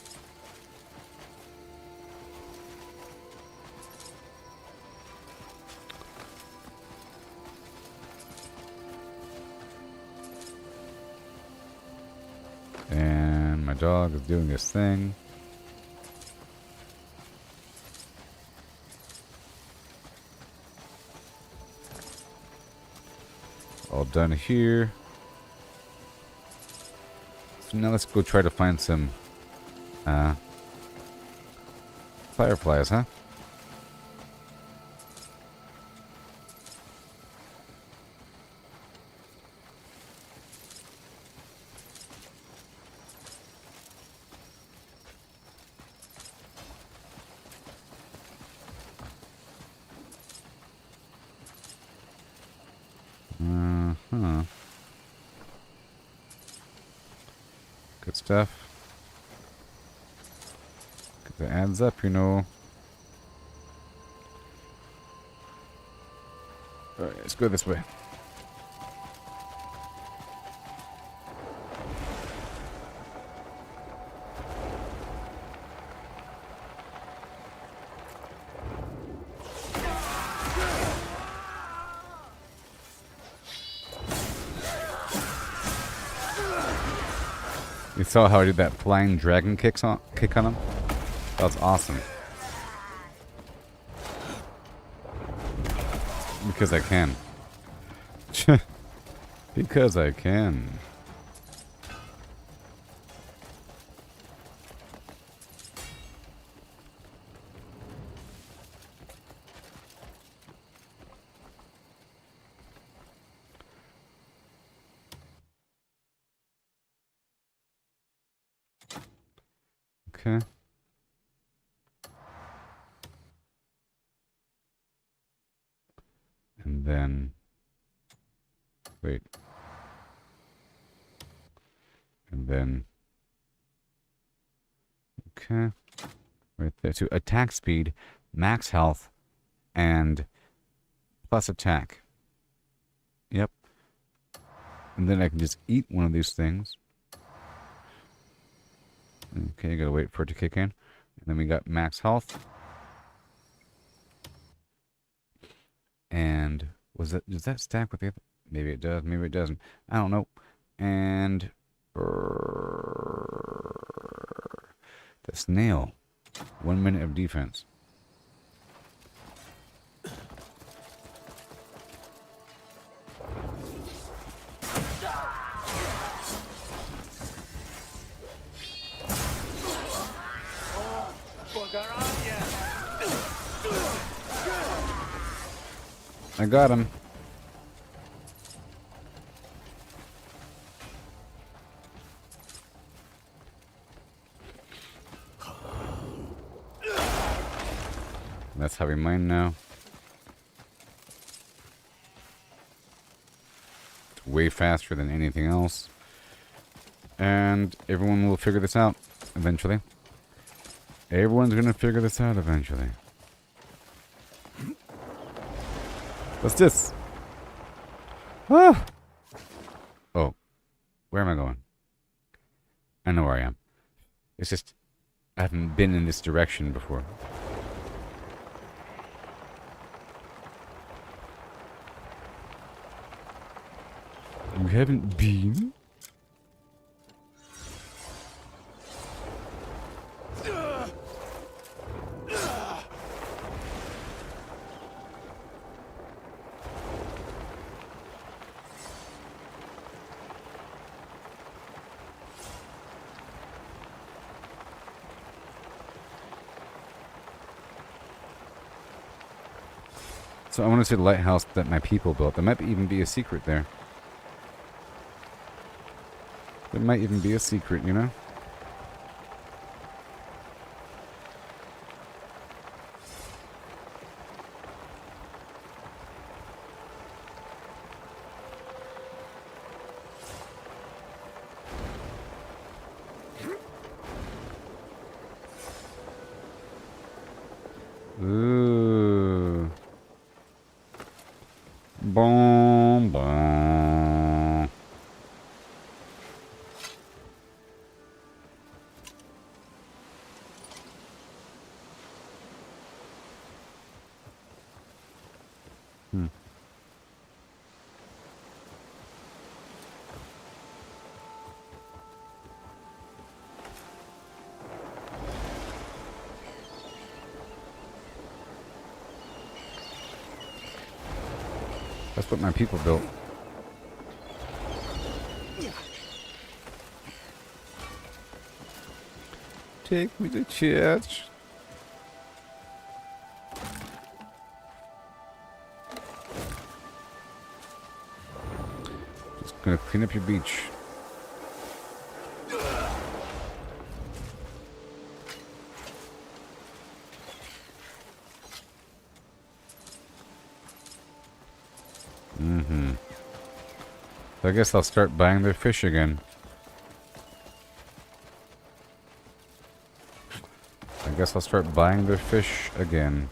And my dog is doing his thing. all done here. So now let's go try to find some fireflies, huh? Huh. Good stuff. It adds up, you know. Alright, let's go this way. You saw how I did that flying dragon kick on him? That was awesome. Because I can. Because I can. Okay. And then, wait. And then, okay. Right there. So attack speed, max health, and plus attack. Yep. And then I can just eat one of these things. Okay, gotta wait for it to kick in. And then we got max health. And does that stack with the other? Maybe it does, maybe it doesn't. I don't know. And the snail. 1 minute of defense. I got him. That's how we mine now. It's way faster than anything else. And everyone will figure this out eventually. Everyone's gonna figure this out eventually. What's this? Ah! Oh. Where am I going? I know where I am. It's just, I haven't been in this direction before. You haven't been? So I want to see the lighthouse that my people built. There might even be a secret there. There might even be a secret, you know? Ooh. Boom, boom. That's what my people built. Take me to church. Just gonna clean up your beach. So I guess I'll start buying their fish again.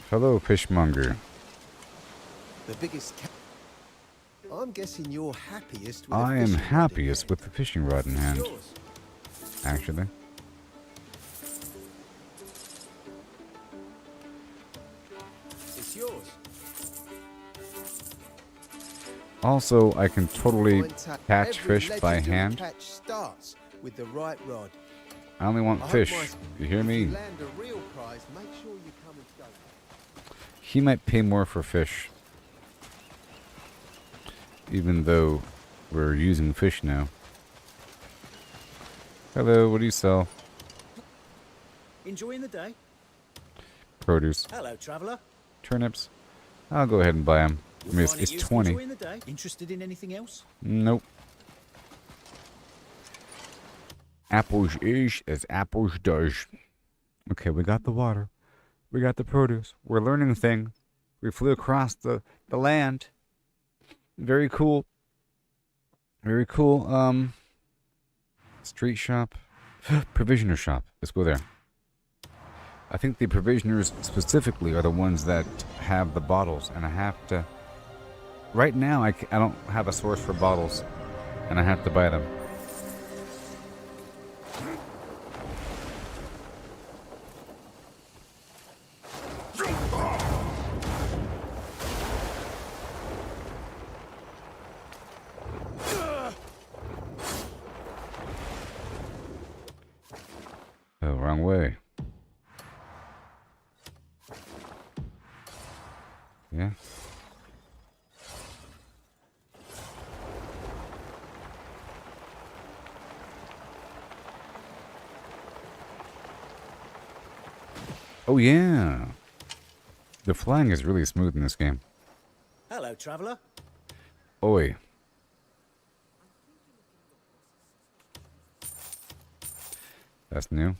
Hello, fishmonger. The biggest. I'm guessing you're happiest with I a am fishing rod in happiest hand. with the fishing rod in hand, Yours. actually. It's yours. Also, I can totally Mine ta- catch Every fish by legendary hand. Catch starts with the right rod. I only want I hope fish. my- You hear If me? you land a real prize, make sure you come and stay. He might pay more for fish. Even though we're using fish now. Hello, what do you sell? Enjoying the day? Produce. Hello, traveller. Turnips. I'll go ahead and buy them. I mean, Finding it's useful 20. Enjoying the day? Interested in anything else? Nope. Apples is as apples does. Okay, we got the water. We got the produce. We're learning things. We flew across the land. Very cool. Very cool. Street shop. Provisioner shop. Let's go there. I think the provisioners specifically are the ones that have the bottles, and I have to... Right now, I don't have a source for bottles, and I have to buy them. Oh, wrong way. Yeah. Oh, yeah. The flying is really smooth in this game. Hello, traveller. Oi. That's new.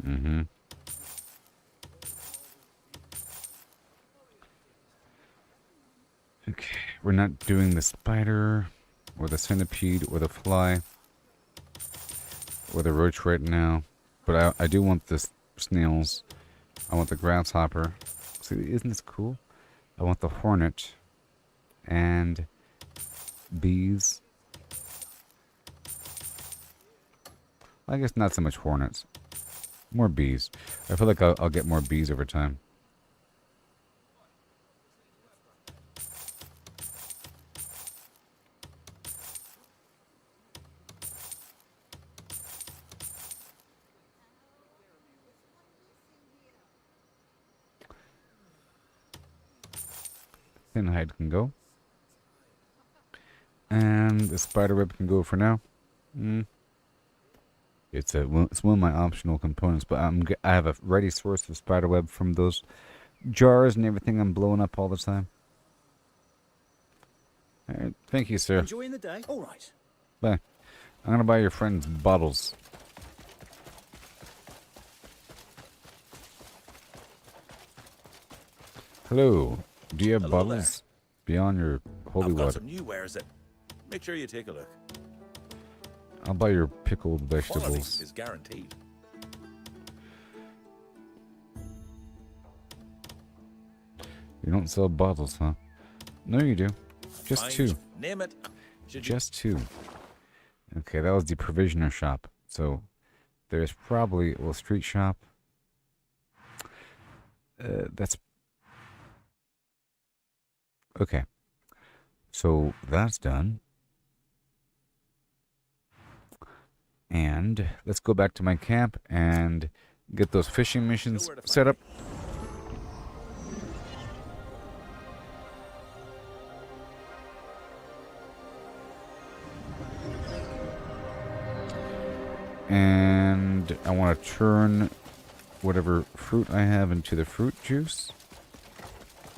Mm-hmm. Okay, we're not doing the spider, or the centipede, or the fly, or the roach right now. But I do want the snails. I want the grasshopper. See, isn't this cool? I want the hornet. And bees. I guess not so much hornets. More bees. I feel like I'll get more bees over time. Thin hide can go. And the spider web can go for now. It's one of my optional components, but I have a ready source of spider web from those jars and everything I'm blowing up all the time. All right, thank you, sir. Enjoying the day? All right. Bye. I'm gonna buy your friend's bottles. Hello. Do you have Hello bottles beyond your holy I've got water? some new wares that. Make sure you take a look. I'll buy your pickled Quality vegetables. is guaranteed. You don't sell bottles, huh? No, you do. Just Fine. 2. Name it. Should you? Just 2. Okay, that was the provisioner shop. So there's probably street shop. That's okay. So that's done. And let's go back to my camp and get those fishing missions set up. And I want to turn whatever fruit I have into the fruit juice.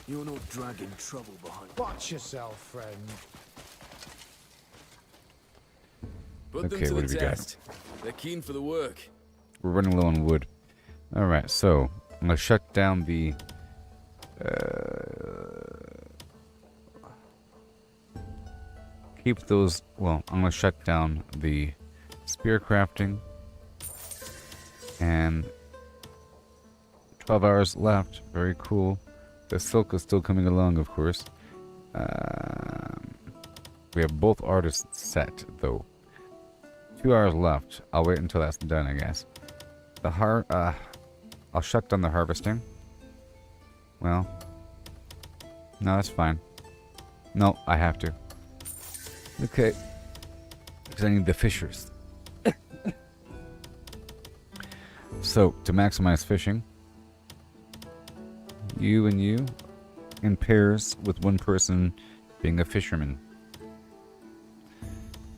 You're not dragging trouble behind. Watch yourself, friend. Put them Okay, to what the have you got? test. They're keen for the work. We're running low on wood. Alright, so I'm going to shut down the... keep those... Well, I'm going to shut down the spear crafting. And 12 hours left. Very cool. The silk is still coming along, of course. We have both artists set, though. 2 hours left. I'll wait until that's done, I guess. I'll shut down the harvesting. Well, no, that's fine. No, I have to. Okay. Because I need the fishers. So, to maximize fishing, you and you in pairs with one person being a fisherman.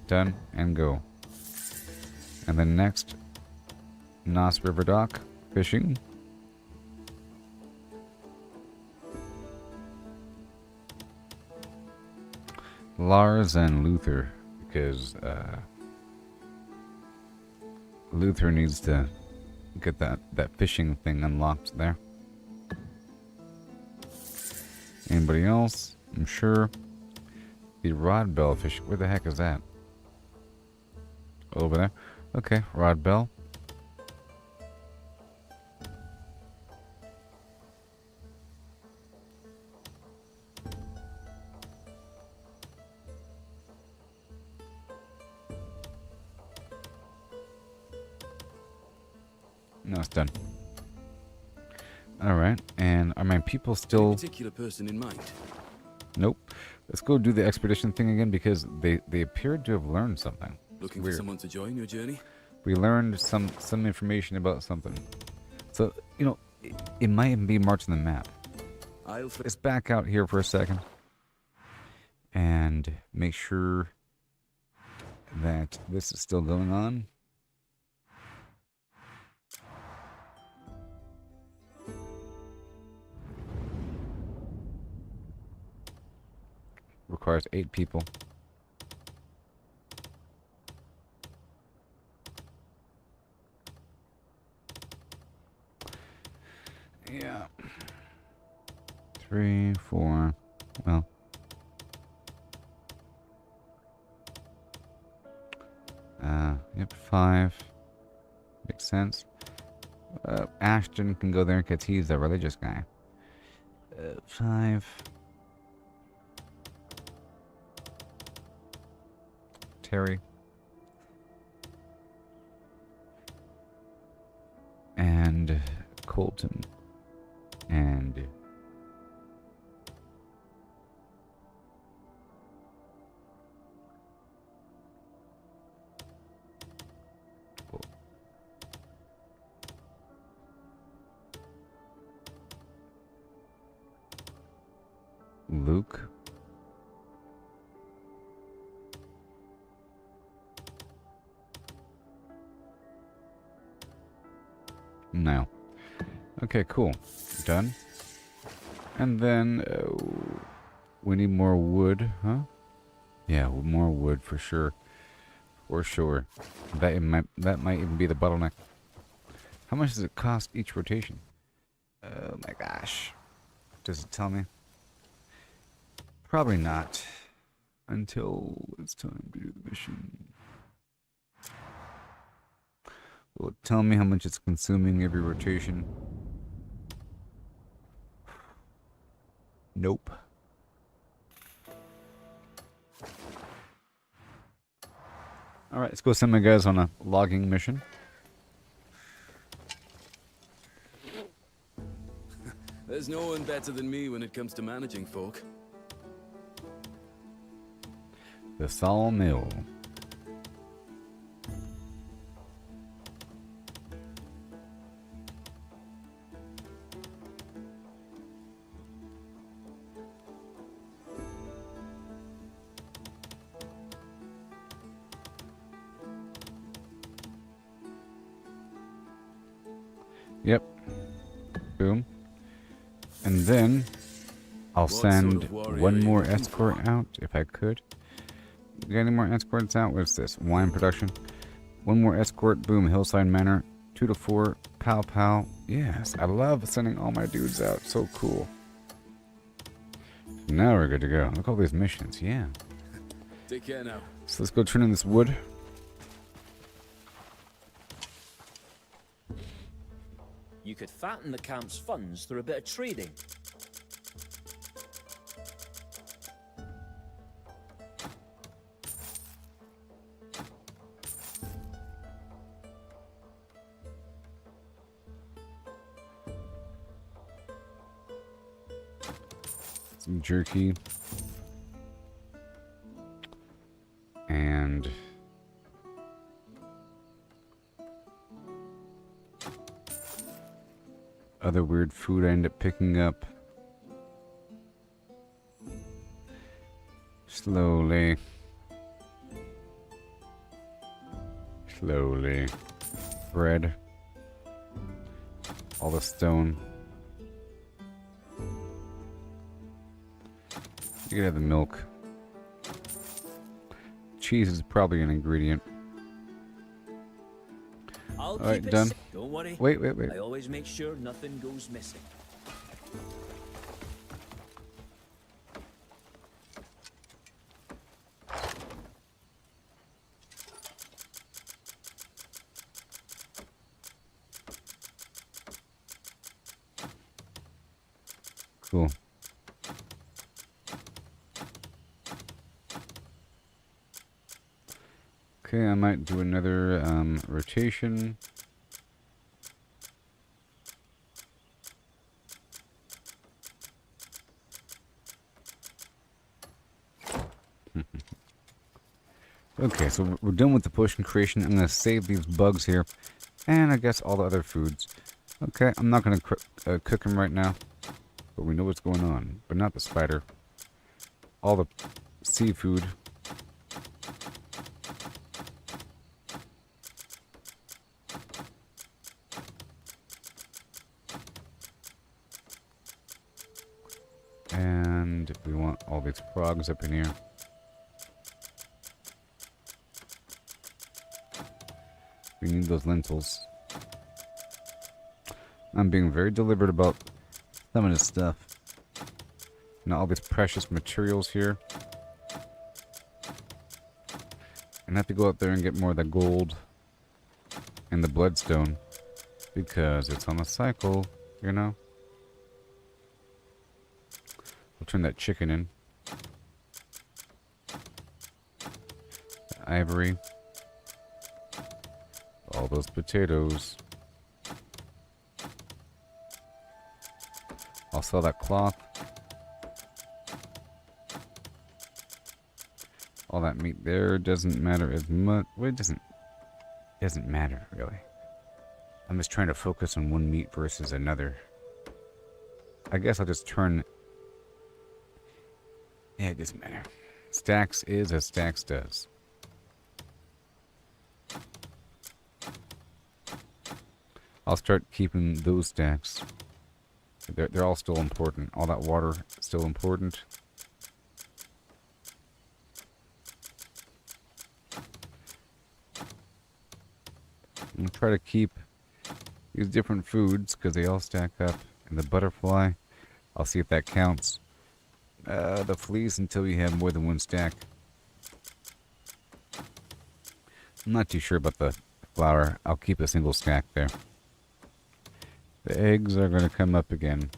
Done and go. And then next, Nos River Dock, fishing. Lars and Luther, because Luther needs to get that fishing thing unlocked there. Anybody else? I'm sure. The rod bell fish. Where the heck is that? Over there. Okay, rod bell. No, it's done. Alright, and are my people Any still... particular person in mind? Nope. Let's go do the expedition thing again because they appeared to have learned something. Looking Weird. for someone to join your journey? We learned some information about something. So, you know, it might even be marked on the map. Let's back out here for a second. And make sure that this is still going on. Requires 8 people. Yeah. 3, 4. Well. Yep, 5. Makes sense. Ashton can go there because he's a religious guy. 5. Terry. And Colton. And Luke. No. Okay, cool. Done. And then we need more wood, huh? Yeah, more wood for sure. For sure. That might even be the bottleneck. How much does it cost each rotation? Oh my gosh. Does it tell me? Probably not. Until it's time to do the mission. Will it tell me how much it's consuming every rotation? Nope. Alright, let's go send my guys on a logging mission. There's no one better than me when it comes to managing folk. The sawmill. Yep. Boom. And then I'll send one more escort out if I could. Got any more escorts out? What's this? Wine production. One more escort. Boom. Hillside Manor. 2 to 4. Pow pow. Yes. I love sending all my dudes out. So cool. Now we're good to go. Look at all these missions. Yeah. Take care now. So let's go turn in this wood. You could fatten the camp's funds through a bit of trading. Some jerky. And other weird food I end up picking up. Slowly. Slowly. Bread. All the stone. You can have the milk. Cheese is probably an ingredient. I'll All right, keep it done. Don't worry. Wait. I always make sure nothing goes missing. Cool. Okay, I might do another rotation. Okay, so we're done with the potion creation. I'm going to save these bugs here. And I guess all the other foods. Okay, I'm not going to cook them right now. But we know what's going on. But not the spider. All the seafood. And we want all these frogs up in here. We need those lentils. I'm being very deliberate about some of this stuff. Now all these precious materials here. And I have to go out there and get more of the gold and the bloodstone. Because it's on a cycle, you know? We'll turn that chicken in. The ivory. All those potatoes. I'll sell that cloth. All that meat there doesn't matter as much. Well, it doesn't matter, really. I'm just trying to focus on one meat versus another. I guess I'll just turn... Yeah, it doesn't matter. Stacks is as stacks does. I'll start keeping those stacks. They're all still important. All that water still important. I'm gonna try to keep these different foods because they all stack up. And the butterfly, I'll see if that counts. The fleas until you have more than one stack. I'm not too sure about the flour. I'll keep a single stack there. The eggs are going to come up again.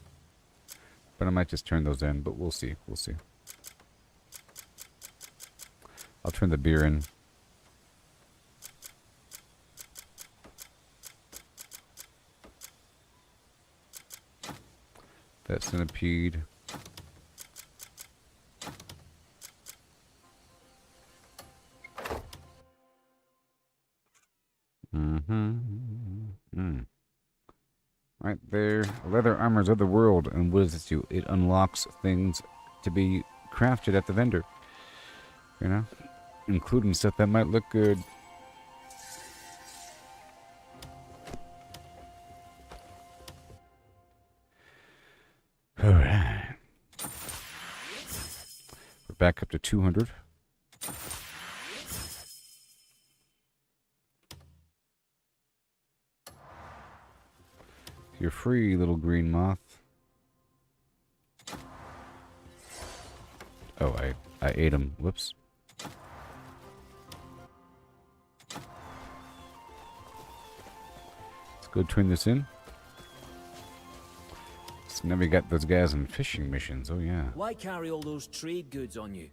But I might just turn those in, but we'll see. We'll see. I'll turn the beer in. That centipede. Right there. Leather armors of the world. And what does this do? It unlocks things to be crafted at the vendor. You know? Including stuff that might look good. Alright. We're back up to 200. You're free, little green moth. Oh, I ate him. Whoops. Let's go turn this in. So now we got those guys on fishing missions. Oh, yeah. Why carry all those trade goods on you?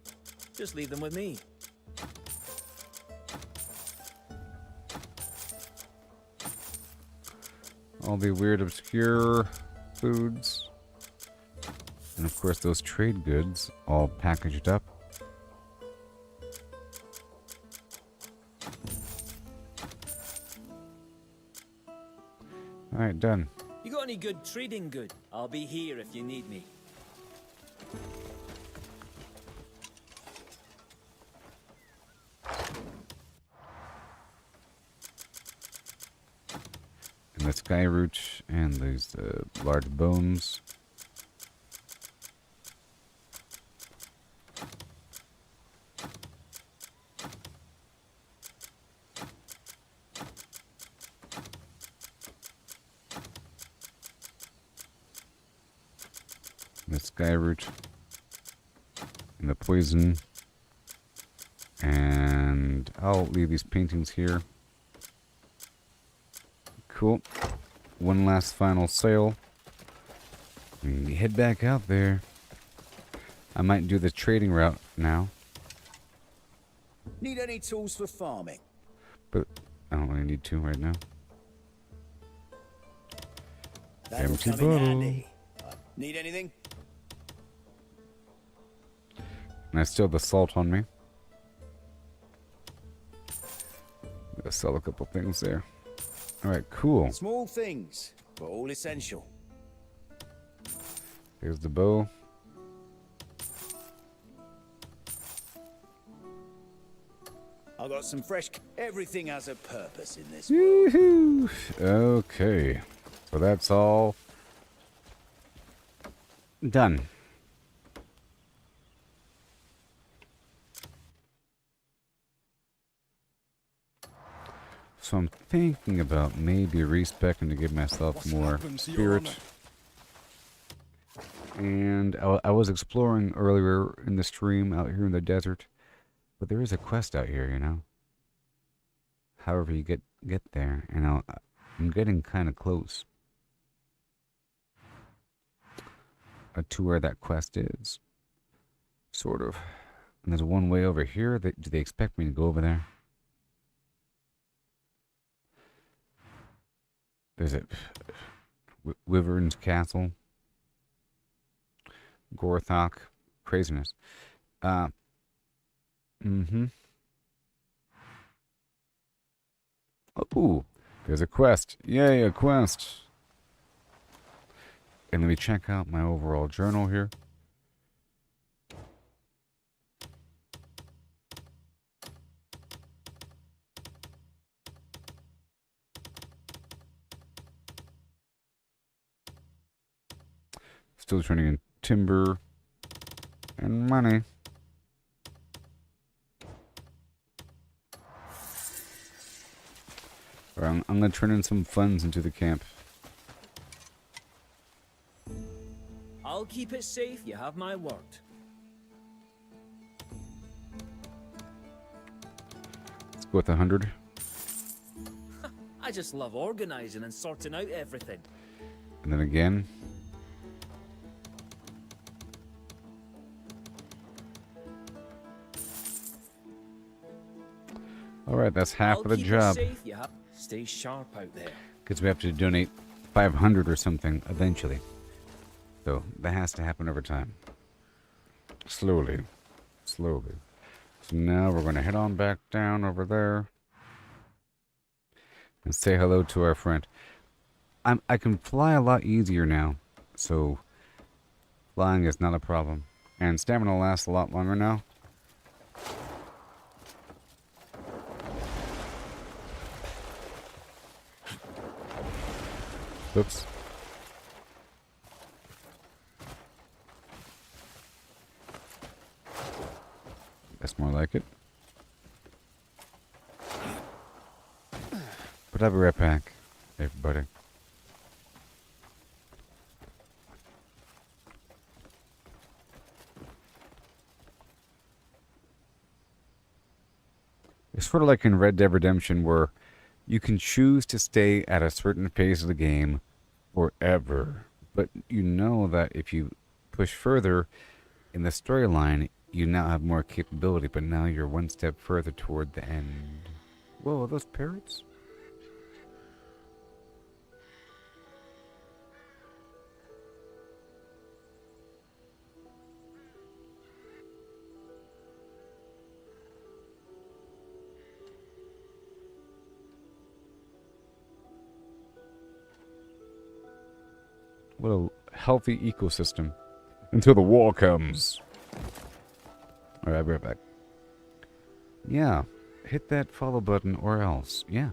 Just leave them with me. All the weird, obscure foods. And of course, those trade goods all packaged up. Alright, done. You got any good trading good? I'll be here if you need me. And the sky root and these large bones. The sky root and the poison. And I'll leave these paintings here. Cool. One last final sale. And head back out there. I might do the trading route now. Need any tools for farming? But I don't really need to right now. That'll Empty come in bottle. handy. Need anything? And I still have the salt on me. Gotta sell a couple things there. Alright, cool. Small things, but all essential. Here's the bow. I got some fresh. Everything has a purpose in this. Woohoo! Okay. So that's all done. So I'm thinking about maybe respecing to give myself more spirit. And I was exploring earlier in the stream out here in the desert, but there is a quest out here, you know. However you get there, and I'm getting kind of close to where that quest is, sort of. And there's one way over here. Do they expect me to go over there? There's a Wyvern's Castle, Gorthok, craziness. Oh, there's a quest. Yay, a quest. And let me check out my overall journal here. Still turning in timber and money. I'm going to turn in some funds into the camp. I'll keep it safe, you have my word. Let's go with 100. I just love organizing and sorting out everything. And then again. Alright, that's half I'll of the keep it job. safe, yeah. Stay sharp out there. Because we have to donate 500 or something eventually. So that has to happen over time. Slowly. Slowly. So now we're going to head on back down over there. And say hello to our friend. I can fly a lot easier now. So flying is not a problem. And stamina lasts a lot longer now. Oops. That's more like it. But I'll be right back, everybody. It's sort of like in Red Dead Redemption where you can choose to stay at a certain phase of the game forever. But you know that if you push further in the storyline, you now have more capability, but now you're one step further toward the end. Whoa, are those parrots? What a healthy ecosystem. Until the war comes. Alright, I'll be right back. Yeah, hit that follow button or else. Yeah.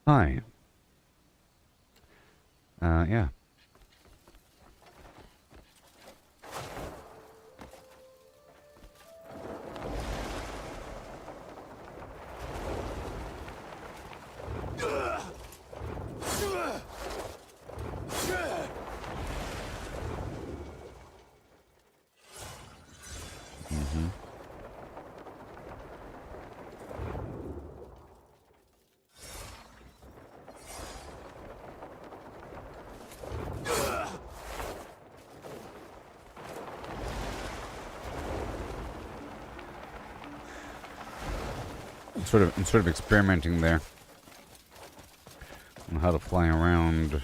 Hi. Yeah. Mm-hmm. I'm sort of experimenting there on how to fly around.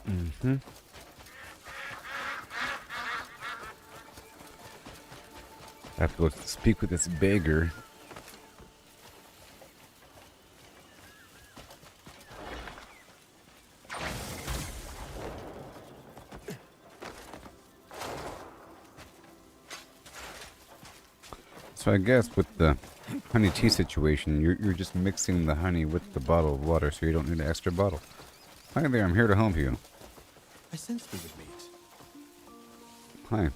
Mm-hmm. I have to go speak with this beggar. So I guess with the honey tea situation, you're just mixing the honey with the bottle of water, so you don't need an extra bottle. Hi there, I'm here to help you. I sensed we would meet. Hi.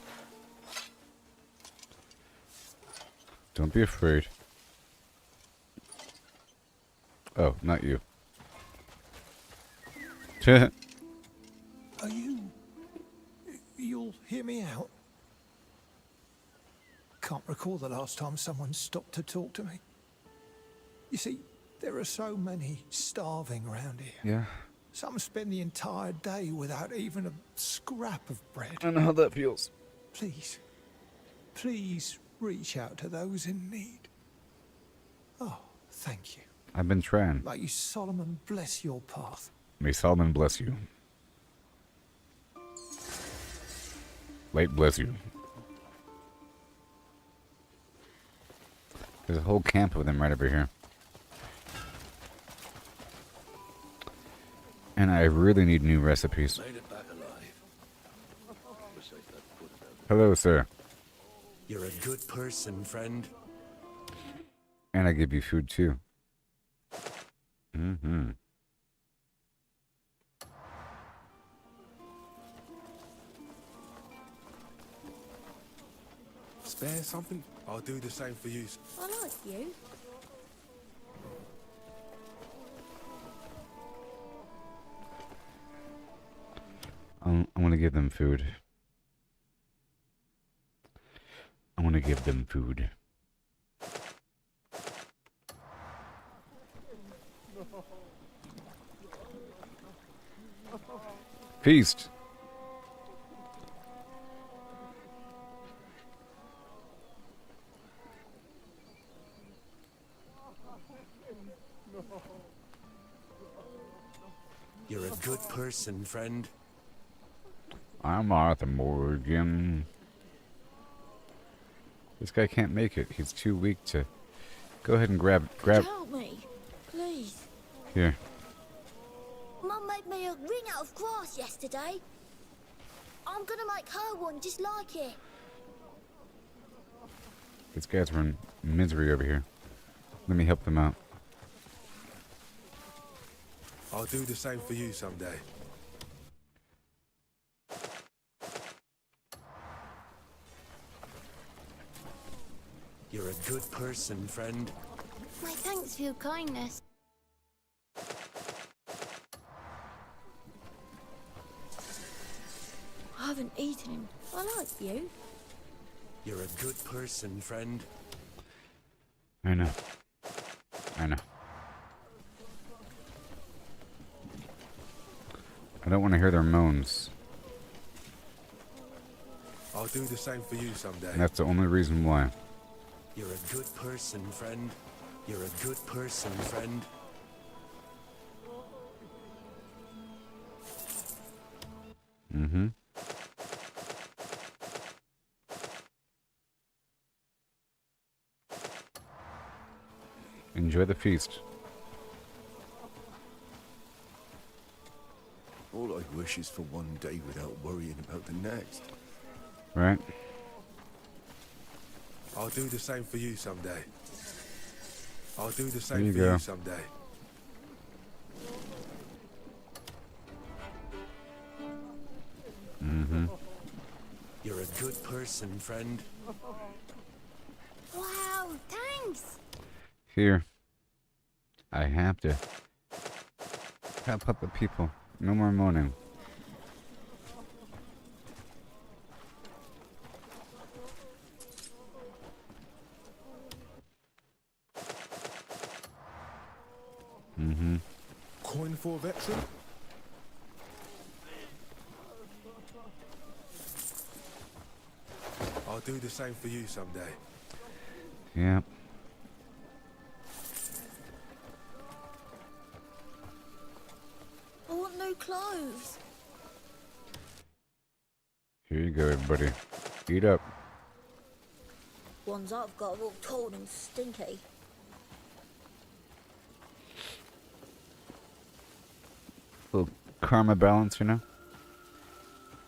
Don't be afraid. Oh, not you. Are you... You'll hear me out? Can't recall the last time someone stopped to talk to me. You see, there are so many starving around here. Yeah. Some spend the entire day without even a scrap of bread. I know how that feels. Please, please reach out to those in need. Oh, thank you. I've been trying. May you, Solomon, bless your path. May Solomon bless you. Light bless you. There's a whole camp of them right over here. And I really need new recipes. Made it back alive. Hello, sir. You're a good person, friend. And I give you food too. Mm-hmm. Spare something? I'll do the same for you. I like you. I want to give them food. I want to give them food. Feast. You're a good person, friend. I'm Arthur Morgan. This guy can't make it. He's too weak to... Go ahead and grab... Help me, please. Here. Mum made me a ring out of grass yesterday. I'm gonna make her one just like it. These guys are in misery over here. Let me help them out. I'll do the same for you someday. You're a good person, friend. My thanks for your kindness. I haven't eaten him. I like you. You're a good person, friend. I know. I know. I don't want to hear their moans. I'll do the same for you someday. And that's the only reason why. You're a good person, friend. You're a good person, friend. Mm-hmm. Enjoy the feast. All I wish is for one day without worrying about the next. Right? I'll do the same for you someday. I'll do the There same you for go. you someday. Mm-hmm. You're a good person, friend. Wow, thanks. Here. I have to help out the people. No more moaning. Mm-hmm. Coin for a veteran? I'll do the same for you someday. Yeah. I want new clothes. Here you go, everybody. Eat up. Ones I've got are all torn and stinky. Little karma balance, you know?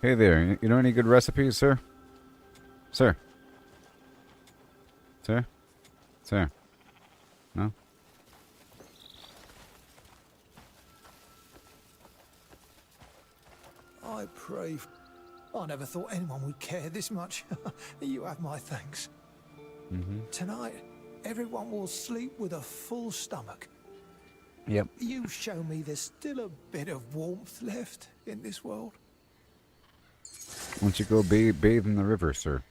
Hey there, you know any good recipes, sir? Sir? Sir? Sir? No? I pray. I never thought anyone would care this much. You have my thanks. Mm-hmm. Tonight, everyone will sleep with a full stomach. Yep. You show me there's still a bit of warmth left in this world. Why don't you go bathe in the river, sir?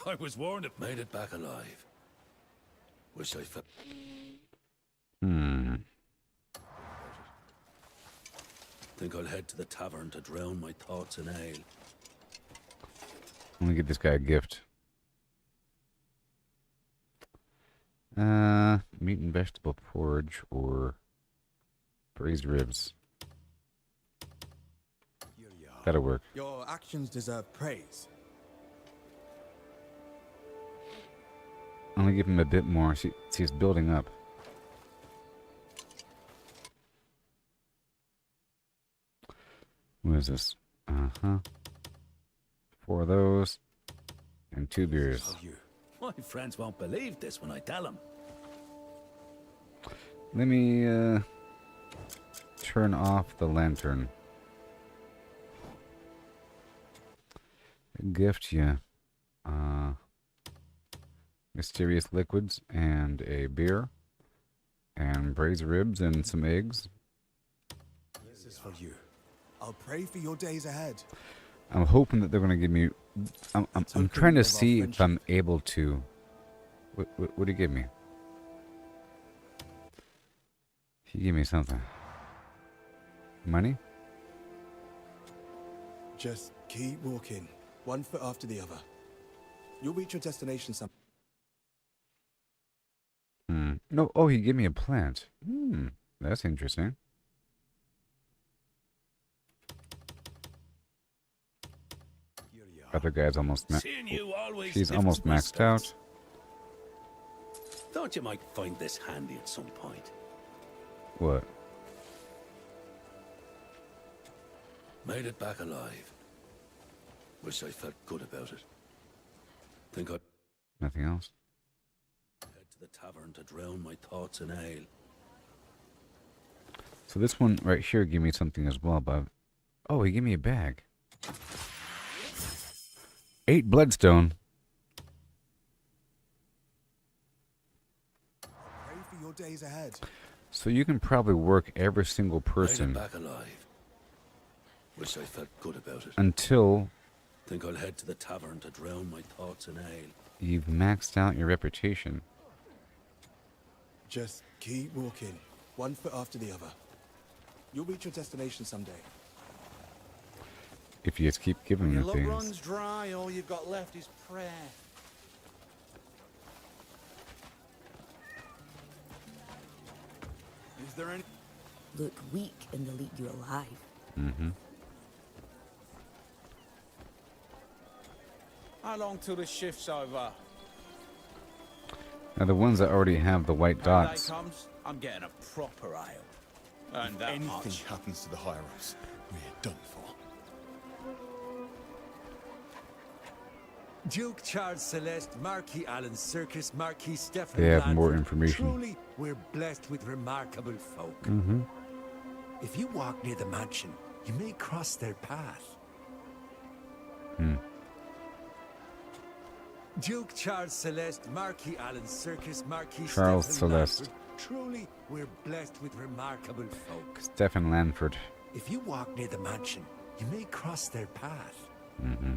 I was warned it made it back alive. Wish I felt. Think I'll head to the tavern to drown my thoughts in ale. Let me get this guy a gift. Meat and vegetable porridge or braised ribs. That'll work. Your actions deserve praise. I'm gonna give him a bit more. See, he's building up. What is this? Uh-huh. 4 of those. And 2 beers. Oh, you. My friends won't believe this when I tell them. Let me, turn off the lantern. Gift you. Mysterious liquids and a beer. And braised ribs and some eggs. This is for you. I'll pray for your days ahead. I'm hoping that they're going to give me... I'm trying to see if I'm able to... What did he give me? He gave me something. Money? Just keep walking, one foot after the other. You'll reach your destination some. No, oh, he gave me a plant. That's interesting. Other guy's almost she's almost maxed out. Thought you might find this handy at some point. What? Made it back alive. Wish I felt good about it. Think I'd Nothing else? head to the tavern to drown my thoughts in ale. So this one right here gave me something as well, but... Oh, he gave me a bag. 8 bloodstone. Pray for your days ahead. So you can probably work every single Made person it back alive. Wish I felt good about it. until Think I'll head to the tavern to drown my thoughts in ale. you've maxed out your reputation. Just keep walking, one foot after the other. You'll reach your destination someday. If you just keep giving Your them luck things. runs dry, all you've got left is prayer. Is there any... Look weak and they'll eat you alive. Mm-hmm. How long till the shift's over? Now the ones that already have the white Payday dots. comes, I'm getting a proper ale. And that Anything much. happens to the higher-ups, we're done for. Duke Charles Celeste, Marquis Alan Circus, Marquis Stephen They have more Blandford. information. Truly, we're blessed with remarkable folk. Mm-hmm. If you walk near the mansion, you may cross their path. Hmm. Duke Charles Celeste, Marquis Alan Circus, Marquis Charles Stephen Celeste. Blandford. Truly, we're blessed with remarkable folk. Stephen Lanford. If you walk near the mansion, you may cross their path. Mm-hmm.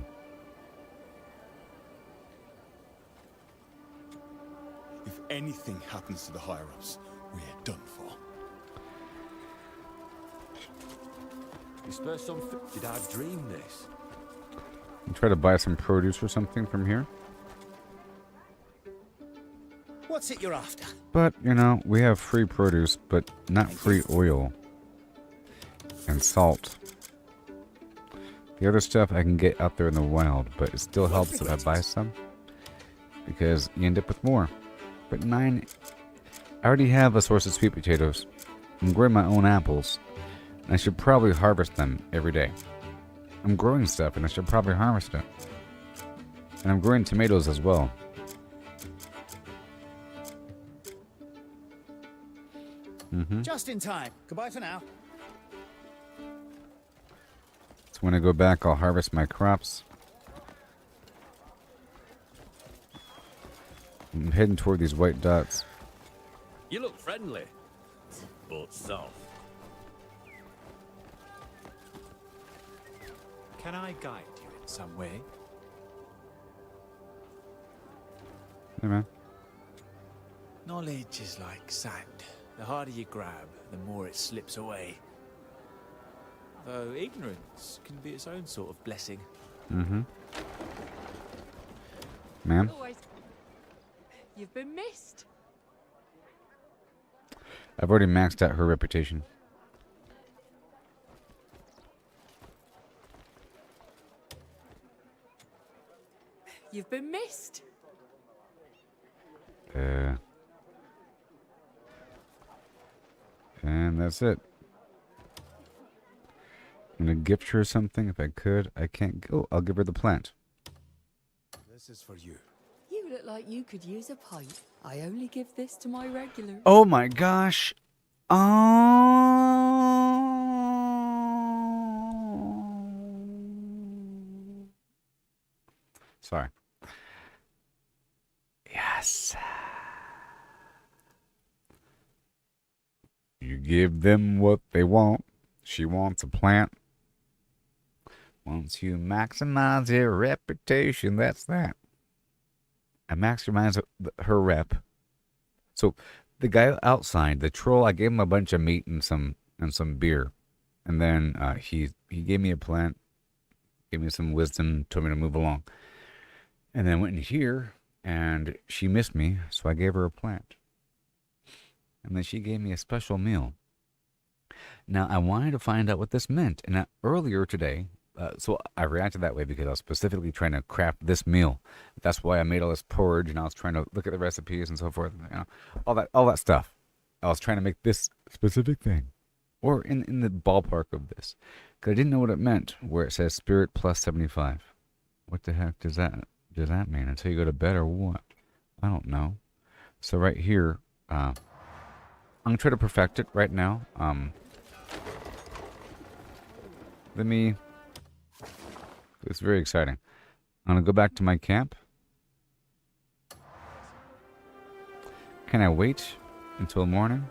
If anything happens to the higher-ups, we're done for. You suppose some... Did I dream this? Try to buy some produce or something from here. What's it you're after? But, you know, we have free produce, but not free oil. And salt. The other stuff I can get out there in the wild, but it still helps if I buy some. Because you end up with more. But 9... I already have a source of sweet potatoes. I'm growing my own apples. And I should probably harvest them every day. I'm growing stuff and I should probably harvest it. And I'm growing tomatoes as well. Mm-hmm. Just in time. Goodbye for now. So when I go back, I'll harvest my crops. I'm heading toward these white dots. You look friendly, but soft. Can I guide you in some way? Hey, man. Knowledge is like sand. The harder you grab, the more it slips away. Though ignorance can be its own sort of blessing. Mm-hmm. Ma'am? You've been missed. I've already maxed out her reputation. You've been missed. And that's it. I'm gonna gift her something if I could. I can't go. I'll give her the plant. This is for you. You look like you could use a pipe. I only give this to my regulars. Oh my gosh. Sorry. Yes. You give them what they want. She wants a plant. Once you maximize your reputation, that's that. I maximize her rep. So the guy outside, the troll, I gave him a bunch of meat and some beer, and then he gave me a plant, gave me some wisdom, told me to move along, and then I went in here and she missed me, so I gave her a plant, and then she gave me a special meal. Now I wanted to find out what this meant, and earlier today. So I reacted that way because I was specifically trying to craft this meal. That's why I made all this porridge, and I was trying to look at the recipes and so forth. You know, all that stuff. I was trying to make this specific thing, or in the ballpark of this, because I didn't know what it meant. Where it says spirit plus 75. What the heck does that mean? Until you go to bed or what? I don't know. So right here, I'm gonna try to perfect it right now. Let me. It's very exciting. I'm going to go back to my camp. Can I wait until morning?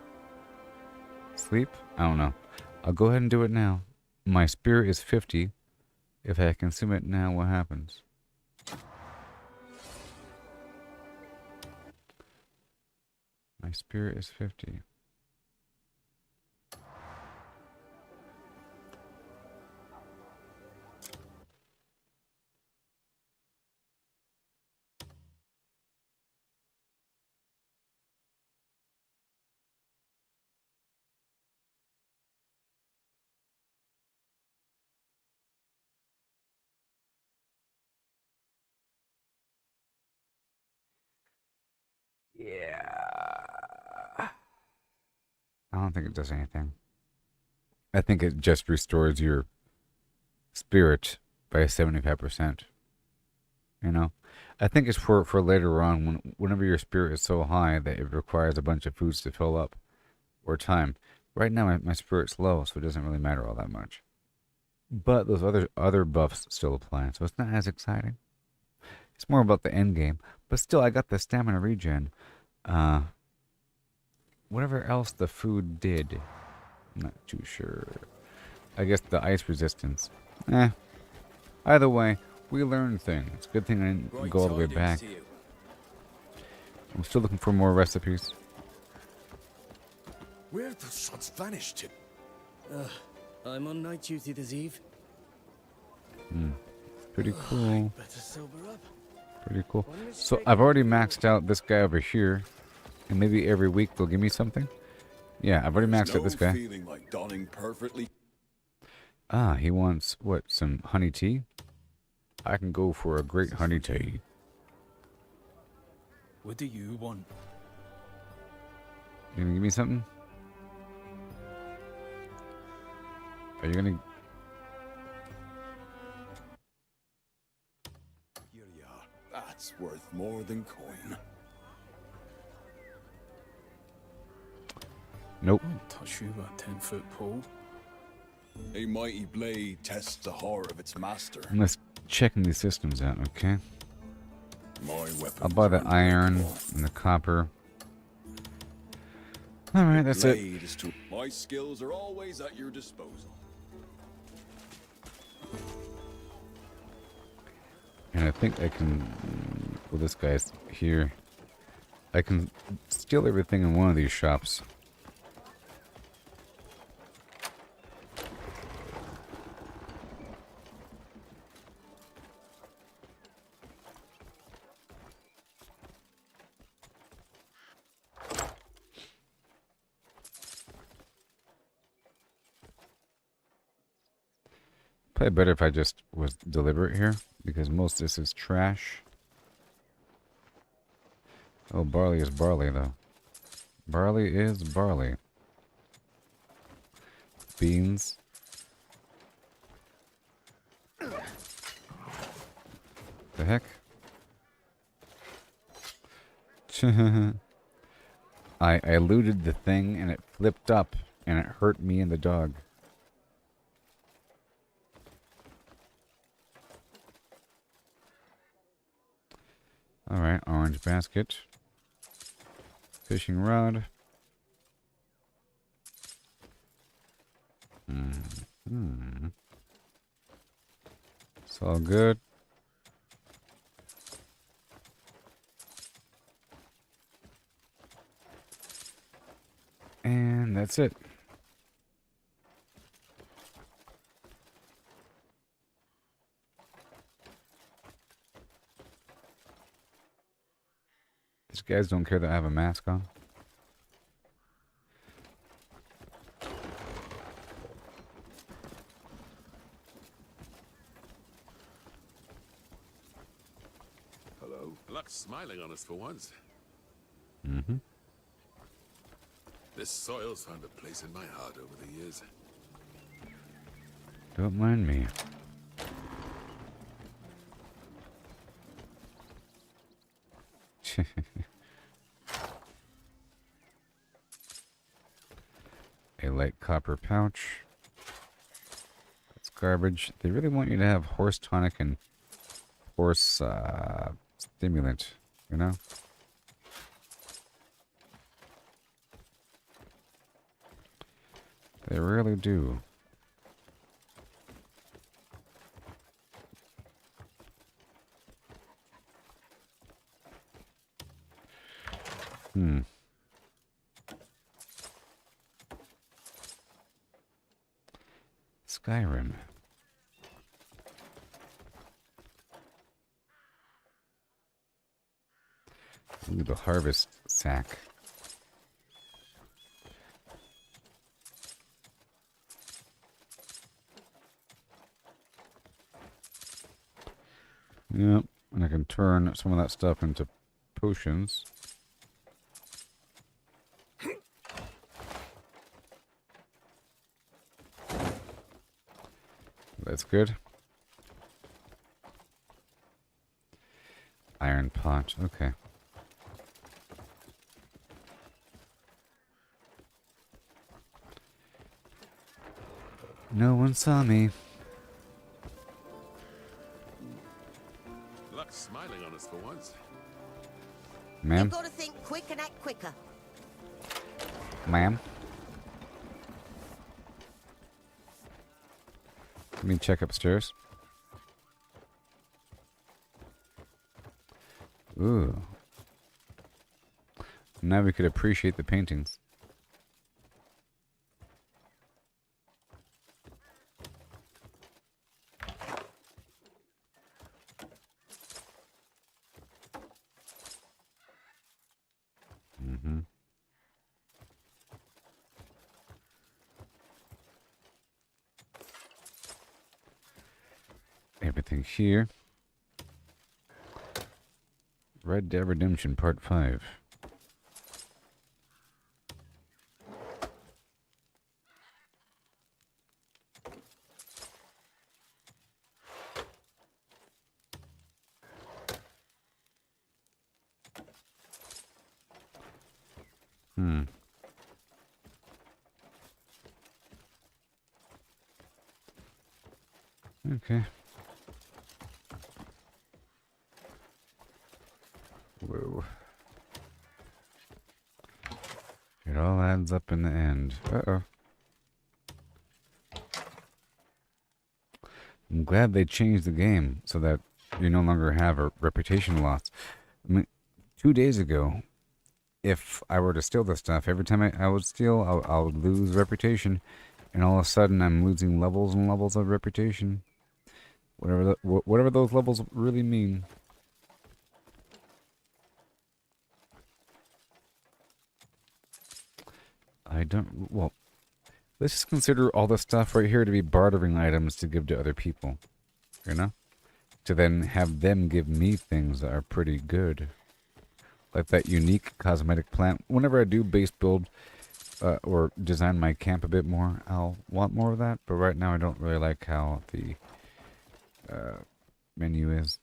Sleep? I don't know. I'll go ahead and do it now. My spirit is 50. If I consume it now, what happens? My spirit is 50. don't think it does anything. I think it just restores your spirit by 75%. You know? I think it's for later on, whenever your spirit is so high that it requires a bunch of foods to fill up, or time. Right now, my spirit's low, so it doesn't really matter all that much. But those other buffs still apply, so it's not as exciting. It's more about the end game. But still, I got the stamina regen. Whatever else the food did, I'm not too sure. I guess the ice resistance. Either way, we learned things. Good thing I didn't go all the way back. I'm still looking for more recipes. Where have those shots vanished to? I'm on night duty this eve. Pretty cool. Better sober up. Pretty cool. So I've already maxed out this guy over here. And maybe every week they'll give me something. Yeah, I've already maxed out this guy. Feeling like donning perfectly. He wants, what, some honey tea? I can go for a great honey tea. What do you want? You gonna give me something? Are you gonna... Here you are. That's worth more than coin. Nope. Won't touch you about 10-foot pole. A mighty blade tests the horror of its master. I'm just checking these systems out, okay? My weapon. I'll buy the iron and the copper. Alright, that's it. My skills are always at your disposal. And I think I can... Well, this guy's here. I can steal everything in one of these shops. Probably better if I just was deliberate here, because most of this is trash. Oh, barley is barley, though. Barley is barley. Beans. The heck? I looted the thing, and it flipped up, and it hurt me and the dog. Alright, orange basket. Fishing rod. It's all good. And that's it. These guys don't care that I have a mask on. Hello. Luck's smiling on us for once. Mm-hmm. This soil's found a place in my heart over the years. Don't mind me. A light copper pouch. That's garbage. They really want you to have horse tonic and horse stimulant, you know? They really do. Skyrim. Ooh, the harvest sack. Yep, and I can turn some of that stuff into potions. That's good. Iron pot. Okay. No one saw me. Luck's smiling on us for once. Ma'am? You've got to think quick and act quicker. Ma'am? Let me check upstairs. Ooh. Now we could appreciate the paintings. Mm-hmm. Everything here. Red Dead Redemption Part 5. Okay. Whoa. It all adds up in the end. Uh-oh. I'm glad they changed the game so that you no longer have a reputation loss. I mean, 2 days ago, if I were to steal this stuff, every time I would steal, I would lose reputation. And all of a sudden, I'm losing levels and levels of reputation. Whatever those levels really mean. I don't... Well, let's just consider all this stuff right here to be bartering items to give to other people. You know? To then have them give me things that are pretty good. Like that unique cosmetic plant. Whenever I do base build or design my camp a bit more, I'll want more of that. But right now I don't really like how the menu is.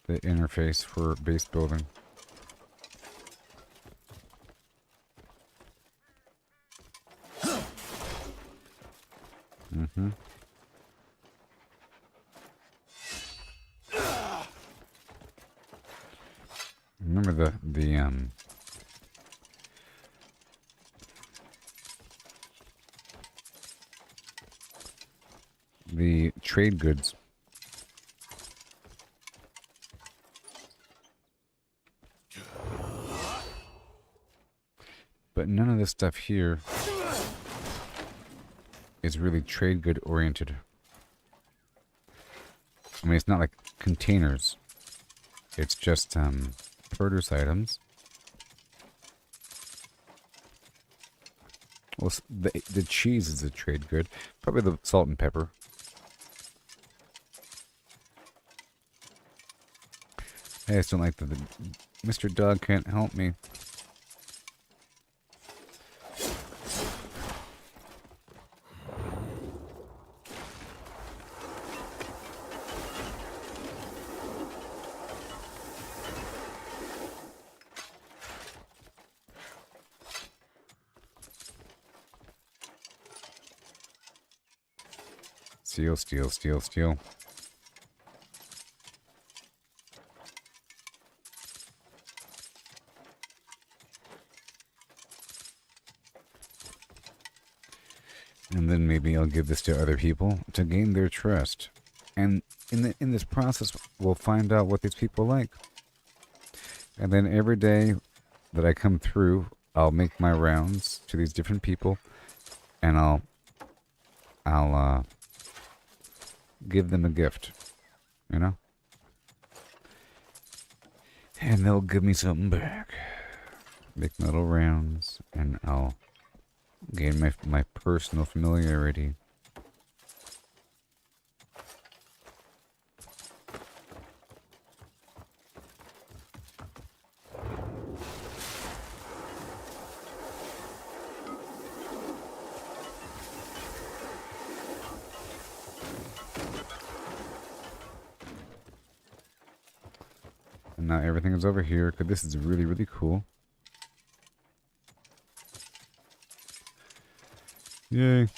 The interface for base building. Mm-hmm. Remember the trade goods. But none of this stuff here is really trade good oriented. I mean, it's not like containers. It's just produce items. Well, the cheese is a trade good. Probably the salt and pepper. I just don't like that Mr. Dog can't help me. Steal, steal, steal, steal. And then maybe I'll give this to other people to gain their trust. And in this process, we'll find out what these people like. And then every day that I come through, I'll make my rounds to these different people, and I'll give them a gift, you know? And they'll give me something back. Make my little rounds, and I'll gain my personal familiarity. And now everything is over here, because this is really, really cool. Yay.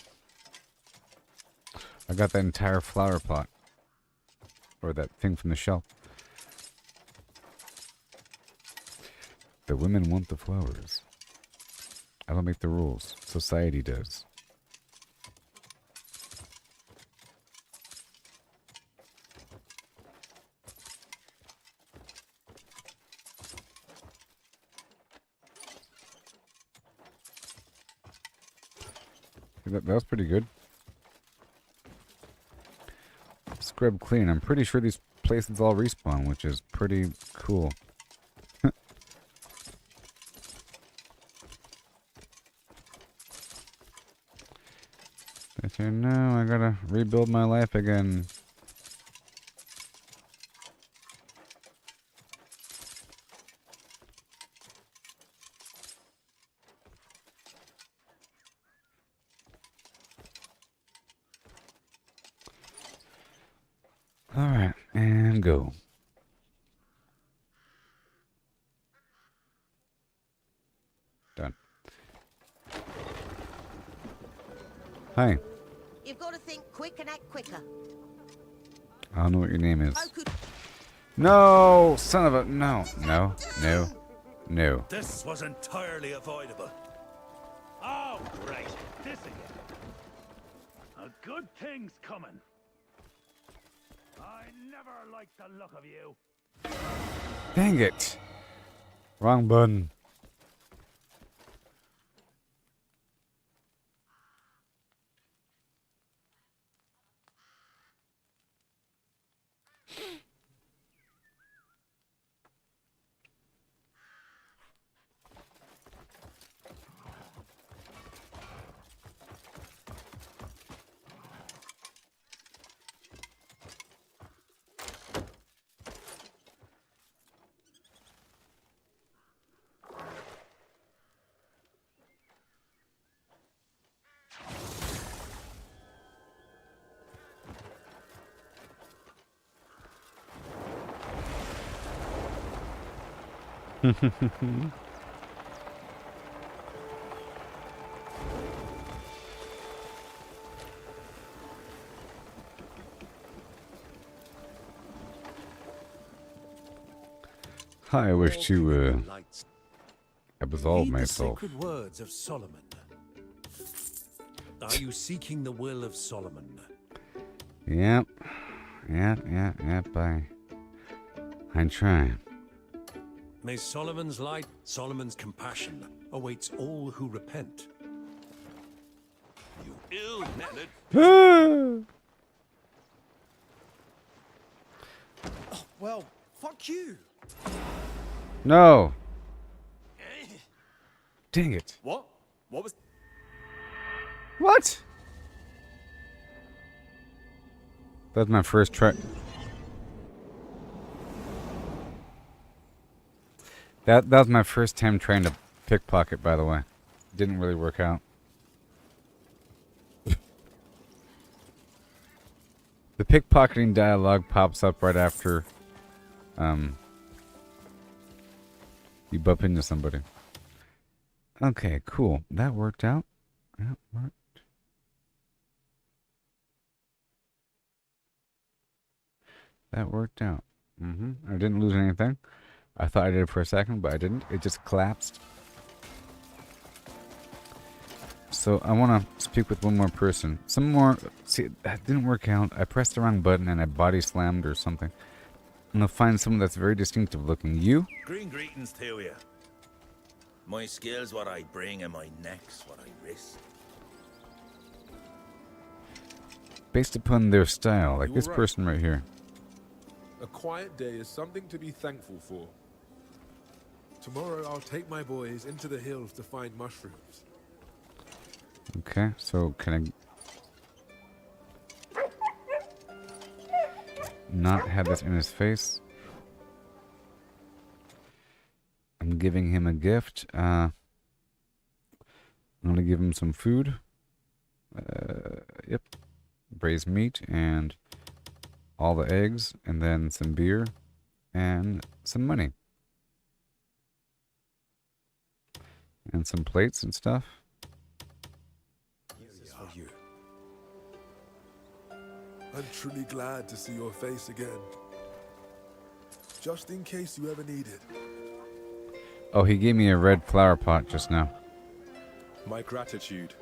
I got that entire flower pot. Or that thing from the shelf. The women want the flowers. I don't make the rules. Society does. That was pretty good. Scrub clean. I'm pretty sure these places all respawn, which is pretty cool. But no, I gotta rebuild my life again. Alright, and go. Done. Hi. You've got to think quick and act quicker. I don't know what your name is. No! Son of a... No. No. No. No. This was entirely avoidable. Oh, great. This again. A good thing's coming. I never liked the look of you. Dang it. Wrong button. I wish to absolve Read the myself. sacred words of Solomon. Are you seeking the will of Solomon? Yep. Yep. I'm trying. May Solomon's light, Solomon's compassion, awaits all who repent. You ill-mannered... Well, fuck you. No. Dang it. What? What was... What? That's my first try. That was my first time trying to pickpocket, by the way. Didn't really work out. The pickpocketing dialogue pops up right after you bump into somebody. Okay, cool. That worked out. That worked. That worked out. I didn't lose anything. I thought I did for a second, but I didn't. It just collapsed. So I want to speak with one more person. Some more... See, that didn't work out. I pressed the wrong button and I body slammed or something. I'm going to find someone that's very distinctive looking. You? Green greetings to you. My skill's what I bring and my neck's what I risk. Based upon their style, like You this were right. person right here. A quiet day is something to be thankful for. Tomorrow I'll take my boys into the hills to find mushrooms. Okay, so can I not have this in his face? I'm giving him a gift. I'm gonna give him some food. Yep. Braised meat and all the eggs, and then some beer and some money. And some plates and stuff. This is for you. I'm truly glad to see your face again. Just in case you ever need it. Oh, he gave me a red flower pot just now. My gratitude.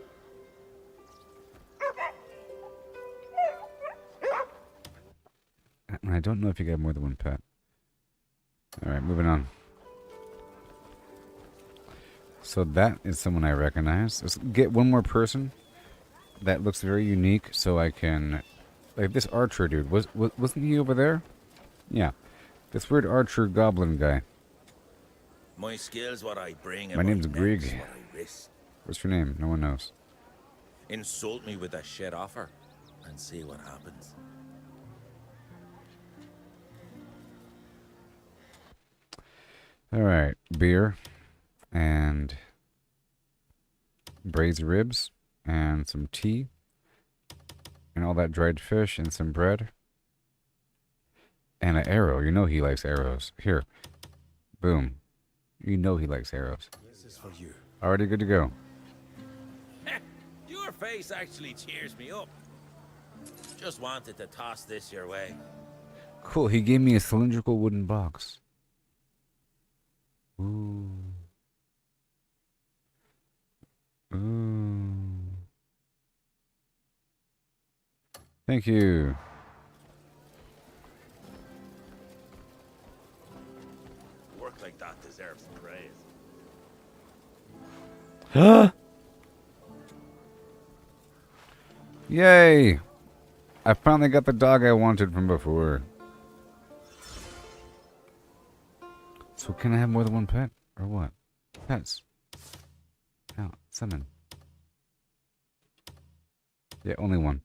I don't know if you got more than one pet. Alright, moving on. So that is someone I recognize. Let's get one more person that looks very unique so I can... Like this archer dude. Wasn't he over there? Yeah. This weird archer goblin guy. My skill's what I bring. My name's Grieg. What I risk. What's your name? No one knows. Insult me with a shit offer and see what happens. Alright. Beer. And... braised ribs. And some tea. And all that dried fish and some bread. And an arrow. You know he likes arrows. Here. Boom. You know he likes arrows. This is for you. Already good to go. Your face actually cheers me up. Just wanted to toss this your way. Cool. He gave me a cylindrical wooden box. Ooh. Ooh. Thank you. Work like that deserves praise. Yay! I finally got the dog I wanted from before. So can I have more than one pet? Or what? Pets. Oh, summon. Yeah, only one.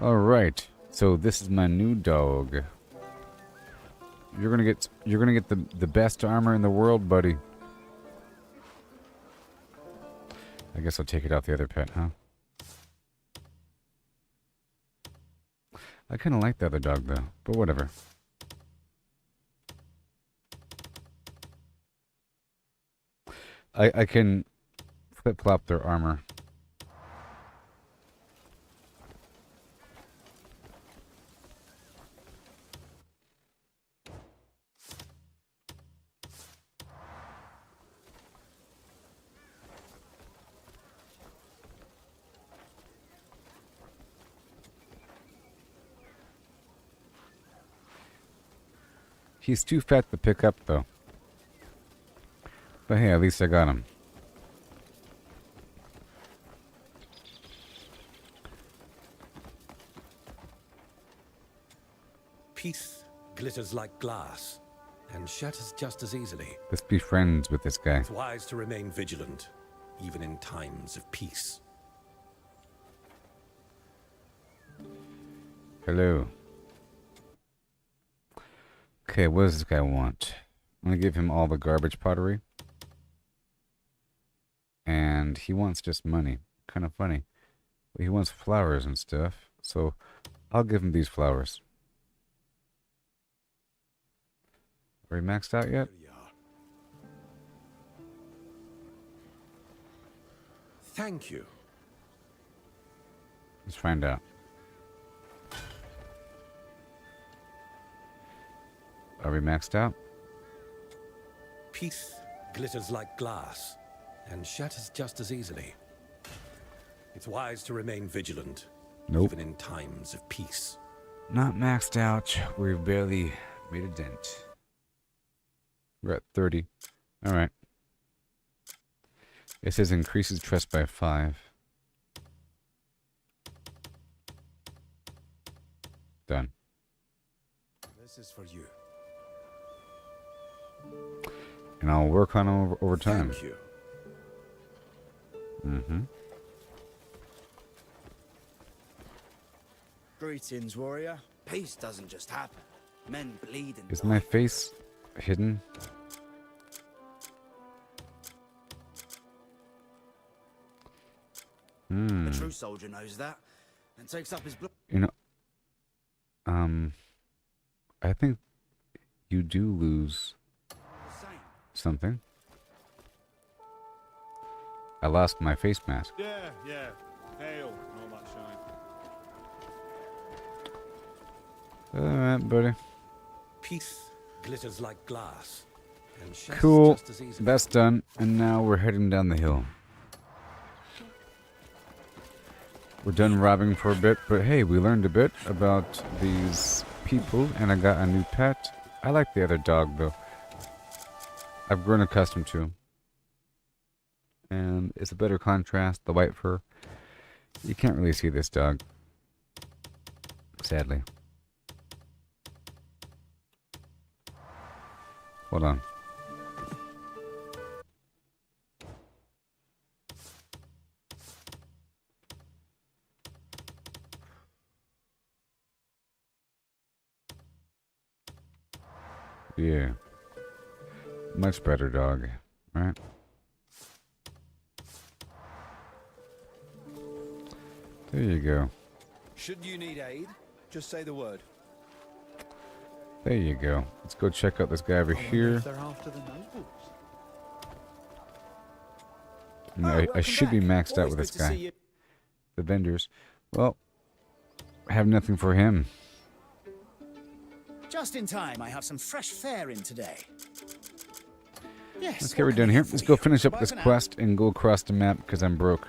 Alright. So this is my new dog. You're gonna get the best armor in the world, buddy. I guess I'll take it off the other pet, huh? I kind of like the other dog, though. But whatever. I can flip-flop their armor. He's too fat to pick up, though. But hey, at least I got him. Peace glitters like glass and shatters just as easily. Let's be friends with this guy. It's wise to remain vigilant, even in times of peace. Hello. Okay, what does this guy want? I'm gonna give him all the garbage pottery. And he wants just money. Kind of funny. But he wants flowers and stuff. So I'll give him these flowers. Are we maxed out yet? Thank you. Let's find out. Are we maxed out? Peace glitters like glass and shatters just as easily. It's wise to remain vigilant, Nope. even in times of peace. Not maxed out. We've barely made a dent. We're at 30. Alright. It says increases trust by 5. Done. This is for you. And I'll work on it over time. Thank you. Mm-hmm. Greetings, warrior. Peace doesn't just happen. Men bleed and Is my face hidden? A true soldier knows that and takes up his blood. You know, I think you do lose something. I lost my face mask. Yeah, yeah. Hail and all that shine. Alright, buddy. Peace glitters like glass. And shines Cool. just as easily. That's done. And now we're heading down the hill. We're done robbing for a bit, but hey, we learned a bit about these people, and I got a new pet. I like the other dog, though. I've grown accustomed to him. And it's a better contrast, the white fur. You can't really see this dog. Sadly. Hold on. Yeah. Much better dog, right? There you go. Should you need aid, just say the word. There you go. Let's go check out this guy over here. They're after the nobles. And I should be maxed out with this guy. The vendors. Well, I have nothing for him. Just in time, I have some fresh fare in today. Yes. Let's get done here. Let's go finish up this quest and go across the map because I'm broke.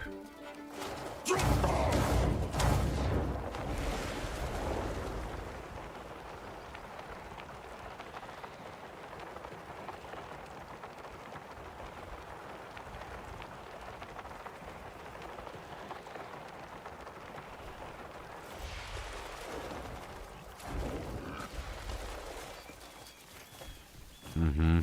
Mm-hmm.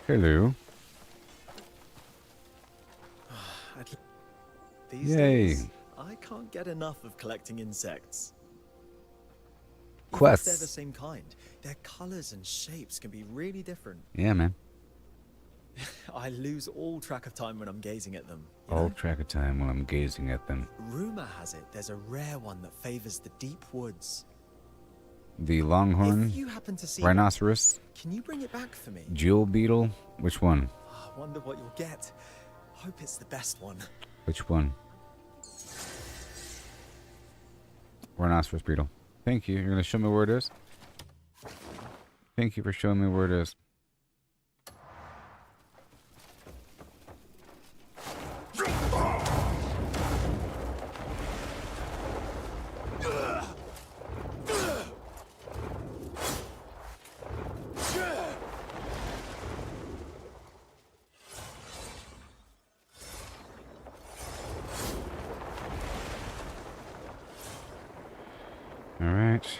Hello. These Yay. days, I can't get enough of collecting insects. Even Quests. if they're the same kind, their colors and shapes can be really different. Yeah, man. I lose all track of time when I'm gazing at them. All track of time while I'm gazing at them. Rumor has it there's a rare one that favors the deep woods. The longhorn, If you happen to see rhinoceros, one, can you bring it back for me? jewel beetle. Which one? I wonder what you'll get. Hope it's the best one. Which one? Rhinoceros beetle. Thank you. You're gonna show me where it is? Thank you for showing me where it is. All right.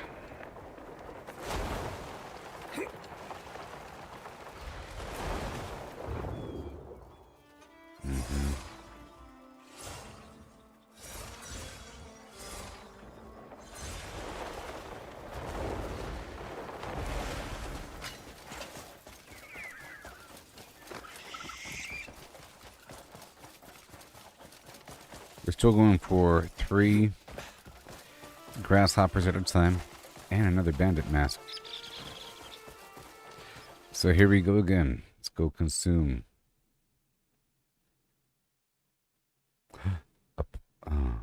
We're still going for 3 grasshoppers at a time and another bandit mask. So here we go again. Let's go consume. Up. Oh.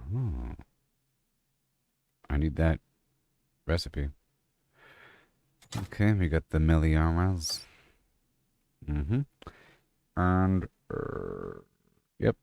I need that recipe. Okay, we got the Meliaras. Mm-hmm. And yep.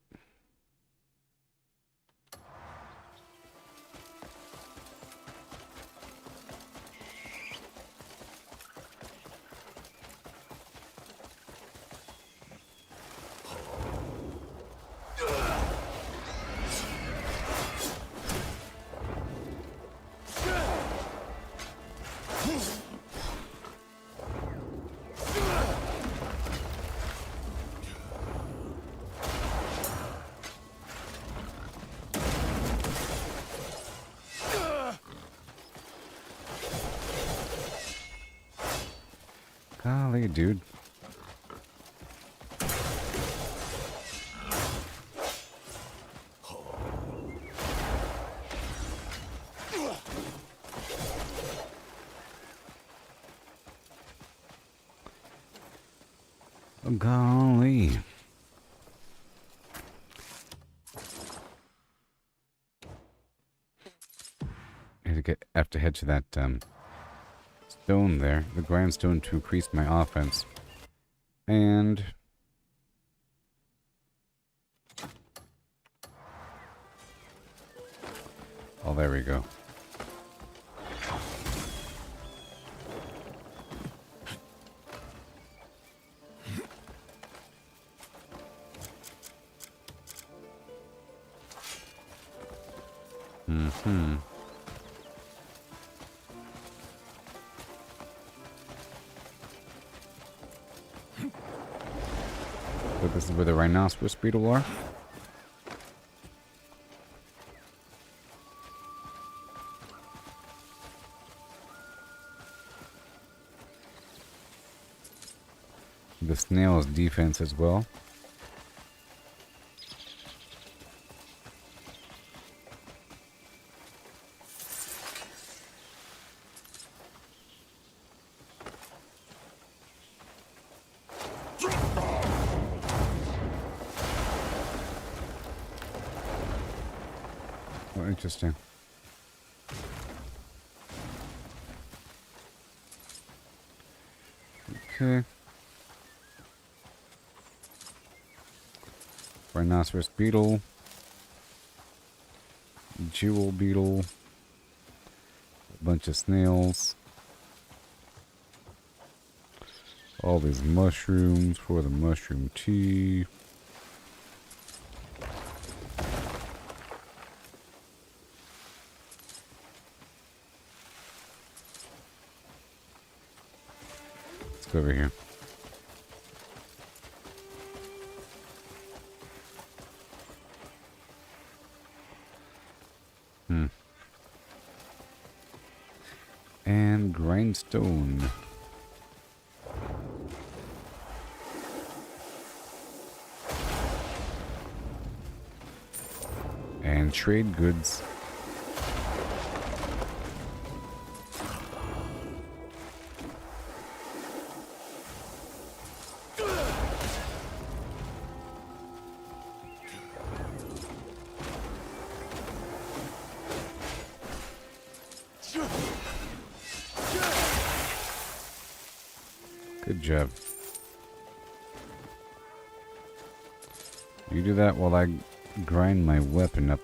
Golly, dude. Golly. I have to head to that stone there, the grindstone, to increase my offense. And oh, there we go. Mm-hmm. So this is where the rhinoceros beetle are. The snail's defense as well. Oh, interesting. Okay. Rhinoceros beetle. Jewel beetle. A bunch of snails. All these mushrooms for the mushroom tea. Let's go over here. And grindstone. And trade goods. Good job. You do that while I grind my weapon up.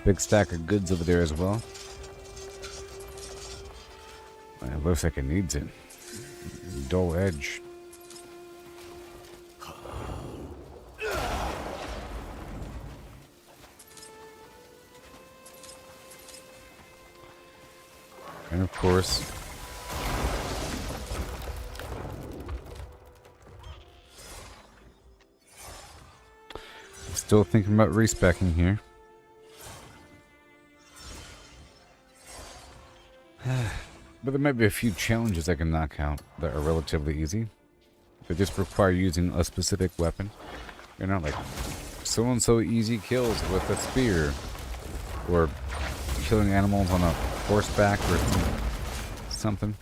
Big stack of goods over there as well. It looks like it needs it. Dull edge. And of course, still thinking about respecking here. But there might be a few challenges I can knock out that are relatively easy. They just require using a specific weapon. You're not like so-and-so easy kills with a spear. Or killing animals on a horseback or something.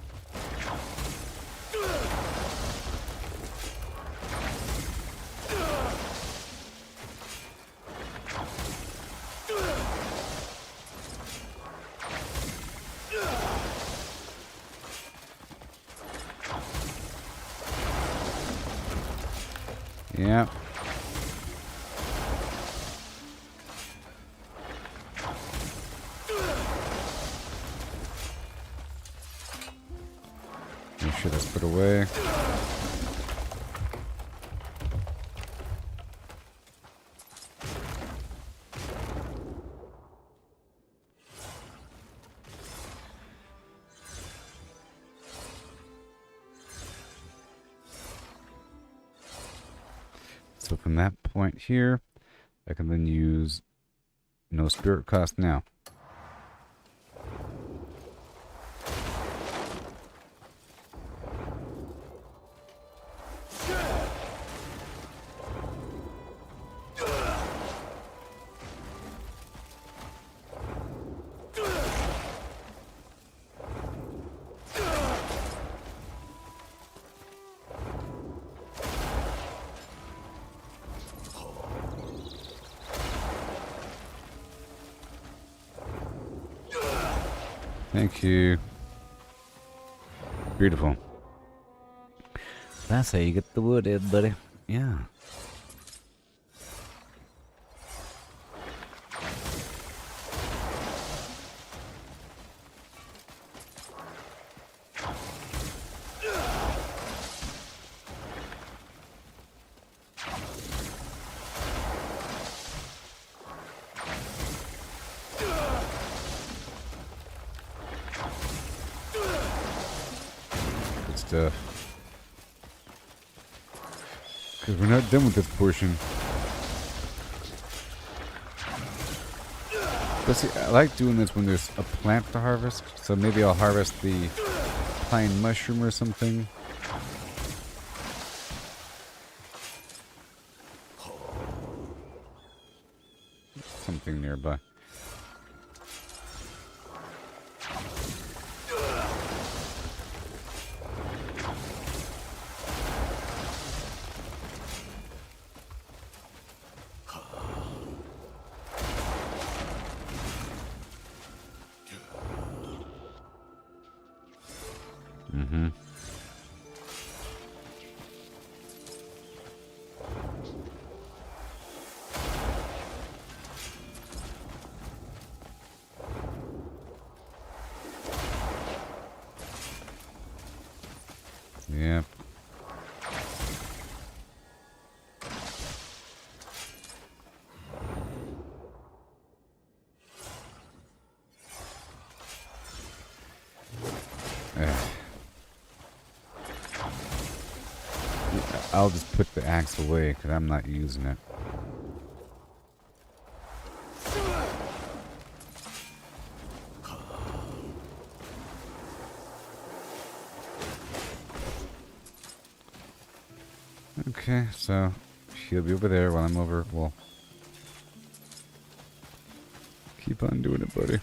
Yeah. Make sure that's put away. So from that point here, I can then use no spirit cost now. Thank you. Beautiful. That's how you get the wood, Ed, buddy. Yeah. Good stuff. Because we're not done with this portion. But see, I like doing this when there's a plant to harvest. So maybe I'll harvest the pine mushroom or something. Something nearby. Mm-hmm. Yep. I'll just put the axe away because I'm not using it. Okay, so she'll be over there while I'm over. Well, keep on doing it, buddy.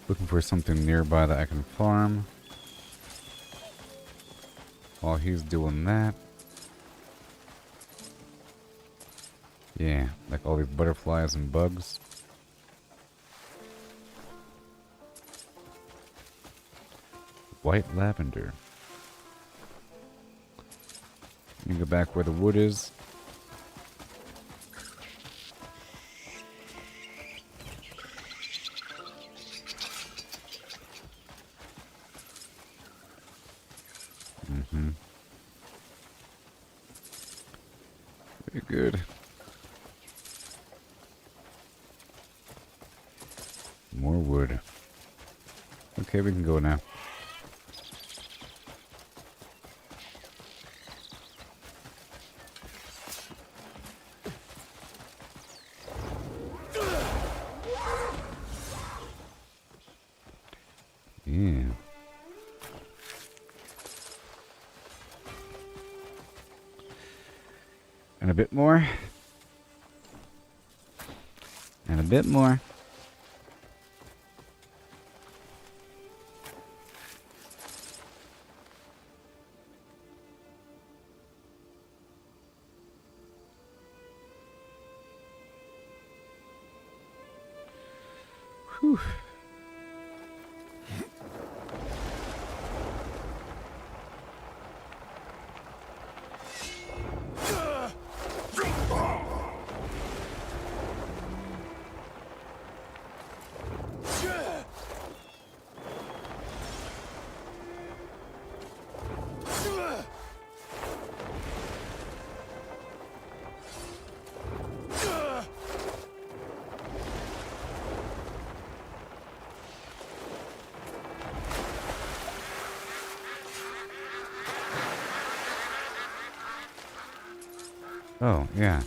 Looking for something nearby that I can farm. While he's doing that. Yeah, like all these butterflies and bugs. White lavender. You go back where the wood is. Mm-hmm. Very good. More wood. Okay, we can go now. Yeah. And a bit more. And a bit more. Whew. Oh, yeah.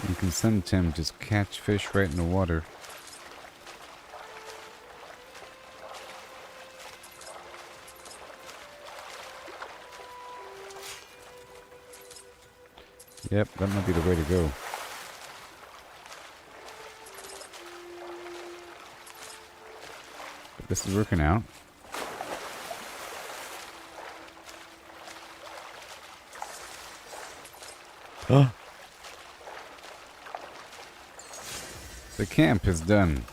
You can send Tim just catch fish right in the water. Yep, that might be the way to go. But this is working out. The camp is done.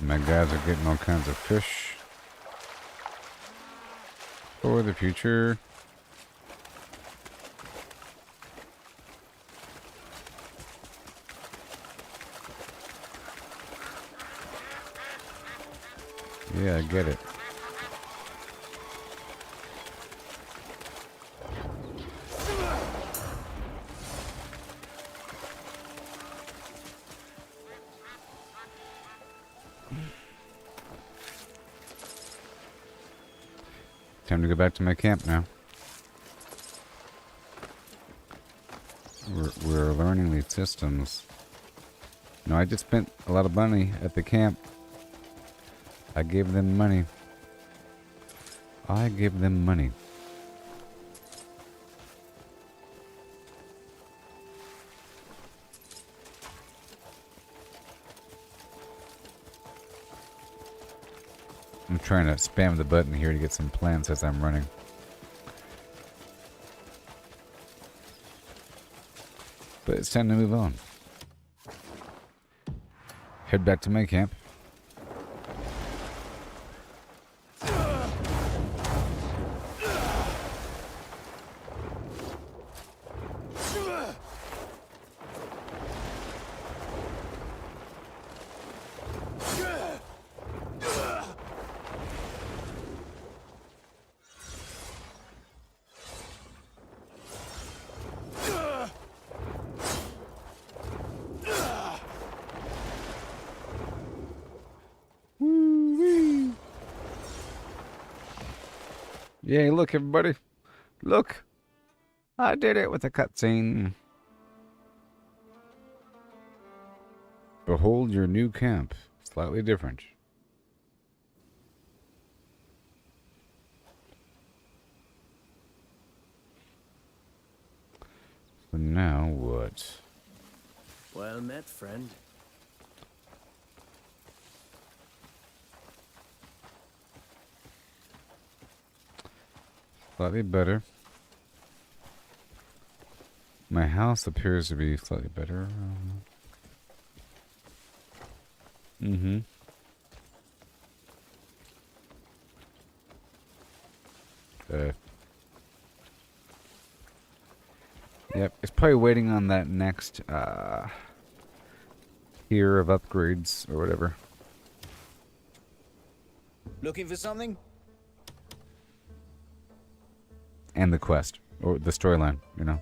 My guys are getting all kinds of fish for the future. Yeah, I get it. Time to go back to my camp now. We're learning these systems. No, I just spent a lot of money at the camp. I gave them money. I gave them money. I'm trying to spam the button here to get some plans as I'm running. But it's time to move on. Head back to my camp. Yay, look everybody. Look. I did it with a cutscene. Behold your new camp. Slightly different. So now what? Well met, friend. Slightly better. My house appears to be slightly better. Yep, it's probably waiting on that next tier of upgrades or whatever. Looking for something? And the quest, or the storyline, you know.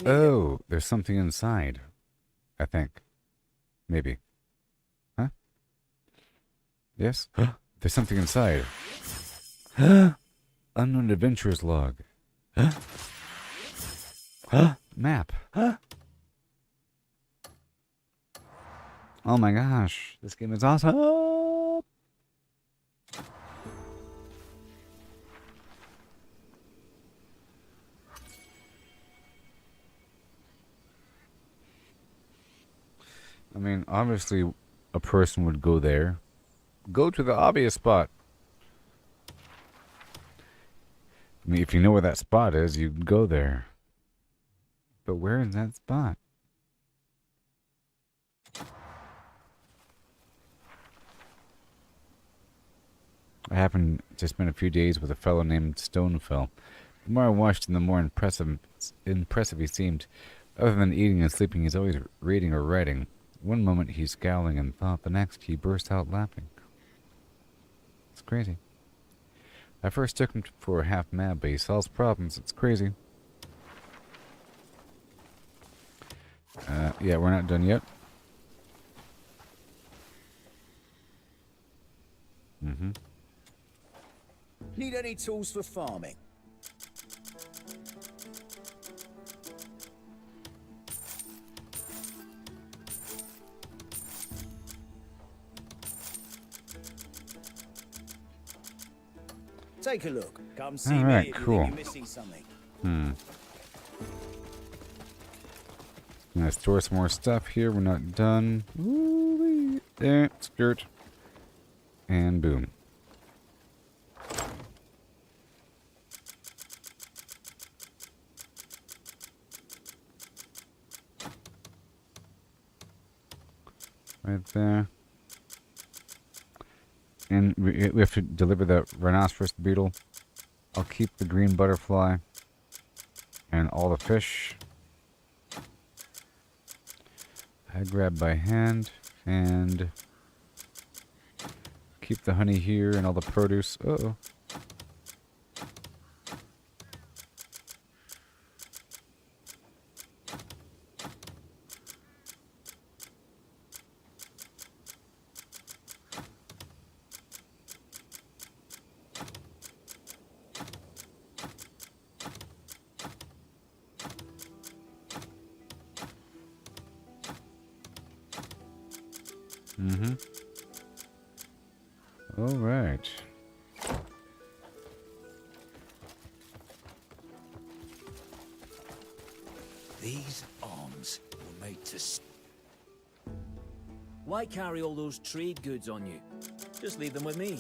Oh, there's something inside. I think. Maybe. Huh? Yes? There's something inside. Unknown Adventurer's Log. Map. Oh my gosh. This game is awesome. I mean, obviously, a person would go there. Go to the obvious spot. I mean, if you know where that spot is, you can go there. But where is that spot? I happened to spend a few days with a fellow named Stonefell. The more I watched him, the more impressive he seemed. Other than eating and sleeping, he's always reading or writing. One moment he's scowling in thought, the next he bursts out laughing. It's crazy. I first took him for half mad, but he solves problems. It's crazy. Yeah, we're not done yet. Need any tools for farming? Take a look. Come see Alright, me if you cool. think you're missing something. Gonna store some more stuff here. We're not done. Woo-wee. There, skirt. And boom. Right there. And we have to deliver the rhinoceros beetle. I'll keep the green butterfly and all the fish. I grab by hand and keep the honey here and all the produce. Uh-oh. All right. These arms were made to... Why carry all those trade goods on you? Just leave them with me.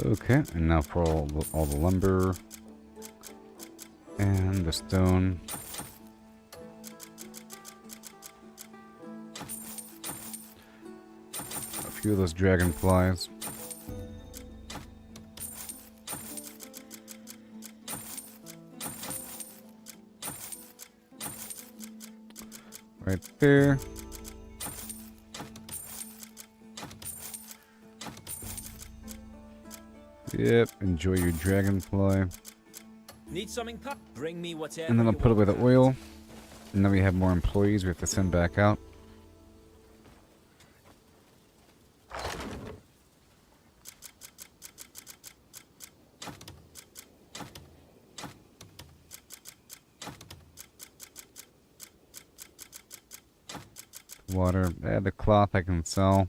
Okay, and now for all the lumber and the stone. A few of those dragonflies. Right there. Yep, enjoy your dragonfly. Need something pop? Bring me whatever. And then I'll you put away want. the oil. And then we have more employees we have to send back out. Water, the cloth I can sell.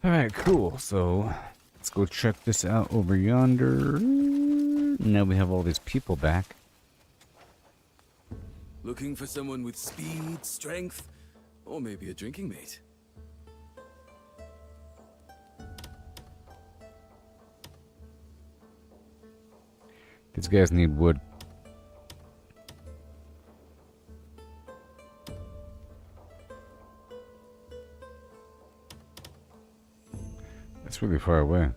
Alright, cool. So, let's go check this out over yonder. Now we have all these people back. Looking for someone with speed, strength, or maybe a drinking mate. These guys need wood. That's really far away.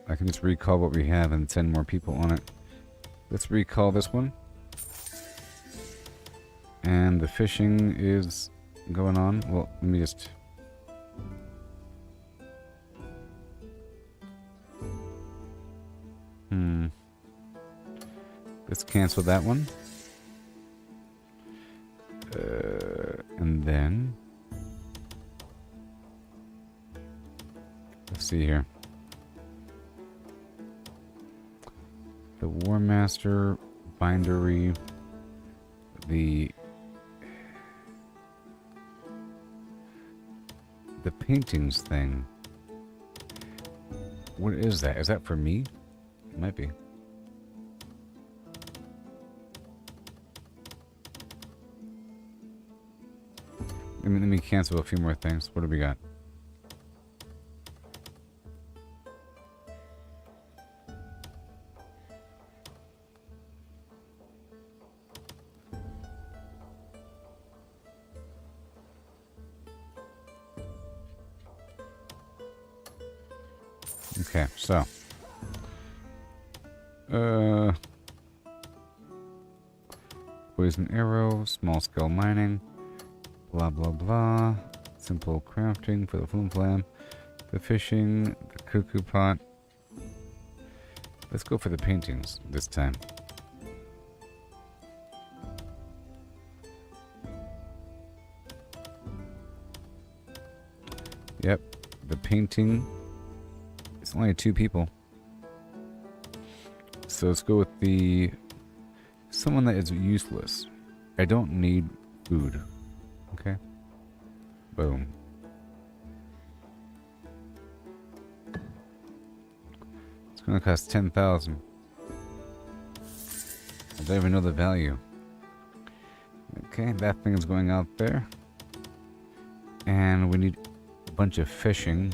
I can just recall what we have and send more people on it. Let's recall this one. And the fishing is going on. Well, let me just... Let's cancel that one. And then... Let's see here. The War Master, Bindery, the paintings thing. What is that? Is that for me? It might be. Let me cancel a few more things. What do we got? Okay, so poison arrow, small scale mining. Blah, blah, blah. Simple crafting for the flimflam. The fishing, the cuckoo pot. Let's go for the paintings this time. Yep, the painting. It's only 2 people. So let's go with the someone that is useless. I don't need food. Okay. Boom. It's gonna cost 10,000. I don't even know the value. Okay, that thing is going out there. And we need a bunch of fishing.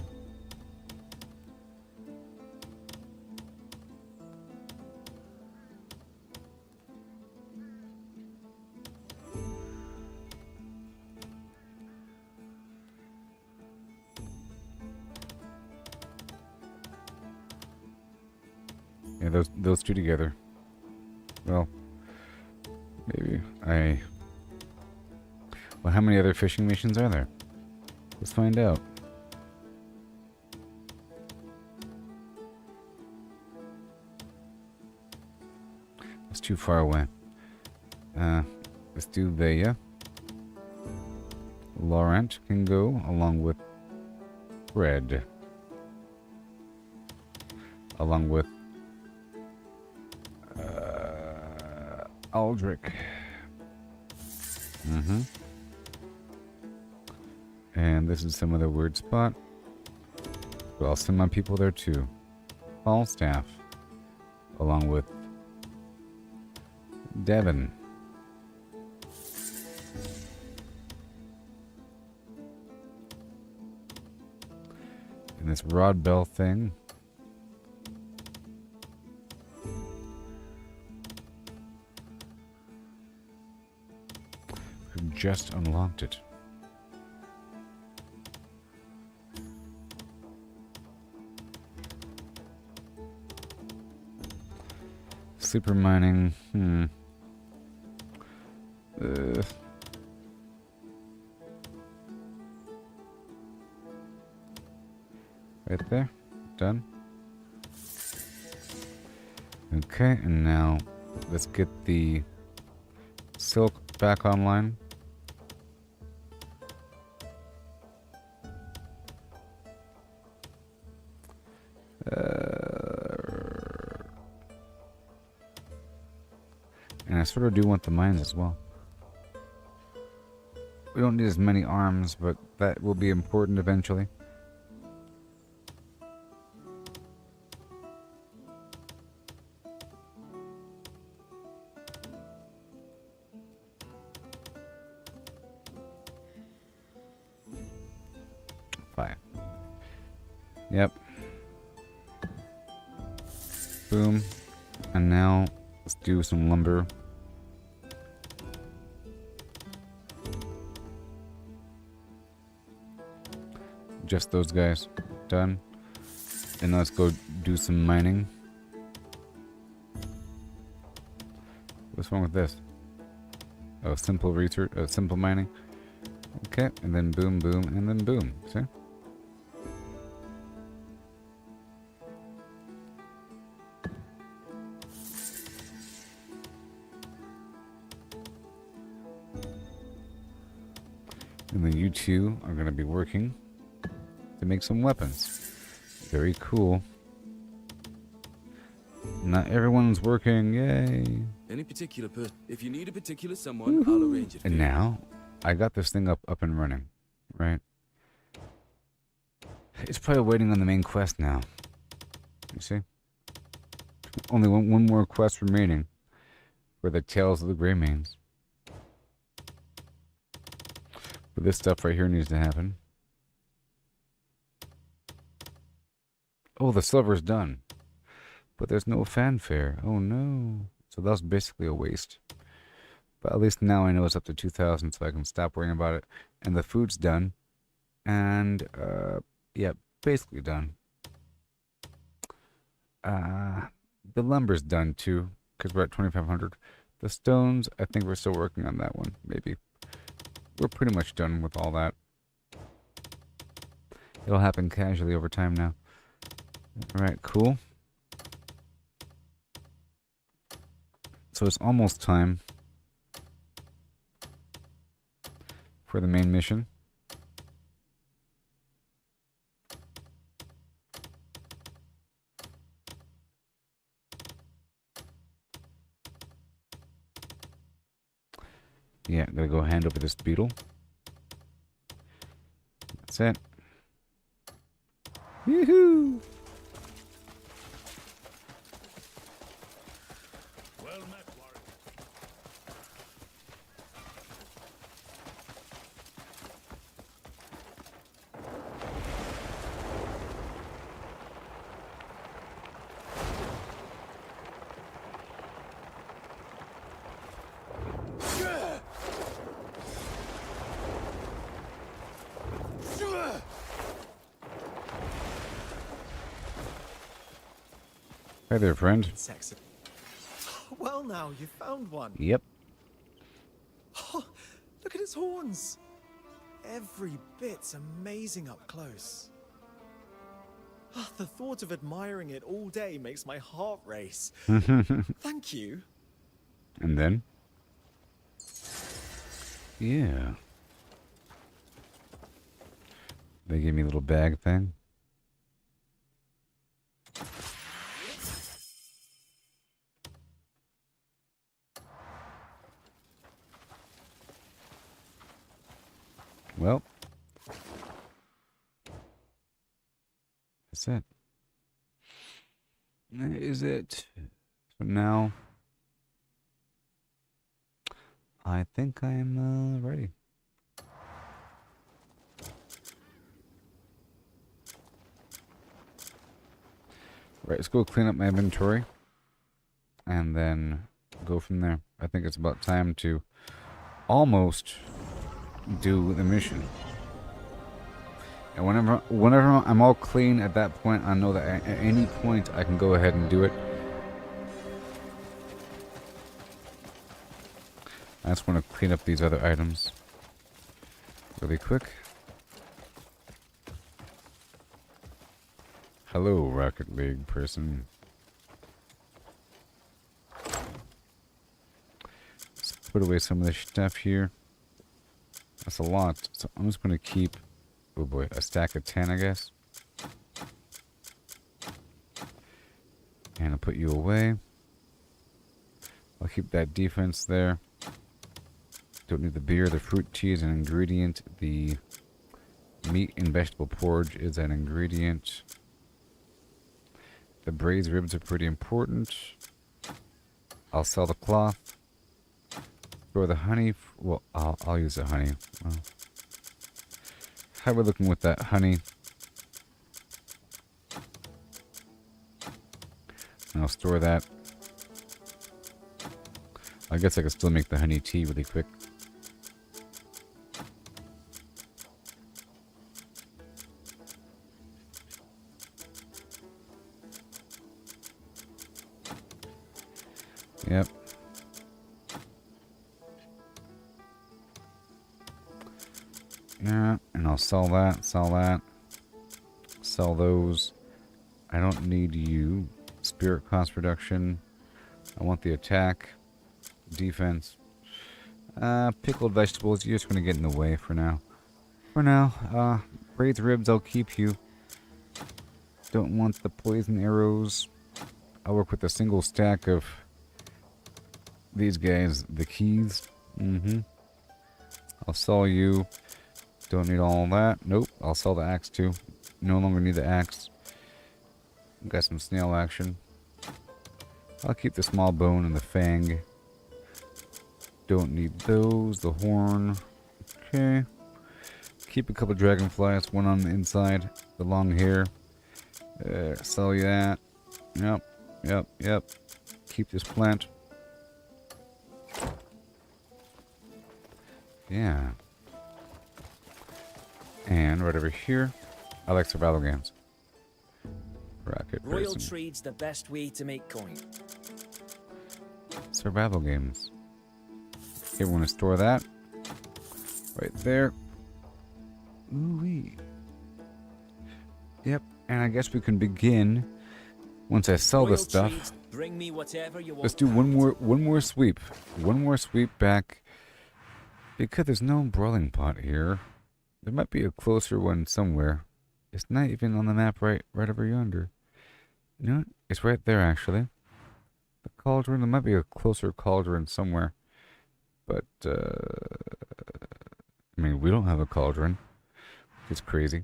Yeah, those 2 together. Well, maybe well, how many other fishing missions are there? Let's find out. It's too far away. Let's do Vaya. Laurent can go along with Fred. Along with Aldrich. And this is some other weird spot. But I'll send my people there too. Falstaff. Along with Devon. And this Rod Bell thing. Who just unlocked it. Super mining. Right there. Done. Okay, and now let's get the silk back online. And I sort of do want the mines as well. We don't need as many arms, but that will be important eventually. Fine. Yep. Boom. And now let's do some lumber. Just those guys. Done. And let's go do some mining. What's wrong with this? Oh, simple research, simple mining. Okay, and then boom, boom, and then boom. See? And then you two are going to be working to make some weapons. Very cool. Not everyone's working, yay. Any particular person? If you need a particular someone, I'll arrange it for And you. now, I got this thing up and running, right? It's probably waiting on the main quest now. You see? Only one more quest remaining for the Tales of the Greymanes. But this stuff right here needs to happen. Oh, the silver's done. But there's no fanfare. Oh no. So that was basically a waste. But at least now I know it's up to 2,000, so I can stop worrying about it. And the food's done. And, yeah, basically done. The lumber's done too, because we're at 2,500. The stones, I think we're still working on that one, maybe. we're pretty much done with all that. It'll happen casually over time now. Alright, cool. So it's almost time for the main mission. Yeah, I'm gonna go hand over this beetle. That's it. Yoo-hoo! Well met, warrior. Hey there, friend. Sexy. Well now, you found one. Yep. Oh, look at its horns. Every bit's amazing up close. Oh, the thought of admiring it all day makes my heart race. Thank you. And then? Yeah. They gave me a little bag thing. Well, that's it. That is it. So now, I think I'm ready. Right, let's go clean up my inventory and then go from there. I think it's about time to almost do the mission. And whenever I'm all clean at that point, I know that at any point I can go ahead and do it. I just want to clean up these other items really quick. Hello, Rocket League person. Let's put away some of this stuff here. That's a lot. So I'm just going to keep, oh boy, a stack of 10, I guess. And I'll put you away. I'll keep that defense there. Don't need the beer. The fruit tea is an ingredient. The meat and vegetable porridge is an ingredient. The braised ribs are pretty important. I'll sell the cloth. Or the honey. Well, I'll use the honey. Well, how are we looking with that honey? And I'll store that. I guess I could still make the honey tea really quick. Yep. Yeah, and I'll sell that, sell those. I don't need you. Spirit cost reduction. I want the attack, defense. Pickled vegetables, you're just going to get in the way for now. Braised ribs, I'll keep you. Don't want the poison arrows. I'll work with a single stack of these guys, the keys. I'll sell you. Don't need all that. Nope. I'll sell the axe too. No longer need the axe. Got some snail action. I'll keep the small bone and the fang. Don't need those. The horn. Okay. Keep a couple dragonflies. One on the inside. The long hair. Sell you that. Yep. Keep this plant. Yeah. And right over here, I like survival games. Rocket Royal person. trade's the best way to make coin. Survival games. Okay, we're going to store that. Right there. Ooh-wee. Yep, and I guess we can begin once I sell this stuff. Treats, bring me whatever you want. Let's do one more sweep. One more sweep back. Because there's no brawling pot here. There might be a closer one somewhere. It's not even on the map right over yonder. You know what? It's right there actually. The cauldron, there might be a closer cauldron somewhere. But I mean, we don't have a cauldron. It's crazy.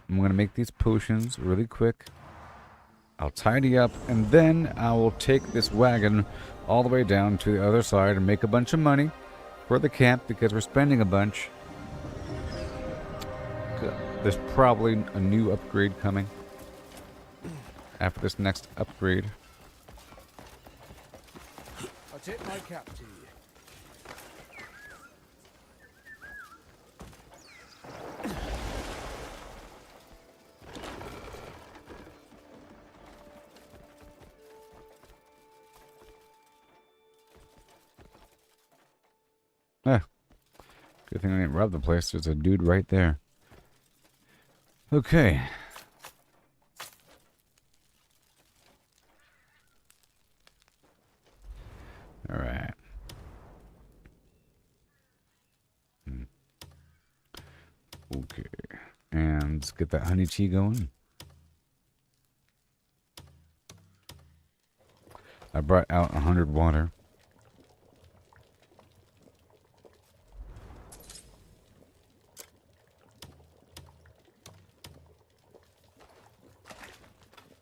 I'm gonna make these potions really quick. I'll tidy up, and then I will take this wagon all the way down to the other side and make a bunch of money for the camp because we're spending a bunch. There's probably a new upgrade coming after this next upgrade. I tip my cap to you. Ah, good thing I didn't rob the place. There's a dude right there. Okay. All right. Okay. And let's get that honey tea going. I brought out 100 water.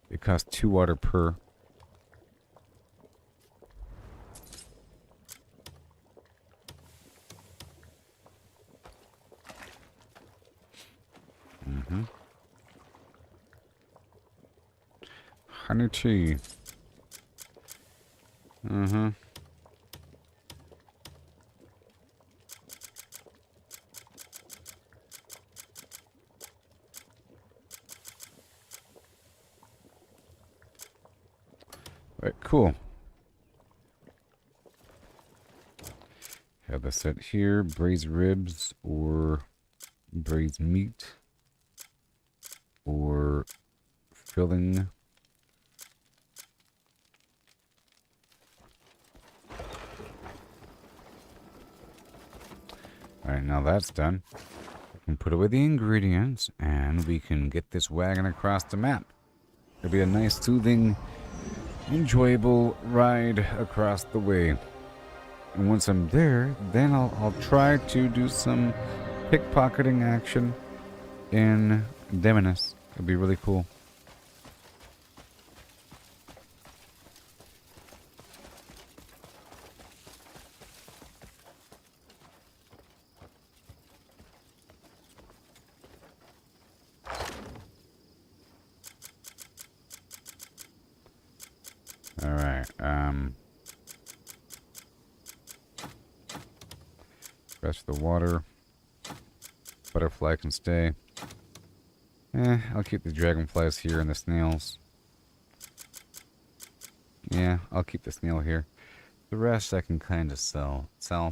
It costs 2 water per. Honey tea. Right, cool. Have this set here, braised ribs or braised meat or filling. Alright, now that's done. We can put away the ingredients and we can get this wagon across the map. It'll be a nice, soothing, enjoyable ride across the way. And once I'm there, then I'll try to do some pickpocketing action in Demonis. It'll be really cool. Alright, rest of the water. Butterfly can stay. I'll keep the dragonflies here and the snails. Yeah, I'll keep the snail here. The rest I can kind of sell. Sell.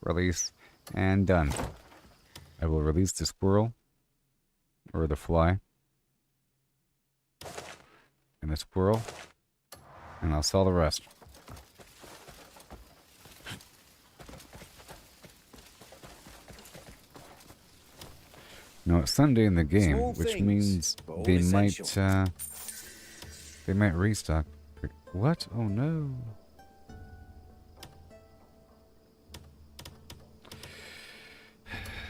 Release. And done. I will release the squirrel. Or the fly. And the squirrel. And I'll sell the rest. No, it's Sunday in the game, which means they might restock. What? Oh no.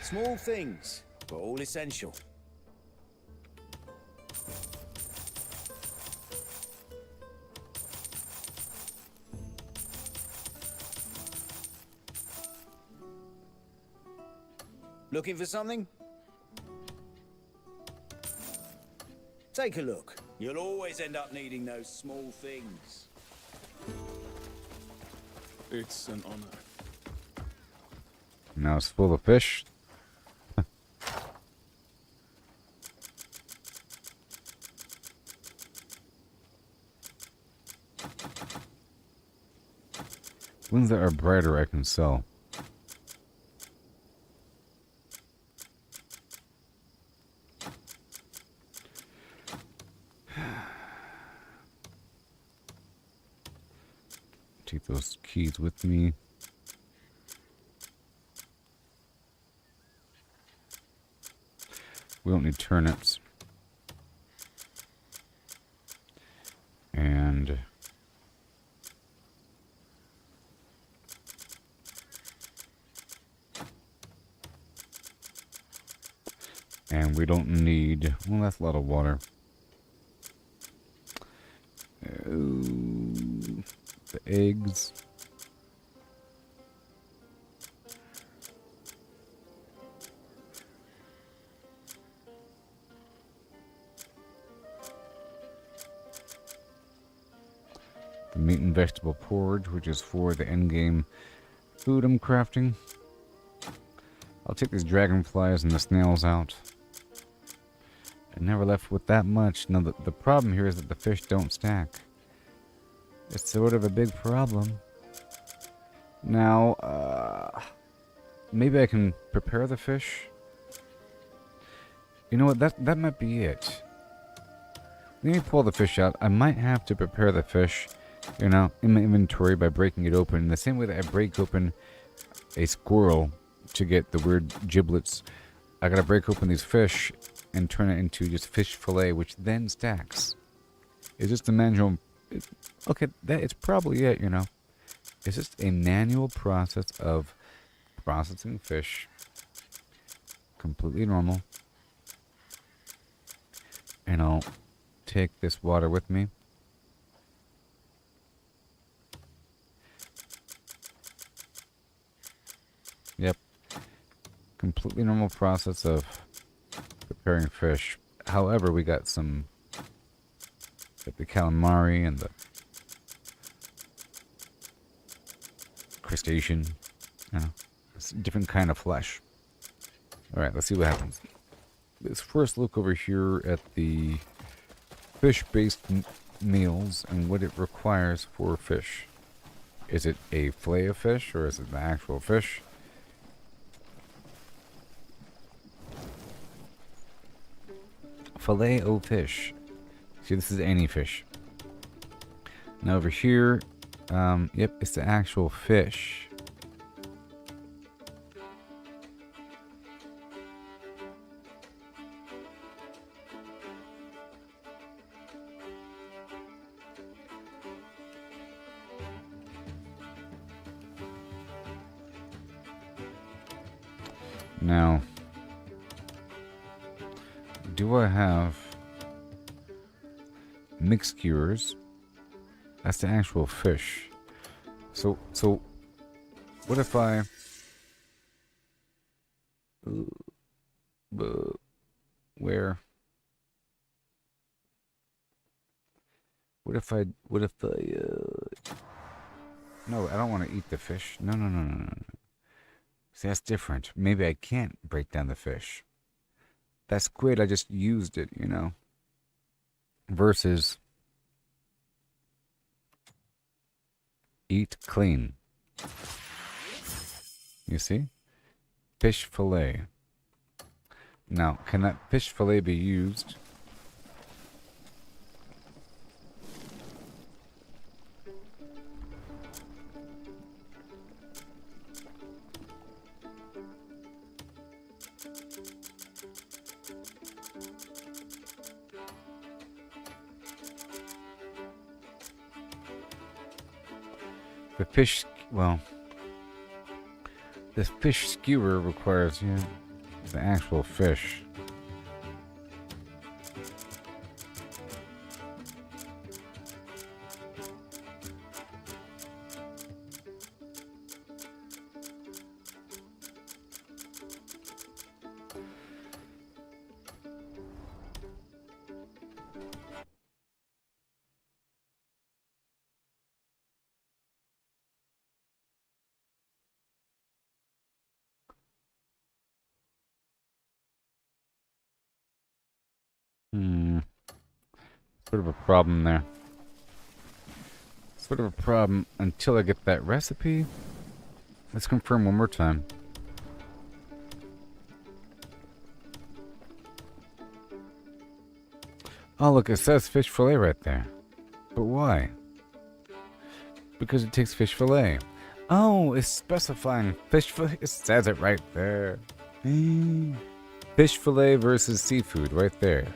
Small things, but all essential. Looking for something? Take a look. You'll always end up needing those small things. It's an honor. Now it's full of fish. Ones that are brighter I can sell. take those keys with me. We don't need turnips. And we don't need, well, that's a lot of water. The eggs. The meat and vegetable porridge, which is for the endgame food I'm crafting. I'll take these dragonflies and the snails out. I never left with that much. Now, the problem here is that the fish don't stack. It's sort of a big problem. Now, maybe I can prepare the fish. You know what? That might be it. Let me pull the fish out. I might have to prepare the fish, you know, in my inventory by breaking it open. In the same way that I break open a squirrel to get the weird giblets, I gotta break open these fish and turn it into just fish fillet, which then stacks. It's just a manual. Okay, it's probably it, you know. It's just a manual process of processing fish. Completely normal. And I'll take this water with me. Yep. Completely normal process of preparing fish. However, we got some, like the calamari and the crustacean. You know, it's a different kind of flesh. Alright, let's see what happens. Let's first look over here at the fish-based meals and what it requires for fish. Is it a fillet of fish or is it the actual fish? Fillet o fish. See, this is any fish. Now over here, yep, it's the actual fish. Now, do I have mixed skewers? That's the actual fish. So what if I where? What if I no, I don't want to eat the fish. No. See, that's different. Maybe I can't break down the fish. That squid, I just used it, you know. Versus eat clean. You see? Fish fillet. Now, can that fish fillet be used? The fish, well, the fish skewer requires, you know, the actual fish. Sort of a problem there. Sort of a problem until I get that recipe. Let's confirm one more time. Oh, look, it says fish fillet right there. But why? Because it takes fish fillet. Oh, it's specifying fish fillet. It says it right there. Fish fillet versus seafood, right there.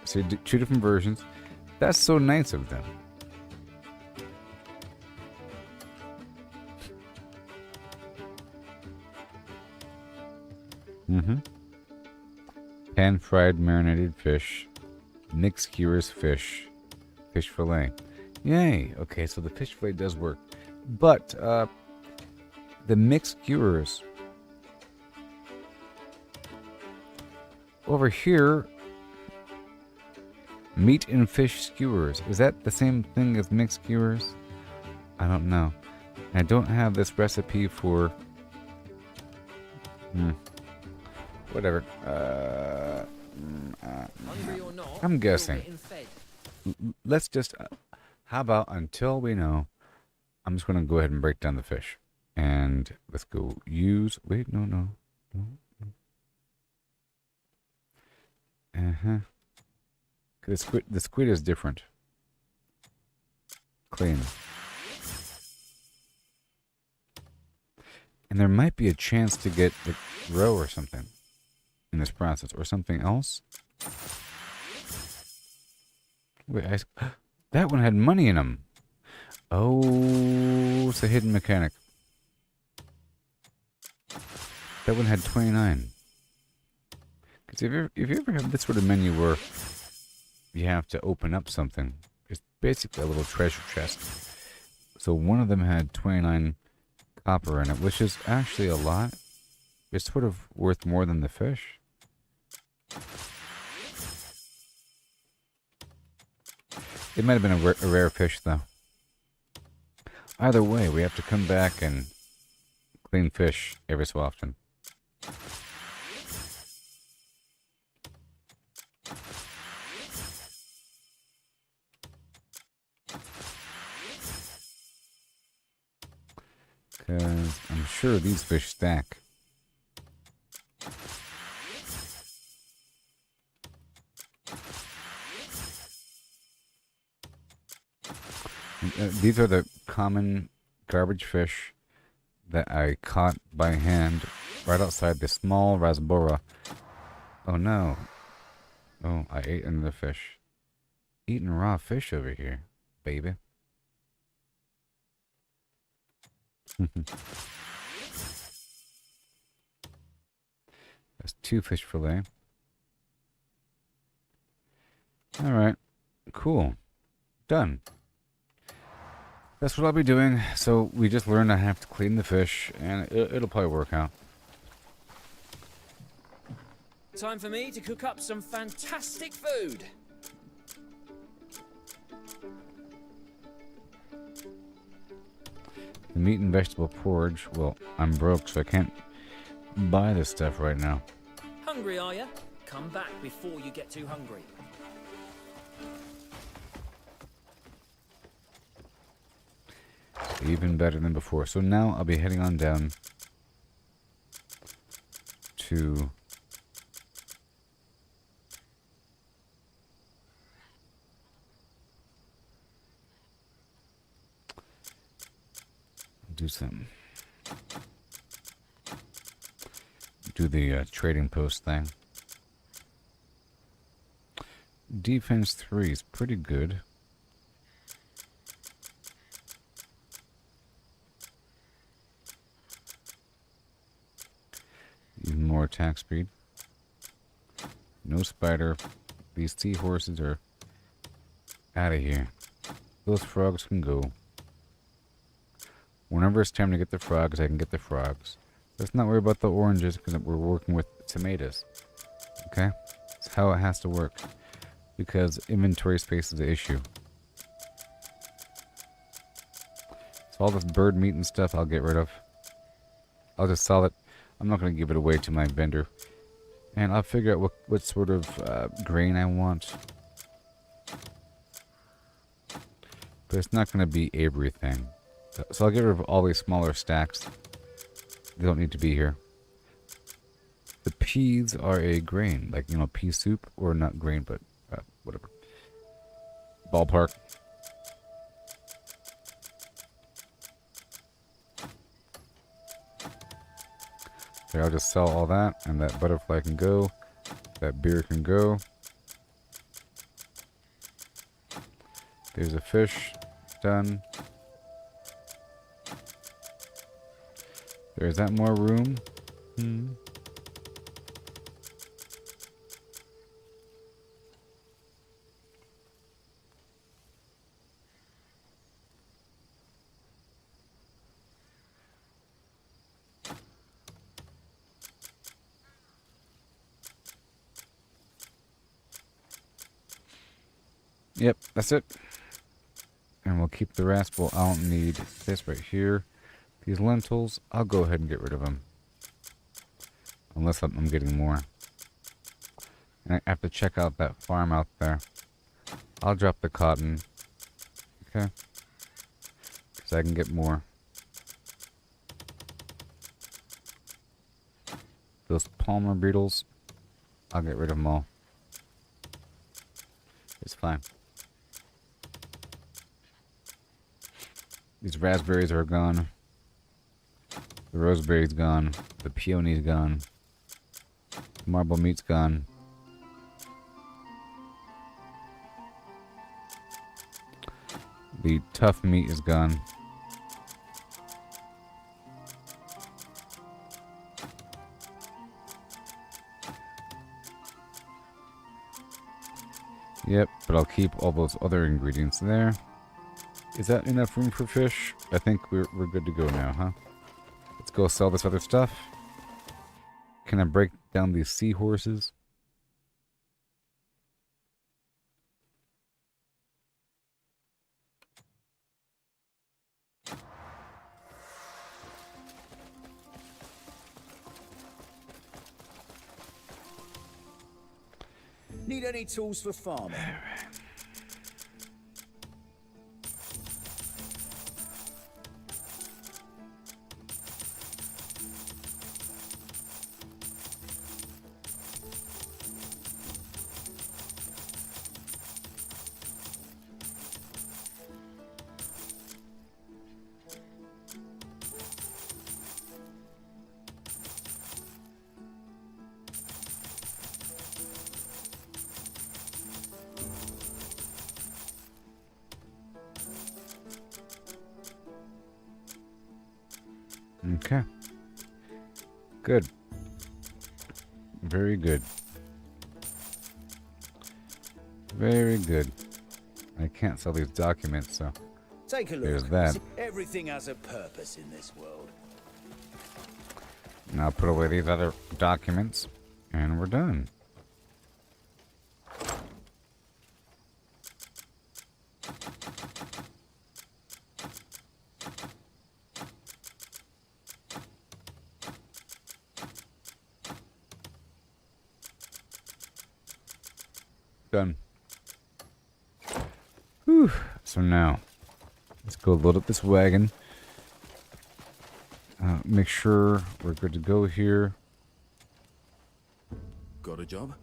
So you do 2 different versions. That's so nice of them. Pan-fried marinated fish. Mixed skewers fish. Fish fillet. Yay! Okay, so the fish fillet does work. But, the mixed skewers. Over here, meat and fish skewers. Is that the same thing as mixed skewers? I don't know. I don't have this recipe for... Whatever. I'm guessing. Let's just... how about until we know... I'm just going to go ahead and break down the fish. And let's go use... Wait, no. The squid is different. Clean. And there might be a chance to get the roe or something in this process, or something else. Wait, that one had money in them. Oh, it's a hidden mechanic. That one had 29. Because if you ever have this sort of menu where you have to open up something, it's basically a little treasure chest. So one of them had 29 copper in it, which is actually a lot. It's sort of worth more than the fish. It might have been a rare fish, though. Either way, we have to come back and clean fish every so often. Because I'm sure these fish stack. These are the common garbage fish that I caught by hand right outside the small rasbora. Oh no. Oh, I ate another fish. Eating raw fish over here, baby. That's 2 fish fillet. Alright. Cool. Done. That's what I'll be doing. So we just learned I have to clean the fish, and it'll probably work out. Time for me to cook up some fantastic food. The meat and vegetable porridge. Well, I'm broke, so I can't buy this stuff right now. Hungry, are ya? Come back before you get too hungry. Even better than before. So now I'll be heading on down to do the trading post thing. Defense 3 is pretty good. Even more attack speed. No spider. These seahorses are out of here. Those frogs can go. Whenever it's time to get the frogs, I can get the frogs. Let's not worry about the oranges because we're working with tomatoes. Okay? That's how it has to work. Because inventory space is the issue. So all this bird meat and stuff I'll get rid of. I'll just sell it. I'm not going to give it away to my vendor. And I'll figure out what sort of grain I want. But it's not going to be everything. So I'll get rid of all these smaller stacks. They don't need to be here. The peas are a grain. Like, you know, pea soup. Or not grain, but whatever. Ballpark. Okay, I'll just sell all that, and that butterfly can go. That beer can go. There's a fish. Done. There's that more room. Yep, that's it. And we'll keep the rest. Well, I don't need this right here. These lentils, I'll go ahead and get rid of them. Unless I'm getting more. And I have to check out that farm out there. I'll drop the cotton. Okay. Because I can get more. Those palmer beetles, I'll get rid of them all. It's fine. These raspberries are gone. The roseberry's gone. The peony's gone. The marble meat's gone. The tough meat is gone. Yep, but I'll keep all those other ingredients there. Is that enough room for fish? I think we're good to go now, huh? Let's go sell this other stuff. Can I break down these seahorses? Need any tools for farming? Okay. Good. Very good. Very good. I can't sell these documents, so Take a look. there's that. Everything has a purpose in this world. Now put away these other documents, and we're done. Done. Whew. So now, let's go load up this wagon. Make sure we're good to go here. Got a job?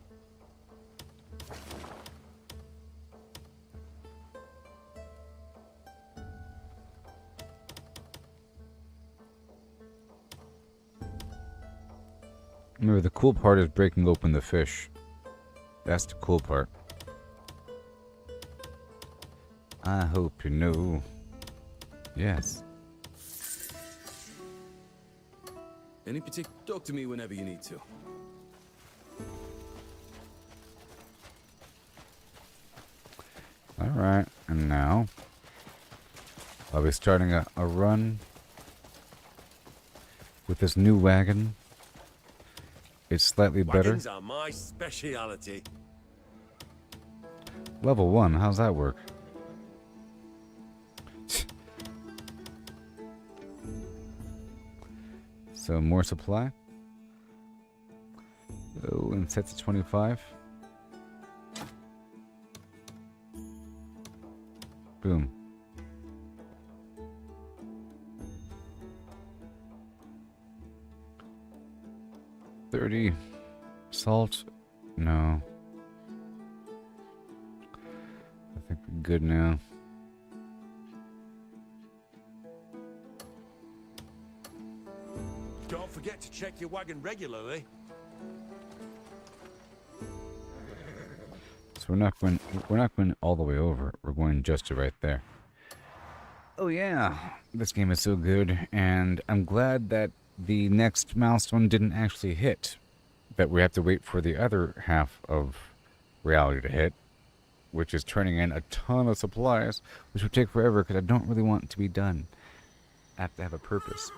Remember, the cool part is breaking open the fish. That's the cool part. I hope you know. Yes. Any particular? Talk to me whenever you need to. Alright, and now I'll be starting a run with this new wagon. It's slightly better. Wagons are my speciality. Level 1, how's that work? So more supply. Oh, and sets to 25. Boom. $30. Salt? No. I think we're good now. Don't forget forget to check your wagon regularly. So we're not going all the way over. We're going just to right there. Oh yeah, this game is so good, and I'm glad that the next milestone didn't actually hit. That we have to wait for the other half of reality to hit, which is turning in a ton of supplies, which would take forever because I don't really want it to be done. I have to have a purpose.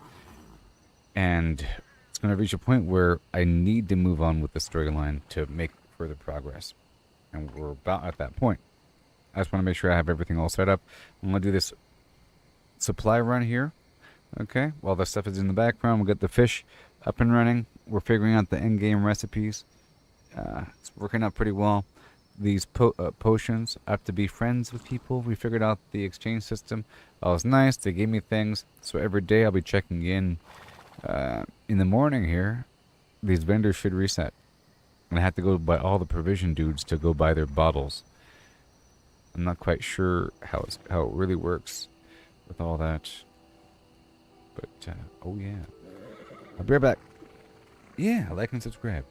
And it's going to reach a point where I need to move on with the storyline to make further progress. And we're about at that point. I just want to make sure I have everything all set up. I'm going to do this supply run here. Okay, while the stuff is in the background, we'll get the fish up and running. We're figuring out the end-game recipes. It's working out pretty well. These potions, I have to be friends with people. We figured out the exchange system. That was nice. They gave me things. So every day I'll be checking in the morning here. These vendors should reset. And I have to go by all the provision dudes to go buy their bottles. I'm not quite sure how it really works with all that. But, oh yeah. I'll be right back. Yeah, like and subscribe.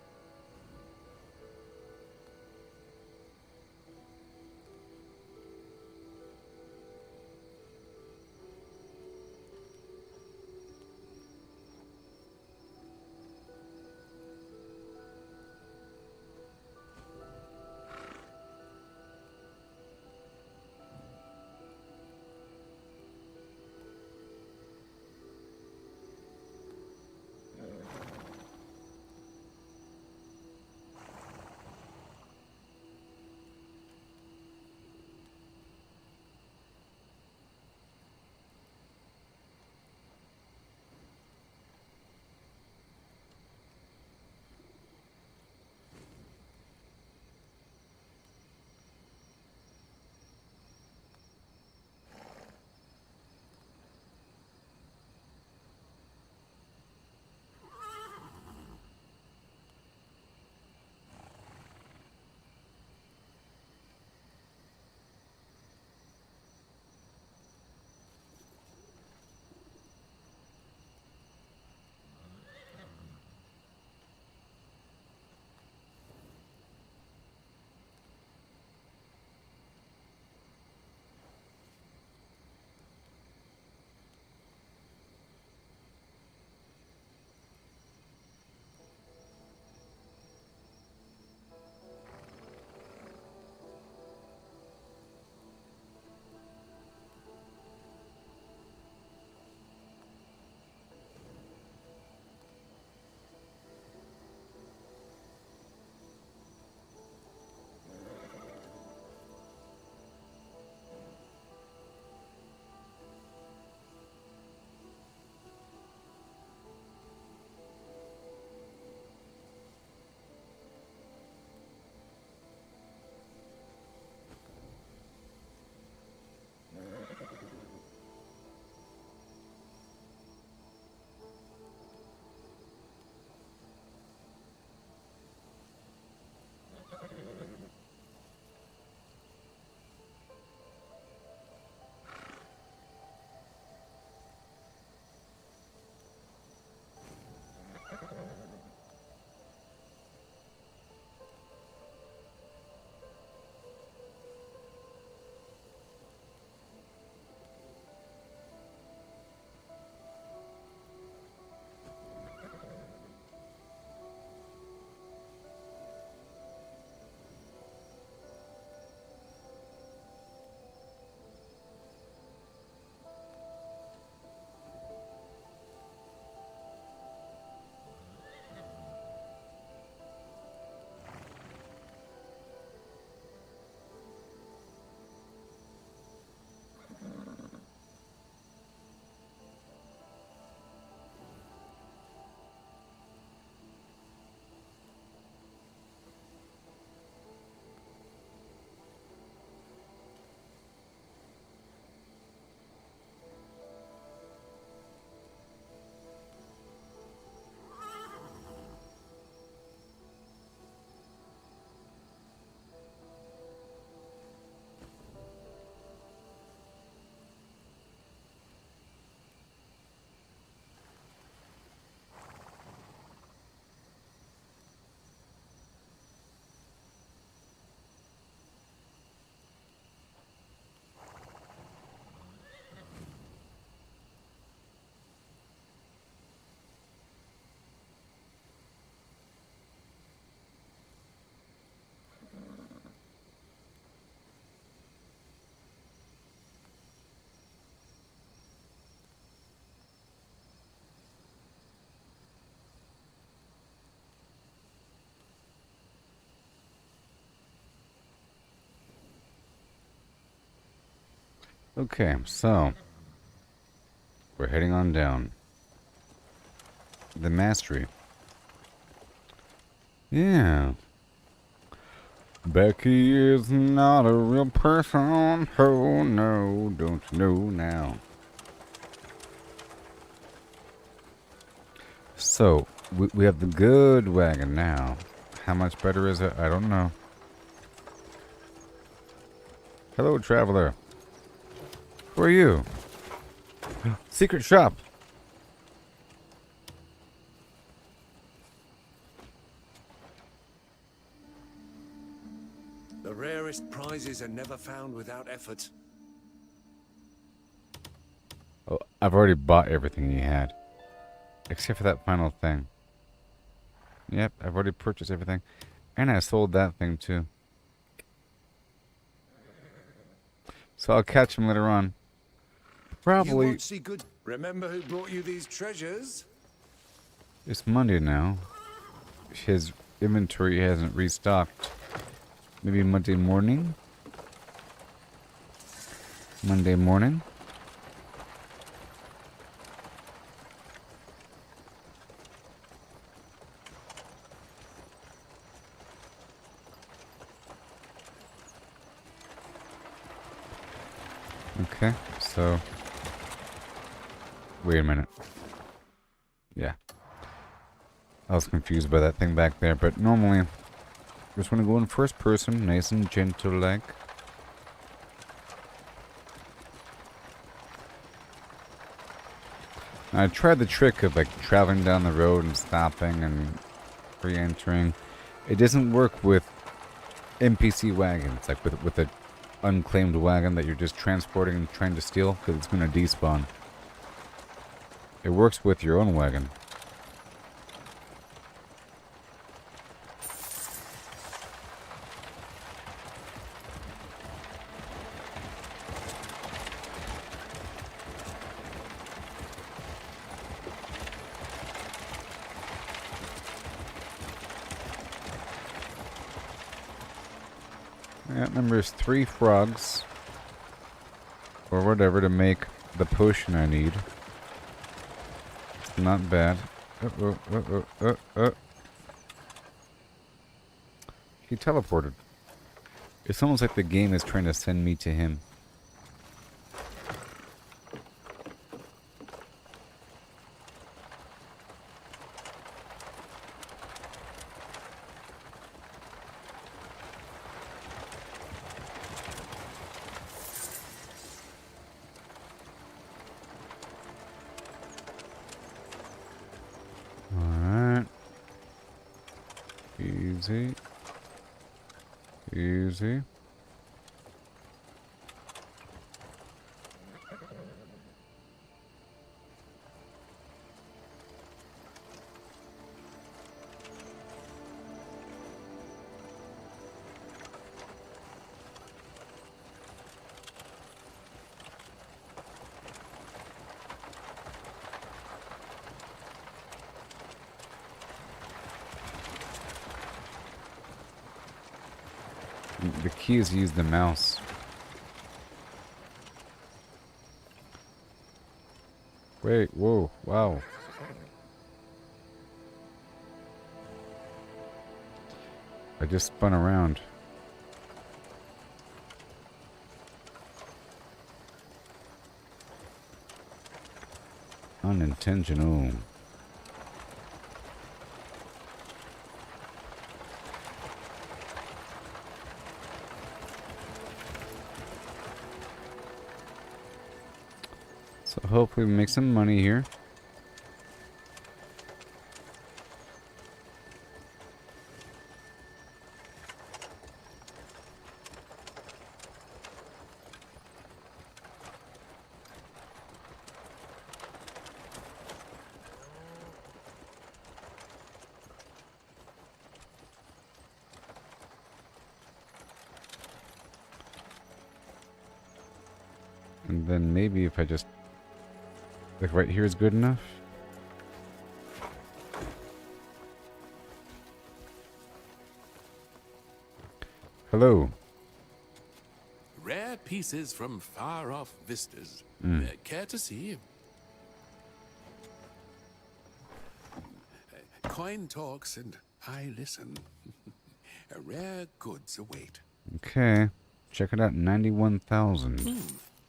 Okay, so we're heading on down. The mastery. Yeah. Becky is not a real person. Oh no, don't you know now? So, we have the good wagon now. How much better is it? I don't know. Hello, traveler. Who are you? Secret shop. The rarest prizes are never found without effort. Oh, I've already bought everything he had. Except for that final thing. Yep, I've already purchased everything. And I sold that thing too. So I'll catch him later on. You Probably. won't see good. Remember who brought you these treasures? It's Monday now. His inventory hasn't restocked. Maybe Monday morning? Monday morning? Okay, so wait a minute. Yeah. I was confused by that thing back there, but normally just want to go in first person, nice and gentle like. I tried the trick of like traveling down the road and stopping and re-entering. It doesn't work with NPC wagons, like with a unclaimed wagon that you're just transporting and trying to steal, because it's going to despawn. It works with your own wagon. Yeah, remember, there's 3 frogs. Or whatever to make the potion I need. It's not bad. He teleported. It's almost like the game is trying to send me to him. Alright. Easy. Easy. The key is use the mouse. Wait, whoa, wow. I just spun around. Unintentional. So hopefully we make some money here. And then maybe if I just, like right here is good enough. Hello. Rare pieces from far-off vistas. Care to see? Coin talks and I listen. Rare goods await. Okay. Check it out. 91,000.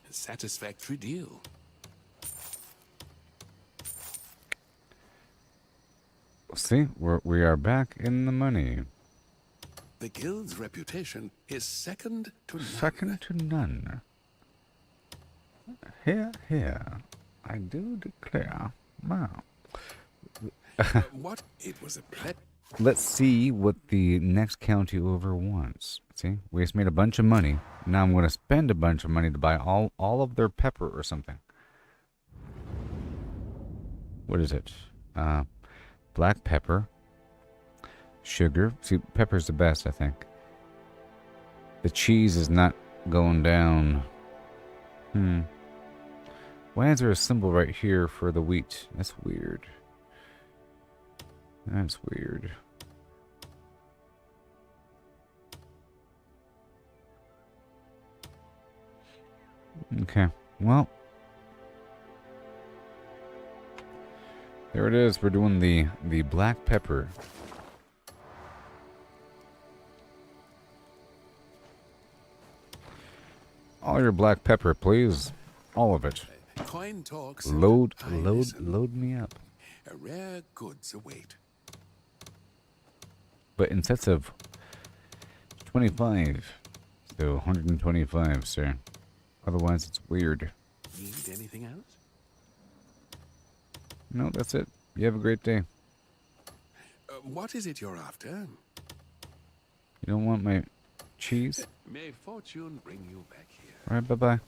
Satisfactory deal. See, we are back in the money. The guild's reputation is second to none. Second to none. Here. I do declare. Wow. What? It was a pet. Let's see what the next county over wants. See, we just made a bunch of money. Now I'm going to spend a bunch of money to buy all of their pepper or something. What is it? Black pepper. Sugar. See, pepper's the best, I think. The cheese is not going down. Why is there a symbol right here for the wheat? That's weird. That's weird. Okay, well. There it is. We're doing the black pepper. All your black pepper, please. All of it. Coin talks. Load me up. Rare goods await. But in sets of 25. So 125, sir. Otherwise, it's weird. Need anything else? No, that's it. You have a great day. What is it you're after? You don't want my cheese? May fortune bring you back here. Alright, bye-bye.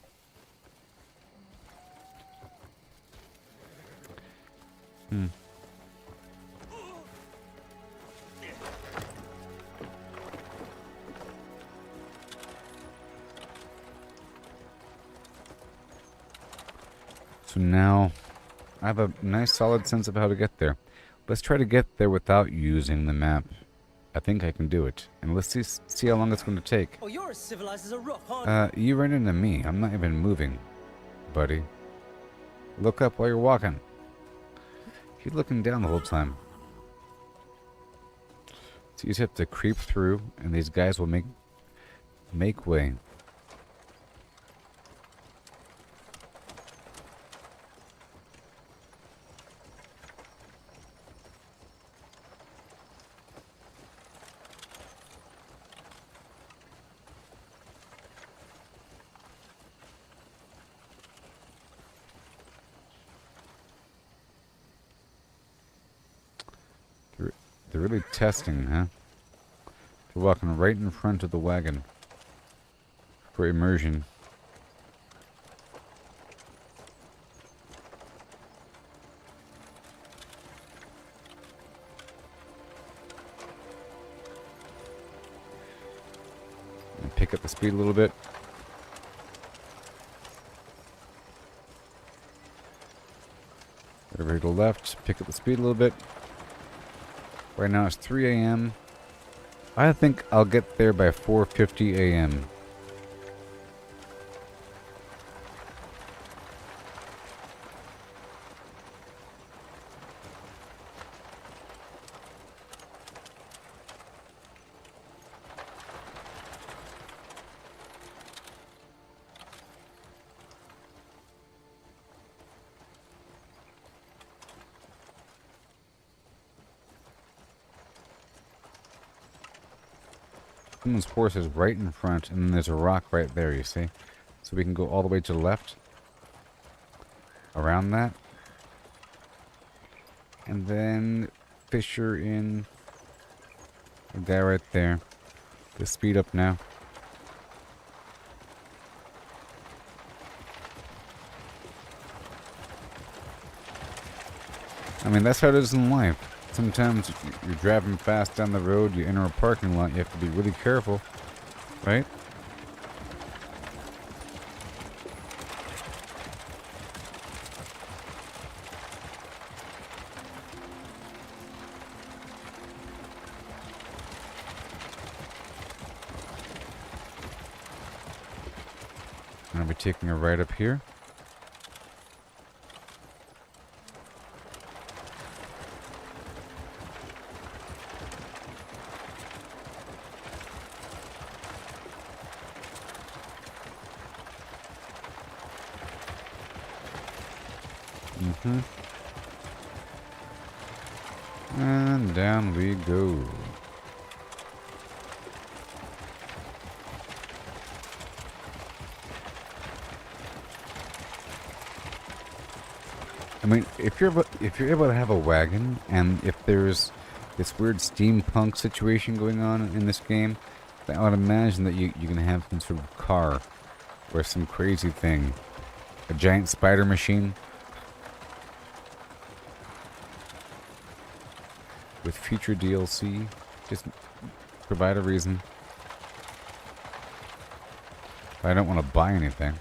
So now, I have a nice solid sense of how to get there. Let's try to get there without using the map. I think I can do it. And let's see how long it's going to take. Oh, you're as civilized as a rock, aren't You ran into me. I'm not even moving, buddy. Look up while you're walking. Keep looking down the whole time. So you just have to creep through, and these guys will make way. They're really testing, huh? They're walking right in front of the wagon for immersion. And pick up the speed a little bit. Over to the left, pick up the speed a little bit. Right now it's 3 a.m. I think I'll get there by 4:50 a.m. Someone's horse is right in front, and then there's a rock right there, you see? So we can go all the way to the left. Around that. And then Fisher in. The guy right there. Let's speed up now. I mean, that's how it is in life. Sometimes you're driving fast down the road, you enter a parking lot, you have to be really careful, right? gonna be taking a right up here. And down we go. I mean, if you're able to have a wagon, and if there's this weird steampunk situation going on in this game, then I would imagine that you can have some sort of car or some crazy thing, a giant spider machine with future DLC. Just provide a reason. I don't want to buy anything.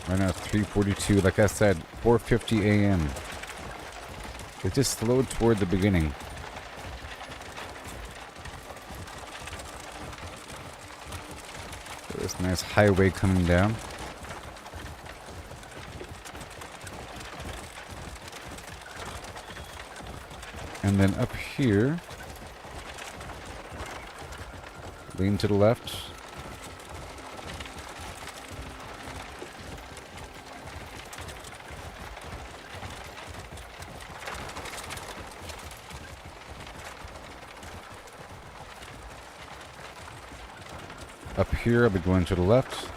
Right now it's 3:42. Like I said, 4:50 a.m. It just slowed toward the beginning. So this nice highway coming down. And then up here, lean to the left. Up here, I'll be going to the left.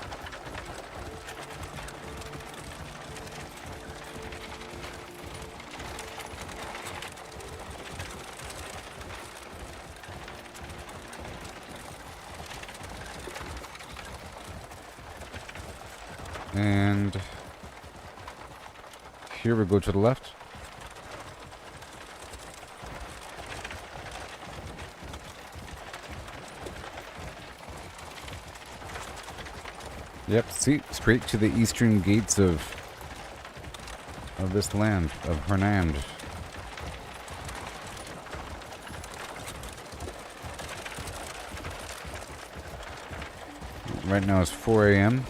And here we go to the left. Yep, see, straight to the eastern gates of this land, of Hernand. Right now it's 4 a.m.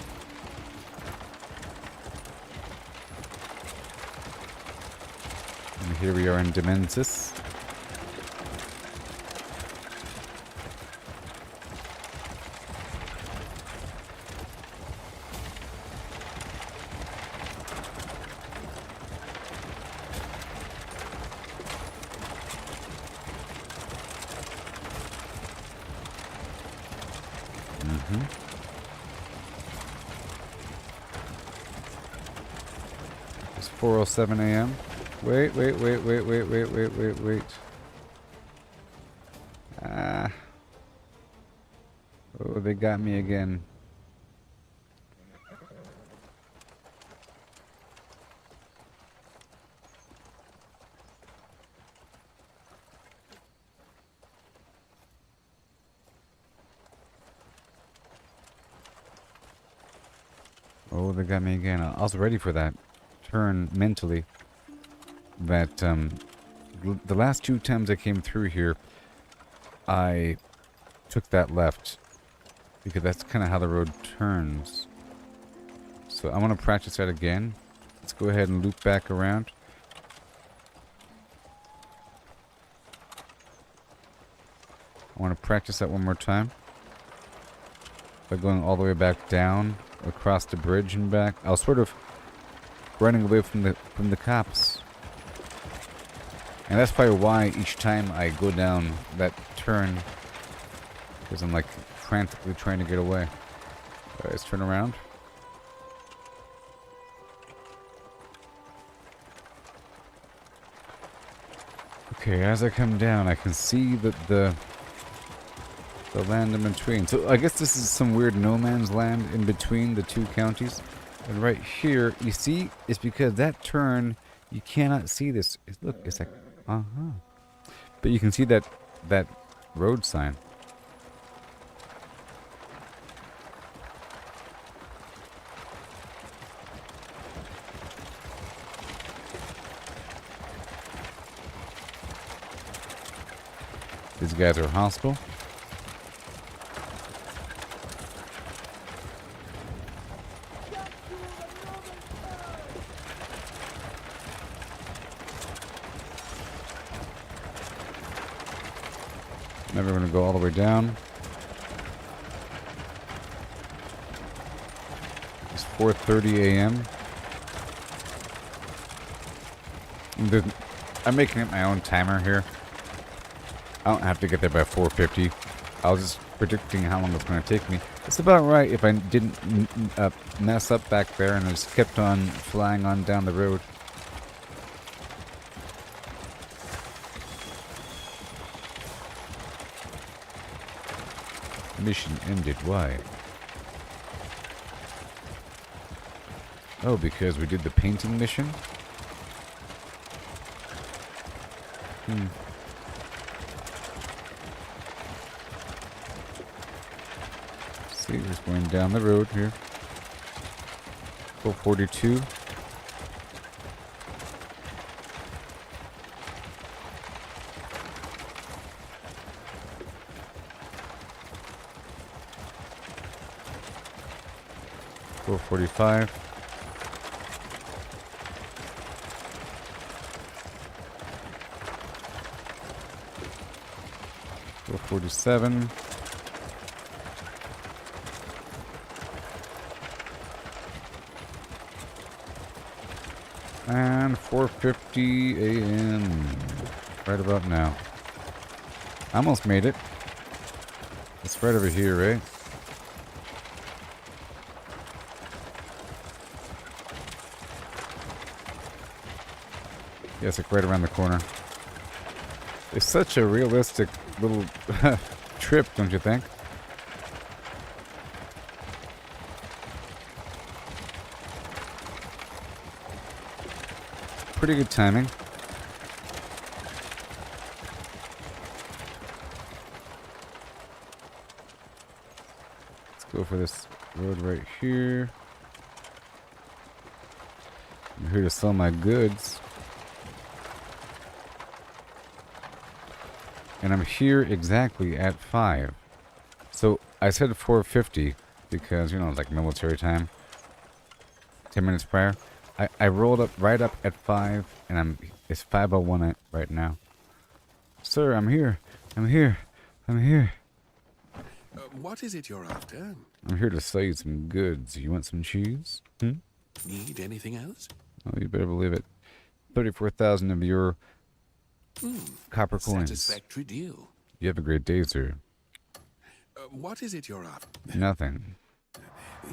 And here we are in Demensis. It's 4:07 a.m. Wait. Ah. Oh, they got me again. Oh, they got me again. I was ready for that turn mentally. But the last two times I came through here, I took that left because that's kind of how the road turns. So I want to practice that again. Let's go ahead and loop back around. I want to practice that one more time by going all the way back down across the bridge and back. I was sort of running away from the cops. And that's probably why each time I go down that turn, because I'm like frantically trying to get away. Alright, let's turn around. Okay, as I come down, I can see that the land in between. So I guess this is some weird no man's land in between the two counties. And right here, you see, it's because that turn, you cannot see this. Look, it's like, but you can see that road sign. These guys are hostile. Never going to go all the way down. It's 4:30 a.m. I'm making it my own timer here. I don't have to get there by 4:50. I was just predicting how long it's going to take me. It's about right if I didn't mess up back there and I just kept on flying on down the road. Mission ended. Why? Oh, because we did the painting mission? See, we're just going down the road here. 442. .45. .47. And 4:50 a.m. Right about now. I almost made it. It's right over here, right? Yes, like right around the corner. It's such a realistic little trip, don't you think? Pretty good timing. Let's go for this road right here. I'm here to sell my goods. And I'm here exactly at 5. So I said 4:50 because, you know, like military time. 10 minutes prior. I rolled up right up at 5 and it's 5:01 right now. Sir, I'm here. I'm here. I'm here. What is it you're after? I'm here to sell you some goods. You want some cheese? Need anything else? Oh, you better believe it. 34,000 of your copper coins. Satisfactory deal. You have a great day, sir. What is it you're after? Nothing.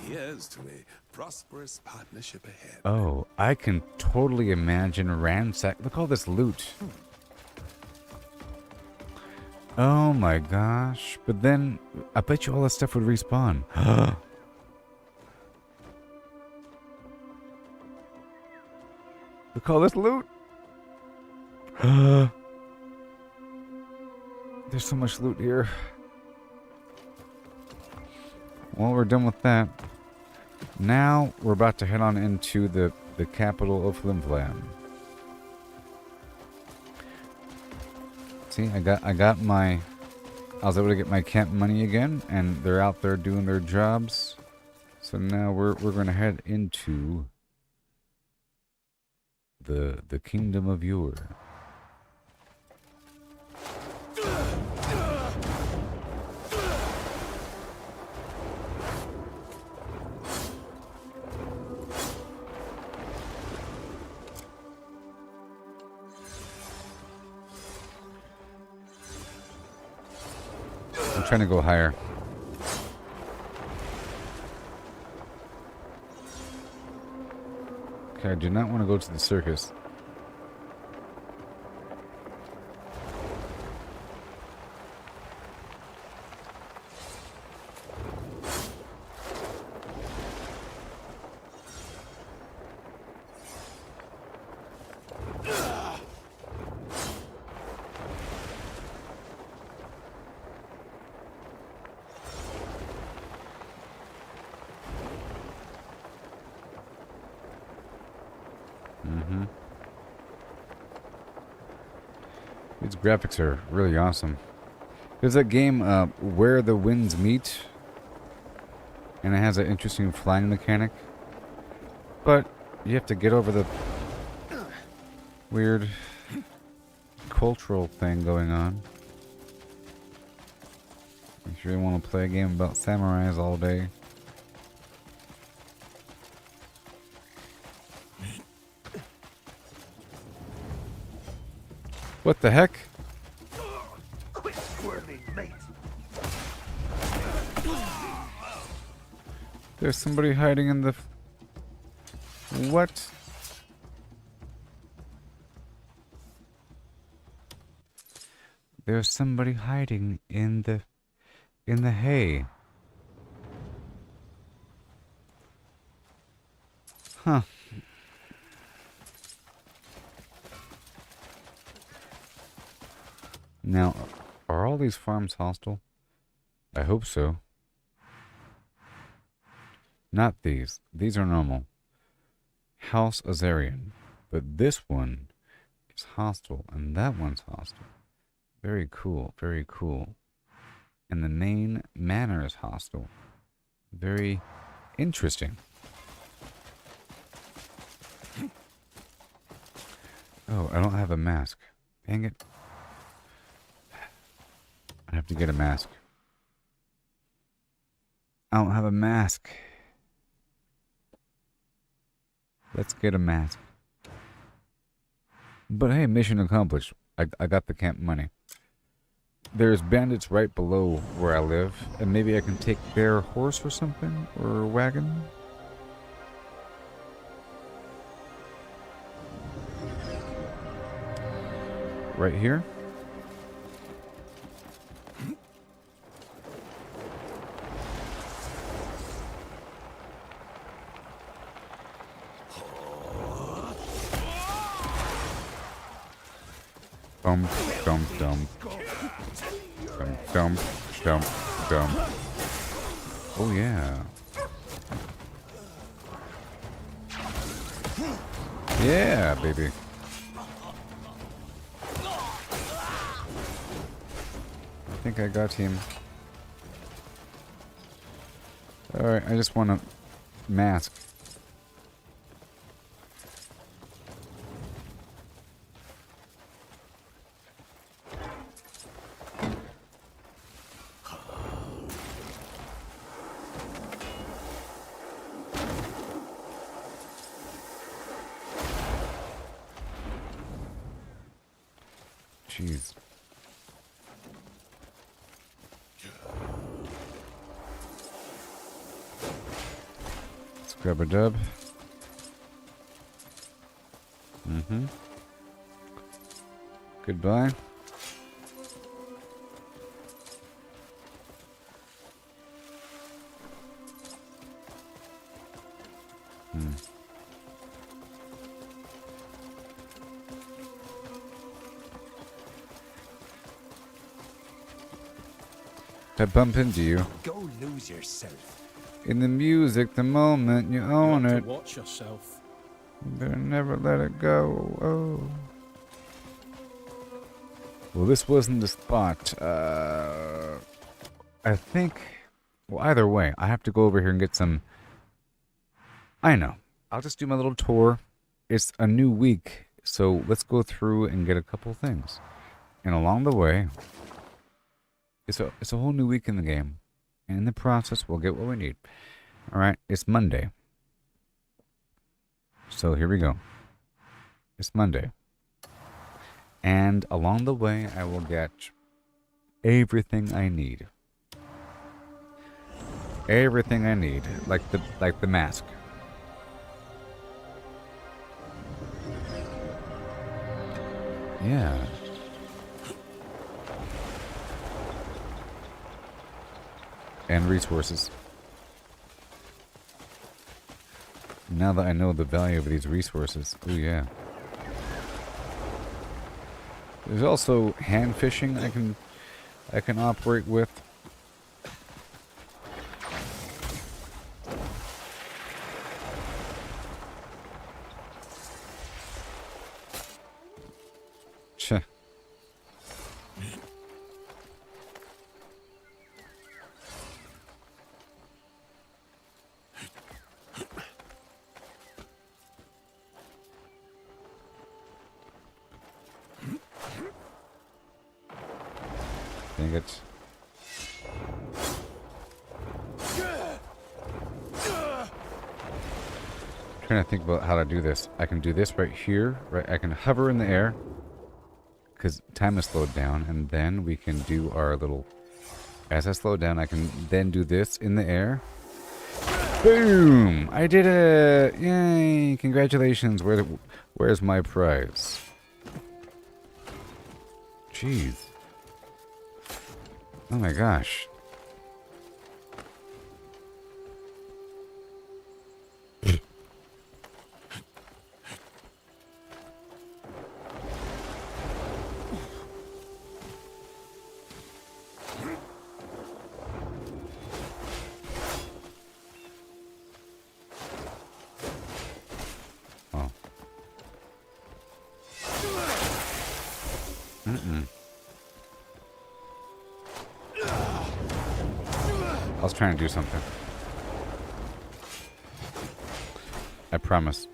Here's to a prosperous partnership ahead. Oh, I can totally imagine ransack. Look at all this loot. Oh my gosh. But then, I bet you all this stuff would respawn. Look at all this loot. There's so much loot here. Well, we're done with that. Now we're about to head on into the capital of Flimflam. See, I was able to get my camp money again, and they're out there doing their jobs. So now we're gonna head into the kingdom of Yore. I'm trying to go higher. Okay, I do not want to go to the circus. These graphics are really awesome. There's that game, Where the Winds Meet, and it has an interesting flying mechanic, but you have to get over the weird cultural thing going on. If you really want to play a game about samurais all day. What the heck? Quit squirming, mate. There's somebody hiding in the... What? There's somebody hiding in the hay. Huh. Now, are all these farms hostile? I hope so. Not these. These are normal. House Azarian. But this one is hostile, and that one's hostile. Very cool, very cool. And the main manor is hostile. Very interesting. Oh, I don't have a mask. Dang it. I have to get a mask. I don't have a mask. Let's get a mask. But hey, mission accomplished. I got the camp money. There's bandits right below where I live, and maybe I can take their horse or something, or wagon. Right here. Dump, dump, dump. Dump, dump, dump, dump. Oh yeah. Yeah, baby. I think I got him. Alright, I just want a mask. Jeez. Let's grab a dub. Mm-hmm. Goodbye. I bump into you. Go lose yourself. In the music, the moment you own You have it. to watch yourself. You better never let it go. Oh. Well, this wasn't the spot. I think... Well, either way, I have to go over here and get some... I know. I'll just do my little tour. It's a new week, so let's go through and get a couple things. And along the way... It's a whole new week in the game. And in the process, we'll get what we need. Alright, it's Monday. So here we go. It's Monday. And along the way, I will get everything I need. Everything I need. Like the mask. Yeah. And resources. Now that I know the value of these resources. Oh yeah. There's also hand fishing I can operate with. Dang it. Trying to think about how to do this. I can do this right here, right? I can hover in the air because time is slowed down, and then we can do our little. As I slow down, I can then do this in the air. Boom! I did it! Yay! Congratulations! Where's my prize? Jeez! Oh my gosh! I was trying to do something. I promise.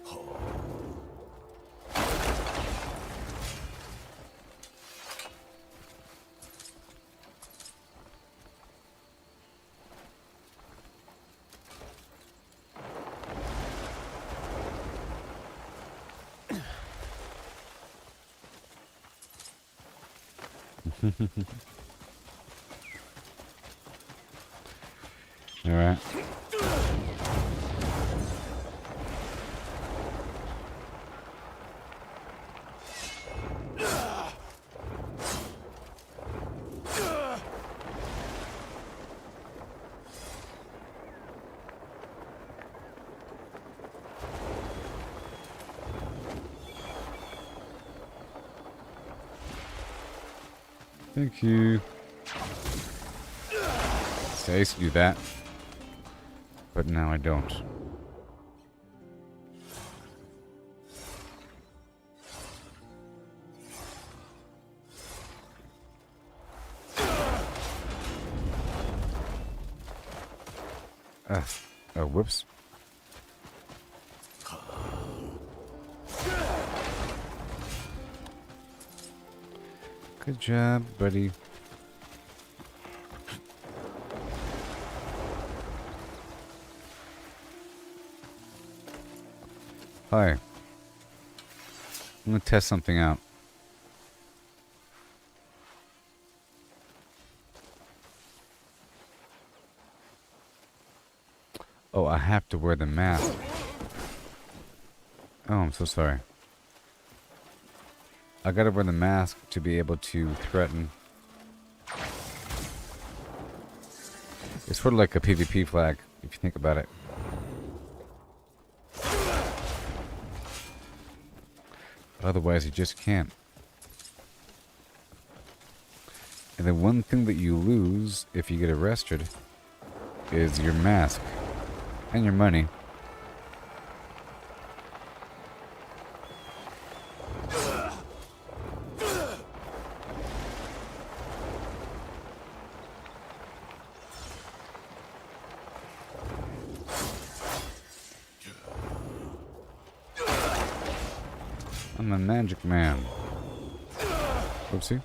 All right. Thank you. See, I used to do that, but now I don't. Oh, whoops. Good job, buddy. Hi. I'm gonna test something out. Oh, I have to wear the mask. Oh, I'm so sorry. I gotta wear the mask to be able to threaten. It's sort of like a PvP flag, if you think about it. Otherwise, you just can't. And the one thing that you lose if you get arrested is your mask and your money. I'm a magic man. Oopsie.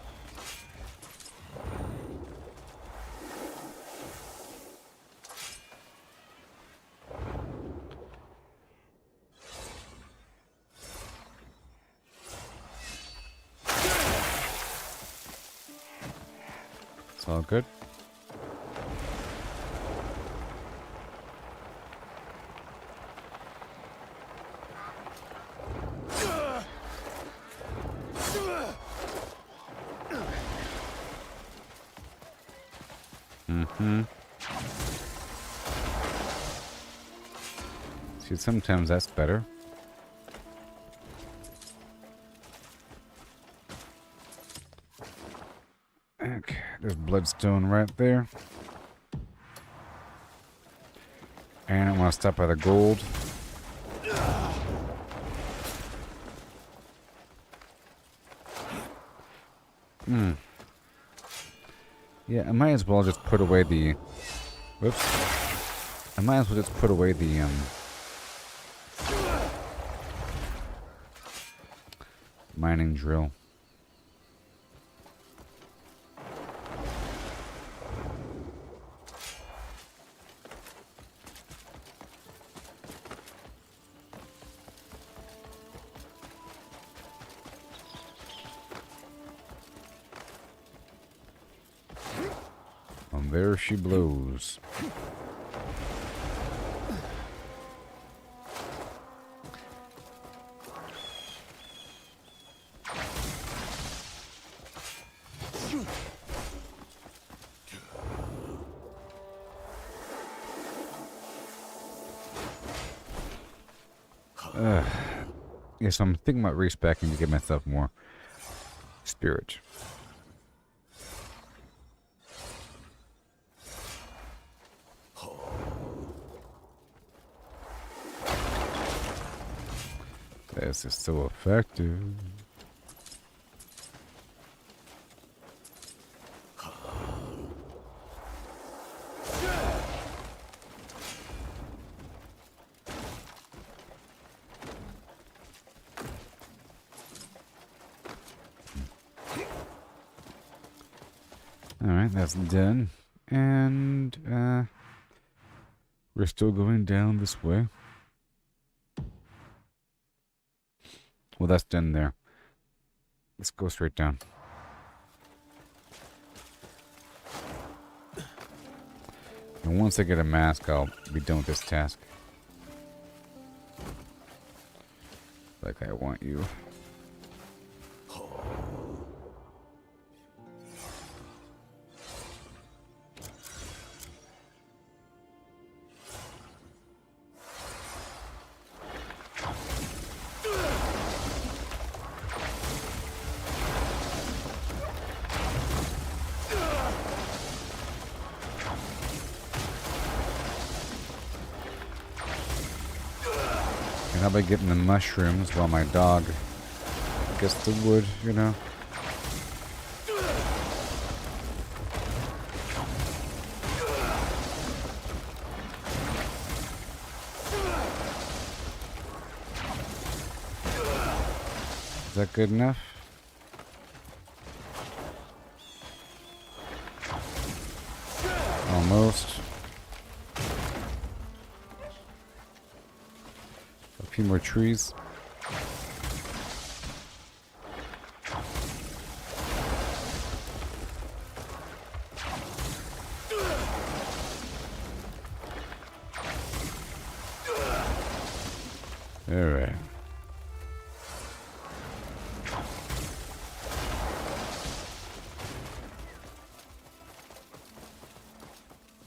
It's all good. See, sometimes that's better. Okay, there's bloodstone right there. And I want to stop by the gold. Yeah, I might as well just put away the... Whoops. I might as well just put away the, mining drill. And there she blows. Yes, I'm thinking about respecking to get myself more spirit. This is so effective. Alright, that's done. And, we're still going down this way. Well, that's done there. Let's go straight down. And once I get a mask, I'll be done with this task. Like I want you. And I'll be getting the mushrooms while my dog gets the wood, you know. Is that good enough? Almost. A few more trees. All right.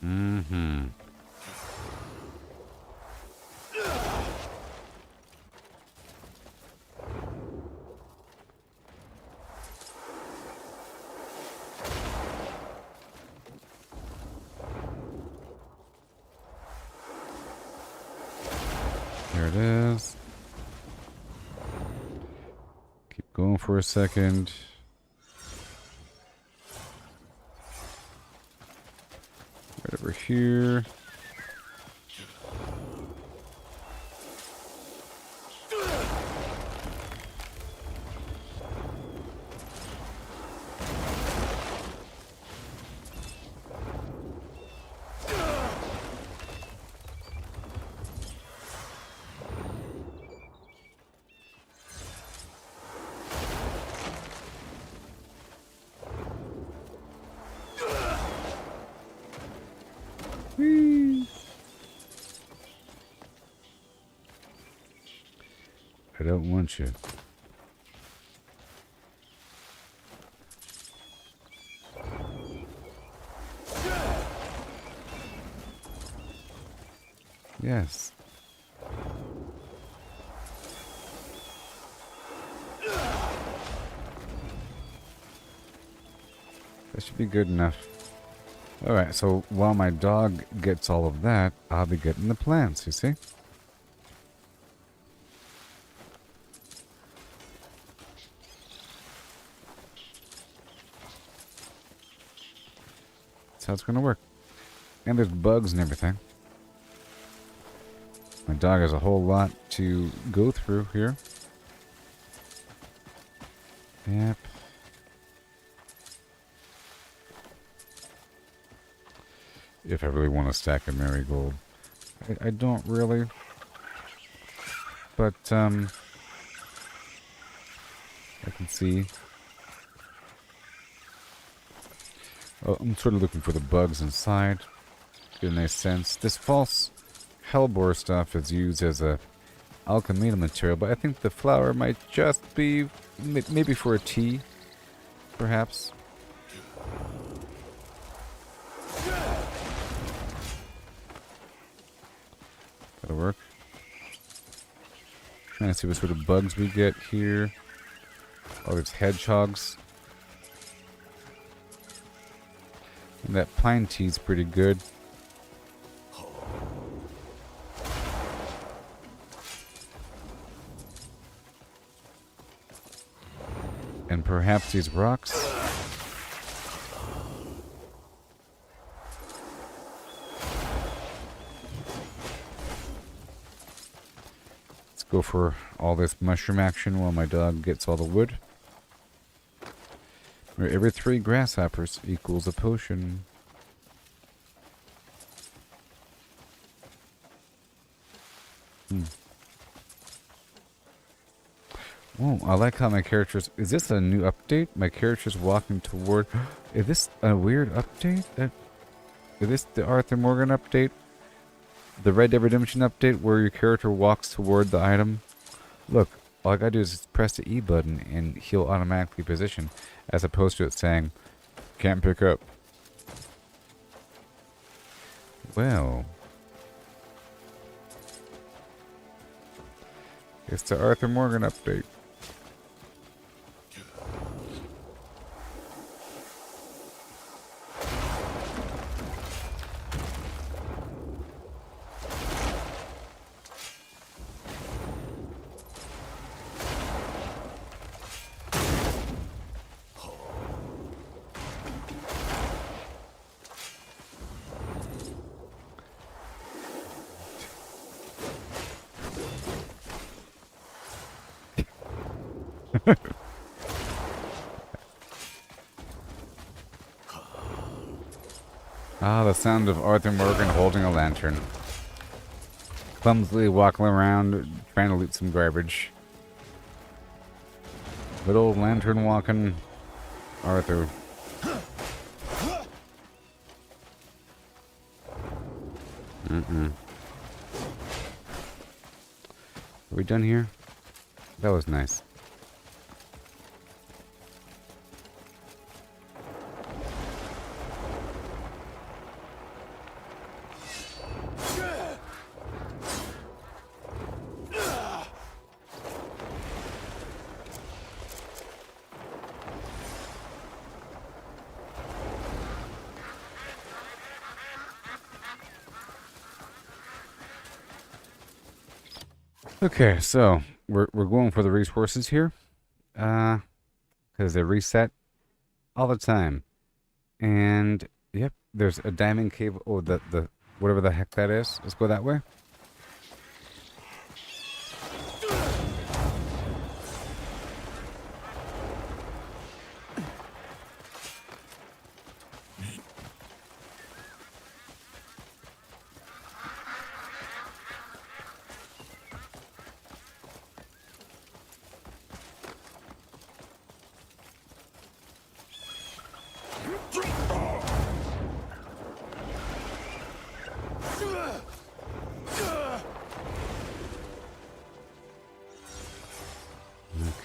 Mm-hmm. There it is. Keep going for a second. Right over here. Whee! I don't want you. Yes. That should be good enough. Alright, so while my dog gets all of that, I'll be getting the plants, you see? That's how it's gonna work. And there's bugs and everything. My dog has a whole lot to go through here. Yep. If I really want to stack a marigold. I don't really. But, I can see. Oh, I'm sort of looking for the bugs inside. Get a nice sense. This false hellebore stuff is used as a alchemy material, but I think the flower might just be maybe for a tea, perhaps. That'll work. Trying to see what sort of bugs we get here. Oh, there's hedgehogs. And that pine tea's pretty good. And perhaps these rocks. Let's go for all this mushroom action while my dog gets all the wood. Where every 3 grasshoppers equals a potion. Oh, I like how my characters... Is this a new update? My character's walking toward... Is this a weird update? Is this the Arthur Morgan update? The Red Dead Redemption update where your character walks toward the item? Look, all I gotta do is press the E button and he'll automatically position, as opposed to it saying, can't pick up. Well... It's the Arthur Morgan update. Ah, the sound of Arthur Morgan holding a lantern. Clumsily walking around, trying to loot some garbage. Good old lantern walking Arthur. Are we done here? That was nice. Okay, so we're going for the resources here, because they reset all the time, and yep, there's a diamond cave. Oh, the whatever the heck that is. Let's go that way.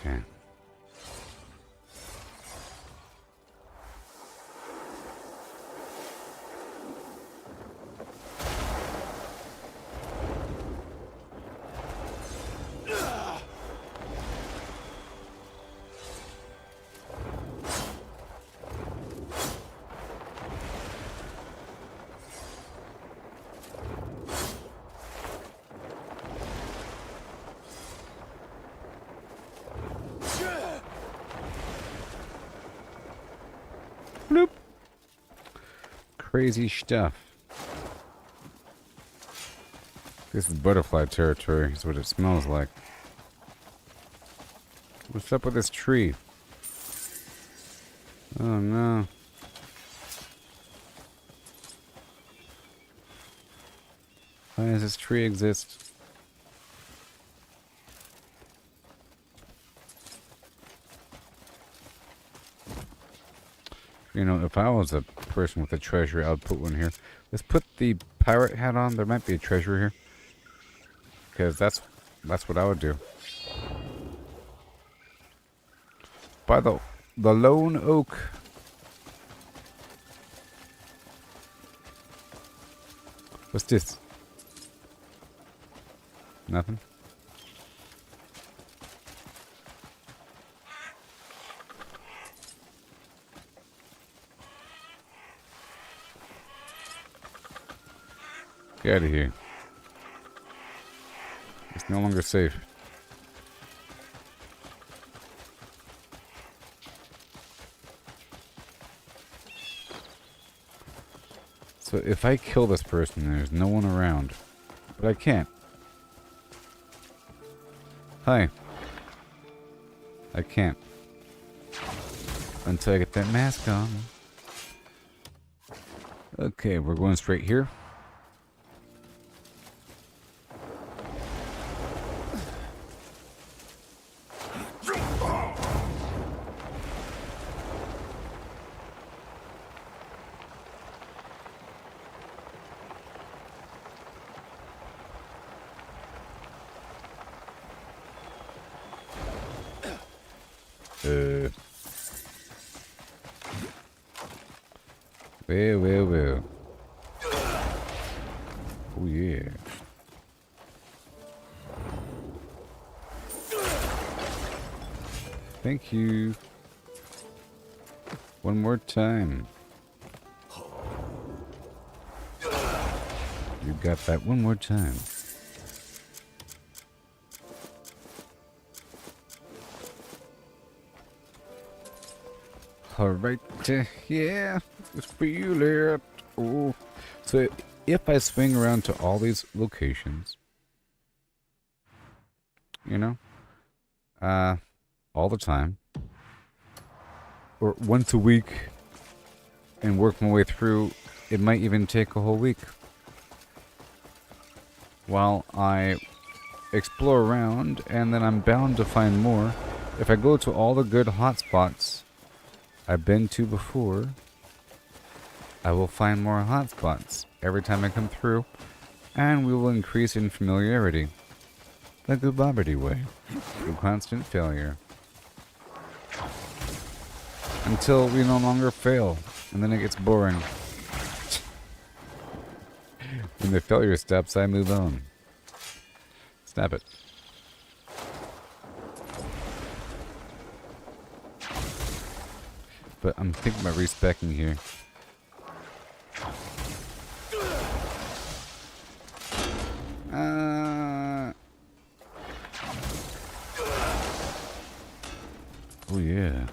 Okay. Bloop. Crazy stuff. This is butterfly territory, is what it smells like. What's up with this tree? Oh no. Why does this tree exist? You know, if I was a person with a treasure, I would put one here. Let's put the pirate hat on. There might be a treasure here. Because that's what I would do. By the lone oak. What's this? Nothing? Get out of here. It's no longer safe. So if I kill this person, there's no one around. But I can't. Hi. I can't. Until I get that mask on. Okay, we're going straight here. Well. Oh yeah. Thank you. One more time. You got that one more time. Alright, yeah, it's for you, lad. Oh. So, if I swing around to all these locations, you know, all the time, or once a week, and work my way through, it might even take a whole week. While I explore around, and then I'm bound to find more. If I go to all the good hotspots I've been to before, I will find more hotspots every time I come through, and we will increase in familiarity. The Gooboberti way, through constant failure. Until we no longer fail, and then it gets boring. When the failure stops, I move on. Snap it. But I'm thinking about respecking here. Oh yeah.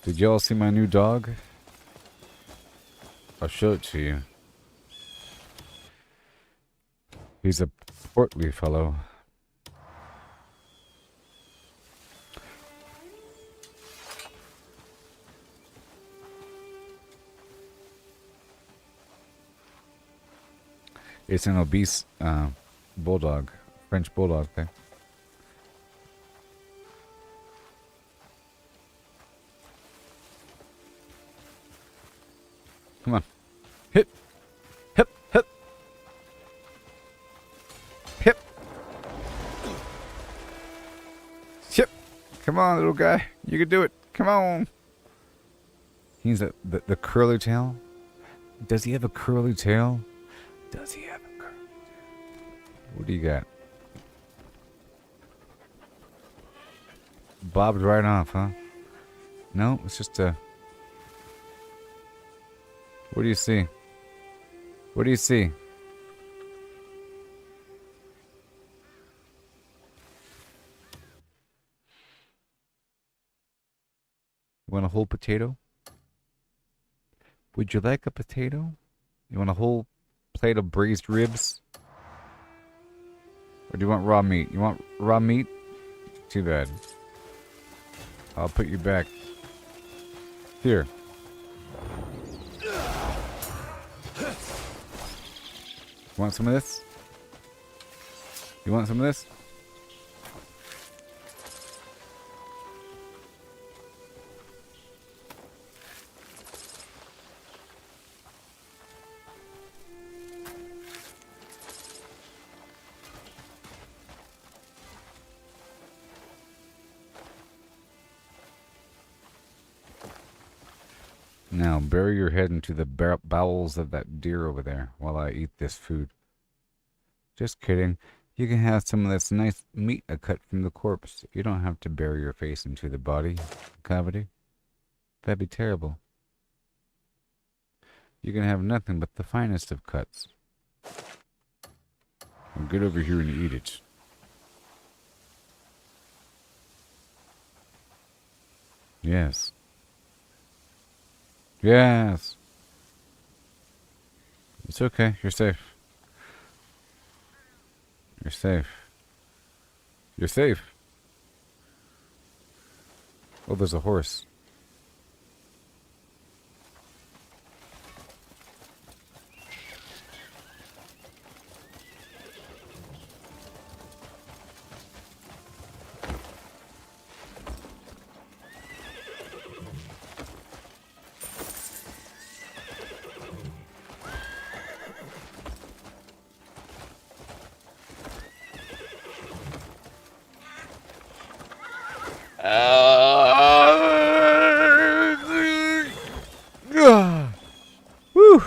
Did y'all see my new dog? I'll show it to you. He's a portly fellow. It's an obese bulldog, French bulldog thing. Come on. Hip. Hip. Hip. Hip. Hip. Come on, little guy. You can do it. Come on. He's the curly tail. Does he have a curly tail? Does he have a curly tail? What do you got? Bobbed right off, huh? No, it's just a... What do you see? What do you see? You want a whole potato? Would you like a potato? You want a whole plate of braised ribs? Or do you want raw meat? You want raw meat? Too bad. I'll put you back. Here. Want some of this? You want some of this? Now bury your head into the bowels of that deer over there while I eat this food. Just kidding. You can have some of this nice meat I cut from the corpse. You don't have to bury your face into the body cavity. That'd be terrible. You can have nothing but the finest of cuts. Now get over here and eat it. Yes. Yes. It's okay. You're safe. You're safe. You're safe. Oh, there's a horse. Woo.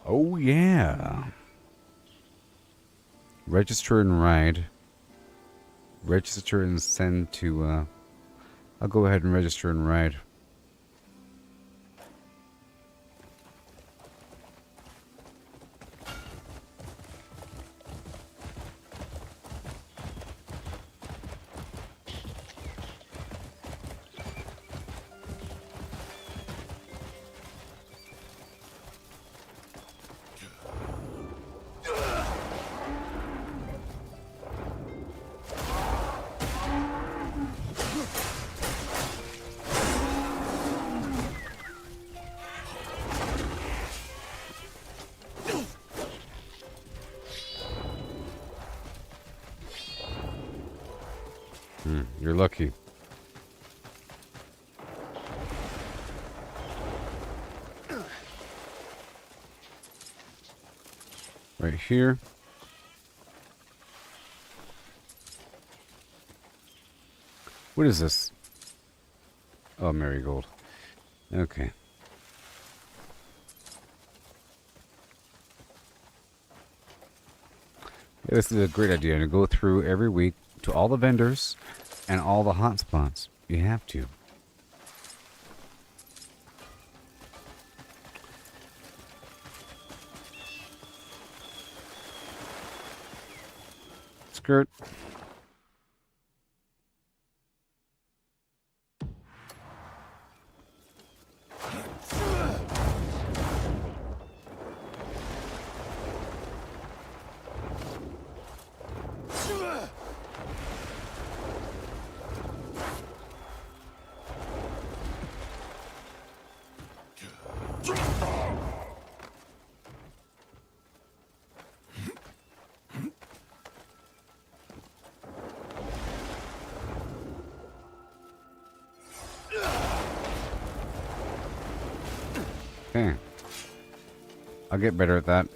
Oh yeah. Register and ride. Register and send to I'll go ahead and register and ride. You're lucky. Right here. What is this? Oh, marigold. Okay. Yeah, this is a great idea to go through every week to all the vendors and all the hot spots. You have to. Skirt. Okay. I'll get better at that.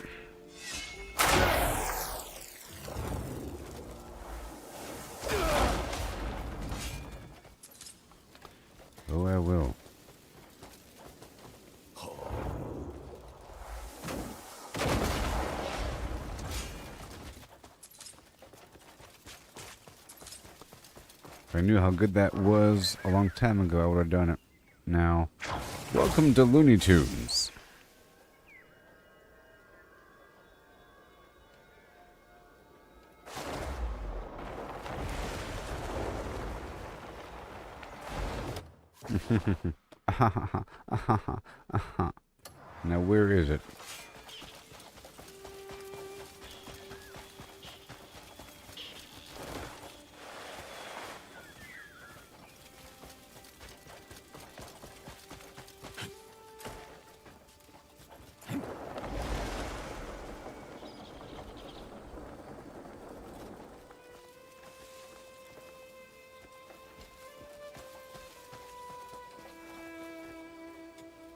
Oh, I will. If I knew how good that was a long time ago, I would have done it. Now, welcome to Looney Tunes. Now, where is it?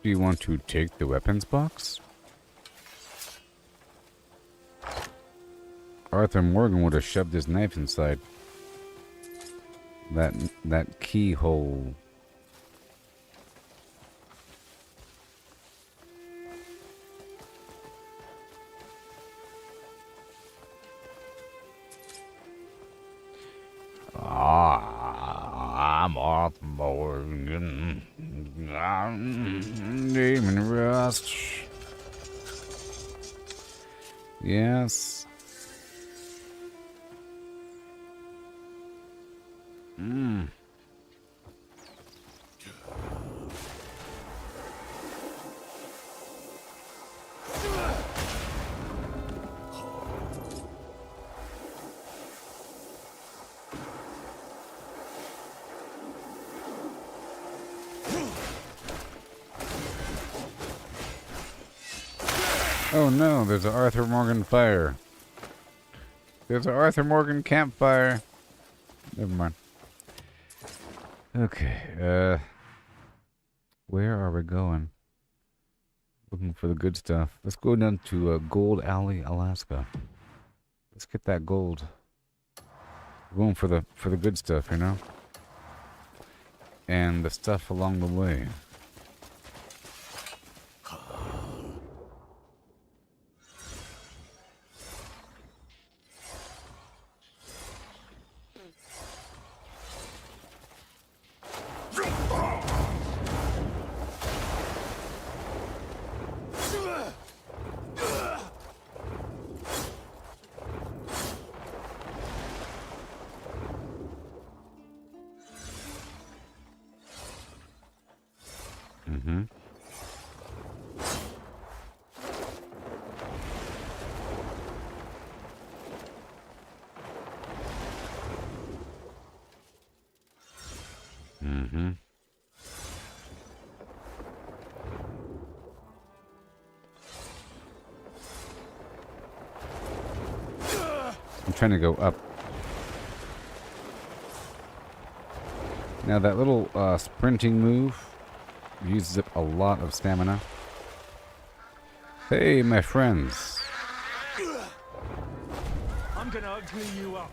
Do you want to take the weapons box? Arthur Morgan would have shoved his knife inside that keyhole I'm Arthur Morgan. Demon Rust. Yes. Mmm. Oh no, there's an Arthur Morgan fire. There's an Arthur Morgan campfire. Never mind. Okay, where are we going? Looking for the good stuff. Let's go down to Gold Alley, Alaska. Let's get that gold. We're going for the good stuff, you know? And the stuff along the way. Mm-hmm. Mm-hmm. I'm trying to go up. Now that little sprinting move uses up a lot of stamina. Hey, my friends. I'm gonna ugly you up.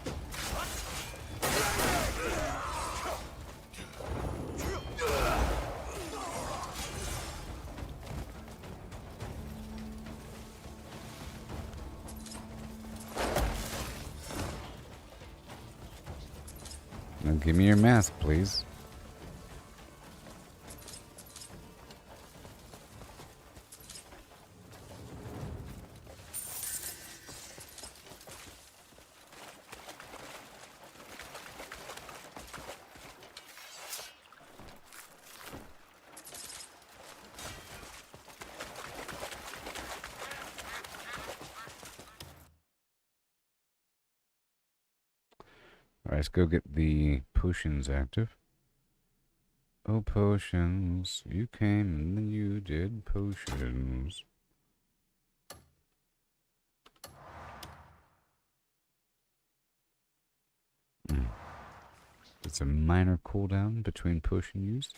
Now give me your mask, please. Alright, let's go get the potions active. Oh, potions. You came and then you did potions. It's a minor cooldown between potion use.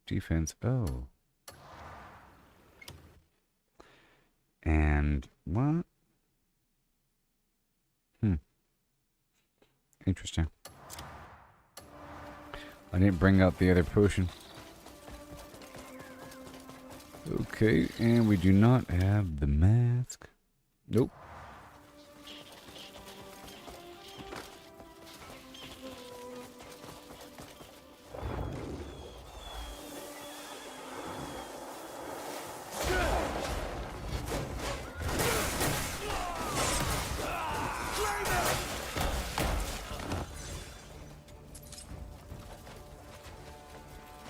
Defense. Oh. And what? Interesting. I didn't bring out the other potion. Okay, and we do not have the mask. Nope.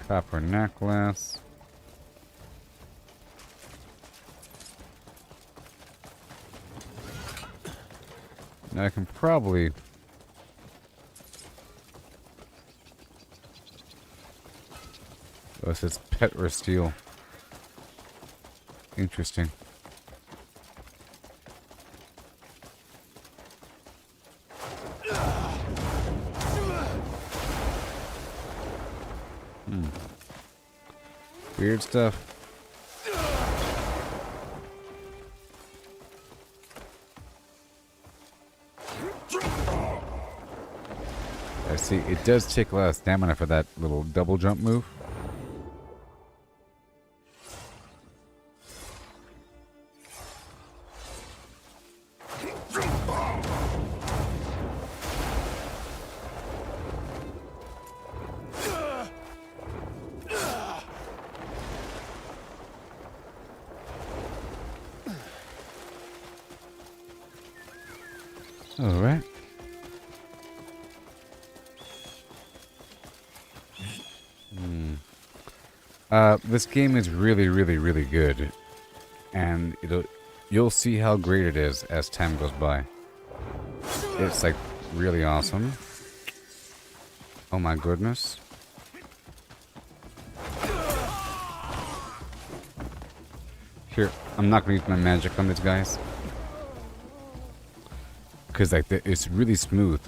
Copper necklace. Now I can probably... Oh, it says pet or steal. Interesting. Weird stuff. I see, it does take a lot of stamina for that little double jump move. All right. This game is really, really, really good, and you'll see how great it is as time goes by. It's like really awesome. Oh my goodness. Here, I'm not gonna use my magic on these guys, because like it's really smooth.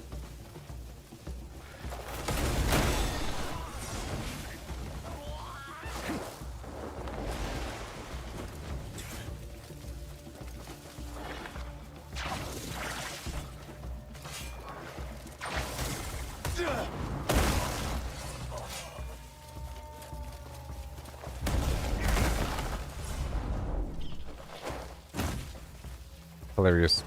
Hilarious.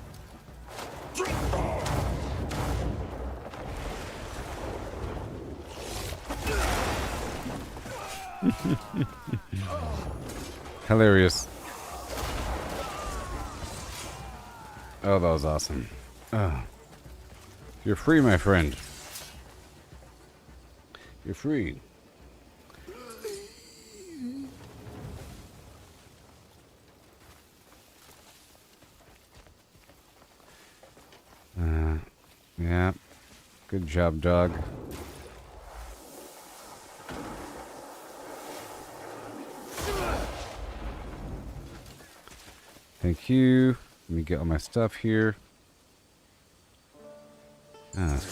Hilarious. Oh, that was awesome. You're free, my friend. You're free. Yeah. Good job, dog. Thank you. Let me get all my stuff here. Ah, it's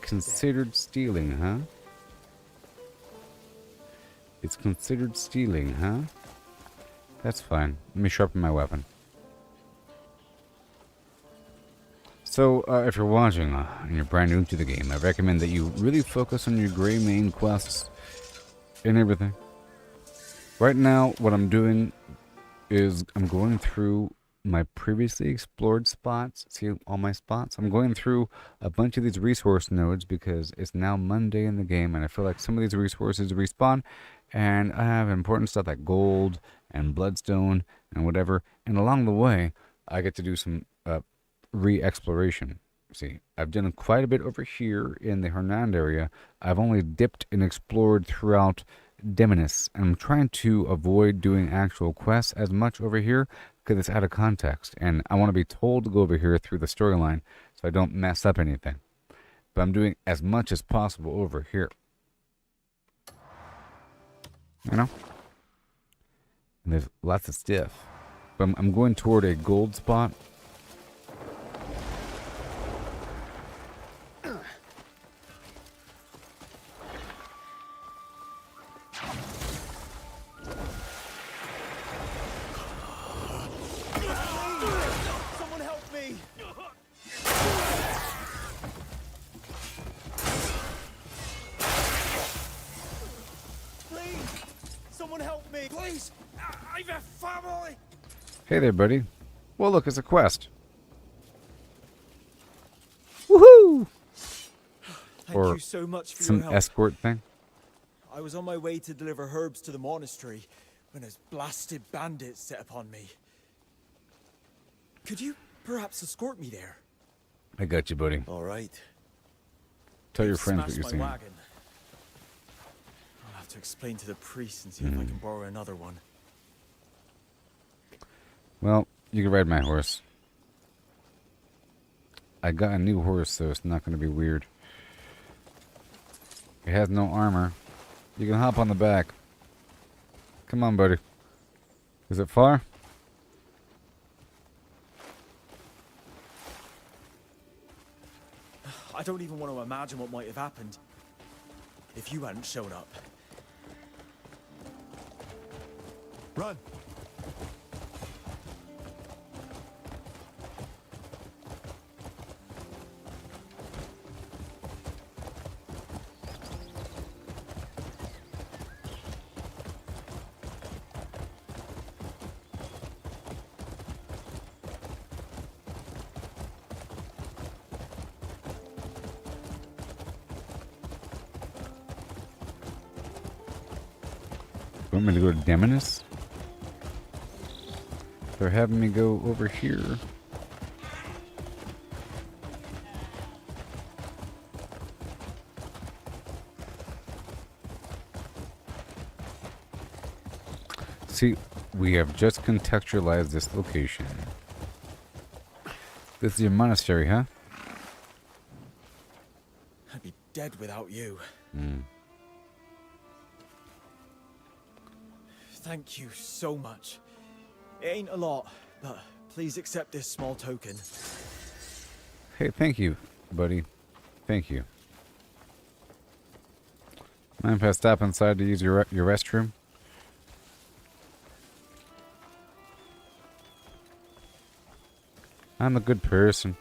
considered stealing, huh? It's considered stealing, huh? That's fine. Let me sharpen my weapon. So, if you're watching and you're brand new to the game, I recommend that you really focus on your gray main quests and everything. Right now, what I'm doing is I'm going through my previously explored spots. See all my spots? I'm going through a bunch of these resource nodes because it's now Monday in the game, and I feel like some of these resources respawn, and I have important stuff like gold and bloodstone and whatever. And along the way, I get to do some re-exploration. See, I've done quite a bit over here in the Hernand area. I've only dipped and explored throughout Demonis, and I'm trying to avoid doing actual quests as much over here because it's out of context, and I want to be told to go over here through the storyline so I don't mess up anything. But I'm doing as much as possible over here. You know? And there's lots of stuff. But I'm going toward a gold spot. Someone help me! Please! Someone help me! Please! I've a family! Hey there, buddy. Well, look, it's a quest. Woohoo! Thank Or you so much for some your help. escort thing. I was on my way to deliver herbs to the monastery when those blasted bandits set upon me. Could you perhaps escort me there? I got you, buddy. All right. Tell your friends what Smashed you're my seeing. wagon. I'll have to explain to the priest and see if I can borrow another one. Well, you can ride my horse. I got a new horse, so it's not going to be weird. It has no armor. You can hop on the back. Come on, buddy. Is it far? I don't even want to imagine what might have happened if you hadn't shown up. Run! Want me to go to Demonis? They're having me go over here. See, we have just contextualized this location. This is your monastery, huh? I'd be dead without you. Hmm. Thank you so much. It ain't a lot, but please accept this small token. Hey, thank you, buddy. Thank you. Mind if I stop inside to use your restroom? I'm a good person.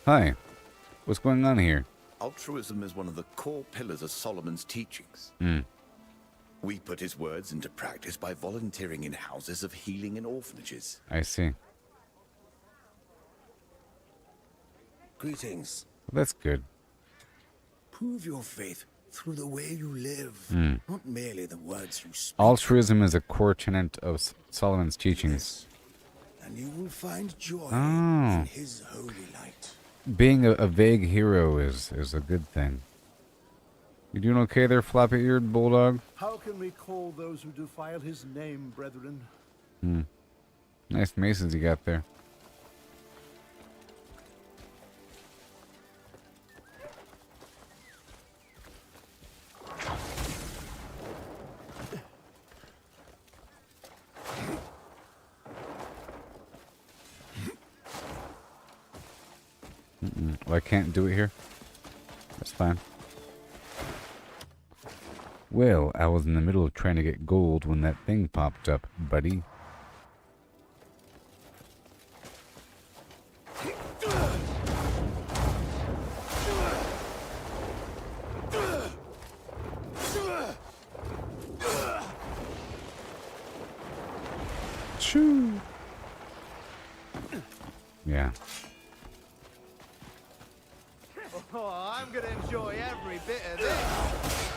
Hi. What's going on here? Altruism is one of the core pillars of Solomon's teachings. Hmm. We put his words into practice by volunteering in houses of healing and orphanages. I see. Greetings. That's good. Prove your faith through the way you live, Hmm. not merely the words you speak. Altruism is a core tenet of Solomon's teachings. And you will find joy Oh. in his holy light. Being a vague hero is a good thing. You doing okay there, floppy-eared bulldog? How can we call those who defile his name, brethren? Hmm. Nice maces you got there. Well, I can't do it here. That's fine. Well, I was in the middle of trying to get gold when that thing popped up, buddy. Shoo. Yeah. Oh, I'm gonna enjoy every bit of this.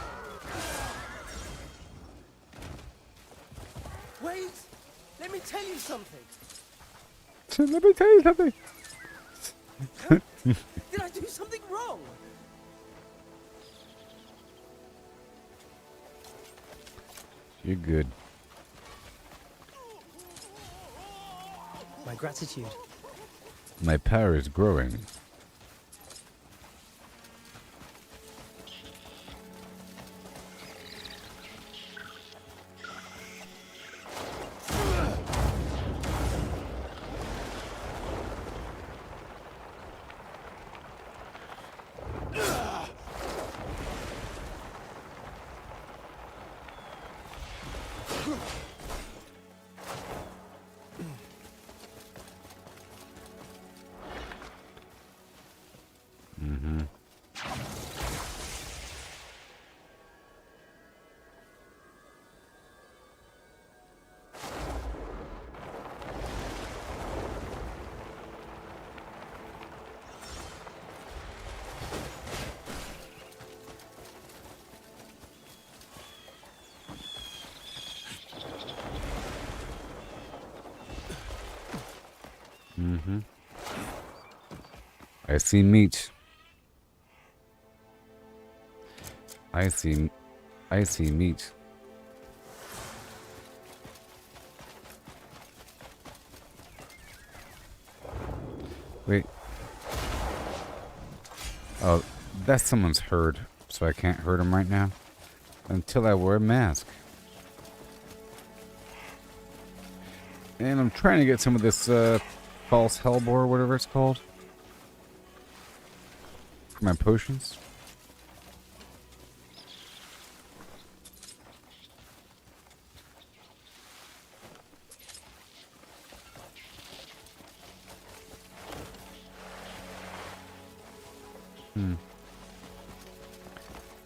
Wait! Let me tell you something. Let me tell you something. Did I do something wrong? You're good. My gratitude. My power is growing. I see meat. I see meat. Wait. Oh, that's someone's herd, so I can't hurt him right now until I wear a mask. And I'm trying to get some of this false hellbore, whatever it's called, for my potions.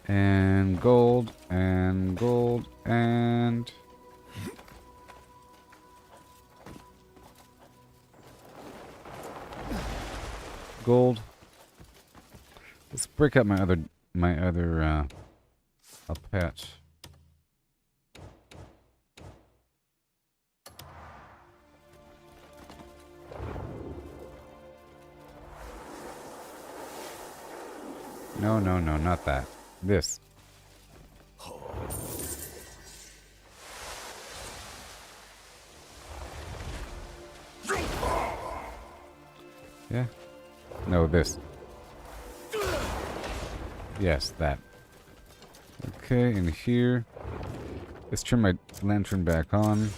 And gold, and gold, and... gold. Let's break up my other pet. No, not that. This. Yeah? No, this. Yes, that. Okay, in here. Let's turn my lantern back on.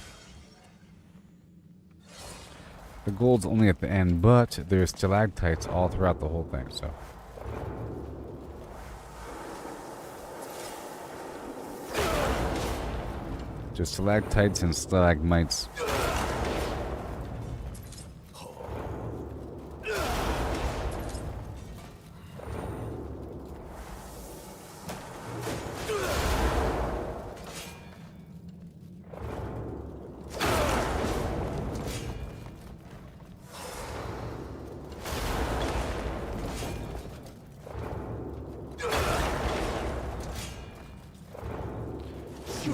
The gold's only at the end, but there's stalactites all throughout the whole thing, so. Just stalactites and stalagmites.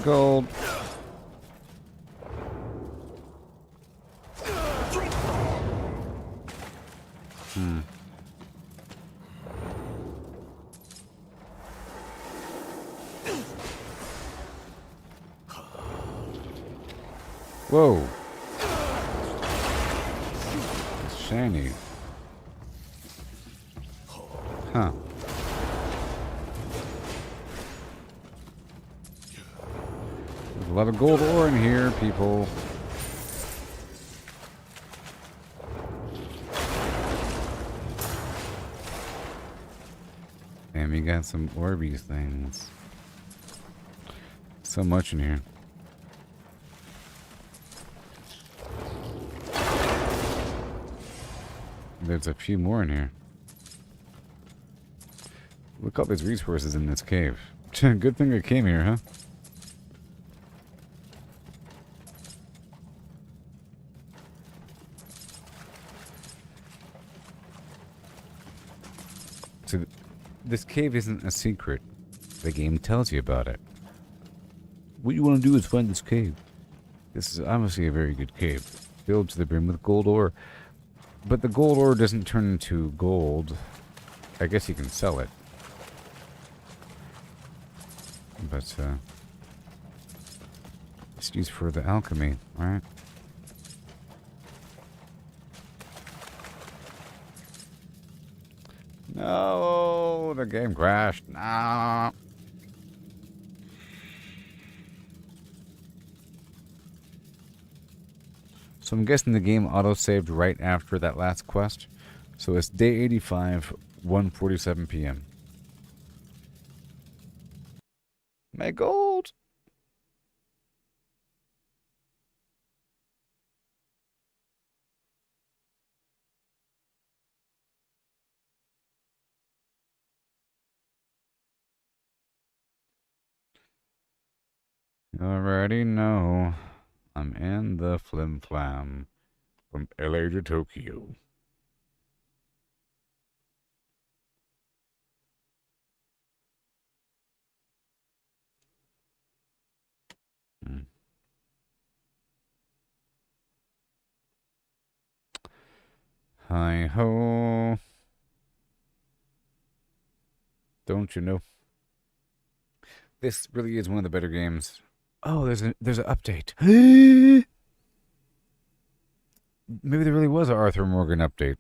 Gold. Whoa. It's shiny. Huh. There's a lot of gold ore in here, people. And we got some Orbeez things. So much in here. There's a few more in here. Look at all these resources in this cave. Good thing I came here, huh? So this cave isn't a secret. The game tells you about it. What you want to do is find this cave. This is obviously a very good cave. Filled to the brim with gold ore. But the gold ore doesn't turn into gold. I guess you can sell it. But, it's used for the alchemy, right? No, the game crashed. No. So I'm guessing the game auto-saved right after that last quest. So it's day 85, 1:47 p.m. My gold! You already know I'm in the Flimflam from LA to Tokyo. Hi ho. Don't you know? This really is one of the better games. Oh, there's an update. Maybe there really was an Arthur Morgan update.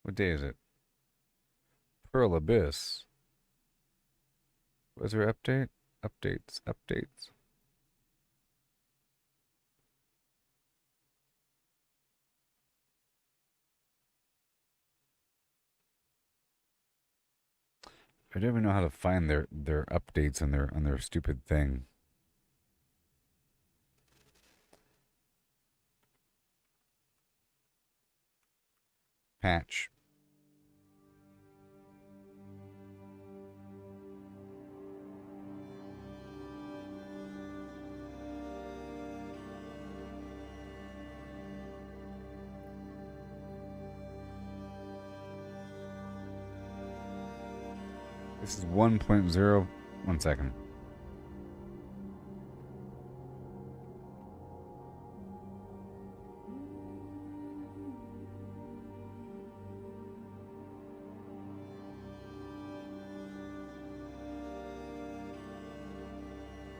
What day is it? Pearl Abyss. Was there an update? Updates. I don't even know how to find their updates on their stupid thing. Patch. This is 1.0. 1 second.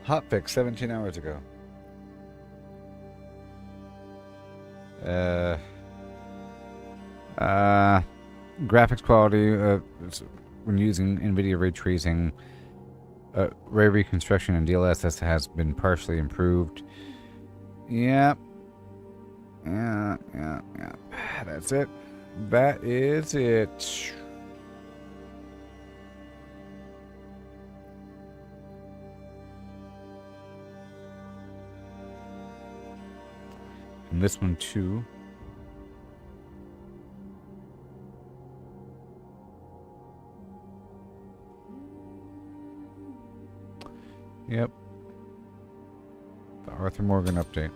Hotfix 17 hours ago. Graphics quality when using NVIDIA ray tracing, ray reconstruction and DLSS has been partially improved. Yep. Yeah. That's it. That is it. And this one too. Yep. The Arthur Morgan update.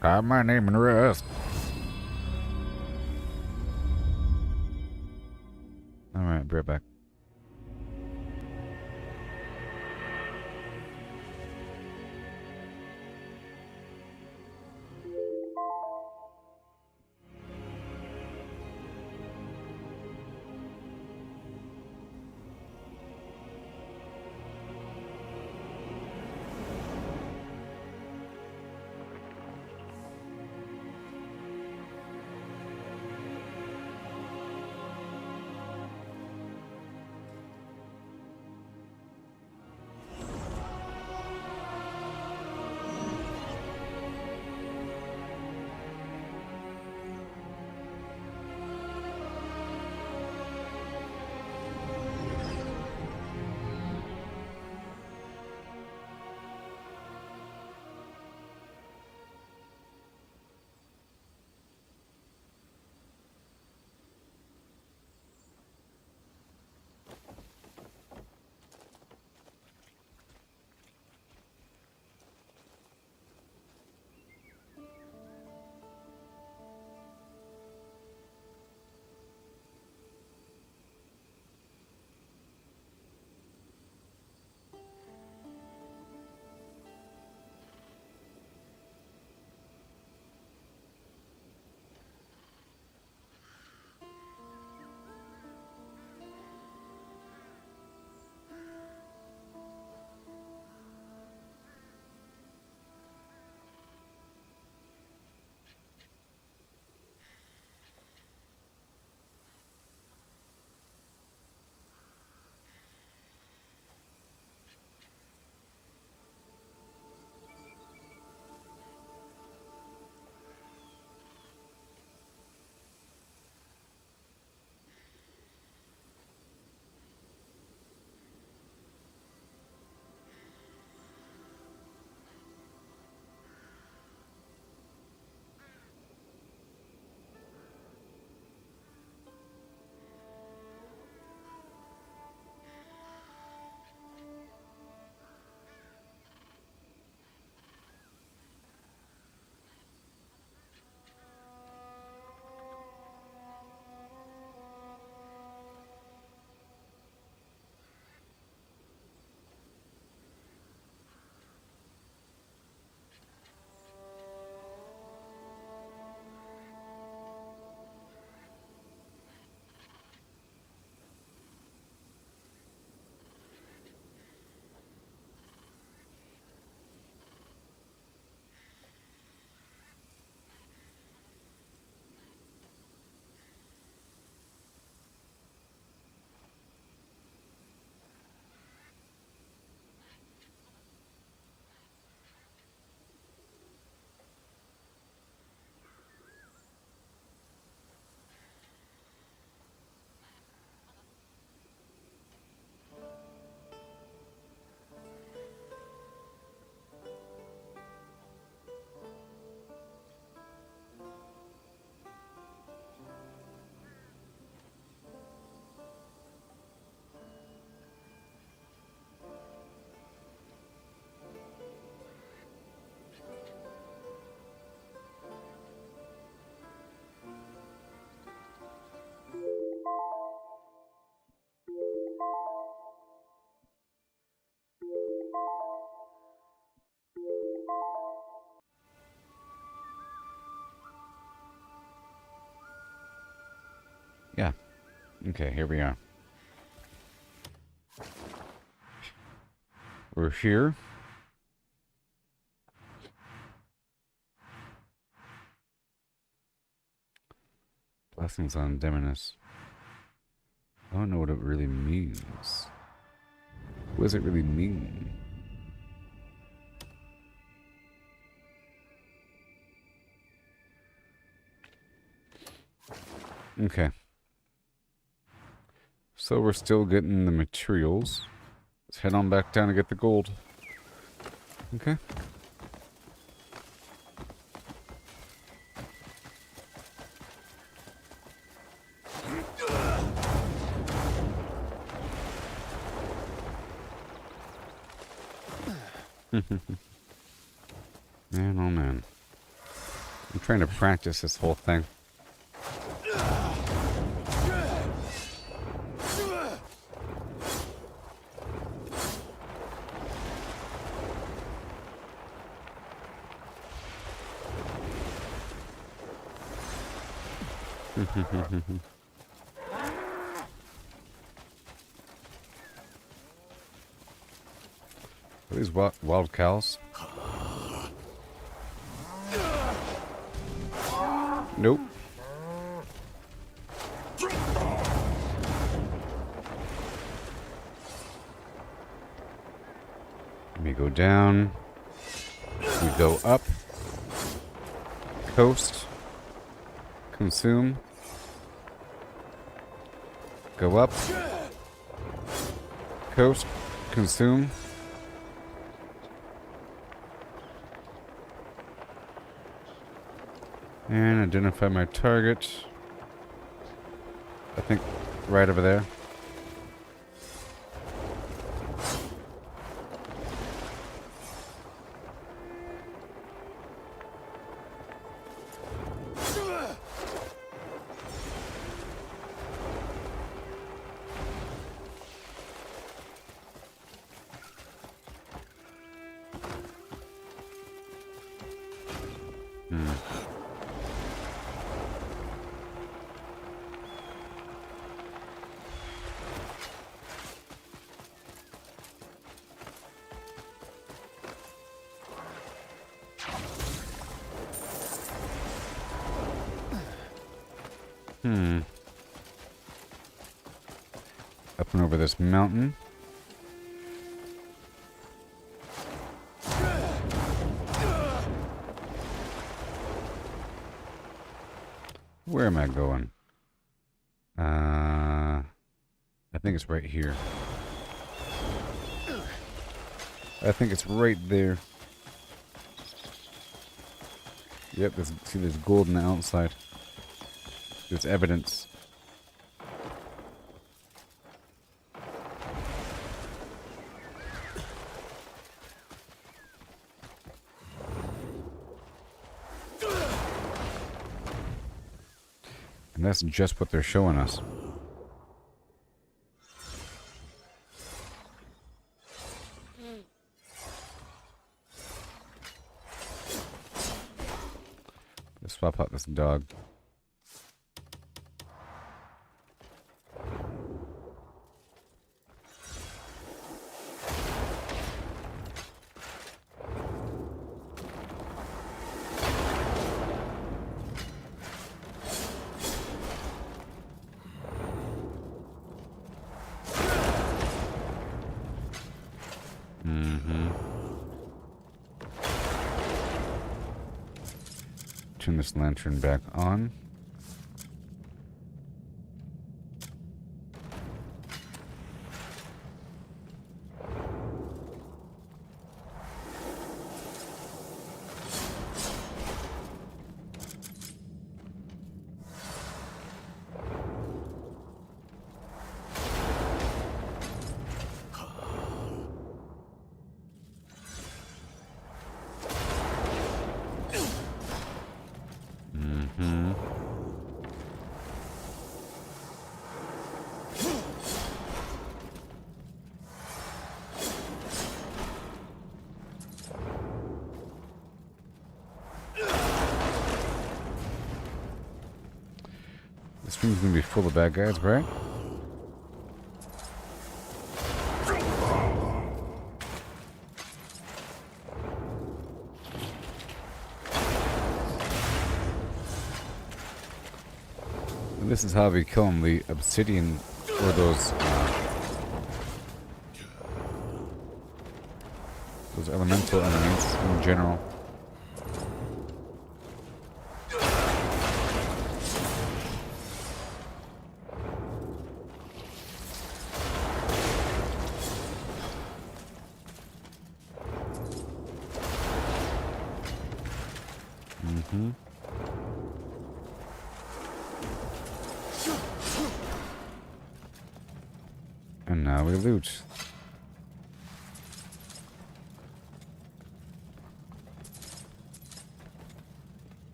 Got my name in the rest. Alright, be right back. Yeah. Okay, here we are. We're here. Blessings on Demoness. I don't know what it really means. What does it really mean? Okay. So we're still getting the materials. Let's head on back down to get the gold. Okay. Man, oh man. I'm trying to practice this whole thing. Are these wild cows? Nope. We go down. We go up. Coast. Consume. Go up. Coast. Consume. And identify my target. I think right over there. Up and over this mountain. Where am I going? I think it's right here. I think it's right there. Yep, see there's gold on the outside. There's evidence. And that's just what they're showing us. Let's swap out this dog. Turn this lantern back on. This room's gonna be full of bad guys, right? This is how we kill them, the obsidian, or those elemental enemies in general. And now we loot.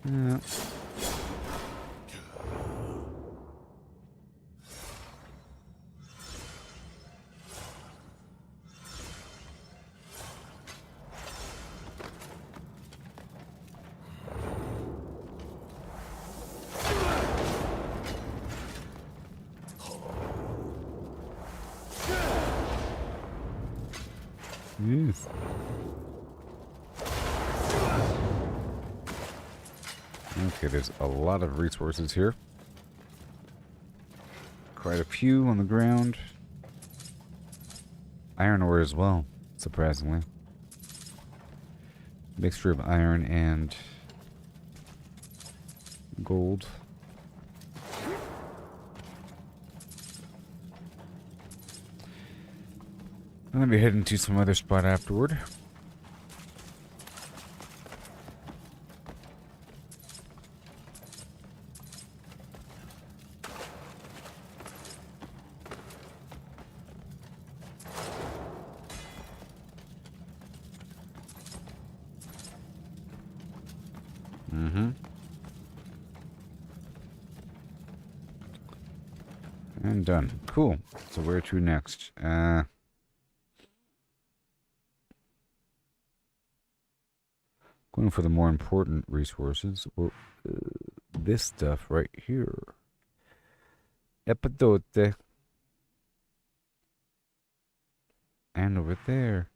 Yeah. Yes. Okay, there's a lot of resources here. Quite a few on the ground. Iron ore as well, surprisingly. Mixture of iron and gold. I'm gonna be heading to some other spot afterward. And done. Cool. So where to next? Going for the more important resources. Well, this stuff right here. Epidote. And over there.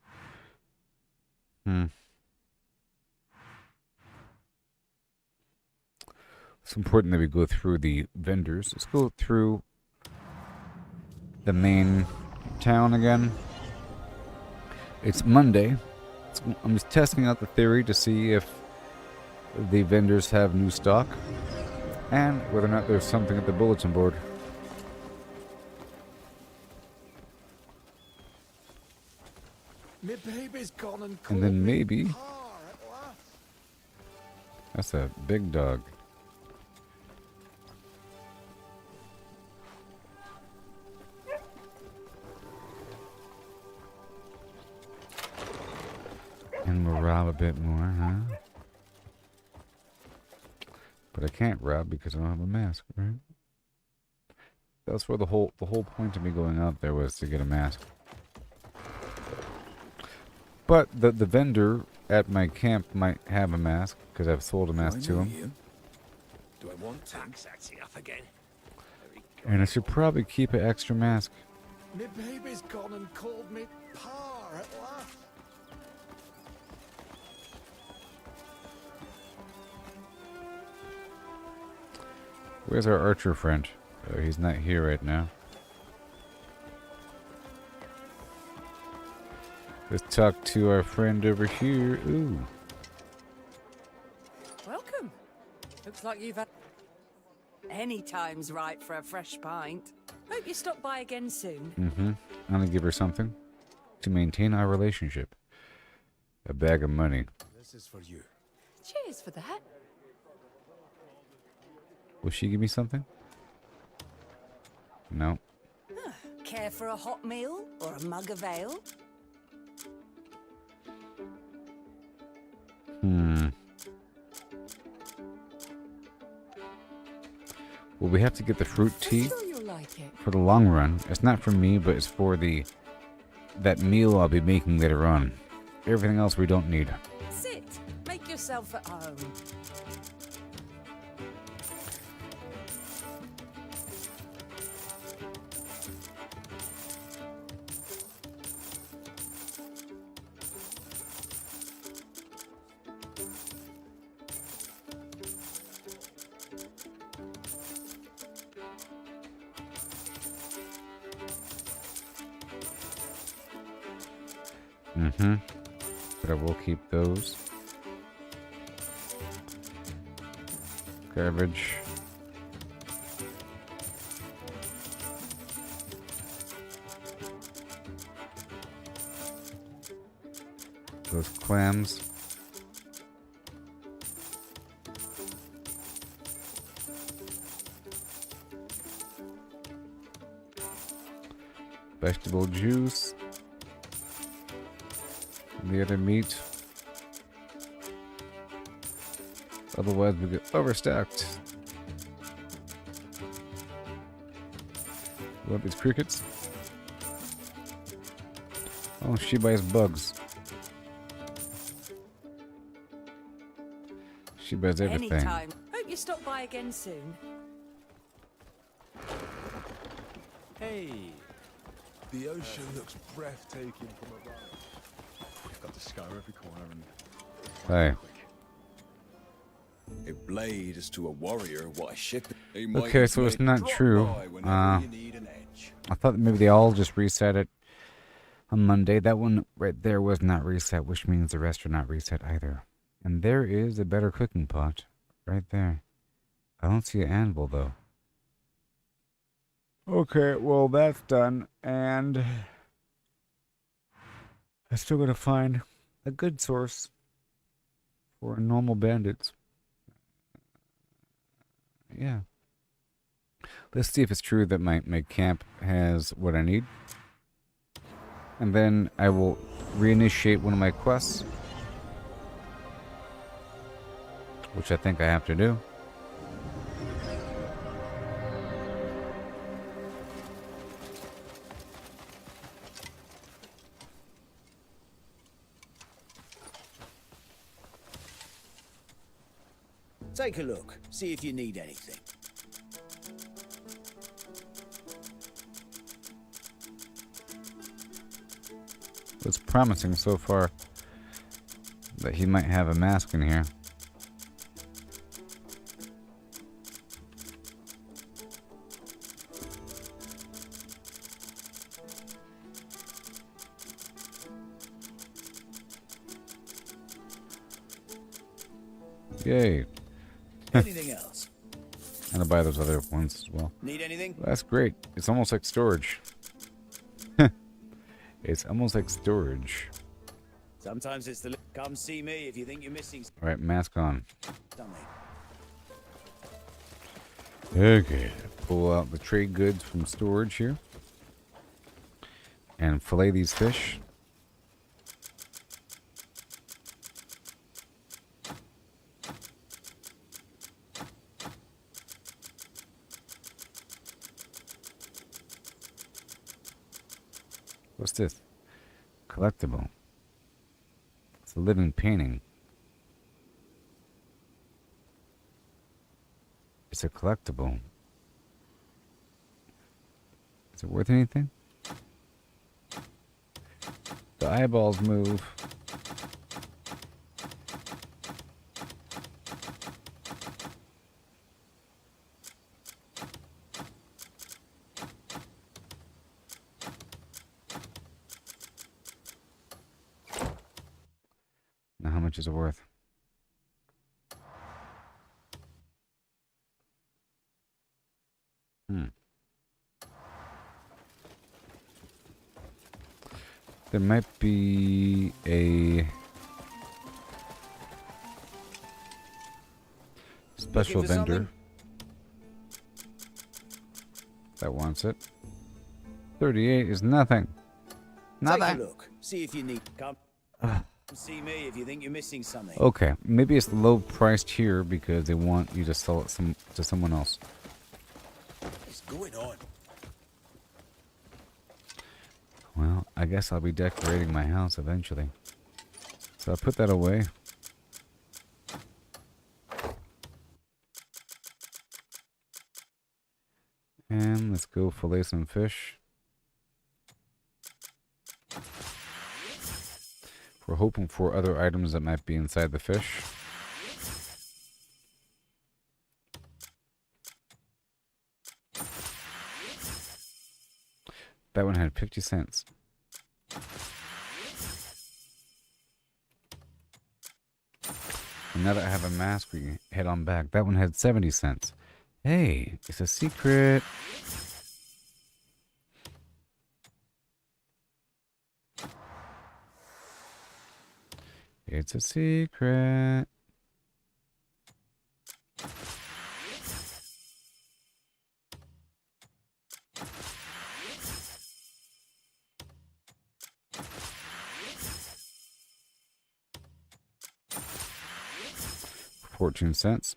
It's important that we go through the vendors. Let's go through the main town again. It's Monday. I'm just testing out the theory to see if the vendors have new stock and whether or not there's something at the bulletin board. My baby's gone And then maybe... That's a big dog. And we'll rob a bit more, huh? But I can't rob because I don't have a mask, right? That's where the whole point of me going out there was to get a mask. But the vendor at my camp might have a mask because I've sold a mask to him. Do I want tax acting up again? And I should probably keep an extra mask. My baby's gone and called me Pa at last. Where's our archer friend? Oh, he's not here right now. Let's talk to our friend over here. Ooh. Welcome. Looks like you've had... Any time's right for a fresh pint. Hope you stop by again soon. I'm gonna give her something to maintain our relationship. A bag of money. This is for you. Cheers for that. Will she give me something? No. Care for a hot meal or a mug of ale? Well, we have to get the fruit tea Sure you'll like it. for the long run. It's not for me, but it's for that meal I'll be making later on. Everything else we don't need. Sit. Make yourself at home. Mm-hmm. But I will keep those. Garbage. Those clams. Vegetable juice. And the other meat. Otherwise we get overstacked. You want these crickets? Oh, she buys bugs. She buys everything. Anytime. Hope you stop by again soon. Hey. The ocean looks breathtaking from above. We've got to scour every corner and... Hey. A blade is to a warrior what a ship. Okay, so it's not true. I thought that maybe they all just reset it on Monday. That one right there was not reset, which means the rest are not reset either. And there is a better cooking pot right there. I don't see an anvil though. Okay, well that's done, and I still gotta find a good source for normal bandits. Yeah. Let's see if it's true that my camp has what I need. And then I will reinitiate one of my quests, which I think I have to do. Take a look. See if you need anything. It's promising so far that he might have a mask in here. Yay. Anything else? And I'll buy those other ones as well. Need anything? That's great. It's almost like storage. It's almost like storage. Sometimes it's the... Come see me if you think you're missing Alright, mask on. something. Okay. Pull out the trade goods from storage here. And fillet these fish. What's this? Collectible. It's a living painting. It's a collectible. Is it worth anything? The eyeballs move. Now how much is it worth? There might be a special vendor that wants it. 38 is nothing. Take Nothing. a look. See if you need... Come see me if you think you're missing something. Okay, maybe it's low priced here because they want you to sell it to someone else. What's going on? Well, I guess I'll be decorating my house eventually. So I'll put that away. And let's go fillet some fish. We're hoping for other items that might be inside the fish. That one had 50 cents. And now that I have a mask, we can head on back. That one had 70 cents. Hey, it's a secret. It's a secret. $0.14.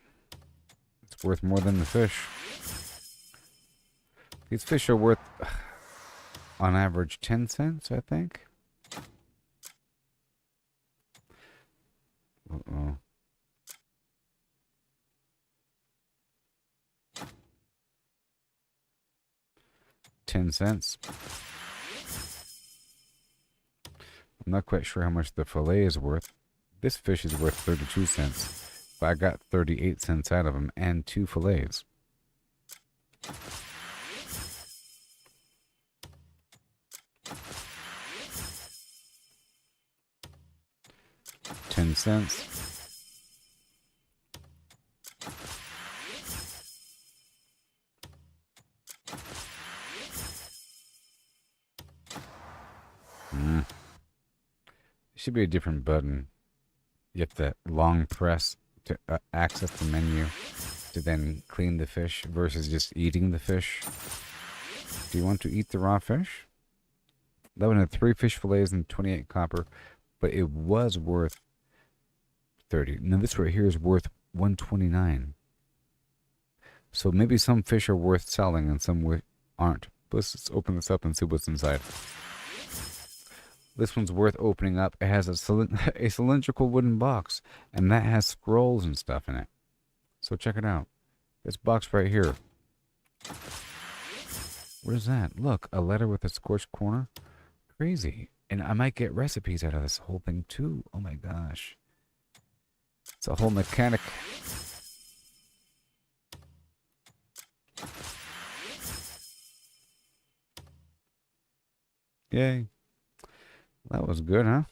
It's worth more than the fish. These fish are worth, on average, 10 cents, I think. Uh-oh. $0.10. I'm not quite sure how much the fillet is worth. This fish is worth 32 cents, but I got 38 cents out of him and 2 fillets. $0.10. Should be a different button. You have to long press to access the menu to then clean the fish versus just eating the fish. Do you want to eat the raw fish? That one had 3 fish fillets and 28 copper, but it was worth 30. Now this right here is worth 129. So maybe some fish are worth selling and some aren't. But let's open this up and see what's inside. This one's worth opening up. It has a cylindrical wooden box, and that has scrolls and stuff in it. So check it out. This box right here. What is that? Look, a letter with a scorched corner. Crazy. And I might get recipes out of this whole thing too. Oh my gosh. It's a whole mechanic. Yay. That was good, huh?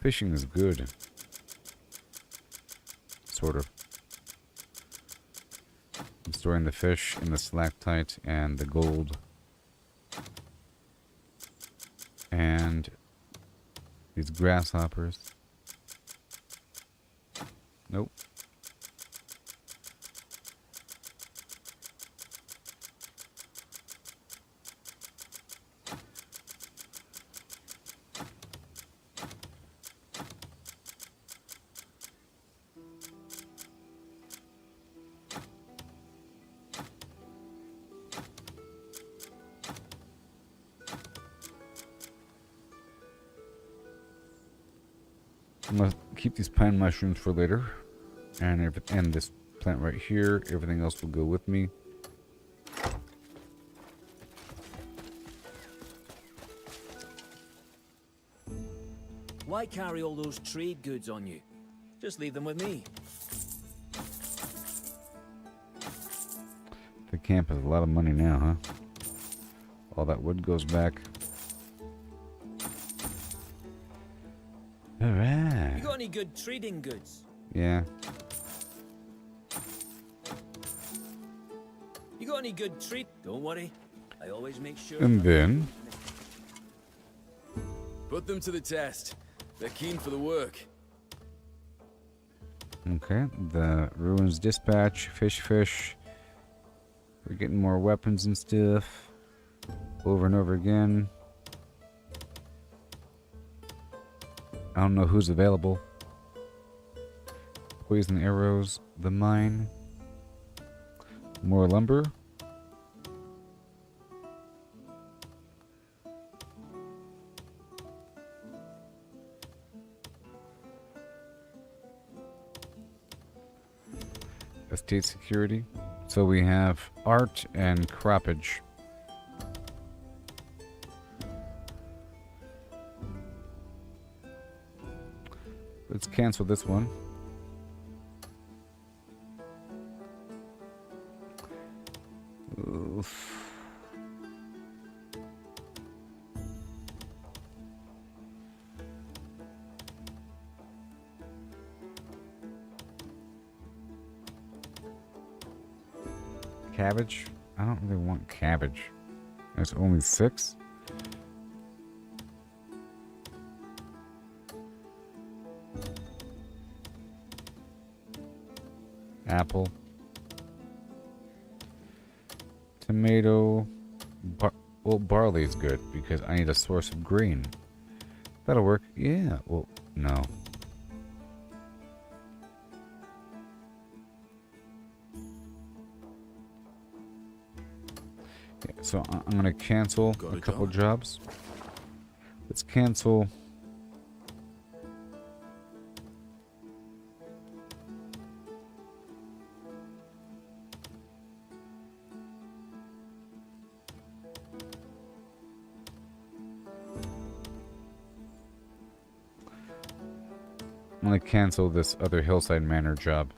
Fishing is good. Sort of. I'm storing the fish in the stalactite and the gold. And these grasshoppers. Nope. I'm gonna keep these pine mushrooms for later, and this plant right here. Everything else will go with me. Why carry all those trade goods on you? Just leave them with me. The camp has a lot of money now, huh? All that wood goes back. Alright. You got any good trading goods? Yeah. You got any good trade? Don't worry. I always make sure. And then Put them to the test. They're keen for the work. okay, the ruins dispatch, fish. We're getting more weapons and stuff. Over and over again. I don't know who's available. Poison arrows, the mine. More lumber. Estate security. So we have art and croppage. Let's cancel this one. Oof. cabbage? I don't really want cabbage. There's only 6? Apple. Tomato. Well, barley's good because I need a source of grain. That'll work. Yeah. Well, no. Yeah, so I'm going to cancel a couple jobs. Let's cancel. I'm going to cancel this other Hillside Manor job.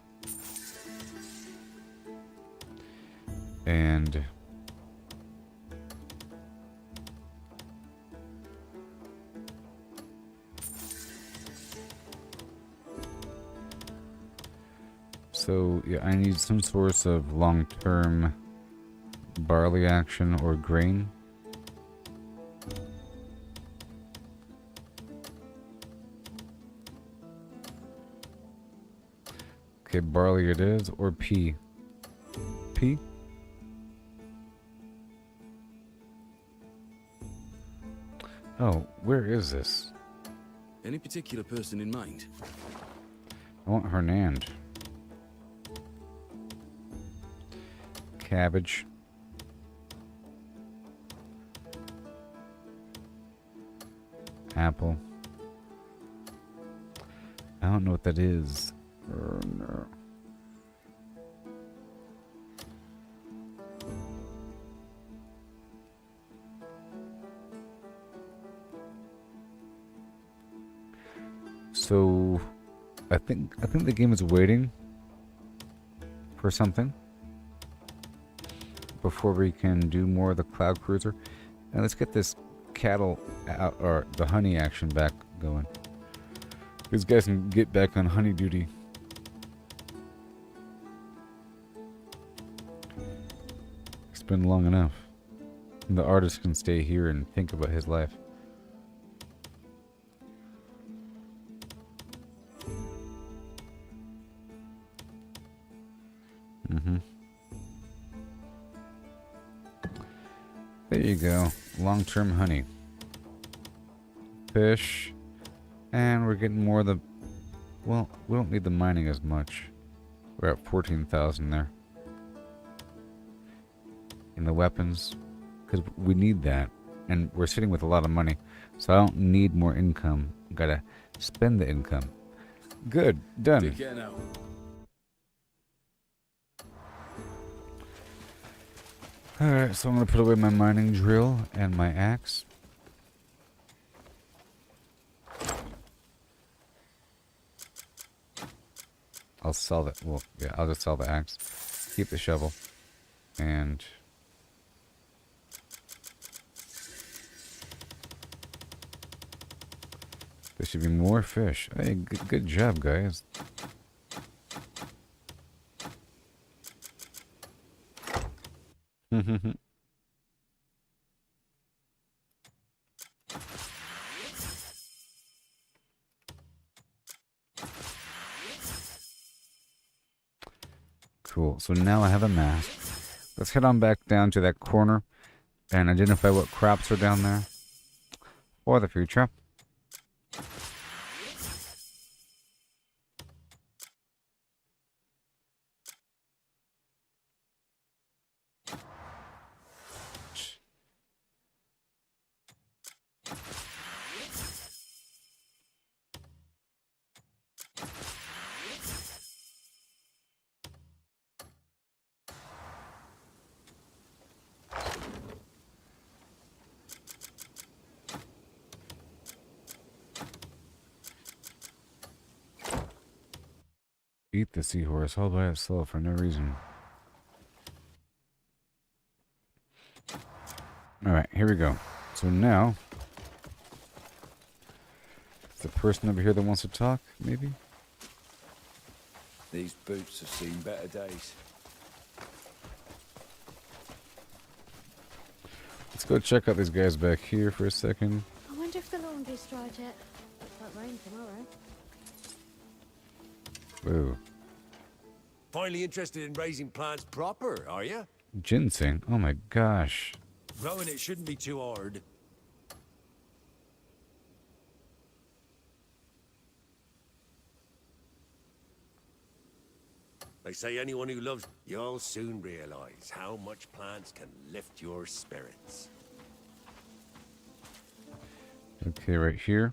And so, yeah, I need some source of long-term barley action or grain. Okay, barley it is, or pea. Pea? Oh, where is this? Any particular person in mind? I want Hernand. Cabbage. Apple. I don't know what that is. No. So I think the game is waiting for something before we can do more of the Cloud Cruiser. And let's get this cattle out, or the honey action back going. These guys can get back on honey duty. It's been long enough. And the artist can stay here and think about his life. There you go. Long-term honey. Fish. And we're getting more of the... Well, we don't need the mining as much. We're at 14,000 there. In the weapons. Because we need that. And we're sitting with a lot of money. So I don't need more income. Gotta spend the income. Good. Done. Take care now. Alright, so I'm going to put away my mining drill and my axe. I'll sell that. Well, yeah, I'll just sell the axe. Keep the shovel. And... there should be more fish. Hey, good job, guys. Cool. So now I have a map. Let's head on back down to that corner and identify what crops are down there for the future. Eat the seahorse all by itself for no reason. Alright, here we go. So now, is the person over here that wants to talk, maybe? These boots have seen better days. Let's go check out these guys back here for a second. I wonder if the laundry's dried yet. Looks like rain tomorrow. Whoa. Finally interested in raising plants proper, are you? Ginseng. Oh my gosh. Growing it shouldn't be too hard. They say anyone who loves, you'll soon realize how much plants can lift your spirits. Okay, right here.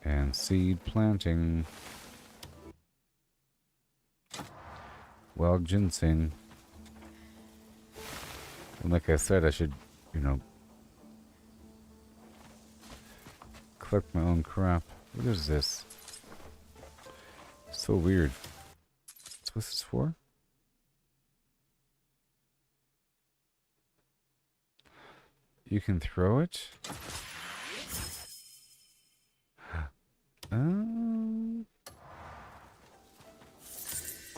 And seed planting. Wild ginseng. And like I said, I should, you know, collect my own crop. What is this? So weird. What's this for? You can throw it?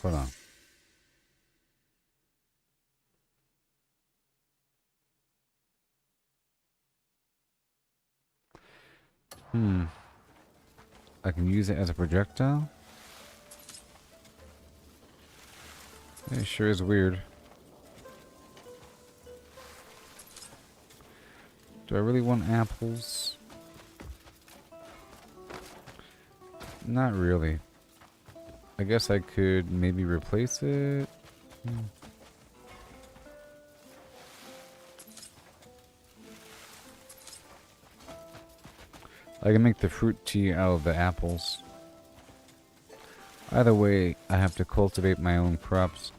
Hold on. I can use it as a projectile? It sure is weird. Do I really want apples? Not really. I guess I could maybe replace it. I can make the fruit tea out of the apples. Either way, I have to cultivate my own crops.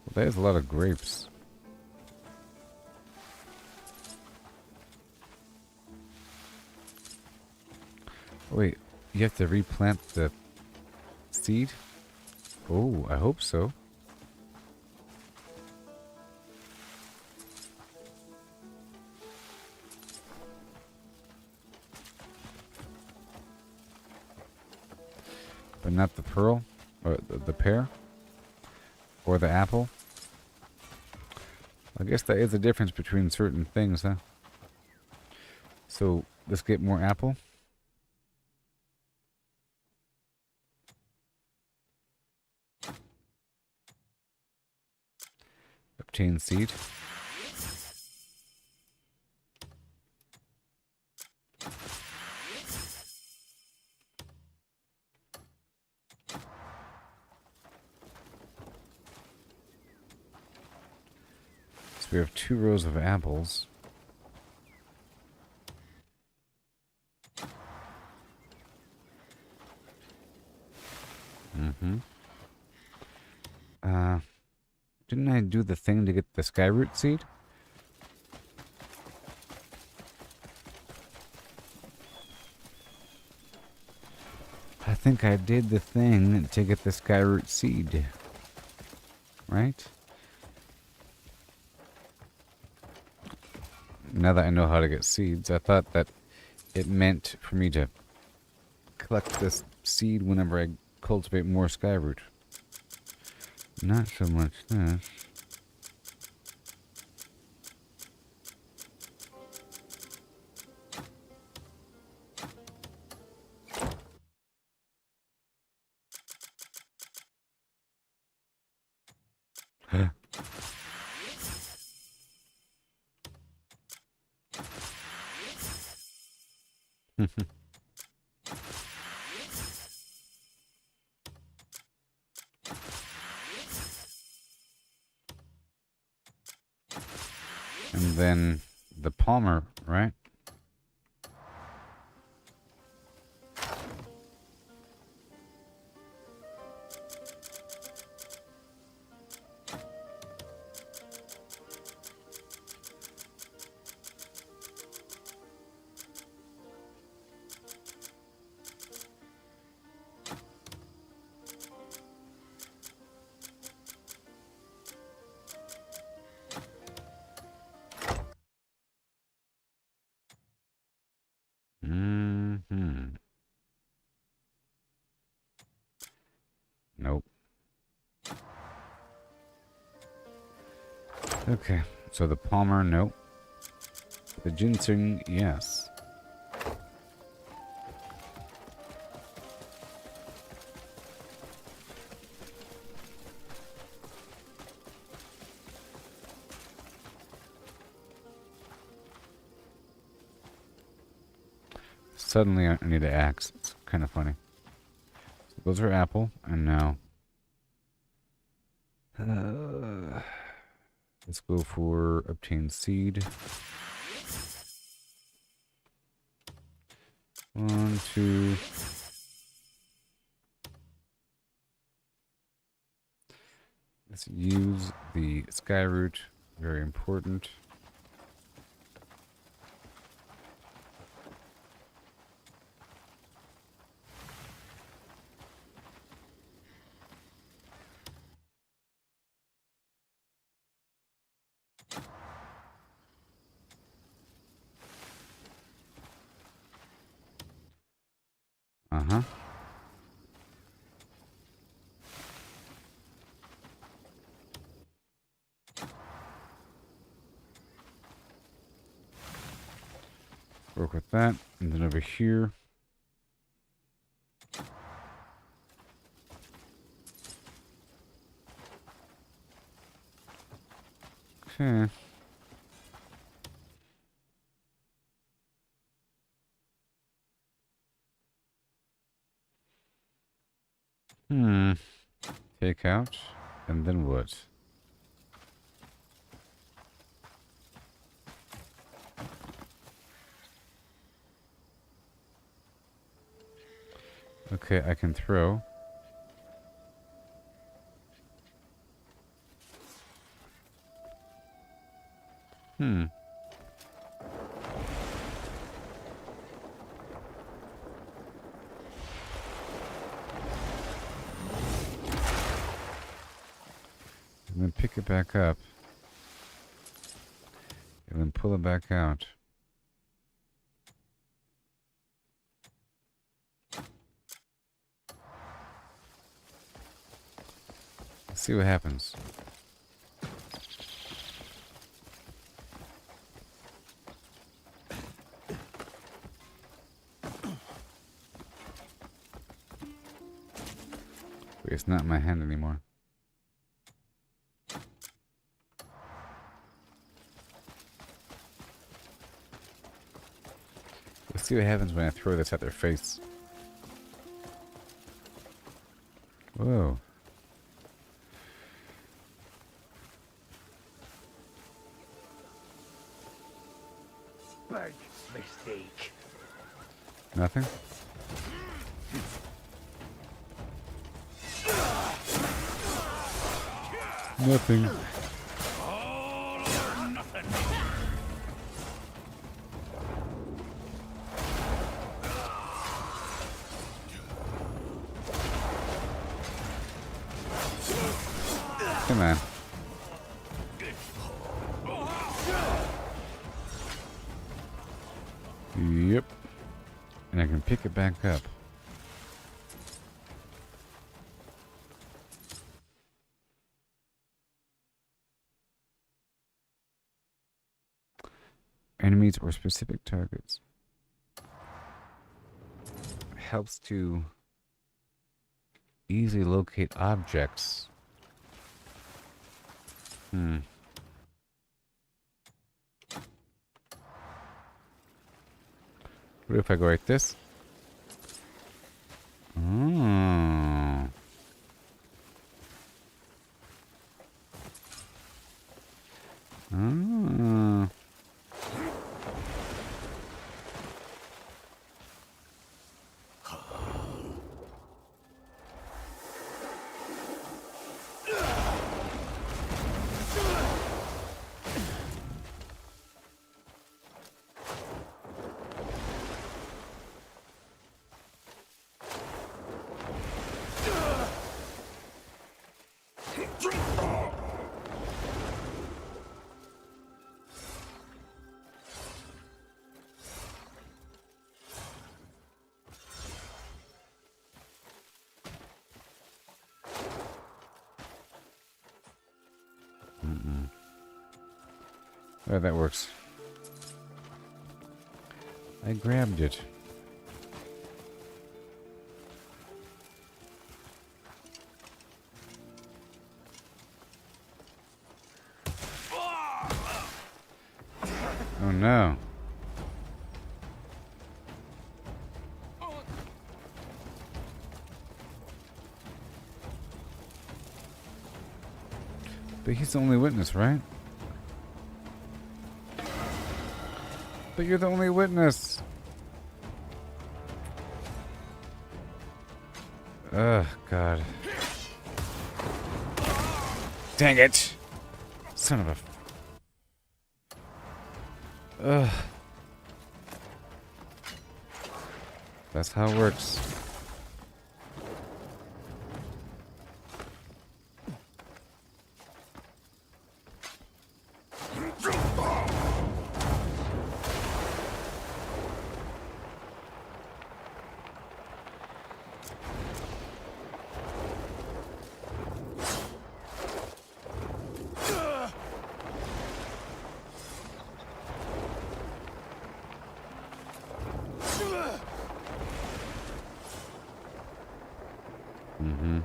Well, there's a lot of grapes. Wait, you have to replant the seed? Oh, I hope so. But not the pearl, or the pear, or the apple. I guess that is the difference between certain things, huh? So, let's get more apple. Obtain seed. So we have 2 rows of apples. Didn't I do the thing to get the skyroot seed? I think I did the thing to get the skyroot seed. Right? Now that I know how to get seeds, I thought that it meant for me to collect this seed whenever I cultivate more skyroot. Not so much this. And then the Palmer, right? Okay, so the Palmer, nope. The ginseng, yes. Suddenly I need an axe. It's kind of funny. So those are apple, and now... let's go for obtain seed. 1, 2... Let's use the sky root. Very important. Uh-huh. Work with that. And then over here. Okay. Take out. And then what? Okay, I can throw. And then pick it back up. And then pull it back out. Let's see what happens. Wait, it's not in my hand anymore. Let's see what happens when I throw this at their face. Whoa. Big mistake. Nothing? Nothing. All or nothing. Come on. Yep. And I can pick it back up. Enemies or specific targets. Helps to easily locate objects. What if I go like this? Oh. Oh. Oh, that works. I grabbed it. Oh no. But he's the only witness, right? But you're the only witness. Ugh, God. Dang it! Son of a... Ugh. That's how it works. Mm-hmm.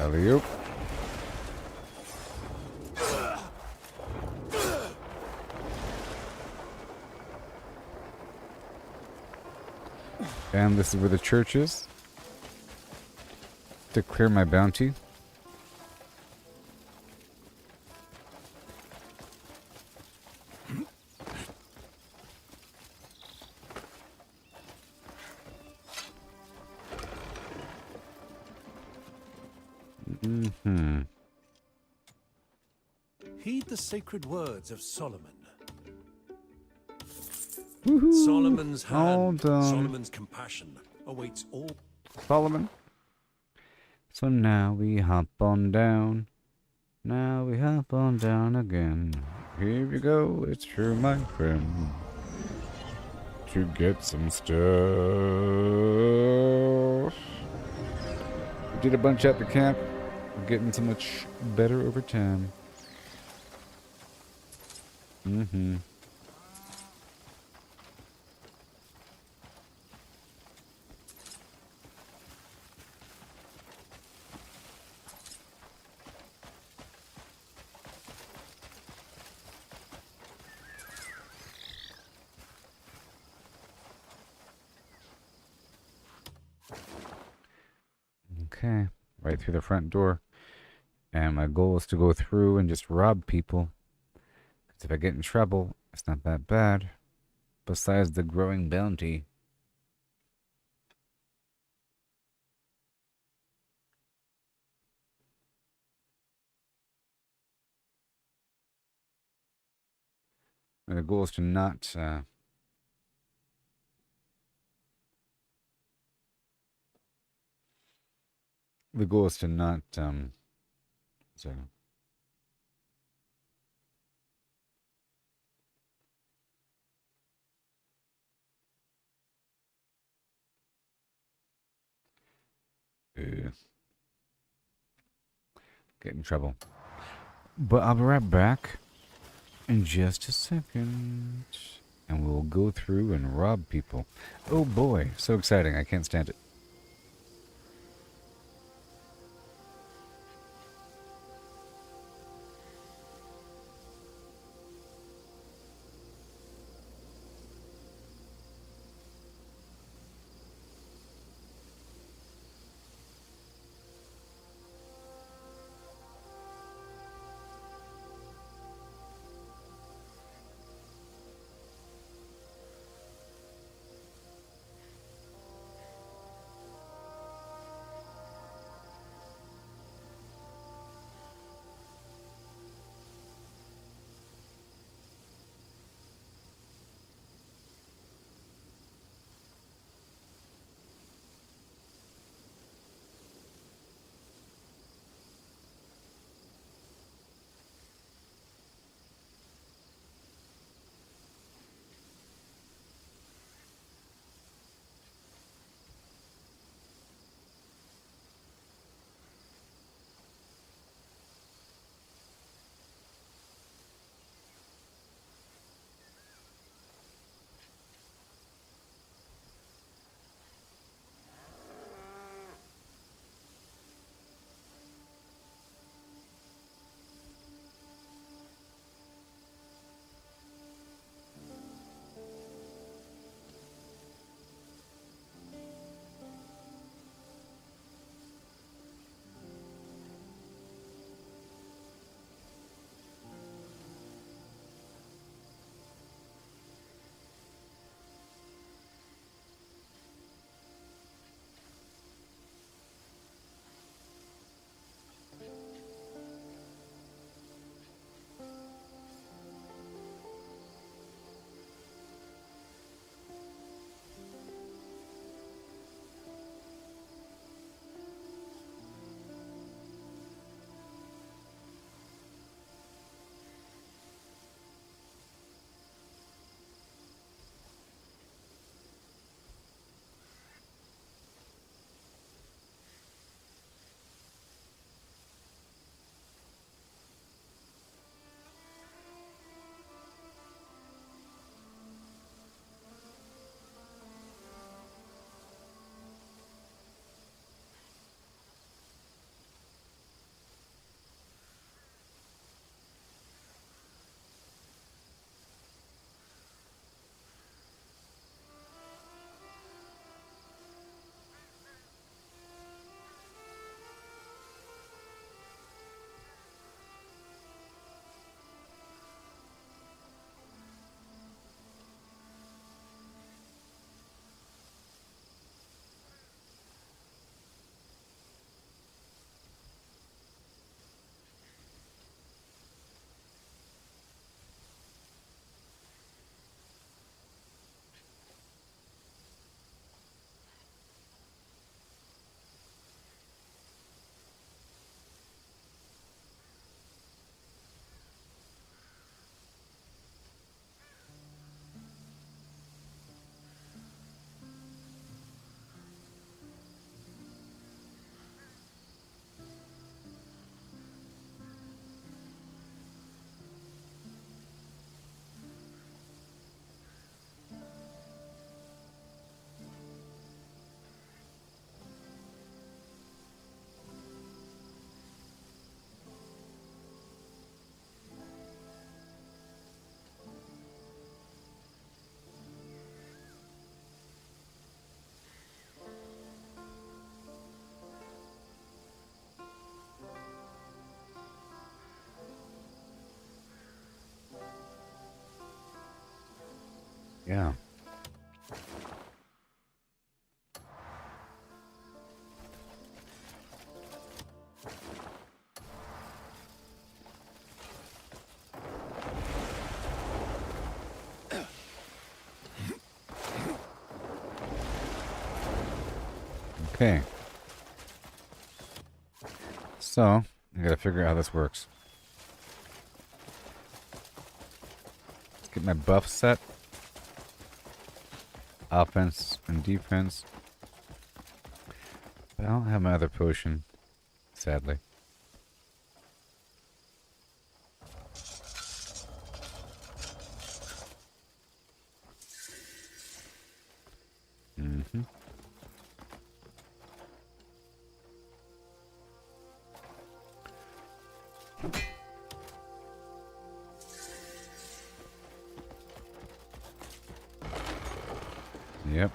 Alley-oop. And this is where the church is. To clear my bounty. Mm-hmm. Heed the sacred words of Solomon. Woohoo. Solomon's hand, Hold on. Solomon's compassion awaits all. Solomon. So now we hop on down. Now we hop on down again. Here we go, it's true, my friend. To get some stuff. We did a bunch at the camp. We're getting so much better over time. Mm-hmm. Okay, right through the front door. And my goal is to go through and just rob people. Because if I get in trouble, it's not that bad. Besides the growing bounty. And the goal is to not... the goal is to not... so... get in trouble. But I'll be right back in just a second. And we'll go through and rob people. Oh boy, so exciting. I can't stand it. Yeah. Okay. So, I gotta figure out how this works. Let's get my buff set. Offense and defense. But I don't have my other potion, sadly. Mm-hmm. Yep.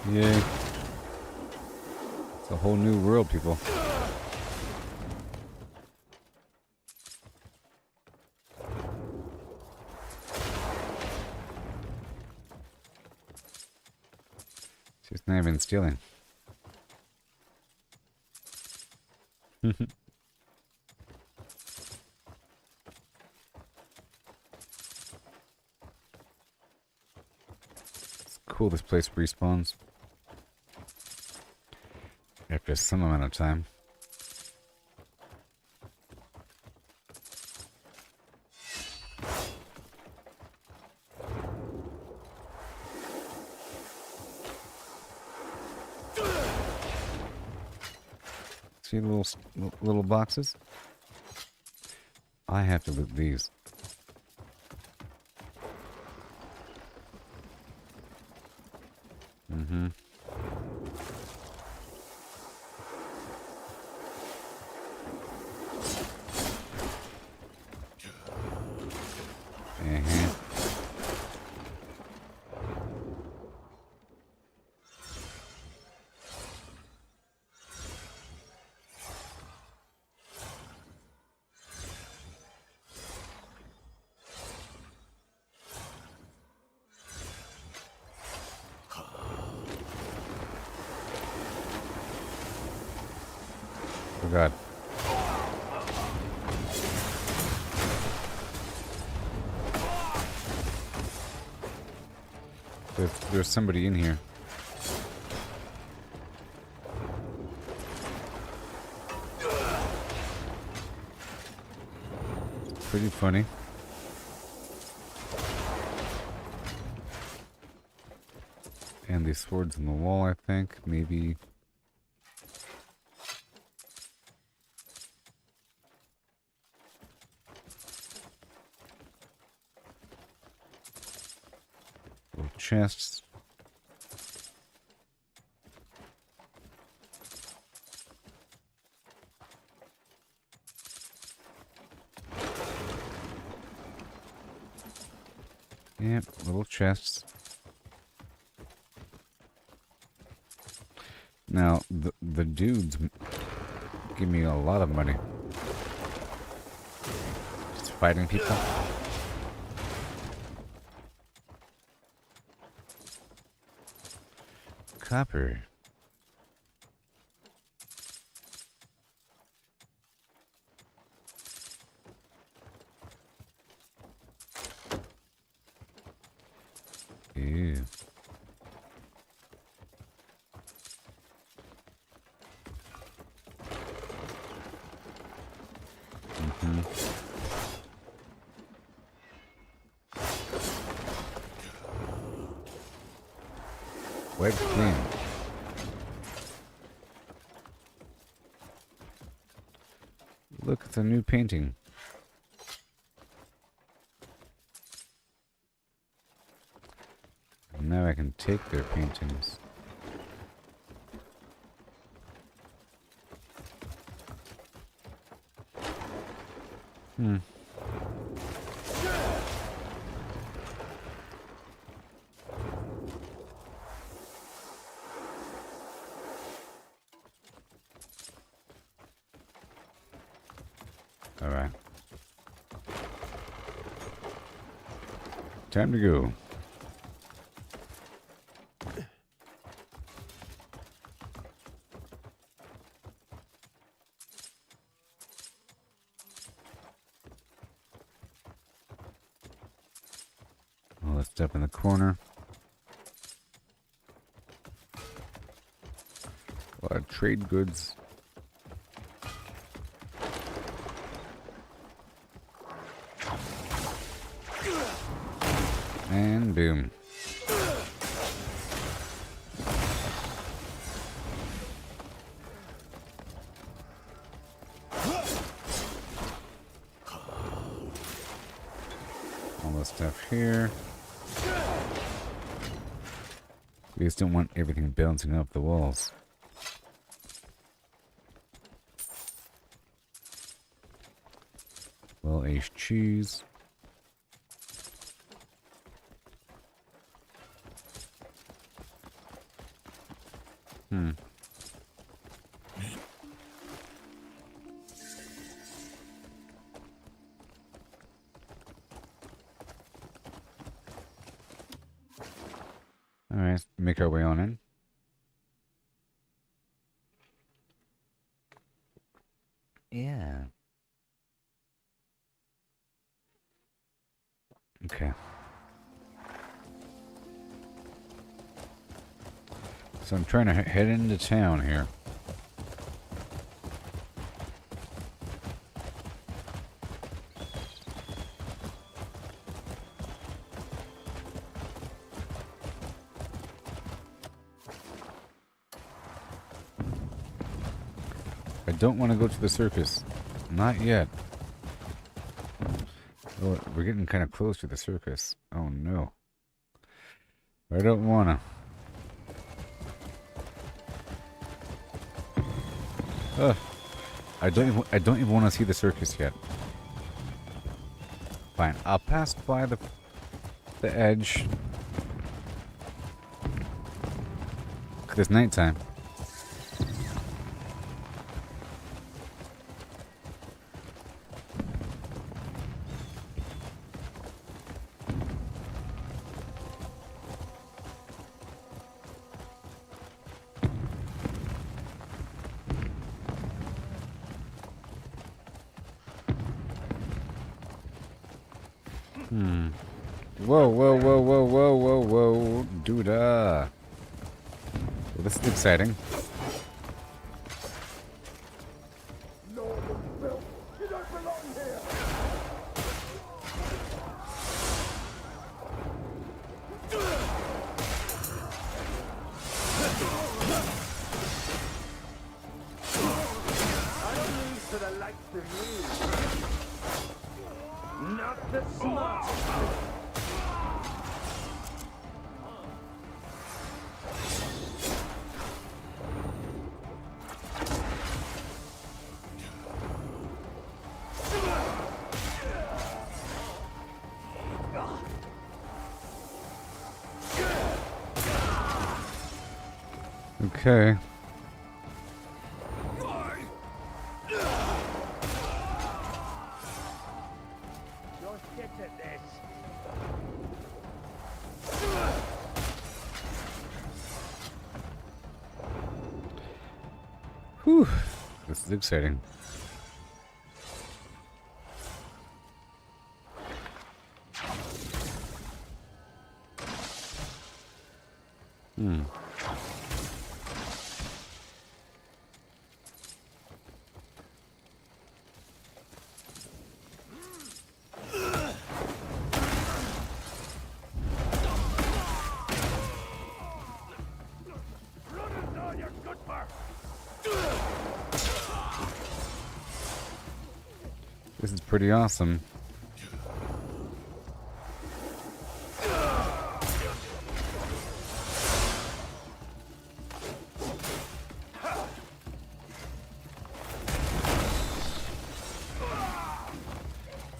Yay. It's a whole new world, people. She's not even stealing. It's cool this place respawns after some amount of time. See the little boxes? I have to loot these. Mm-hmm. Oh god. There's somebody in here. Pretty funny. And these swords in the wall, I think. Maybe. Little chests. Yep, little chests. Now, the dudes give me a lot of money. Just fighting people. Copper. Ew. Web clean. Look, it's a new painting. And now I can take their paintings. Hmm. All right. Time to go. Well, let's step in the corner. A lot of trade goods. And boom. All this stuff here. We just don't want everything bouncing off the walls. Well-aged cheese. Alright, make our way on in. Yeah. Okay. So I'm trying to head into town here. I don't want to go to the circus. Not yet. Oh, we're getting kind of close to the circus. Oh no. I don't wanna. Ugh. I don't even want to see the circus yet. Fine. I'll pass by the edge. 'Cause it's nighttime. Whoa, whoa, whoa, whoa, whoa, whoa, whoa, doodah. Well, this is exciting. Okay. Just get at this. Whew. This is exciting. This is pretty awesome.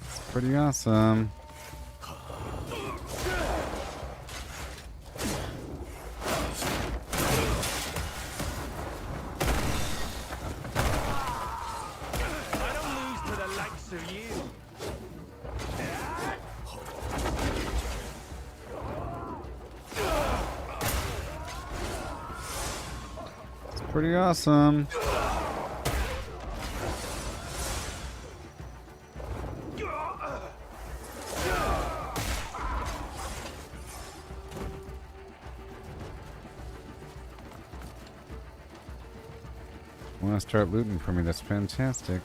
It's pretty awesome. pretty awesome. Want to start looting for me? That's fantastic.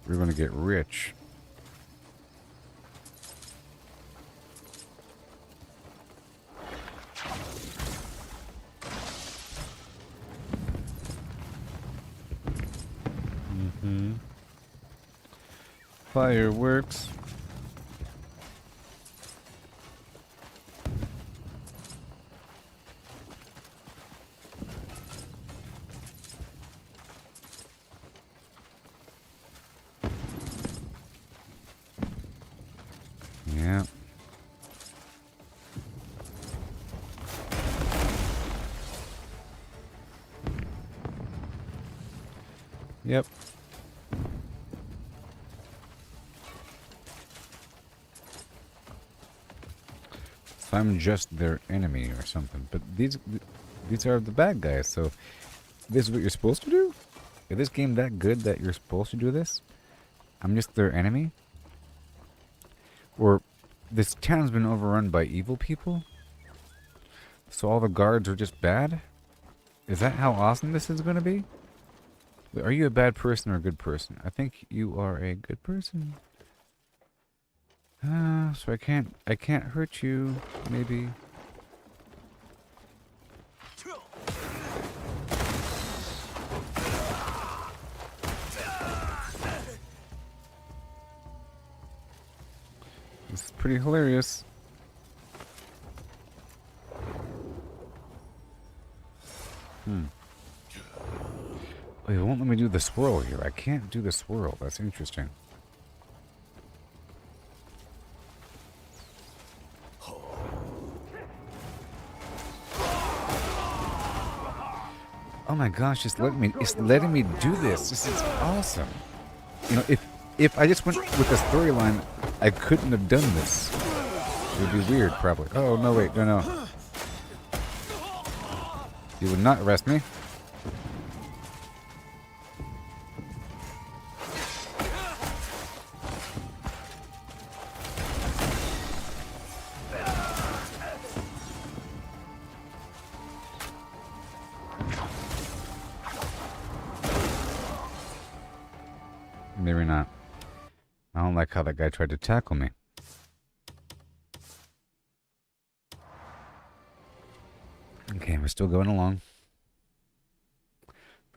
We're going to get rich. Fireworks. Yeah. Yep. So I'm just their enemy or something. But these are the bad guys, so this is what you're supposed to do? Is this game that good that you're supposed to do this? I'm just their enemy? Or this town's been overrun by evil people? So all the guards are just bad? Is that how awesome this is going to be? Are you a bad person or a good person? I think you are a good person. So I can't hurt you, maybe. This is pretty hilarious. Oh, it won't let me do the swirl here. I can't do the swirl. That's interesting. Oh my gosh, it's letting me do this. This is awesome. You know, if I just went with the storyline, I couldn't have done this. It would be weird, probably. Oh, no, wait, no. You would not arrest me. Maybe not. I don't like how that guy tried to tackle me. Okay, we're still going along.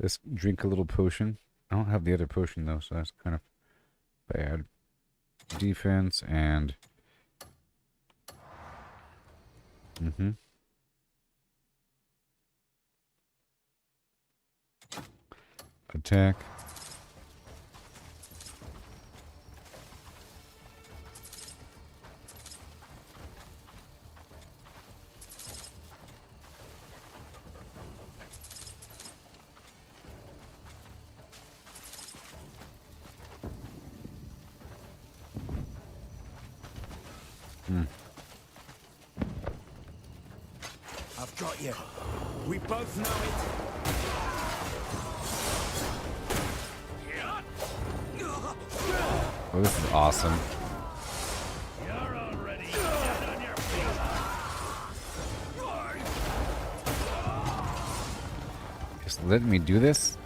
Let's drink a little potion. I don't have the other potion though, so that's kind of bad. Defense and... Attack. I've got you. We both know it. Oh, this is awesome. You're already dead on your feet. Just letting me do this?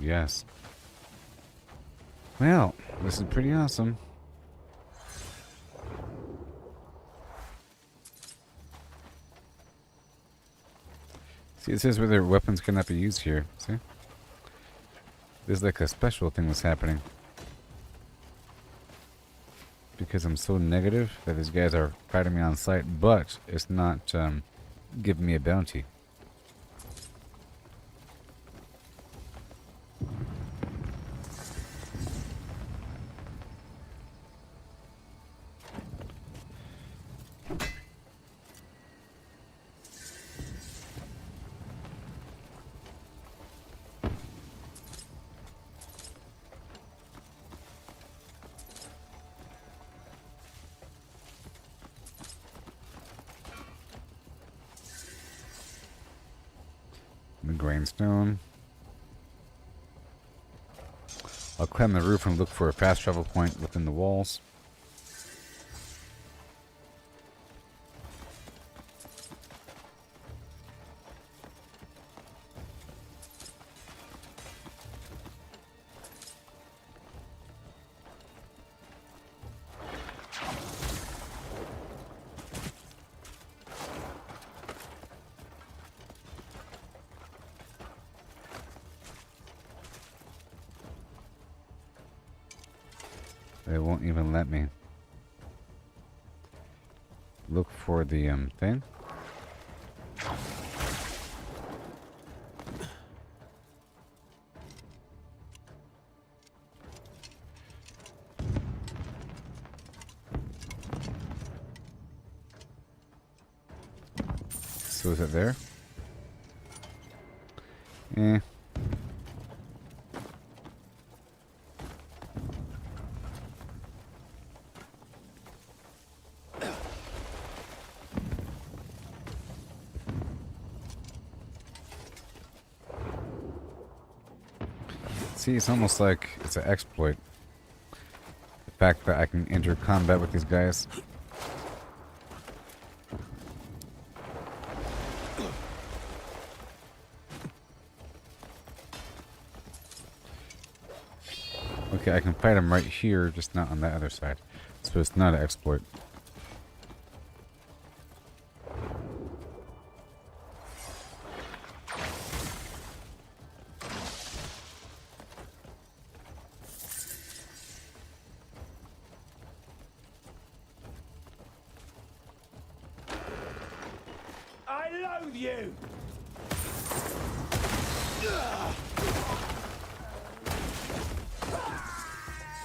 Yes. Well, this is pretty awesome. See, it says whether weapons cannot be used here. See? There's like a special thing that's happening. Because I'm so negative that these guys are fighting me on sight, but it's not giving me a bounty. The grainstone. I'll climb the roof and look for a fast travel point within the walls. They won't even let me look for the thing. So is it there? Eh. See, it's almost like it's an exploit. The fact that I can enter combat with these guys. Okay, I can fight them right here, just not on that other side. So it's not an exploit. I loathe you!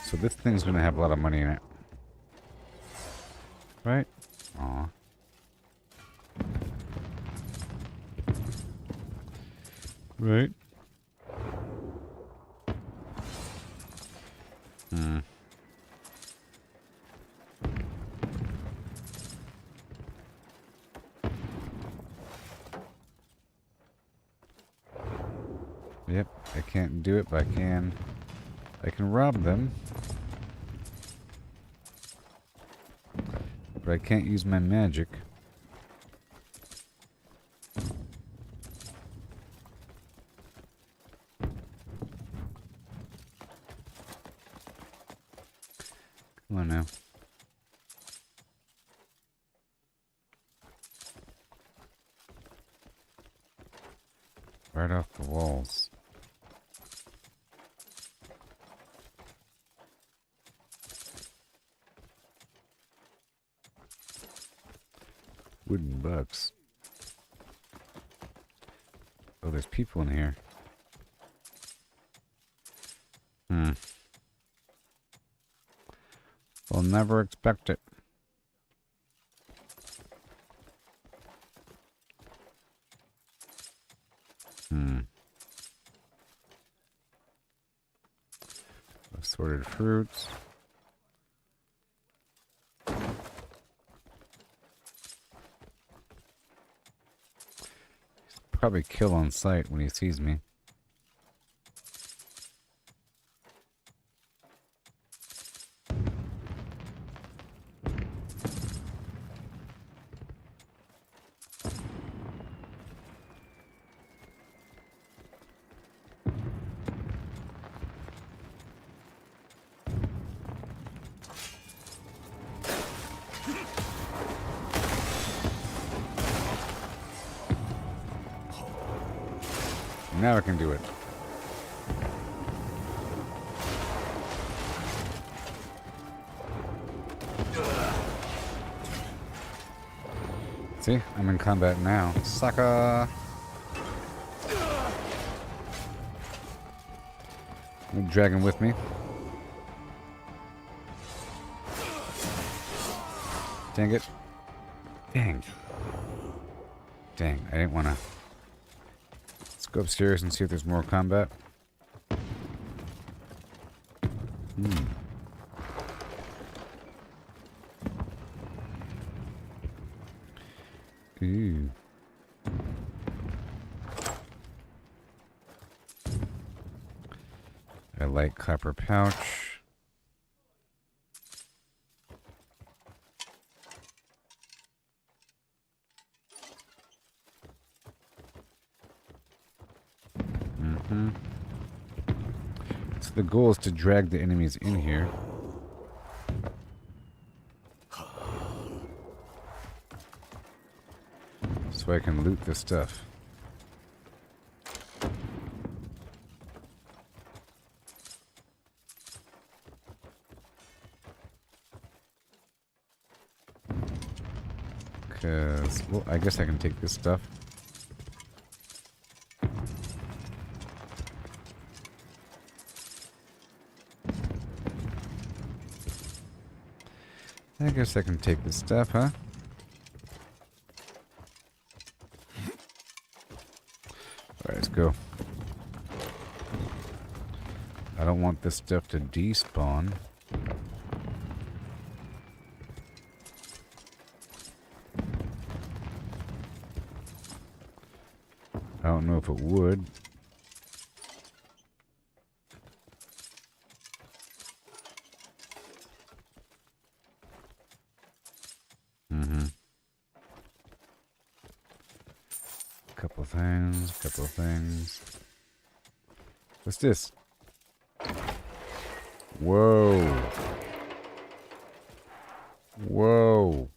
So this thing's gonna have a lot of money in it. Right? Aw. Right? Hmm. Yep, I can't do it, but I can rob them. But I can't use my magic. Come on now. Right off the walls. Wooden bucks. Oh, there's people in here. I'll never expect it. Assorted fruits. Probably kill on sight when he sees me. Now I can do it. See, I'm in combat now. Sucker! Dragon with me. Dang it. Dang. Dang, I didn't want to. Let's go upstairs and see if there's more combat. Ooh. I like copper pouch. So the goal is to drag the enemies in here. So I can loot this stuff. Because, well, I guess I can take this stuff. I guess I can take this stuff, huh? Alright, let's go. I don't want this stuff to despawn. I don't know if it would. Couple things. What's this? Whoa. Whoa.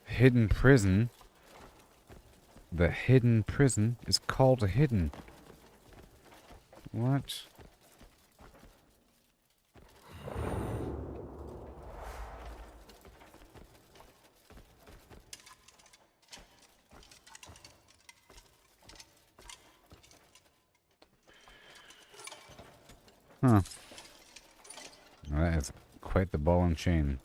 Hidden prison. The hidden prison is called a hidden. What? Huh. Well, that is quite the ball and chain.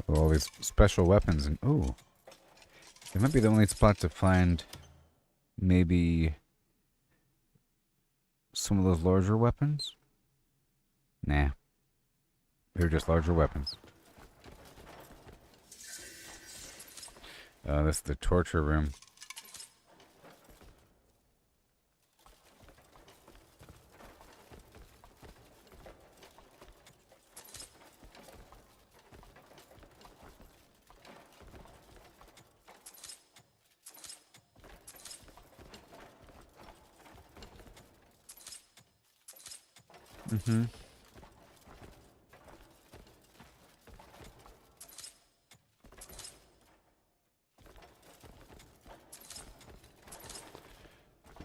All these special weapons and ooh, it might be the only spot to find maybe some of those larger weapons. Nah, they're just larger weapons. This is the torture room.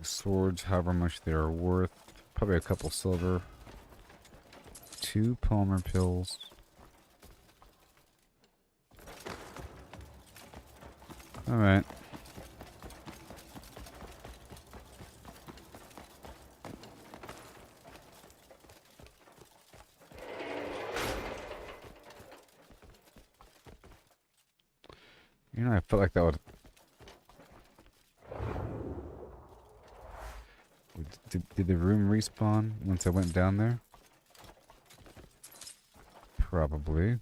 Swords, however much they are worth. Probably a couple silver. 2 Palmer pills. Alright. You know, I felt like that would... Did the room respawn once I went down there? Probably.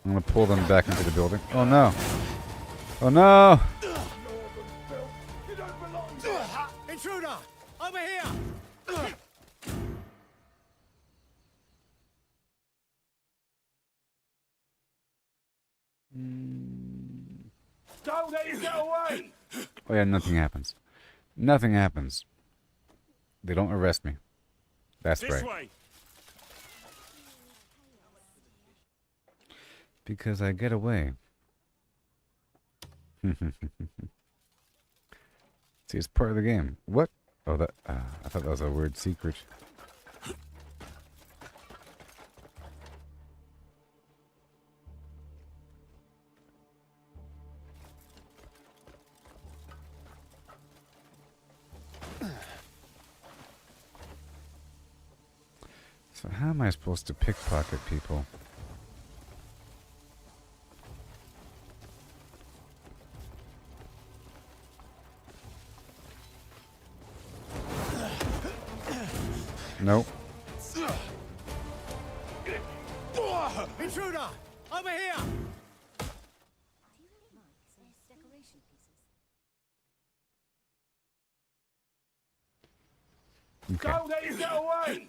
I'm gonna pull them back into the building. Oh no! Oh no! Intruder! Over here! Don't let him get away! Oh yeah, nothing happens. Nothing happens. They don't arrest me. That's This right. way. Because I get away. See, it's part of the game. What? Oh, that. I thought that was a weird secret. So how am I supposed to pickpocket people? Nope. Intruder! Over here! Okay. Don't let him get away!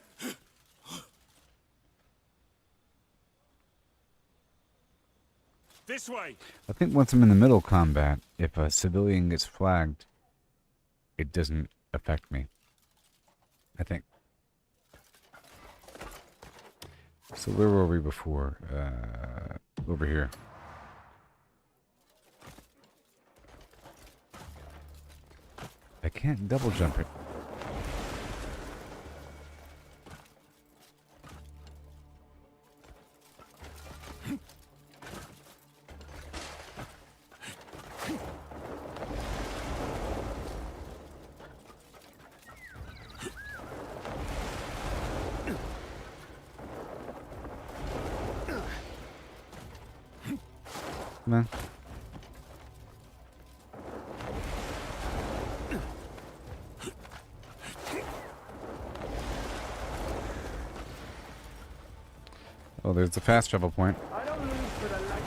This way. I think once I'm in the middle of combat, if a civilian gets flagged, it doesn't affect me. I think. So where were we before? Over here. I can't double jump it. Come on. Oh, there's the fast travel point. I don't lose for the light.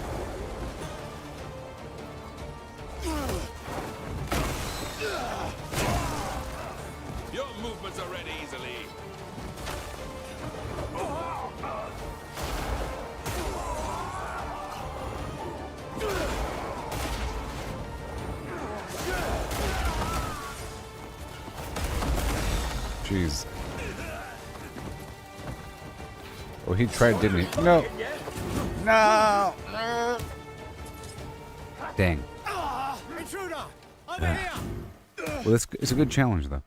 Your movements are ready easily. Jeez. Oh, he tried, didn't he? No. No. Dang. Intruder! Over here! Well, it's a good challenge, though.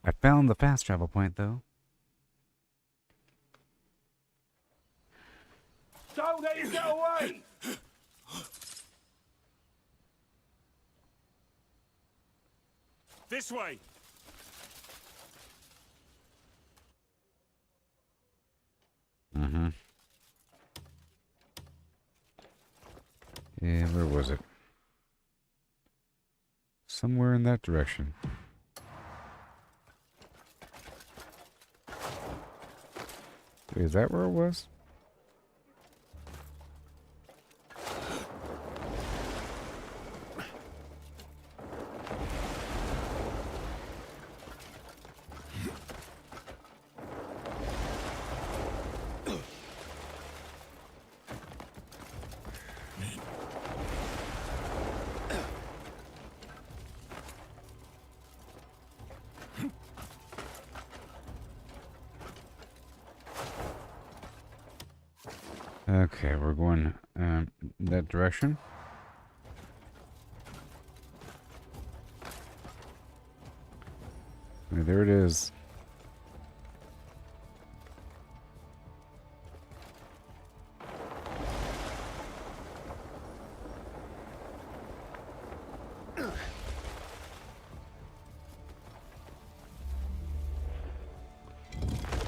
I found the fast travel point, though. Don't let him get away! This way. Mm-hmm. Yeah, where was it? Somewhere in that direction. Wait, is that where it was? Okay, we're going that direction. There it is.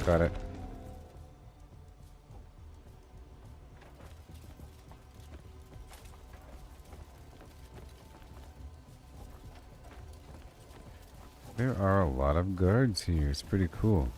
Got it. There are a lot of guards here. It's pretty cool.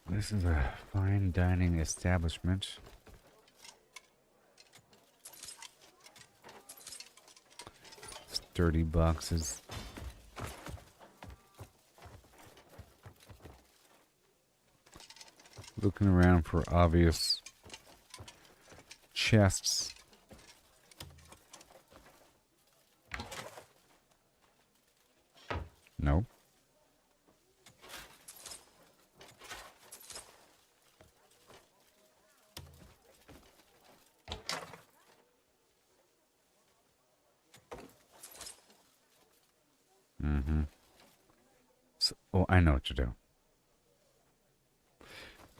right. This is a fine dining establishment. Sturdy boxes. Looking around for obvious chests. No. So, oh, I know what to do.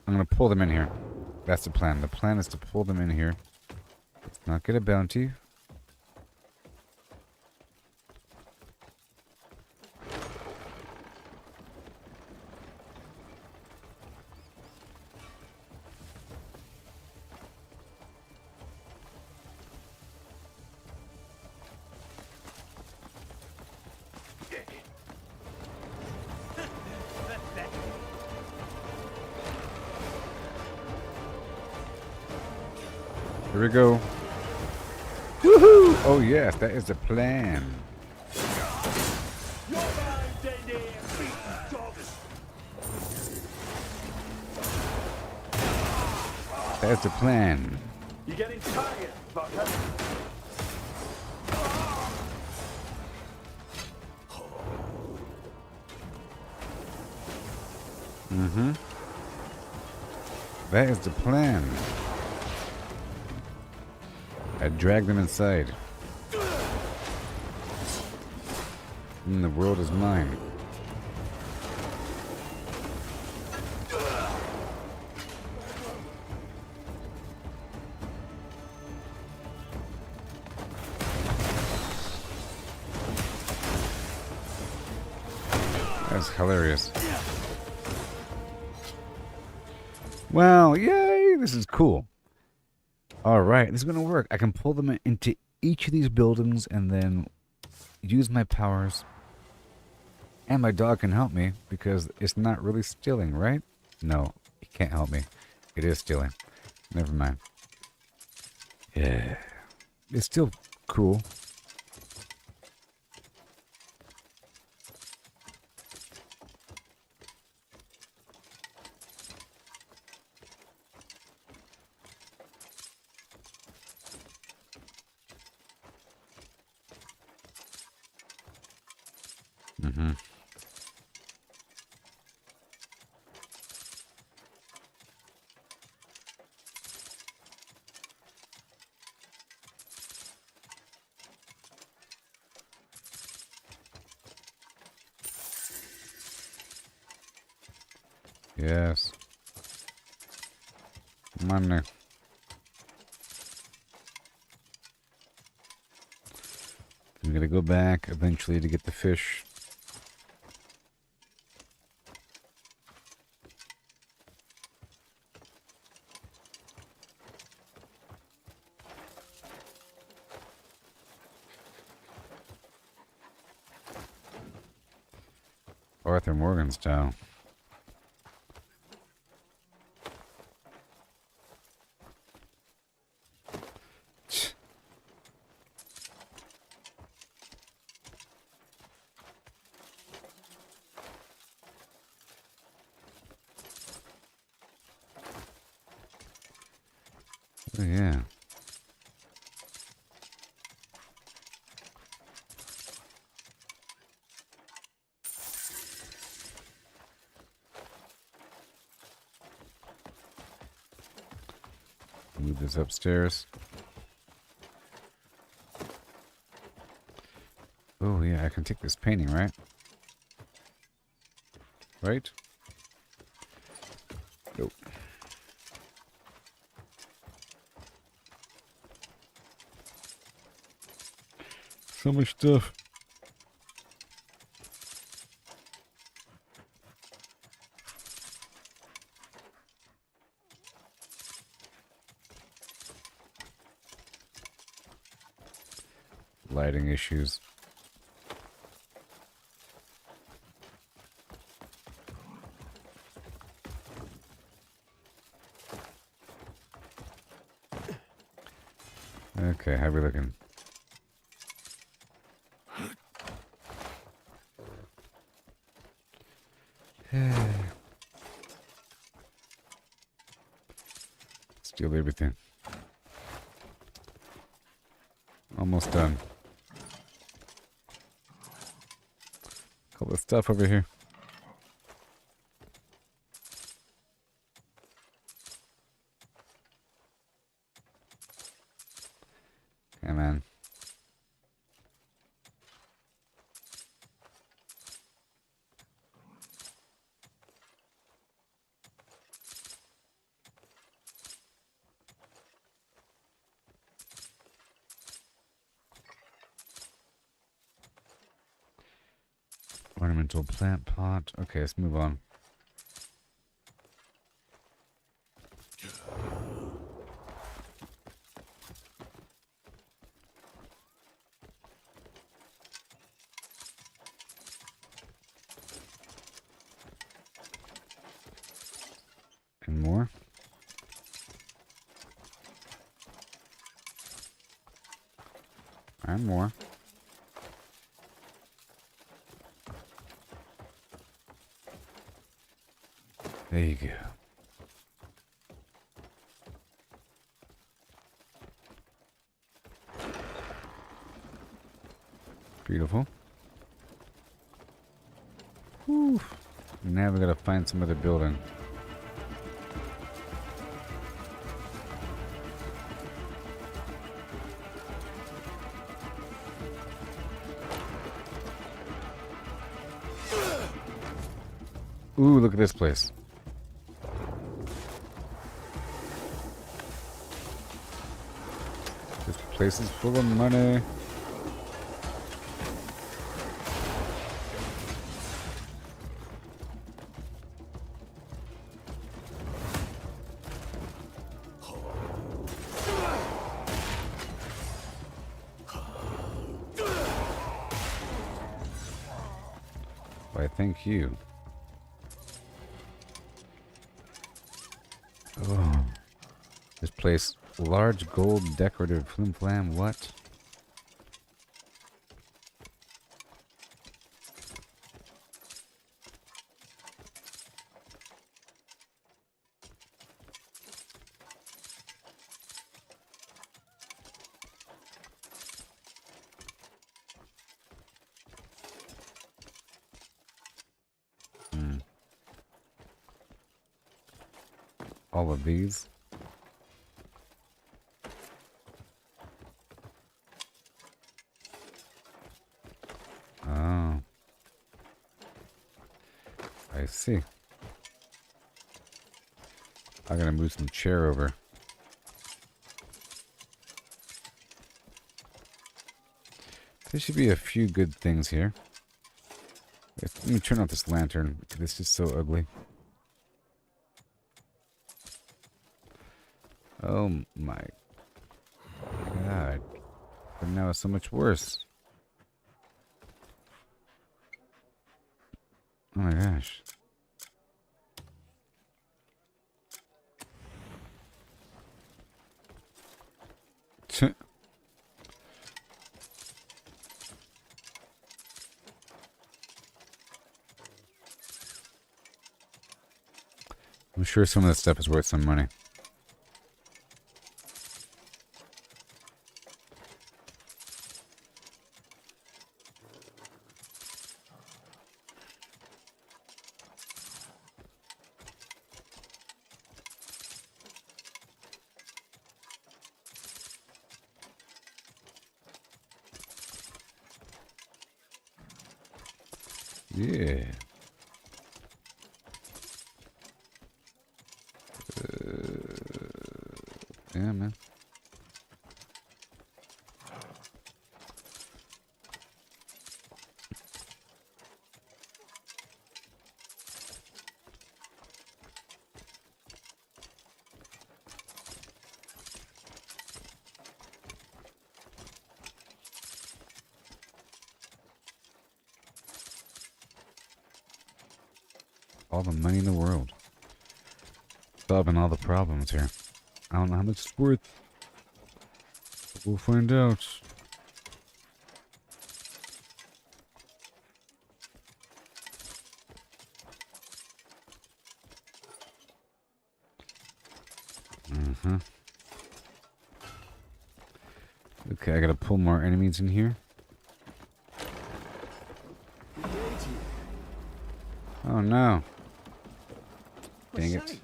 I'm going to pull them in here. That's the plan. The plan is to pull them in here. Let's not get a bounty. Here we go. Woohoo! Oh yes, that is the plan. That's the plan. You're getting tired, Bucker. Mm-hmm. That is the plan. I drag them inside. And the world is mine. That's hilarious. Wow, yay! This is cool. Alright, this is going to work. I can pull them into each of these buildings and then use my powers. And my dog can help me because it's not really stealing, right? No, it can't help me. It is stealing. Never mind. Yeah. It's still cool. Mm-hmm. Yes. Money. I'm gonna go back eventually to get the fish. Arthur Morgan style. Oh, yeah. Move this upstairs. Oh, yeah, I can take this painting, right? Right? Nope. So much stuff. Lighting issues. Okay, how we looking? Steal everything. Almost done. Couple of stuff over here. Come on. Ornamental plant pot. Okay, let's move on. And more. And more. There you go. Beautiful. Whew. Now we gotta find some other building. Ooh, look at this place. This place is full of money. Why, thank you. Oh, this place, large gold decorative flimflam, what? All of these. Oh. I see. I'm gonna move some chair over. There should be a few good things here. Let me turn off this lantern. This is so ugly. Oh my god. But now it's so much worse. Oh my gosh. I'm sure some of this stuff is worth some money. Yeah. Yeah, man. All the money in the world. Solving all the problems here. I don't know how much it's worth. We'll find out. Mm-hmm. Okay, I gotta pull more enemies in here. Oh no. Dang it.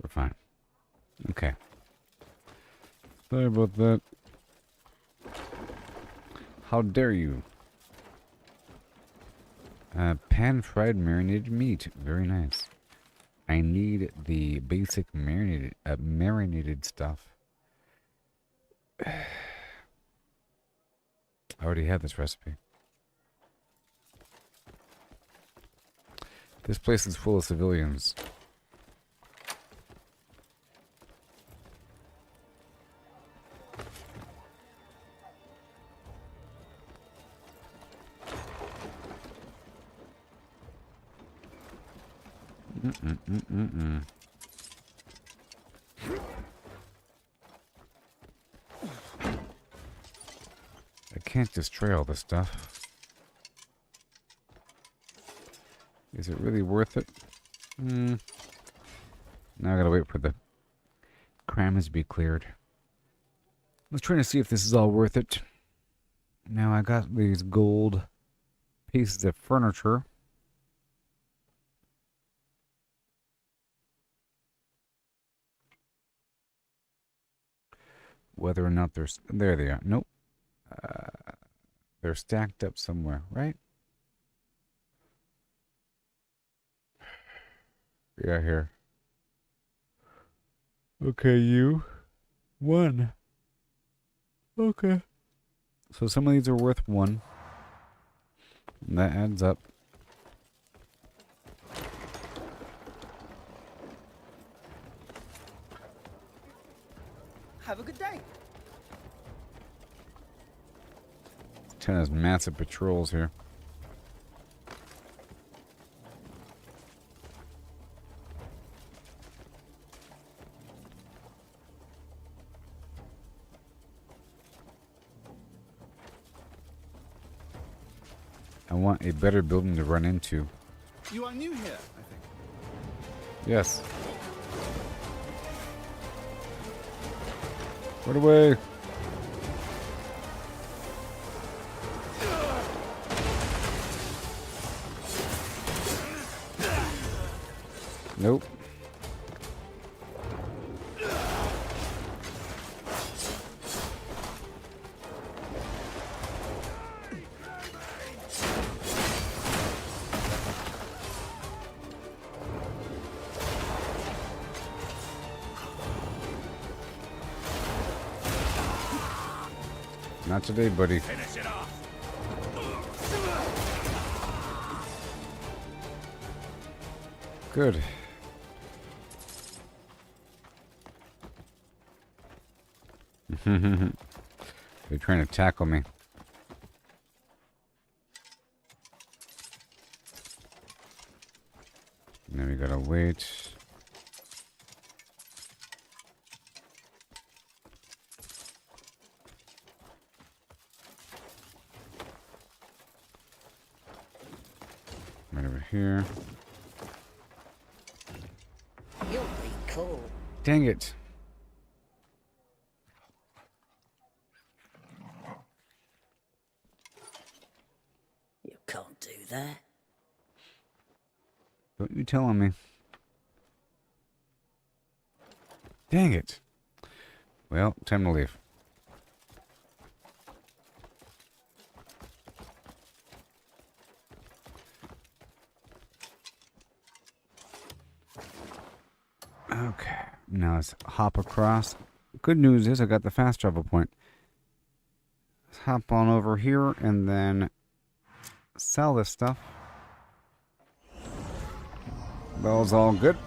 We're fine. Okay. Sorry about that. How dare you? Pan-fried marinated meat. Very nice. I need the basic marinated stuff. I already have this recipe. This place is full of civilians. I can't destroy all this stuff. Is it really worth it? Now I gotta wait for the crams to be cleared. Let's try to see if this is all worth it. Now I got these gold pieces of furniture. Whether or not they're... There they are. Nope. They're stacked up somewhere, right? Yeah, here. Okay, you. 1. Okay. So some of these are worth 1. And that adds up. Have a good day. Ten has massive patrols here. I want a better building to run into. You are new here, I think. Yes. Run away. Nope. Not today, buddy. Finish it off. Good. They're trying to tackle me. And then we gotta wait. Right over here. You'll be cool. Dang it. You can't do that. Don't you tell on me. Dang it. Well, time to leave. Okay, now let's hop across. Good news is I got the fast travel point. Let's hop on over here and then sell this stuff. Bell's all good.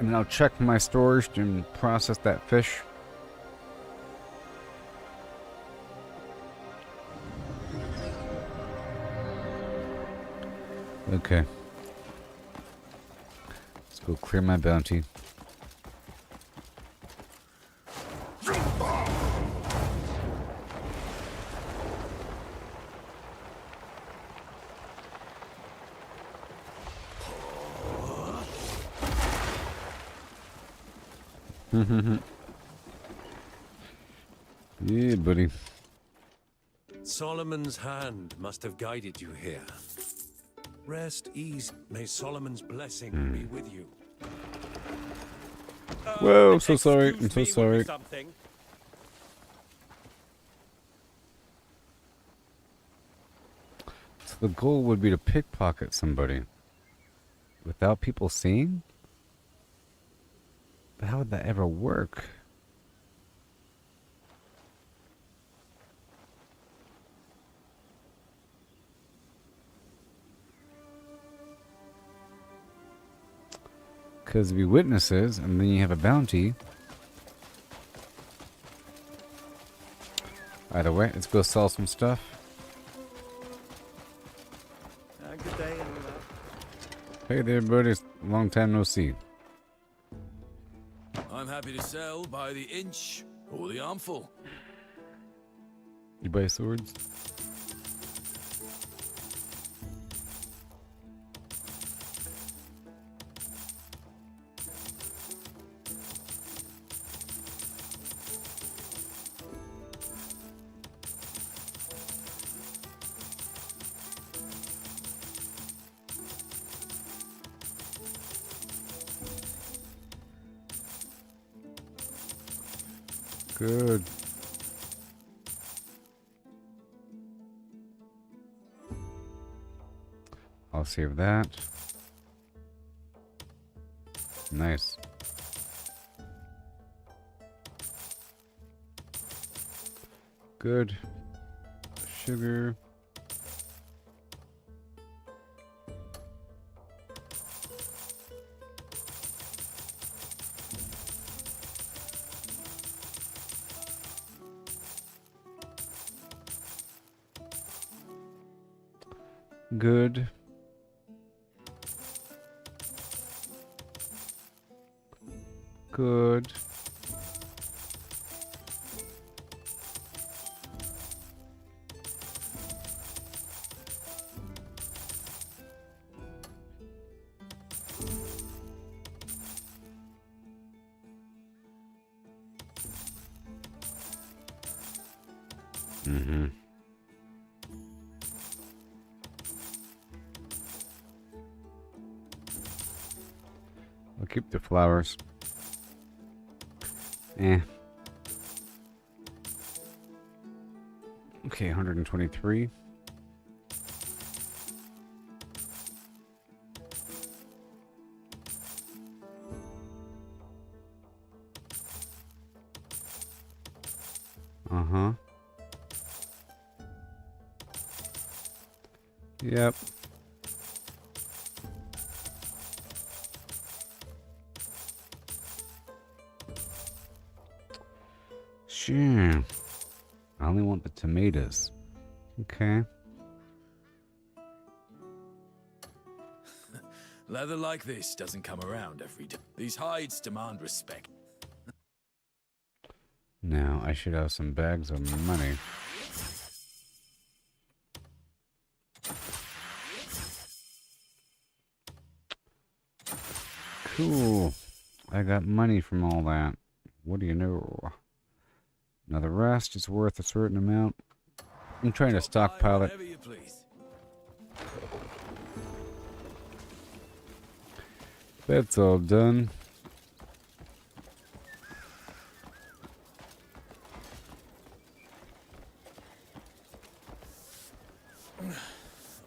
And then I'll check my storage and process that fish. Okay. Let's go clear my bounty. Yeah, buddy. Solomon's hand must have guided you here. Rest easy. May Solomon's blessing be with you. Whoa, I'm so sorry. I'm so sorry. So the goal would be to pickpocket somebody without people seeing? But how would that ever work? Because if you witnesses and then you have a bounty. Either way, let's go sell some stuff. Good day, and Hey there, buddy. Long time no see. I'm happy to sell by the inch or the armful. You buy swords? Good. I'll save that. Nice. Good. Sugar. Good. Good. Mm-hmm. I'll keep the flowers. Okay, 123. Uh-huh. Yep. Sure. I only want the tomatoes. Okay. Leather like this doesn't come around every day. These hides demand respect. Now, I should have some bags of money. Cool. I got money from all that. What do you know? Now the rest is worth a certain amount. I'm trying to stockpile it. That's all done.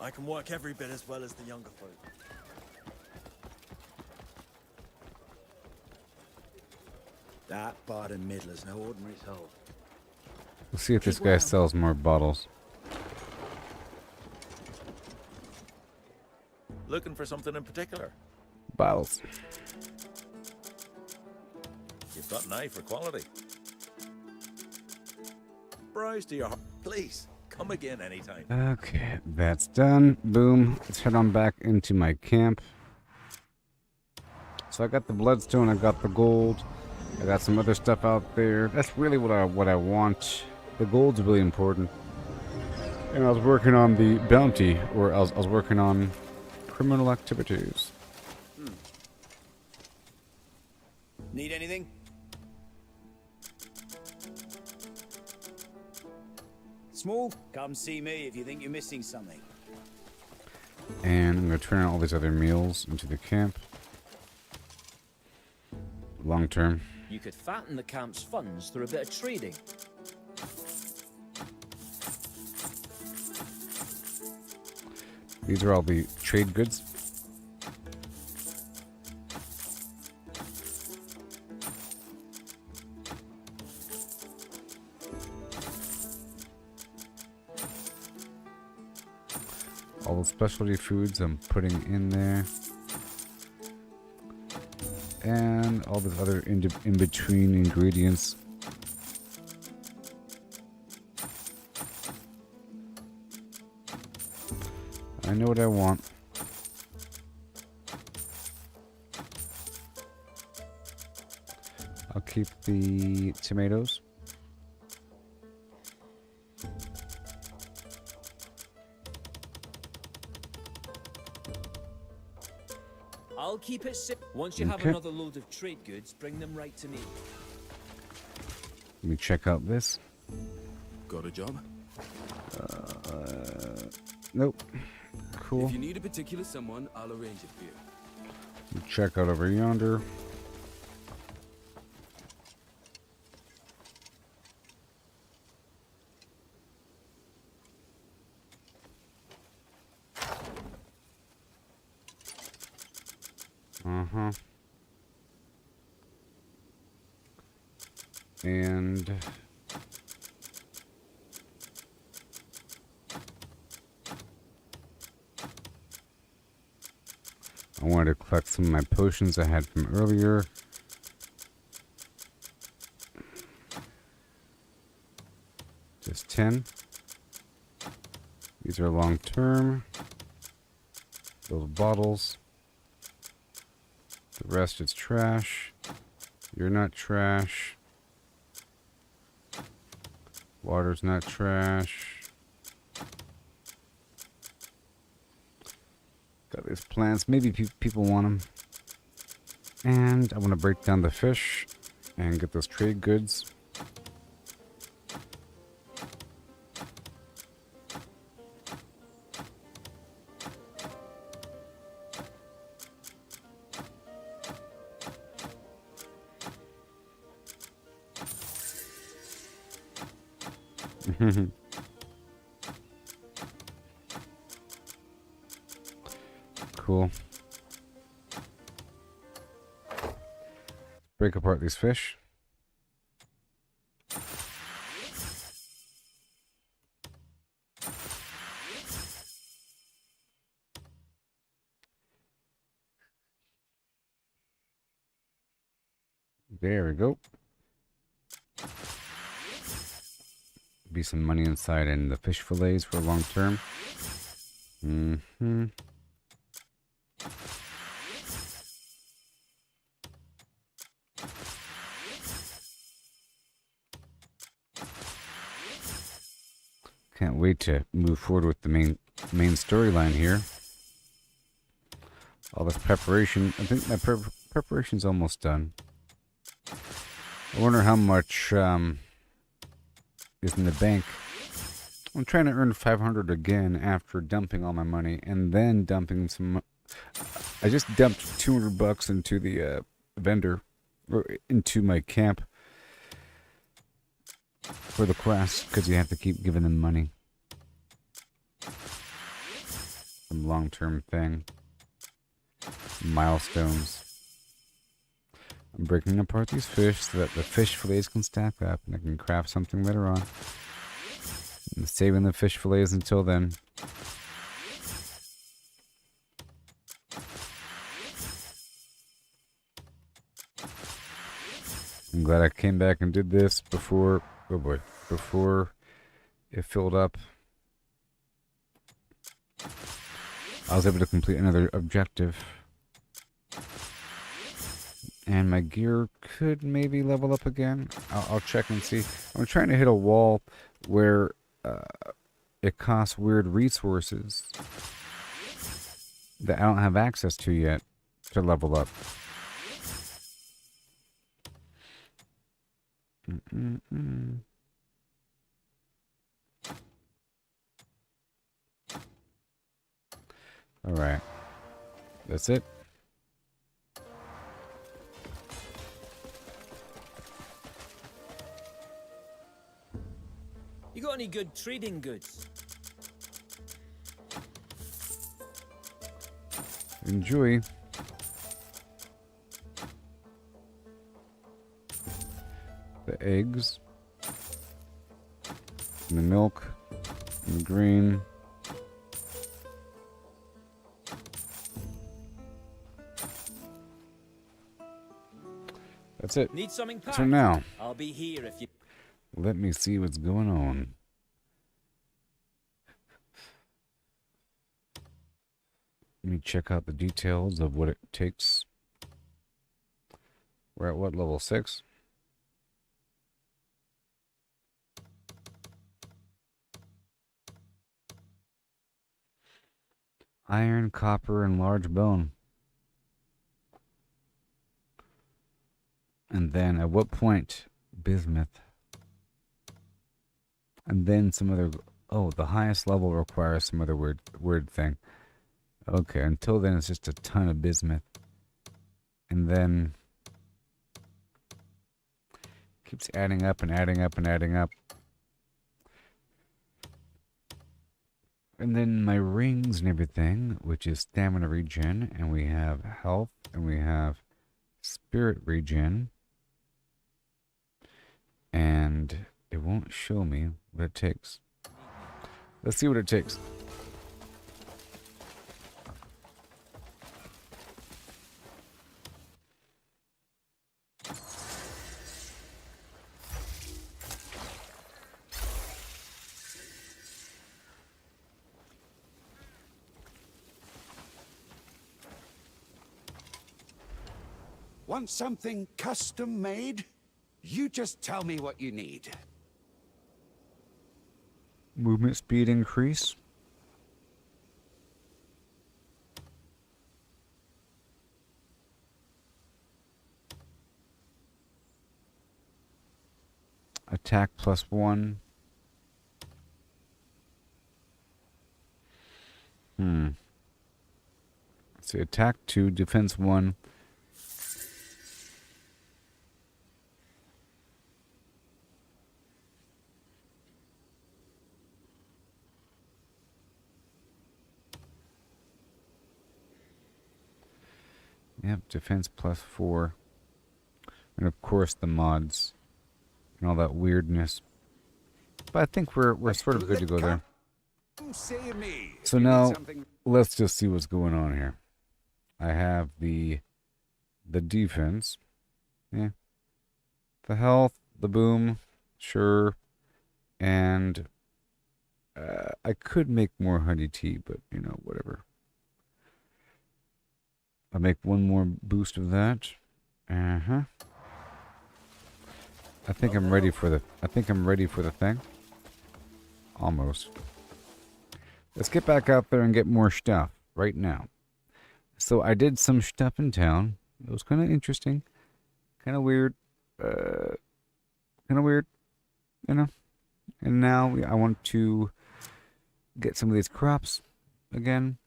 I can work every bit as well as the younger folk. That Barden Middler's no ordinary soul. We'll see if this guy sells more bottles. Looking for something in particular? Bottles. You've got an eye for quality. Browse to your heart. Please, Come again anytime. Okay, that's done. Boom. Let's head on back into my camp. So I got the bloodstone, I got the gold, I got some other stuff out there. That's really what I want. The gold's really important. And I was working on the bounty, or I was working on criminal activities. Need anything? Small, come see me if you think you're missing something. And I'm going to turn all these other meals into the camp. Long term. You could fatten the camp's funds through a bit of trading. These are all the trade goods. All the specialty foods I'm putting in there. And all the other in-between ingredients. I know what I want. I'll keep the tomatoes. I'll keep it simple. Once you have Okay. another load of trade goods, bring them right to me. Let me check out this. Got a job? Nope. Cool. If you need a particular someone, I'll arrange it for you. Let me check out over yonder. Uh-huh. And I wanted to collect some of my potions I had from earlier. Just 10. These are long term. Those bottles. The rest is trash. You're not trash. Water's not trash. Got these plants. Maybe people want them. And I want to break down the fish and get those trade goods. Cool. Break apart these fish. There we go. Be some money inside and the fish fillets for long term. Mm-hmm. Can't wait to move forward with the main storyline here. All this preparation. I think my preparation's almost done. I wonder how much is in the bank. I'm trying to earn 500 again after dumping all my money and then dumping some. I just dumped $200 into the vendor, or into my camp for the quest, because you have to keep giving them money. Some long-term thing. Milestones. I'm breaking apart these fish so that the fish fillets can stack up and I can craft something later on. I'm saving the fish fillets until then. I'm glad I came back and did this before, oh boy, before it filled up. I was able to complete another objective. And my gear could maybe level up again. I'll check and see. I'm trying to hit a wall where it costs weird resources that I don't have access to yet to level up. Alright. That's it. You got any good trading goods? Enjoy. The eggs. And the milk. And the grain. That's it. Need something packed? So now, I'll be here if you... let me see what's going on. Let me check out the details of what it takes. We're at what, level 6? Iron, copper, and large bone. And then at what point? Bismuth. And then some other... Oh, the highest level requires some other weird thing. Okay, until then it's just a ton of bismuth. And then... keeps adding up and adding up and adding up. And then my rings and everything, which is stamina regen, and we have health, and we have spirit regen. And it won't show me what it takes. Let's see what it takes. Want something custom made? You just tell me what you need. Movement speed increase. Attack +1. Let's see, attack 2, defense 1. Yep, defense +4. And of course the mods and all that weirdness. But I think we're sort of good to go there. So now let's just see what's going on here. I have the defense. Yeah. The health, the boom, sure. And I could make more honey tea, but you know, whatever. I'll make one more boost of that. I think I'm ready for the thing. Almost. Let's get back out there and get more stuff right now. So I did some stuff in town. It was kind of interesting. Kind of weird. You know. And now I want to get some of these crops again.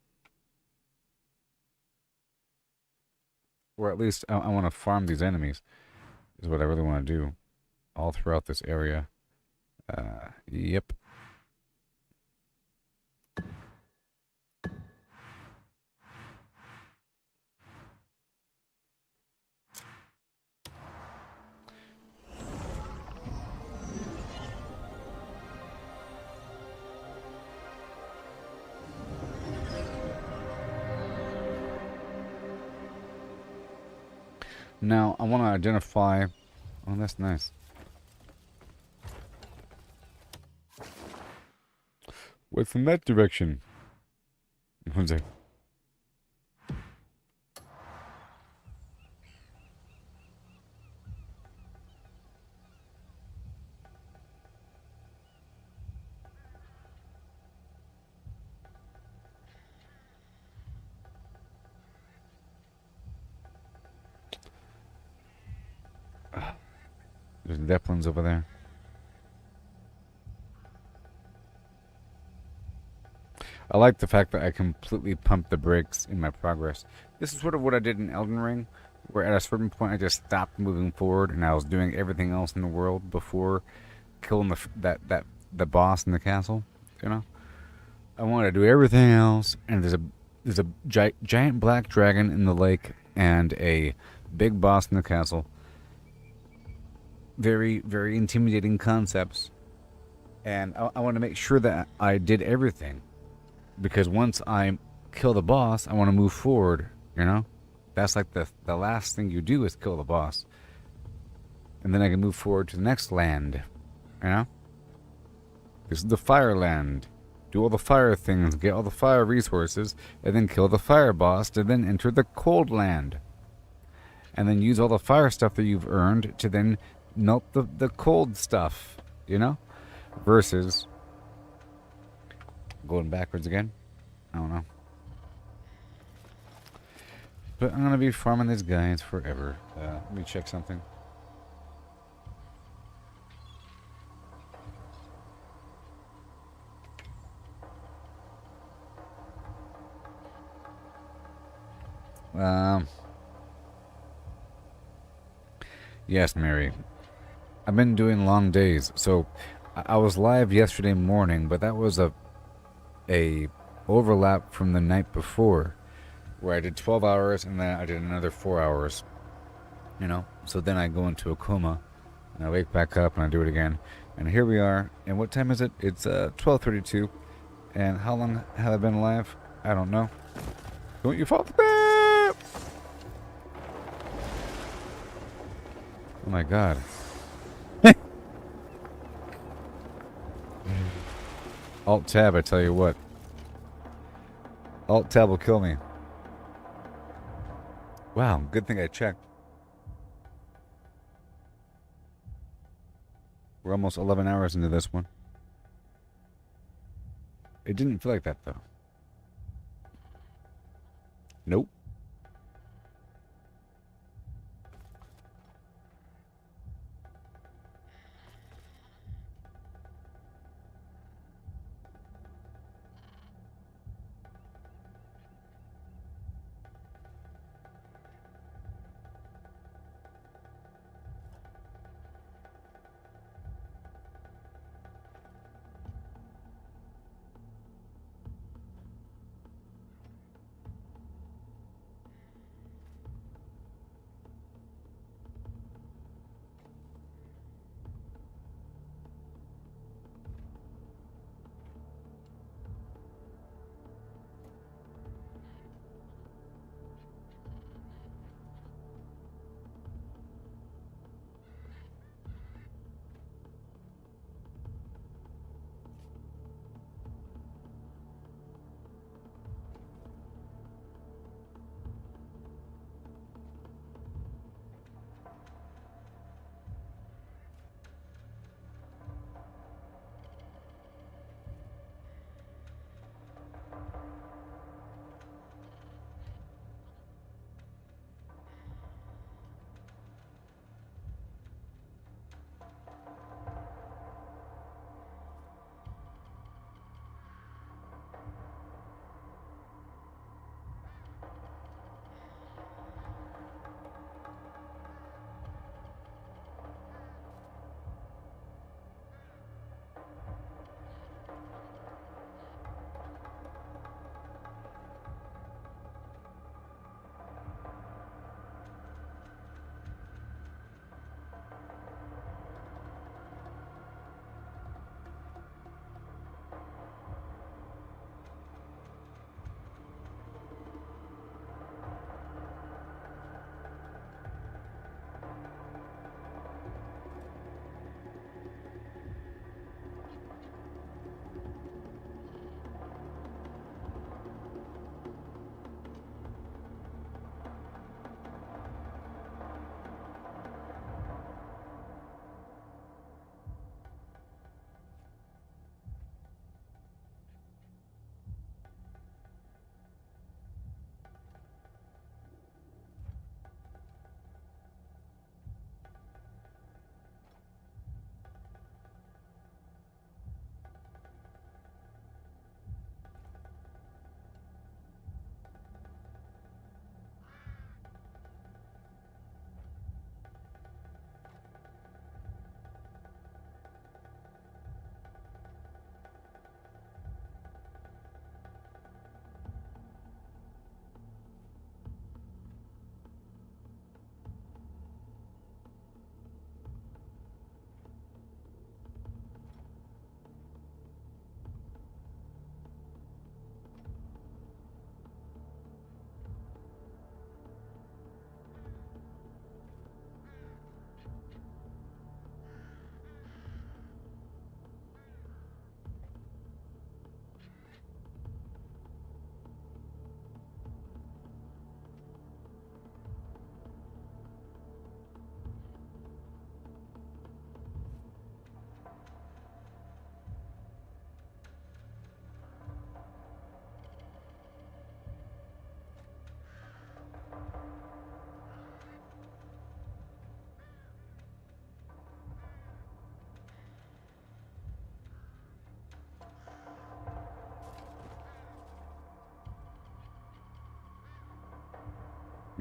Or at least I want to farm these enemies. Is what I really want to do. All throughout this area. Yep. Now, I want to identify... Oh, that's nice. What's in that direction? One sec. There's Zeppelins over there. I like the fact that I completely pumped the brakes in my progress. This is sort of what I did in Elden Ring, where at a certain point I just stopped moving forward and I was doing everything else in the world before killing the boss in the castle. You know, I want to do everything else, and there's a giant black dragon in the lake and a big boss in the castle. Very, very intimidating concepts, and I want to make sure that I did everything. Because once I kill the boss, I want to move forward, you know? That's like the last thing you do is kill the boss. And then I can move forward to the next land, you know? This is the fire land. Do all the fire things, get all the fire resources, and then kill the fire boss to then enter the cold land. And then use all the fire stuff that you've earned to then melt the cold stuff, you know? Versus... going backwards again? I don't know. But I'm going to be farming these guys forever. Let me check something. Yes, Mary. I've been doing long days. So I was live yesterday morning, but that was a overlap from the night before, where I did 12 hours and then I did another 4 hours, you know. So then I go into a coma and I wake back up and I do it again, and here we are. And what time is it? It's 12:32. And how long have I been alive? I don't know. Don't you fall? Oh my god. Alt tab, I tell you what. Alt tab will kill me. Wow, good thing I checked. We're almost 11 hours into this one. It didn't feel like that, though. Nope.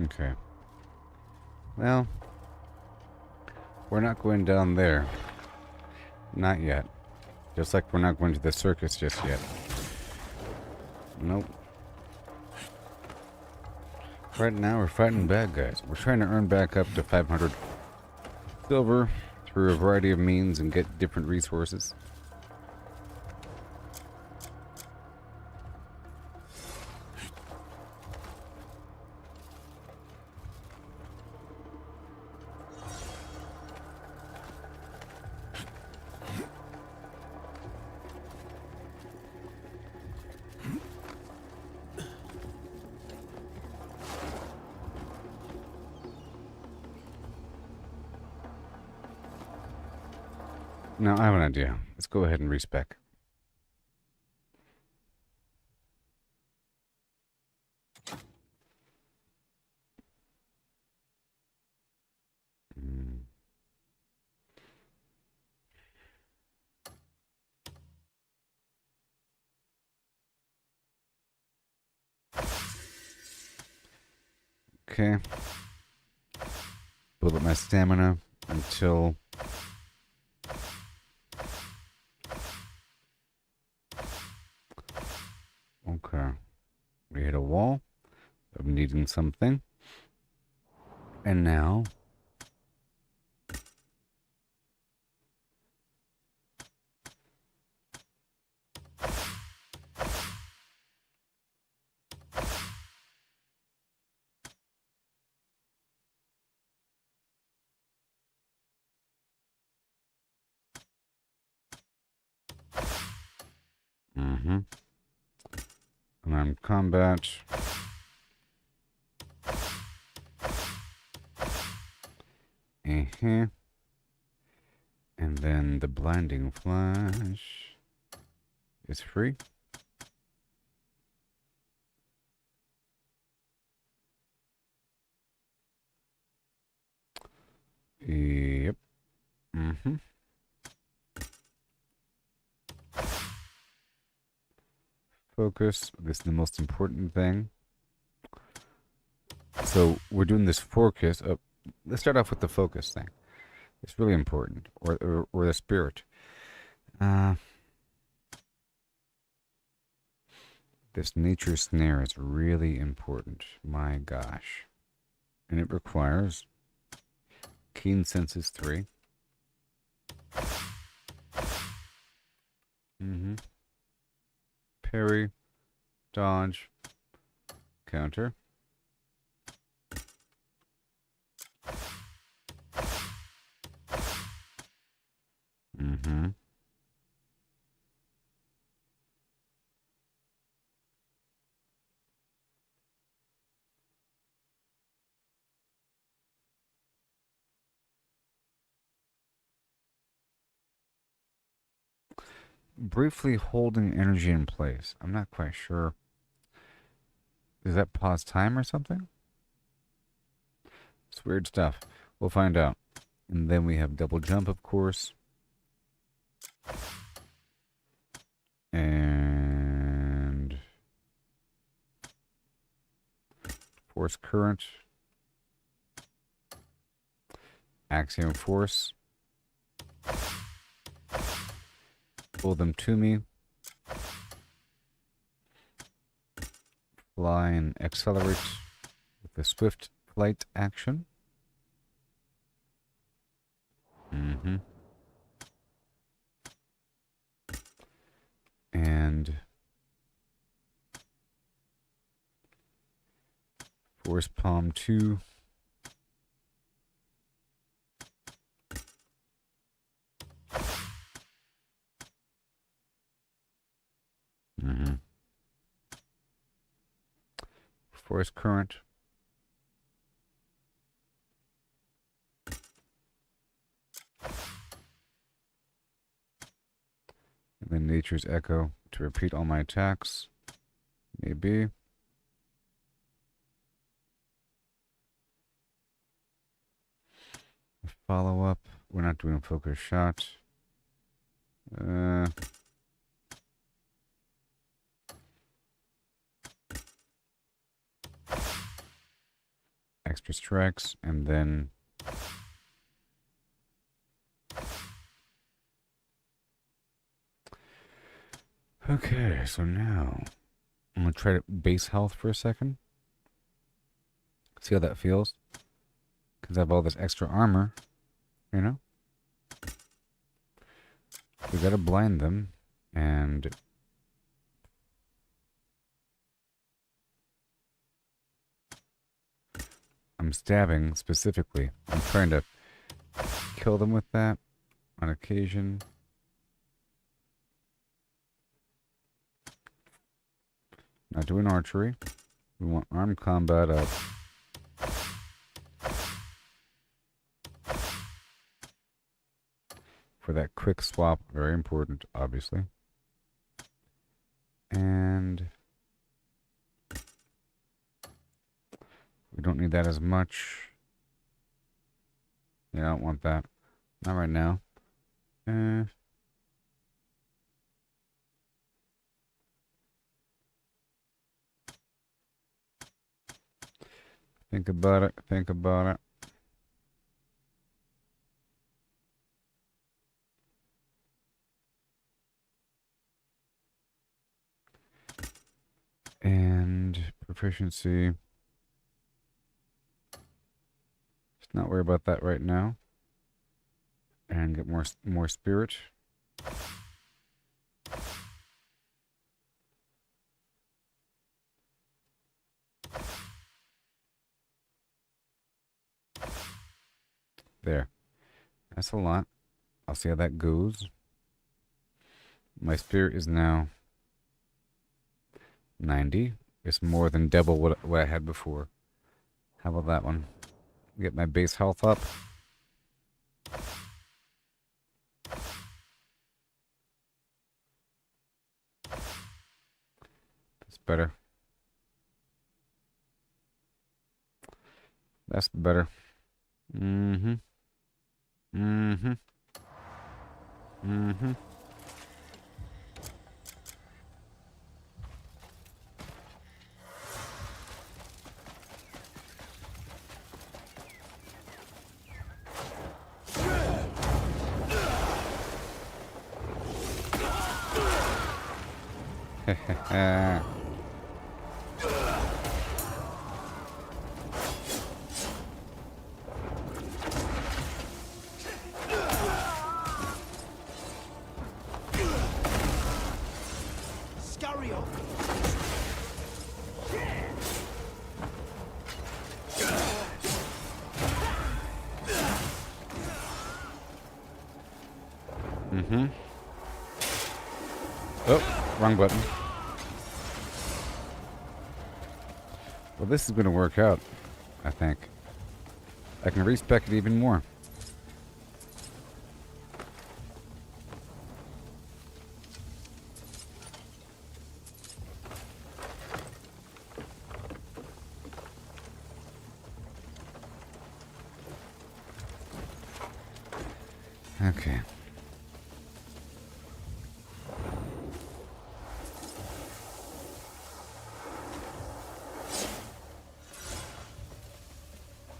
Okay. Well, we're not going down there. Not yet. Just like we're not going to the circus just yet. Nope. Right now we're fighting bad guys. We're trying to earn back up to 500 silver through a variety of means and get different resources. Now, I have an idea. Let's go ahead and respec. Okay. Build up my stamina until... Okay. We hit a wall of needing something. And now... Unarmed combat. And then the blinding flash is free. Yep. Focus. This is the most important thing. So we're doing this focus. Let's start off with the focus thing. It's really important. Or the spirit. This nature snare is really important. My gosh. And it requires keen senses 3. Parry, dodge, counter. Briefly holding energy in place. I'm not quite sure. Does that pause time or something? It's weird stuff. We'll find out. And then we have double jump, of course. And force current. Axiom force. Pull them to me. Fly and accelerate with the swift flight action. And force palm 2. Force current. And then nature's echo to repeat all my attacks. Maybe. Follow up. We're not doing a focus shot. extra strikes, and then okay, so now I'm gonna try to base health for a second. See how that feels? Because I have all this extra armor, you know? We gotta blind them, and I'm stabbing specifically. I'm trying to kill them with that on occasion. Not doing archery. We want armed combat up. For that quick swap, very important, obviously. And we don't need that as much. Yeah, I don't want that. Not right now. Think about it. Think about it. And proficiency. Just not worry about that right now. And get more spirit. There. That's a lot. I'll see how that goes. My spirit is now 90. It's more than double what I had before. How about that one? Get my base health up. That's better. That's better. Mm-hmm. Mm-hmm. Mm-hmm. Scurry off. Mm-hmm. Oh, wrong button. Well, this is going to work out, I think. I can respec it even more. Okay.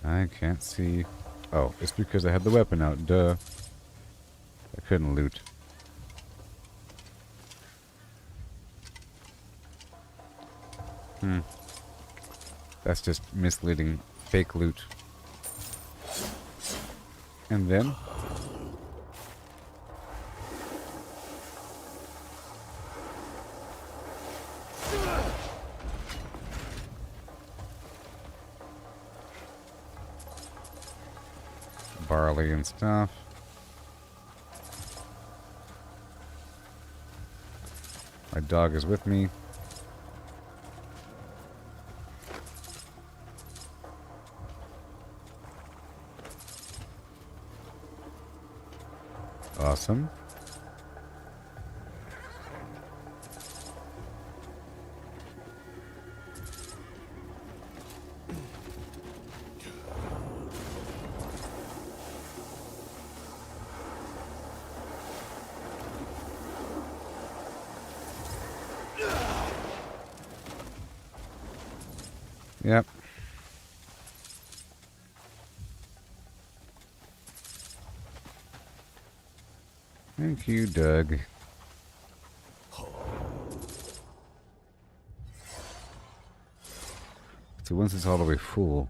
I can't see. Oh, it's because I had the weapon out. Duh. I couldn't loot. That's just misleading fake loot. And then barley and stuff. My dog is with me. Awesome. Yep. Thank you, Doug. So once it's all the way full,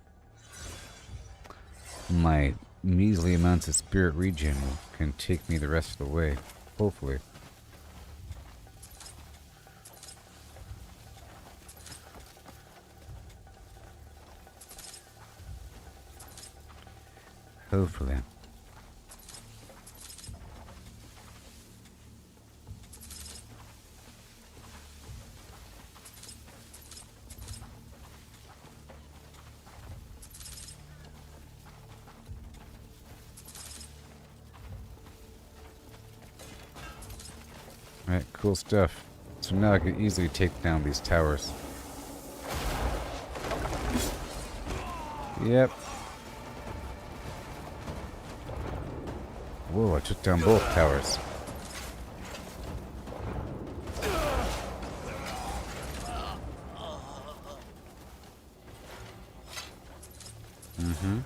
my measly amounts of spirit regen can take me the rest of the way. Hopefully. Hopefully. Alright, cool stuff. So now I can easily take down these towers. Yep. Whoa, I took down both towers. Mm-hmm.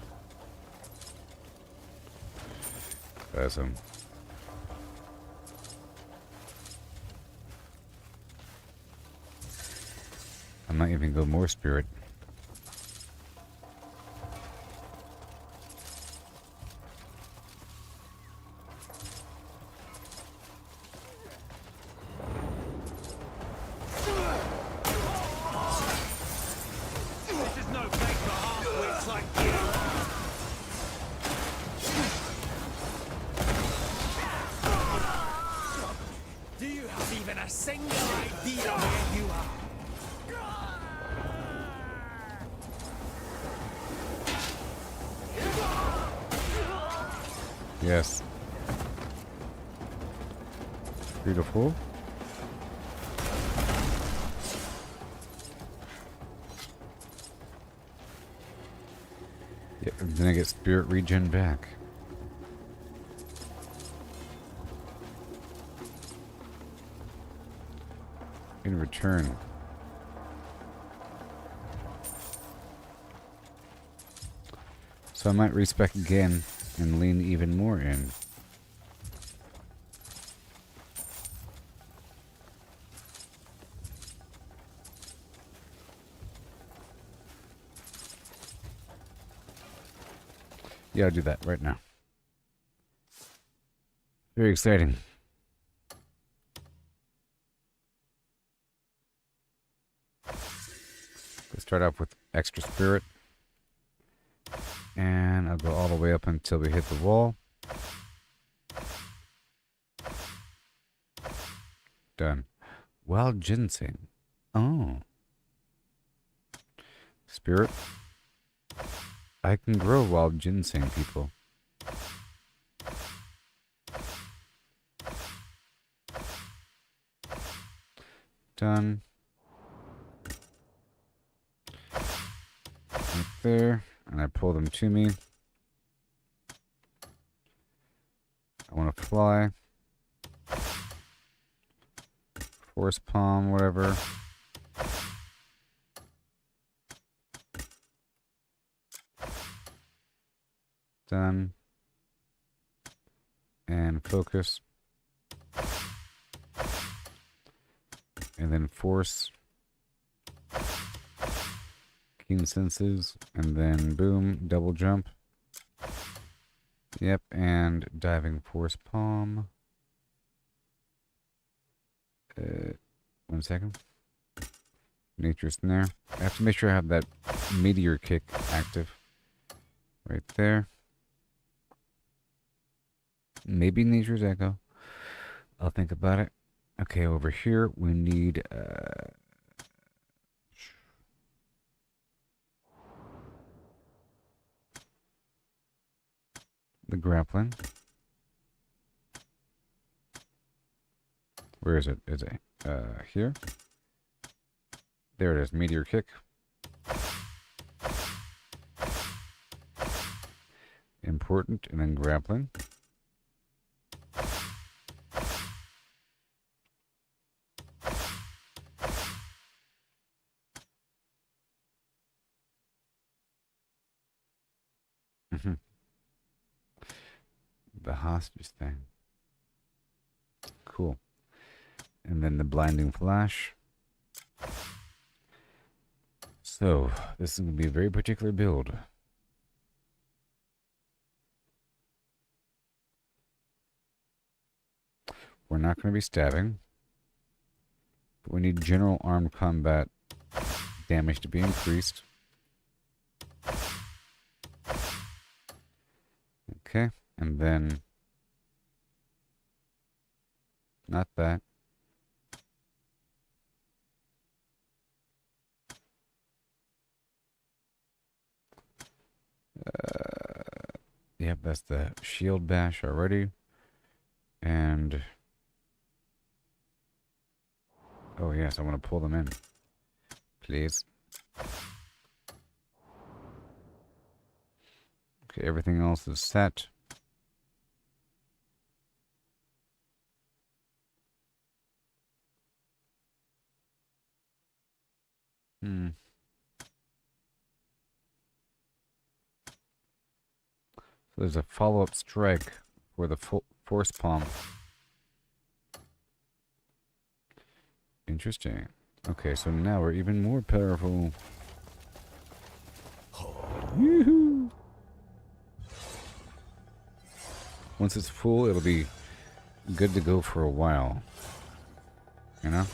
Awesome. I might even go more spirit. This is no place for half-wits like you. Do you have even a single idea where you are? Yes. Beautiful. Yeah, and then I get spirit regen back. In return. So I might respec again and lean even more in. Yeah, I'll do that right now. Very exciting. Let's start off with extra spirit. And I'll go all the way up until we hit the wall. Done. Wild ginseng. Oh. Spirit. I can grow wild ginseng, people. Done. Right there. And I pull them to me. I want to fly. Force palm, whatever. Done. And focus. And then force. Keen senses. And then boom, double jump. Yep, and diving force palm. 1 second. Nature's snare. I have to make sure I have that meteor kick active. Right there. Maybe nature's echo. I'll think about it. Okay, over here we need the grappling. Where is it? Is it here? There it is. Meteor kick. Important, and then grappling. The hostage thing. cool. And then the blinding flash. So, this is going to be a very particular build. We're not going to be stabbing. But we need general armed combat damage to be increased. Okay, and then... Not that. Yep, that's the shield bash already. And... Oh yes, I want to pull them in. Please. Okay, everything else is set. So there's a follow-up strike for the force palm. Interesting. Okay, so now we're even more powerful. Yoo-hoo! Once it's full, it'll be good to go for a while. You know?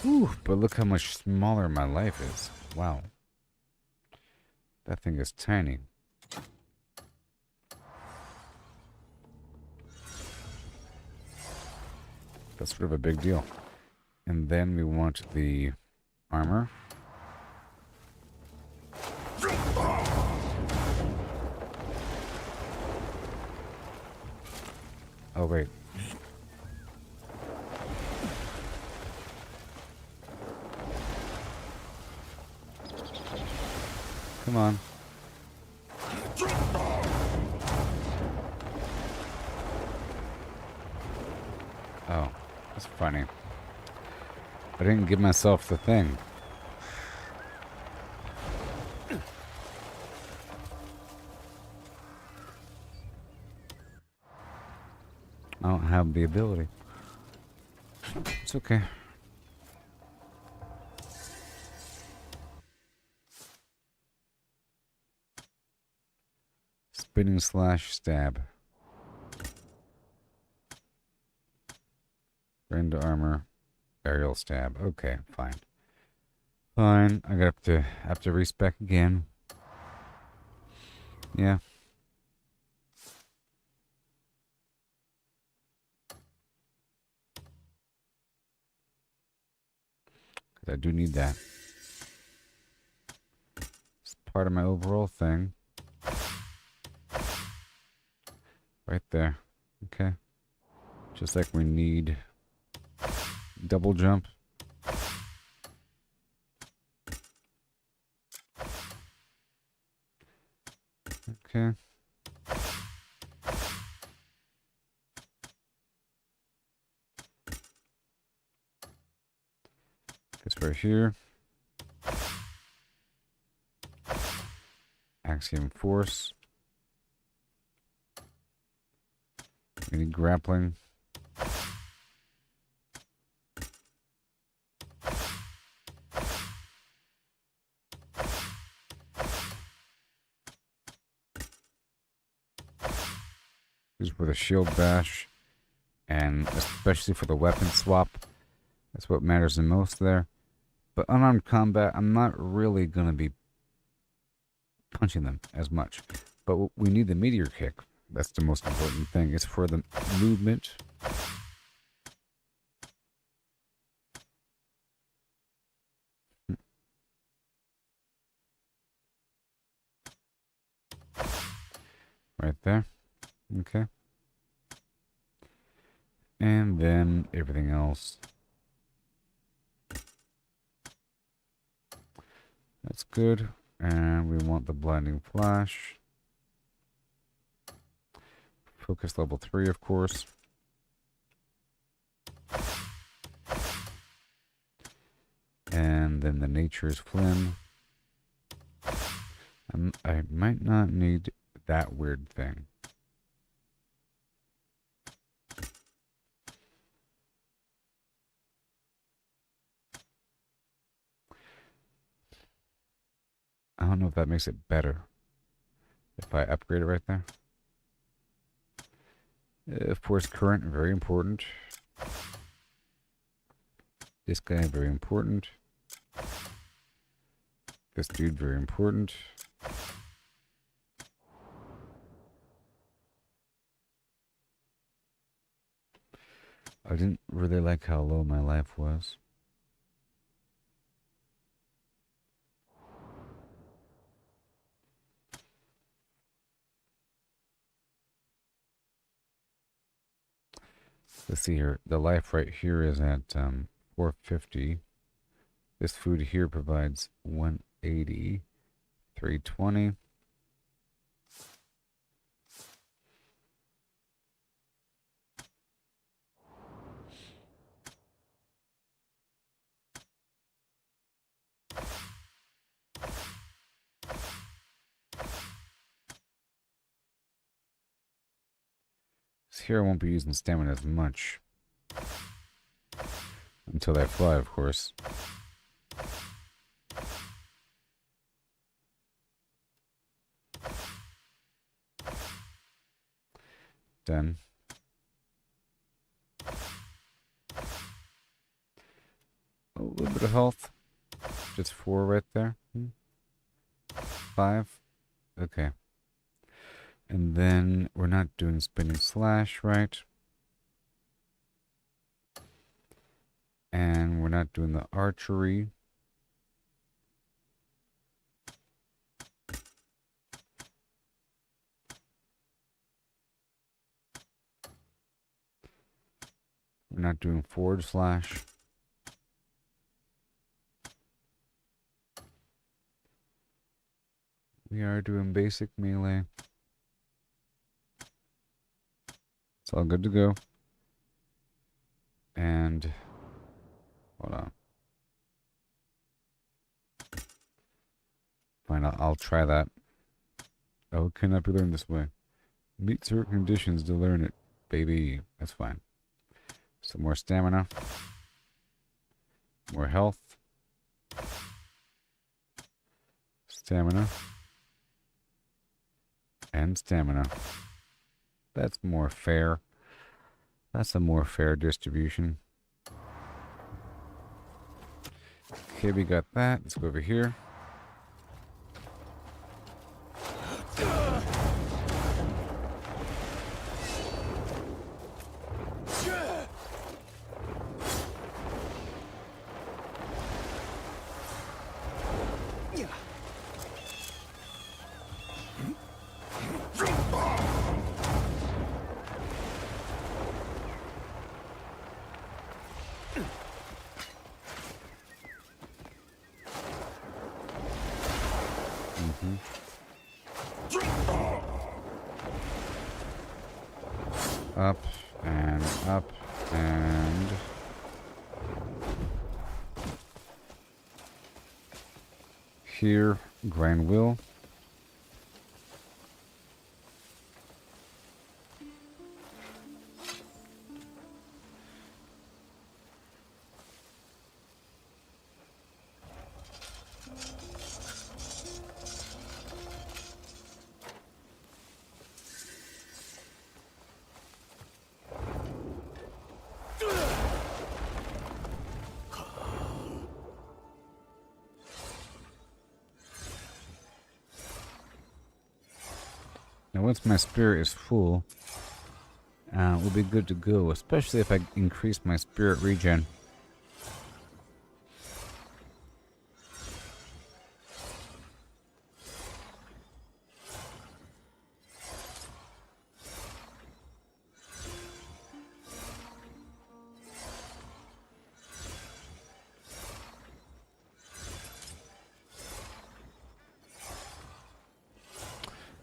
Whew, but look how much smaller my life is. Wow. That thing is tiny. That's sort of a big deal. And then we want the armor. Oh, wait. Come on. Oh, that's funny. I didn't give myself the thing. I don't have the ability. It's okay. Spinning slash stab. Rend armor. Aerial stab. Okay, fine. Fine. I got to have to respec again. Yeah. I do need that. It's part of my overall thing. Right there. Okay. Just like we need double jump. Okay. This right here. Axiom force. We need grappling. This is for the shield bash, and especially for the weapon swap. That's what matters the most there. But unarmed combat, I'm not really going to be punching them as much. But we need the meteor kick. That's the most important thing. It's for the movement. Right there. Okay. And then everything else. That's good. And we want the blinding flash. Focus level 3, of course. And then the nature's Flim. I might not need that weird thing. I don't know if that makes it better. If I upgrade it right there. Of course, current, very important. This guy, very important. This dude, very important. I didn't really like how low my life was. Let's see here. The life right here is at 450. This food here provides 180, 320. Here I won't be using stamina as much. Until they fly, of course. Done. A little bit of health. Just 4 right there. 5. Okay. And then we're not doing spinning slash, right? And we're not doing the archery. We're not doing forward slash. We are doing basic melee. It's all good to go. And hold on. Fine, I'll try that. Oh, it cannot be learned this way. Meet certain conditions to learn it, baby. That's fine. Some more stamina. More health. Stamina. And stamina. That's more fair. That's a more fair distribution. Okay, we got that. Let's go over here. Up and up and here, grind wheel. Now once my spirit is full, we'll be good to go, especially if I increase my spirit regen.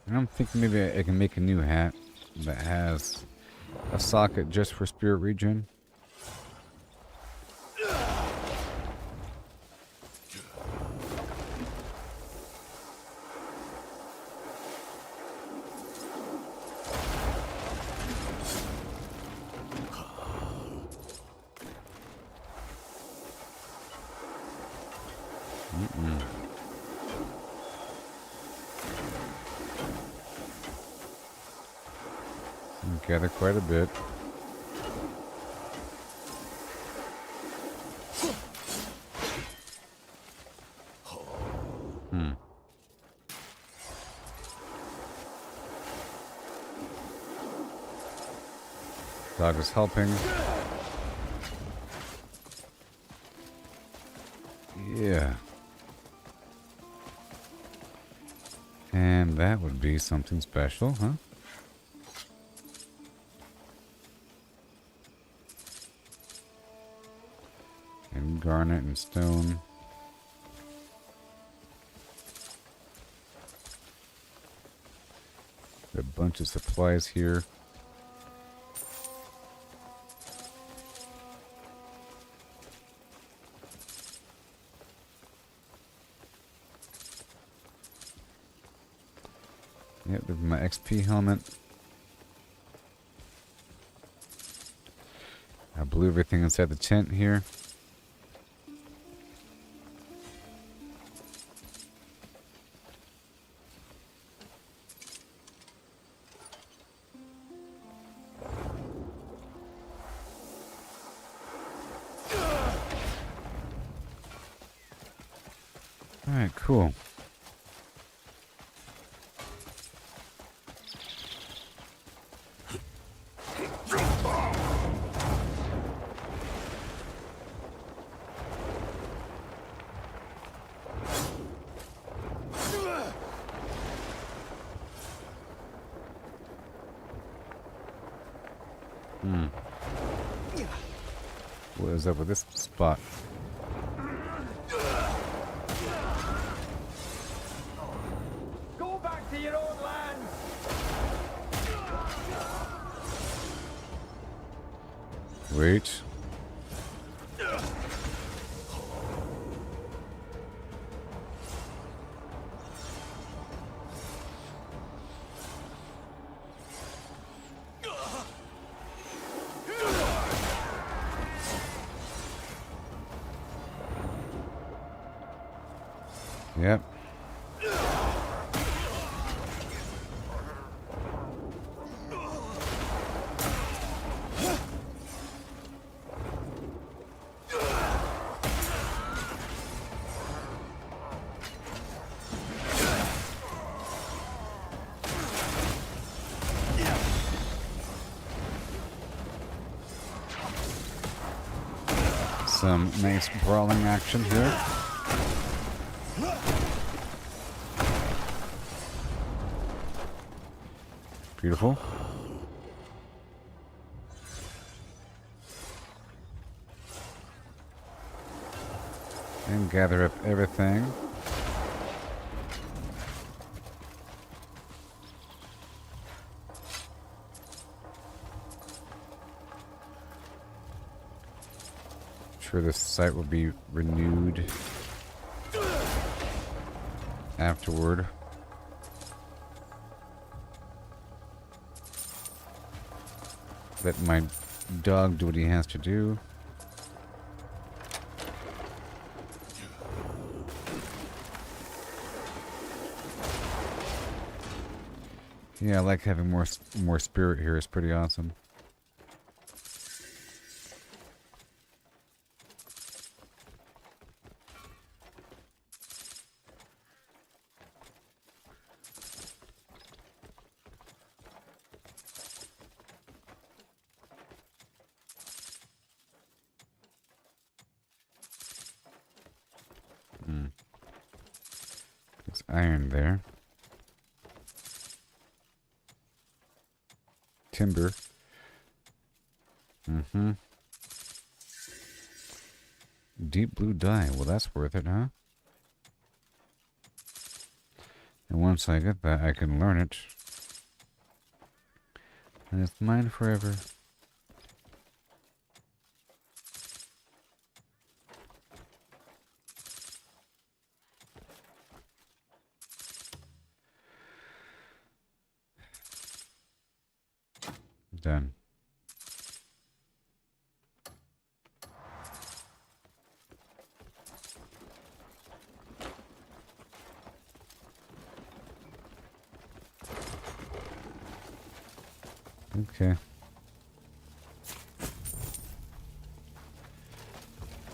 I'm thinking maybe I can make a new hat that has a socket just for spirit regen. Mm-mm. Gather quite a bit. Dog is helping. Yeah. And that would be something special, huh? And garnet and stone. A bunch of supplies here. Yep, there's my XP helmet. I blew everything inside the tent here. Alright, cool. What is up with this spot? Go back to your own land. Wait. Yep. Some nice brawling action here. Beautiful. And gather up everything. Sure, this site will be renewed afterward. Let my dog do what he has to do. Yeah, I like having more spirit here. It's pretty awesome. There's iron there. Timber. Deep blue dye. Well, that's worth it, huh? And once I get that, I can learn it. And it's mine forever. Done. Okay.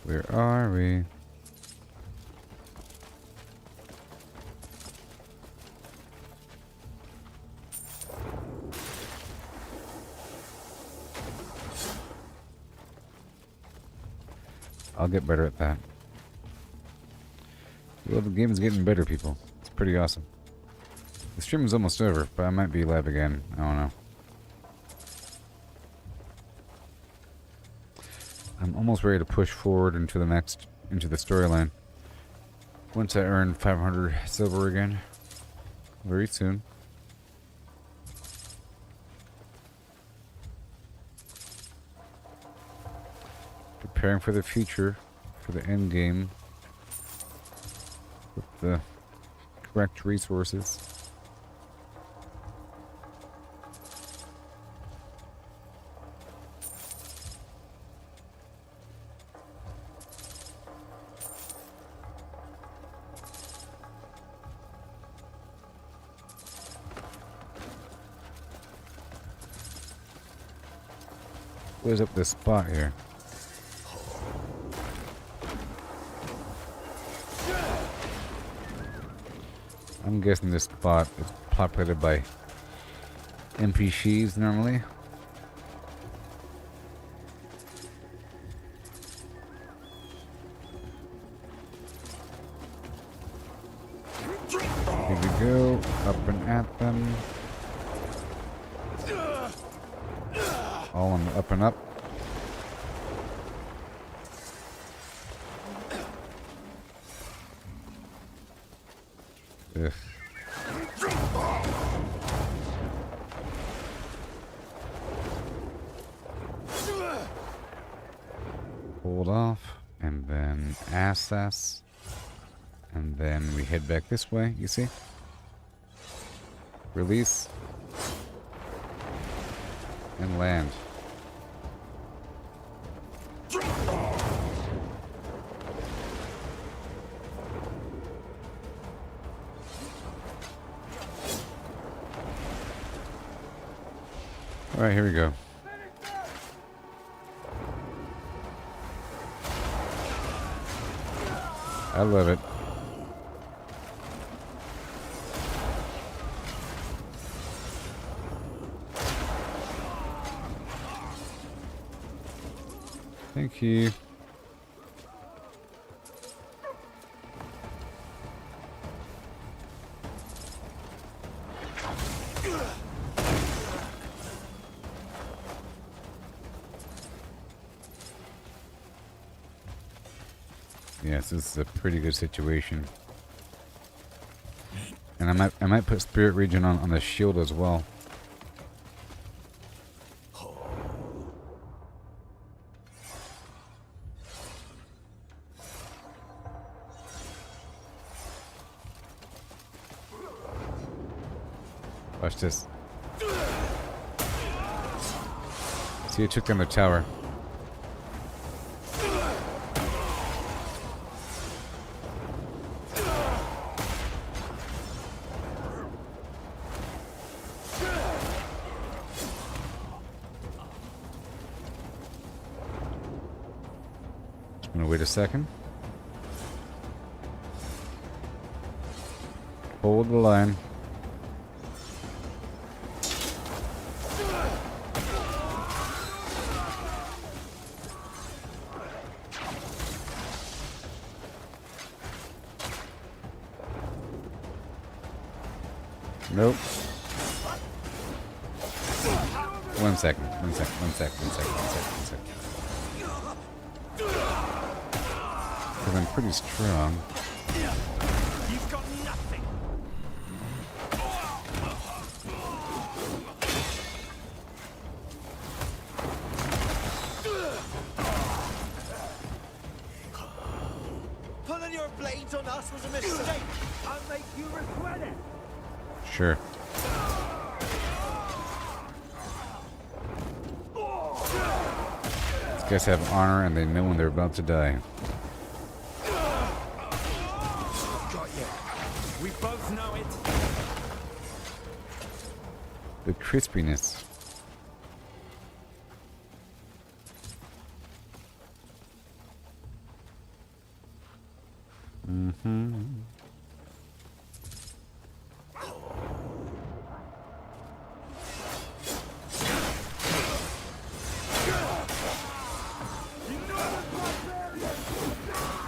Where are we? I'll get better at that. Well, the game is getting better, people. It's pretty awesome. The stream is almost over, but I might be live again. I don't know. I'm almost ready to push forward into the storyline. Once I earn 500 silver again. Very soon. Preparing for the future, for the end game. With the correct resources. Where's up this spot here? I'm guessing this spot is populated by NPCs normally. Here we go, up and at them. All on the up and up. Ugh. Hold off, and then assess, and then we head back this way, you see? Release. And land. Alright, here we go. I love it. Thank you. Yes, this is a pretty good situation. And I might put Spirit Region on the shield as well. Watch this. See, it took down the tower. I'm gonna wait a second. Hold the line. Nope. One second. Because I'm pretty strong. You've got nothing. Pulling your blades on us was a mistake. I'll make you regret it. Sure. These guys have honor and they know when they're about to die. Got you. We both know it. The crispiness. Mm-hmm.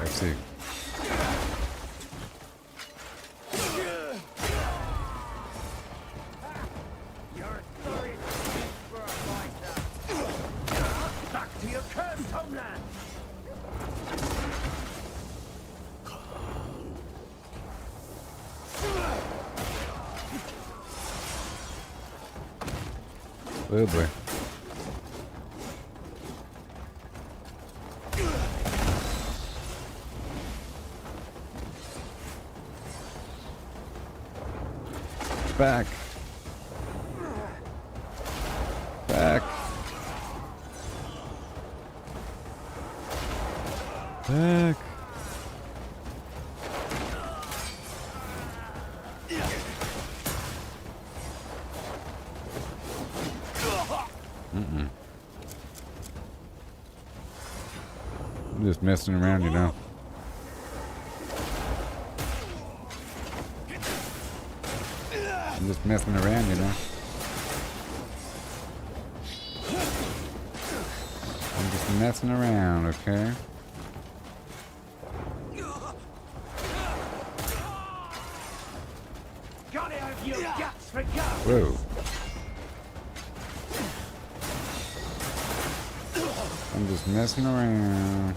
I see. Back to your cursed homeland! Oh boy. Back. Back. Back. Mm-mm. I'm just messing around, you know. I'm just messing around, you know. I'm just messing around, okay? Gotta have your guts for guts! Whoa. I'm just messing around.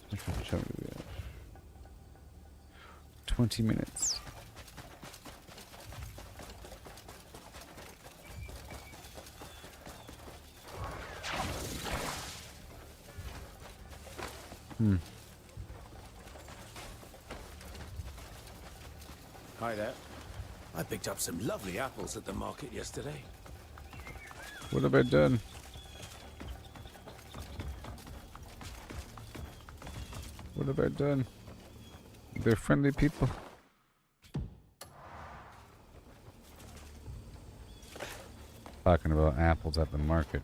What shall we have? 20 minutes. Hi there. I picked up some lovely apples at the market yesterday. What have I done? What have I done? They're friendly people. Talking about apples at the market.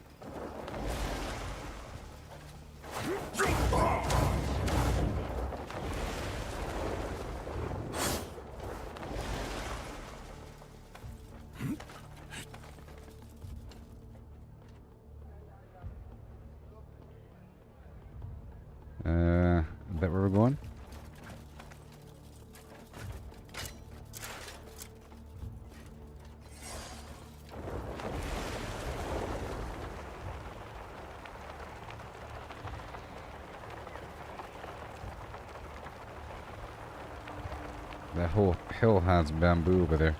Is that where we're going? That whole hill has bamboo over there.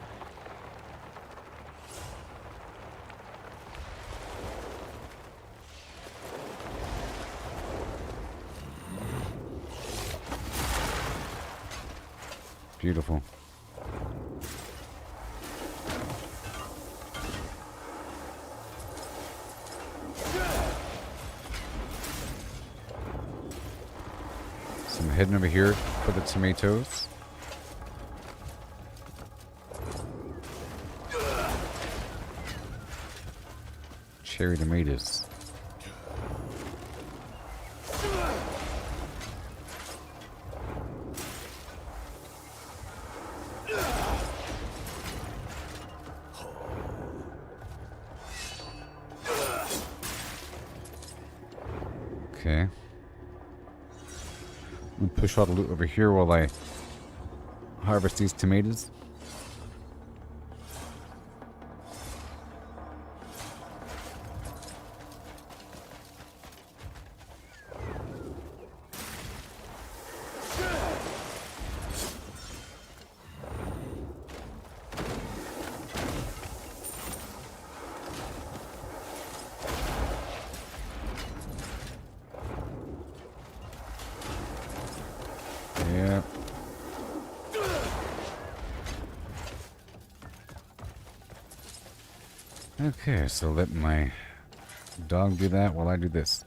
Beautiful. So I'm heading over here for the tomatoes. Cherry tomatoes. Okay. I'm gonna push all the loot over here while I harvest these tomatoes. Yeah. Okay, so let my dog do that while I do this.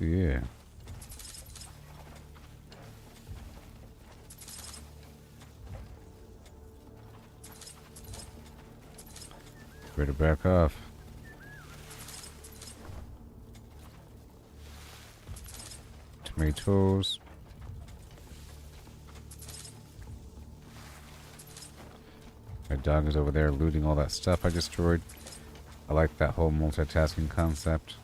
Yeah. Better back off. Tomatoes. My dog is over there looting all that stuff I destroyed. I like that whole multitasking concept.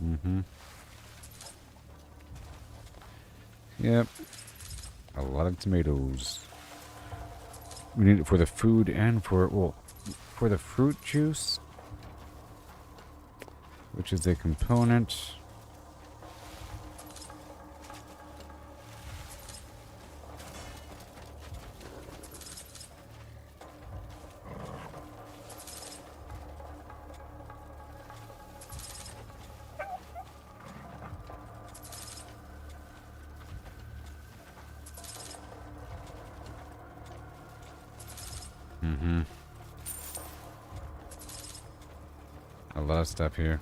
Mm-hmm. Yep. A lot of tomatoes. We need it for the food and for, well, for the fruit juice, which is a component. Mm-hmm. A lot of stuff here.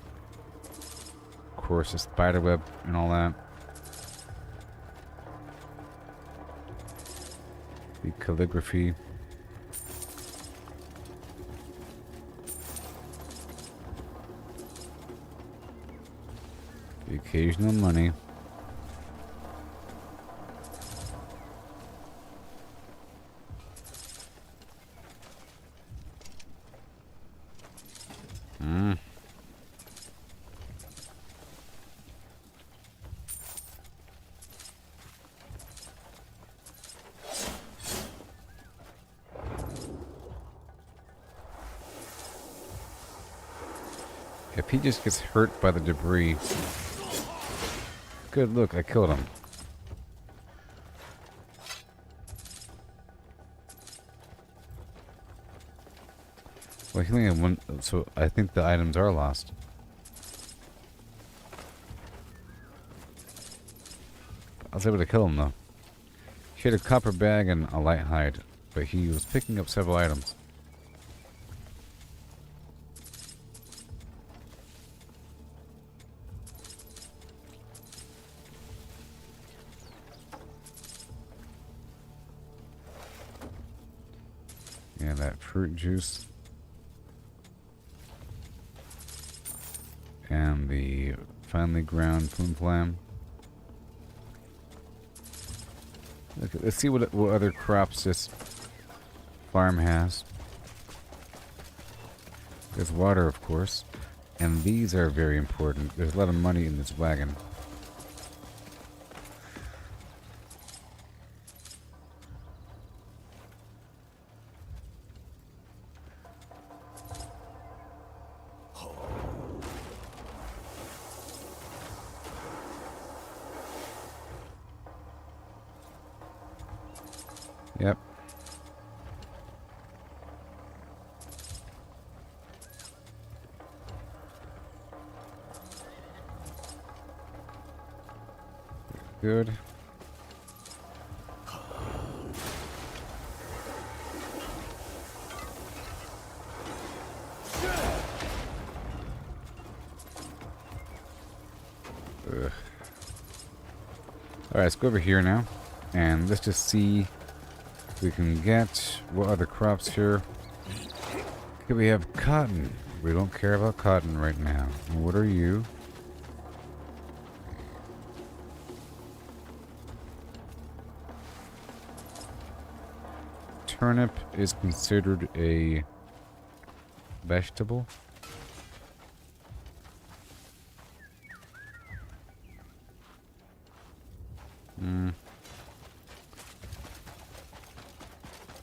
Of course, the spider web and all that. The calligraphy. The occasional money. If he just gets hurt by the debris. Good, look, I killed him. Well, he only had one, so I think the items are lost. I was able to kill him though. He had a copper bag and a light hide, but he was picking up several items. Yeah, that fruit juice. And the finely ground flimflam. Okay, let's see what other crops this farm has. There's water, of course. And these are very important. There's a lot of money in this wagon. Yep. Good. Ugh. Alright, let's go over here now. And let's just see we can get what other crops here. Okay, we have cotton. We don't care about cotton right now. What are you? Turnip is considered a vegetable.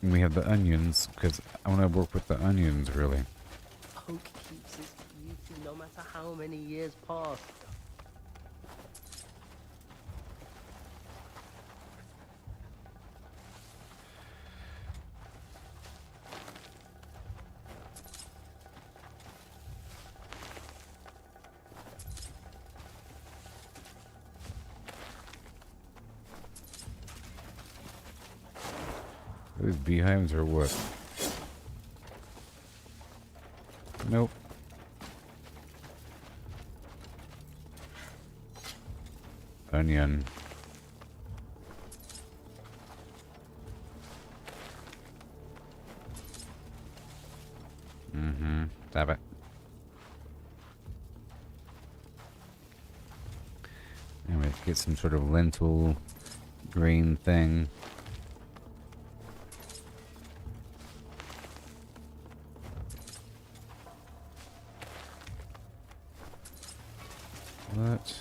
And we have the onions, because I want to work with the onions, really. Oak keeps its beauty no matter how many years pass. Are these beehives or what? Nope. Onion. Mm-hmm. Stop it. Anyway, get some sort of lentil grain thing. What?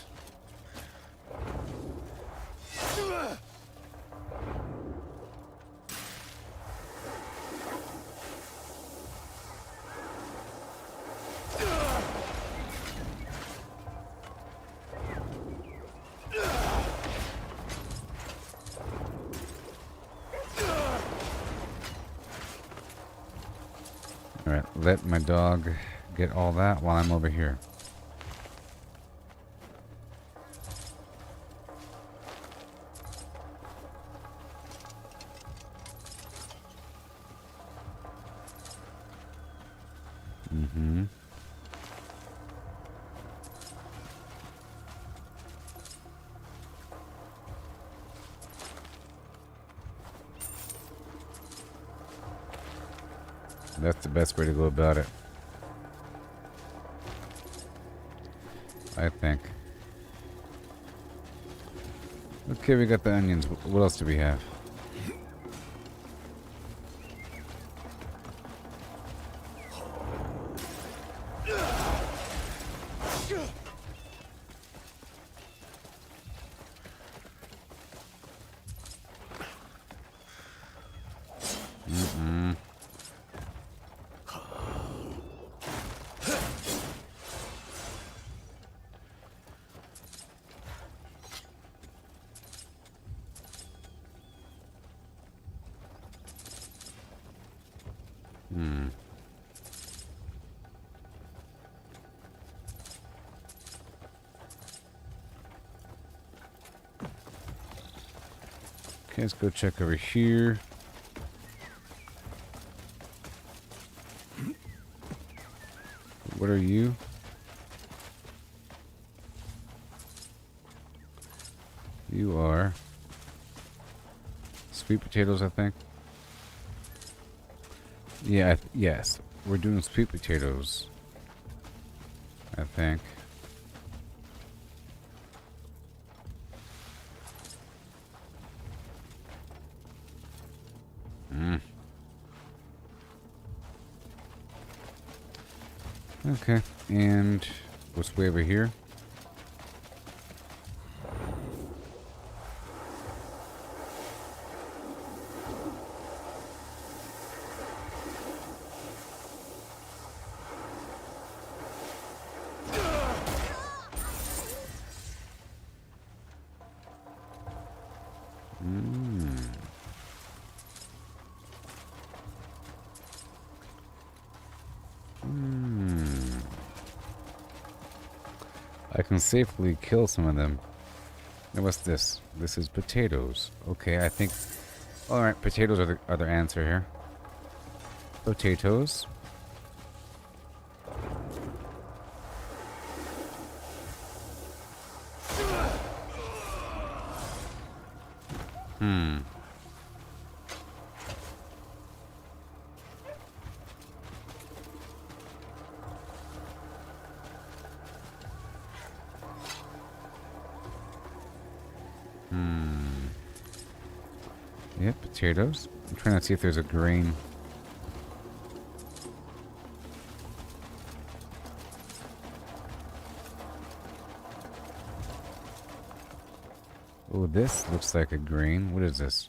Alright, let my dog get all that while I'm over here. Mm-hmm. That's the best way to go about it, I think. Okay, we got the onions. What else do we have? Mm-mm. Hmm. Okay, let's go check over here. What are you? You are sweet potatoes, I think. Yeah, yes. We're doing sweet potatoes, I think. Okay, and what's way over here? I can safely kill some of them. Now what's this? This is potatoes. Okay, I think... Alright, potatoes are the answer here. Potatoes. Hmm. Yep, potatoes. I'm trying to see if there's a grain. Oh, this looks like a grain. What is this?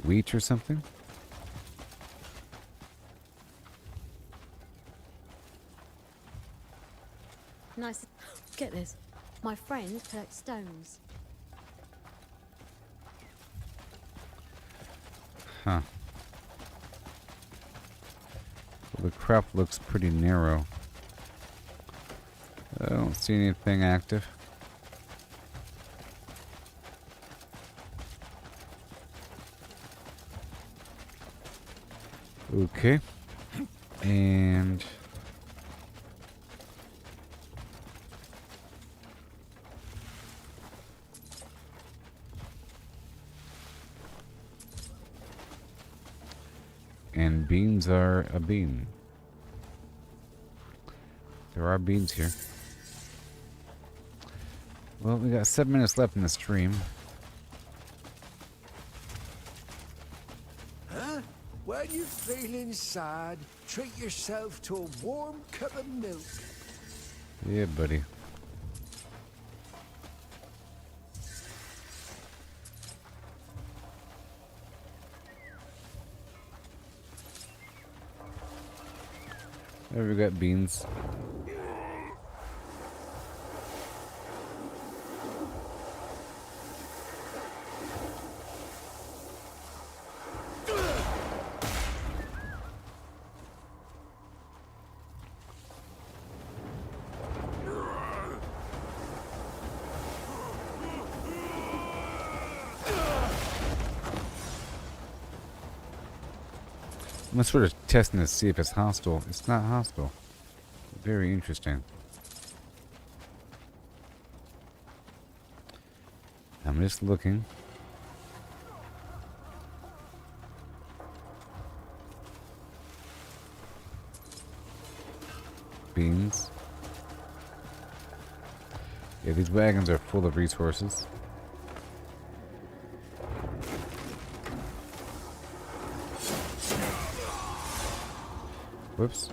Wheat or something? Nice. Get this. My friends collect stones. Huh. Well, the craft looks pretty narrow. I don't see anything active. Okay. And beans are a bean. There are beans here. Well, we got 7 minutes left in the stream. Huh? When you're feeling sad, treat yourself to a warm cup of milk. Yeah, buddy. There we got beans. I'm sort of testing to see if it's hostile. It's not hostile. Very interesting. I'm just looking. Beans. Yeah, these wagons are full of resources. Whoops.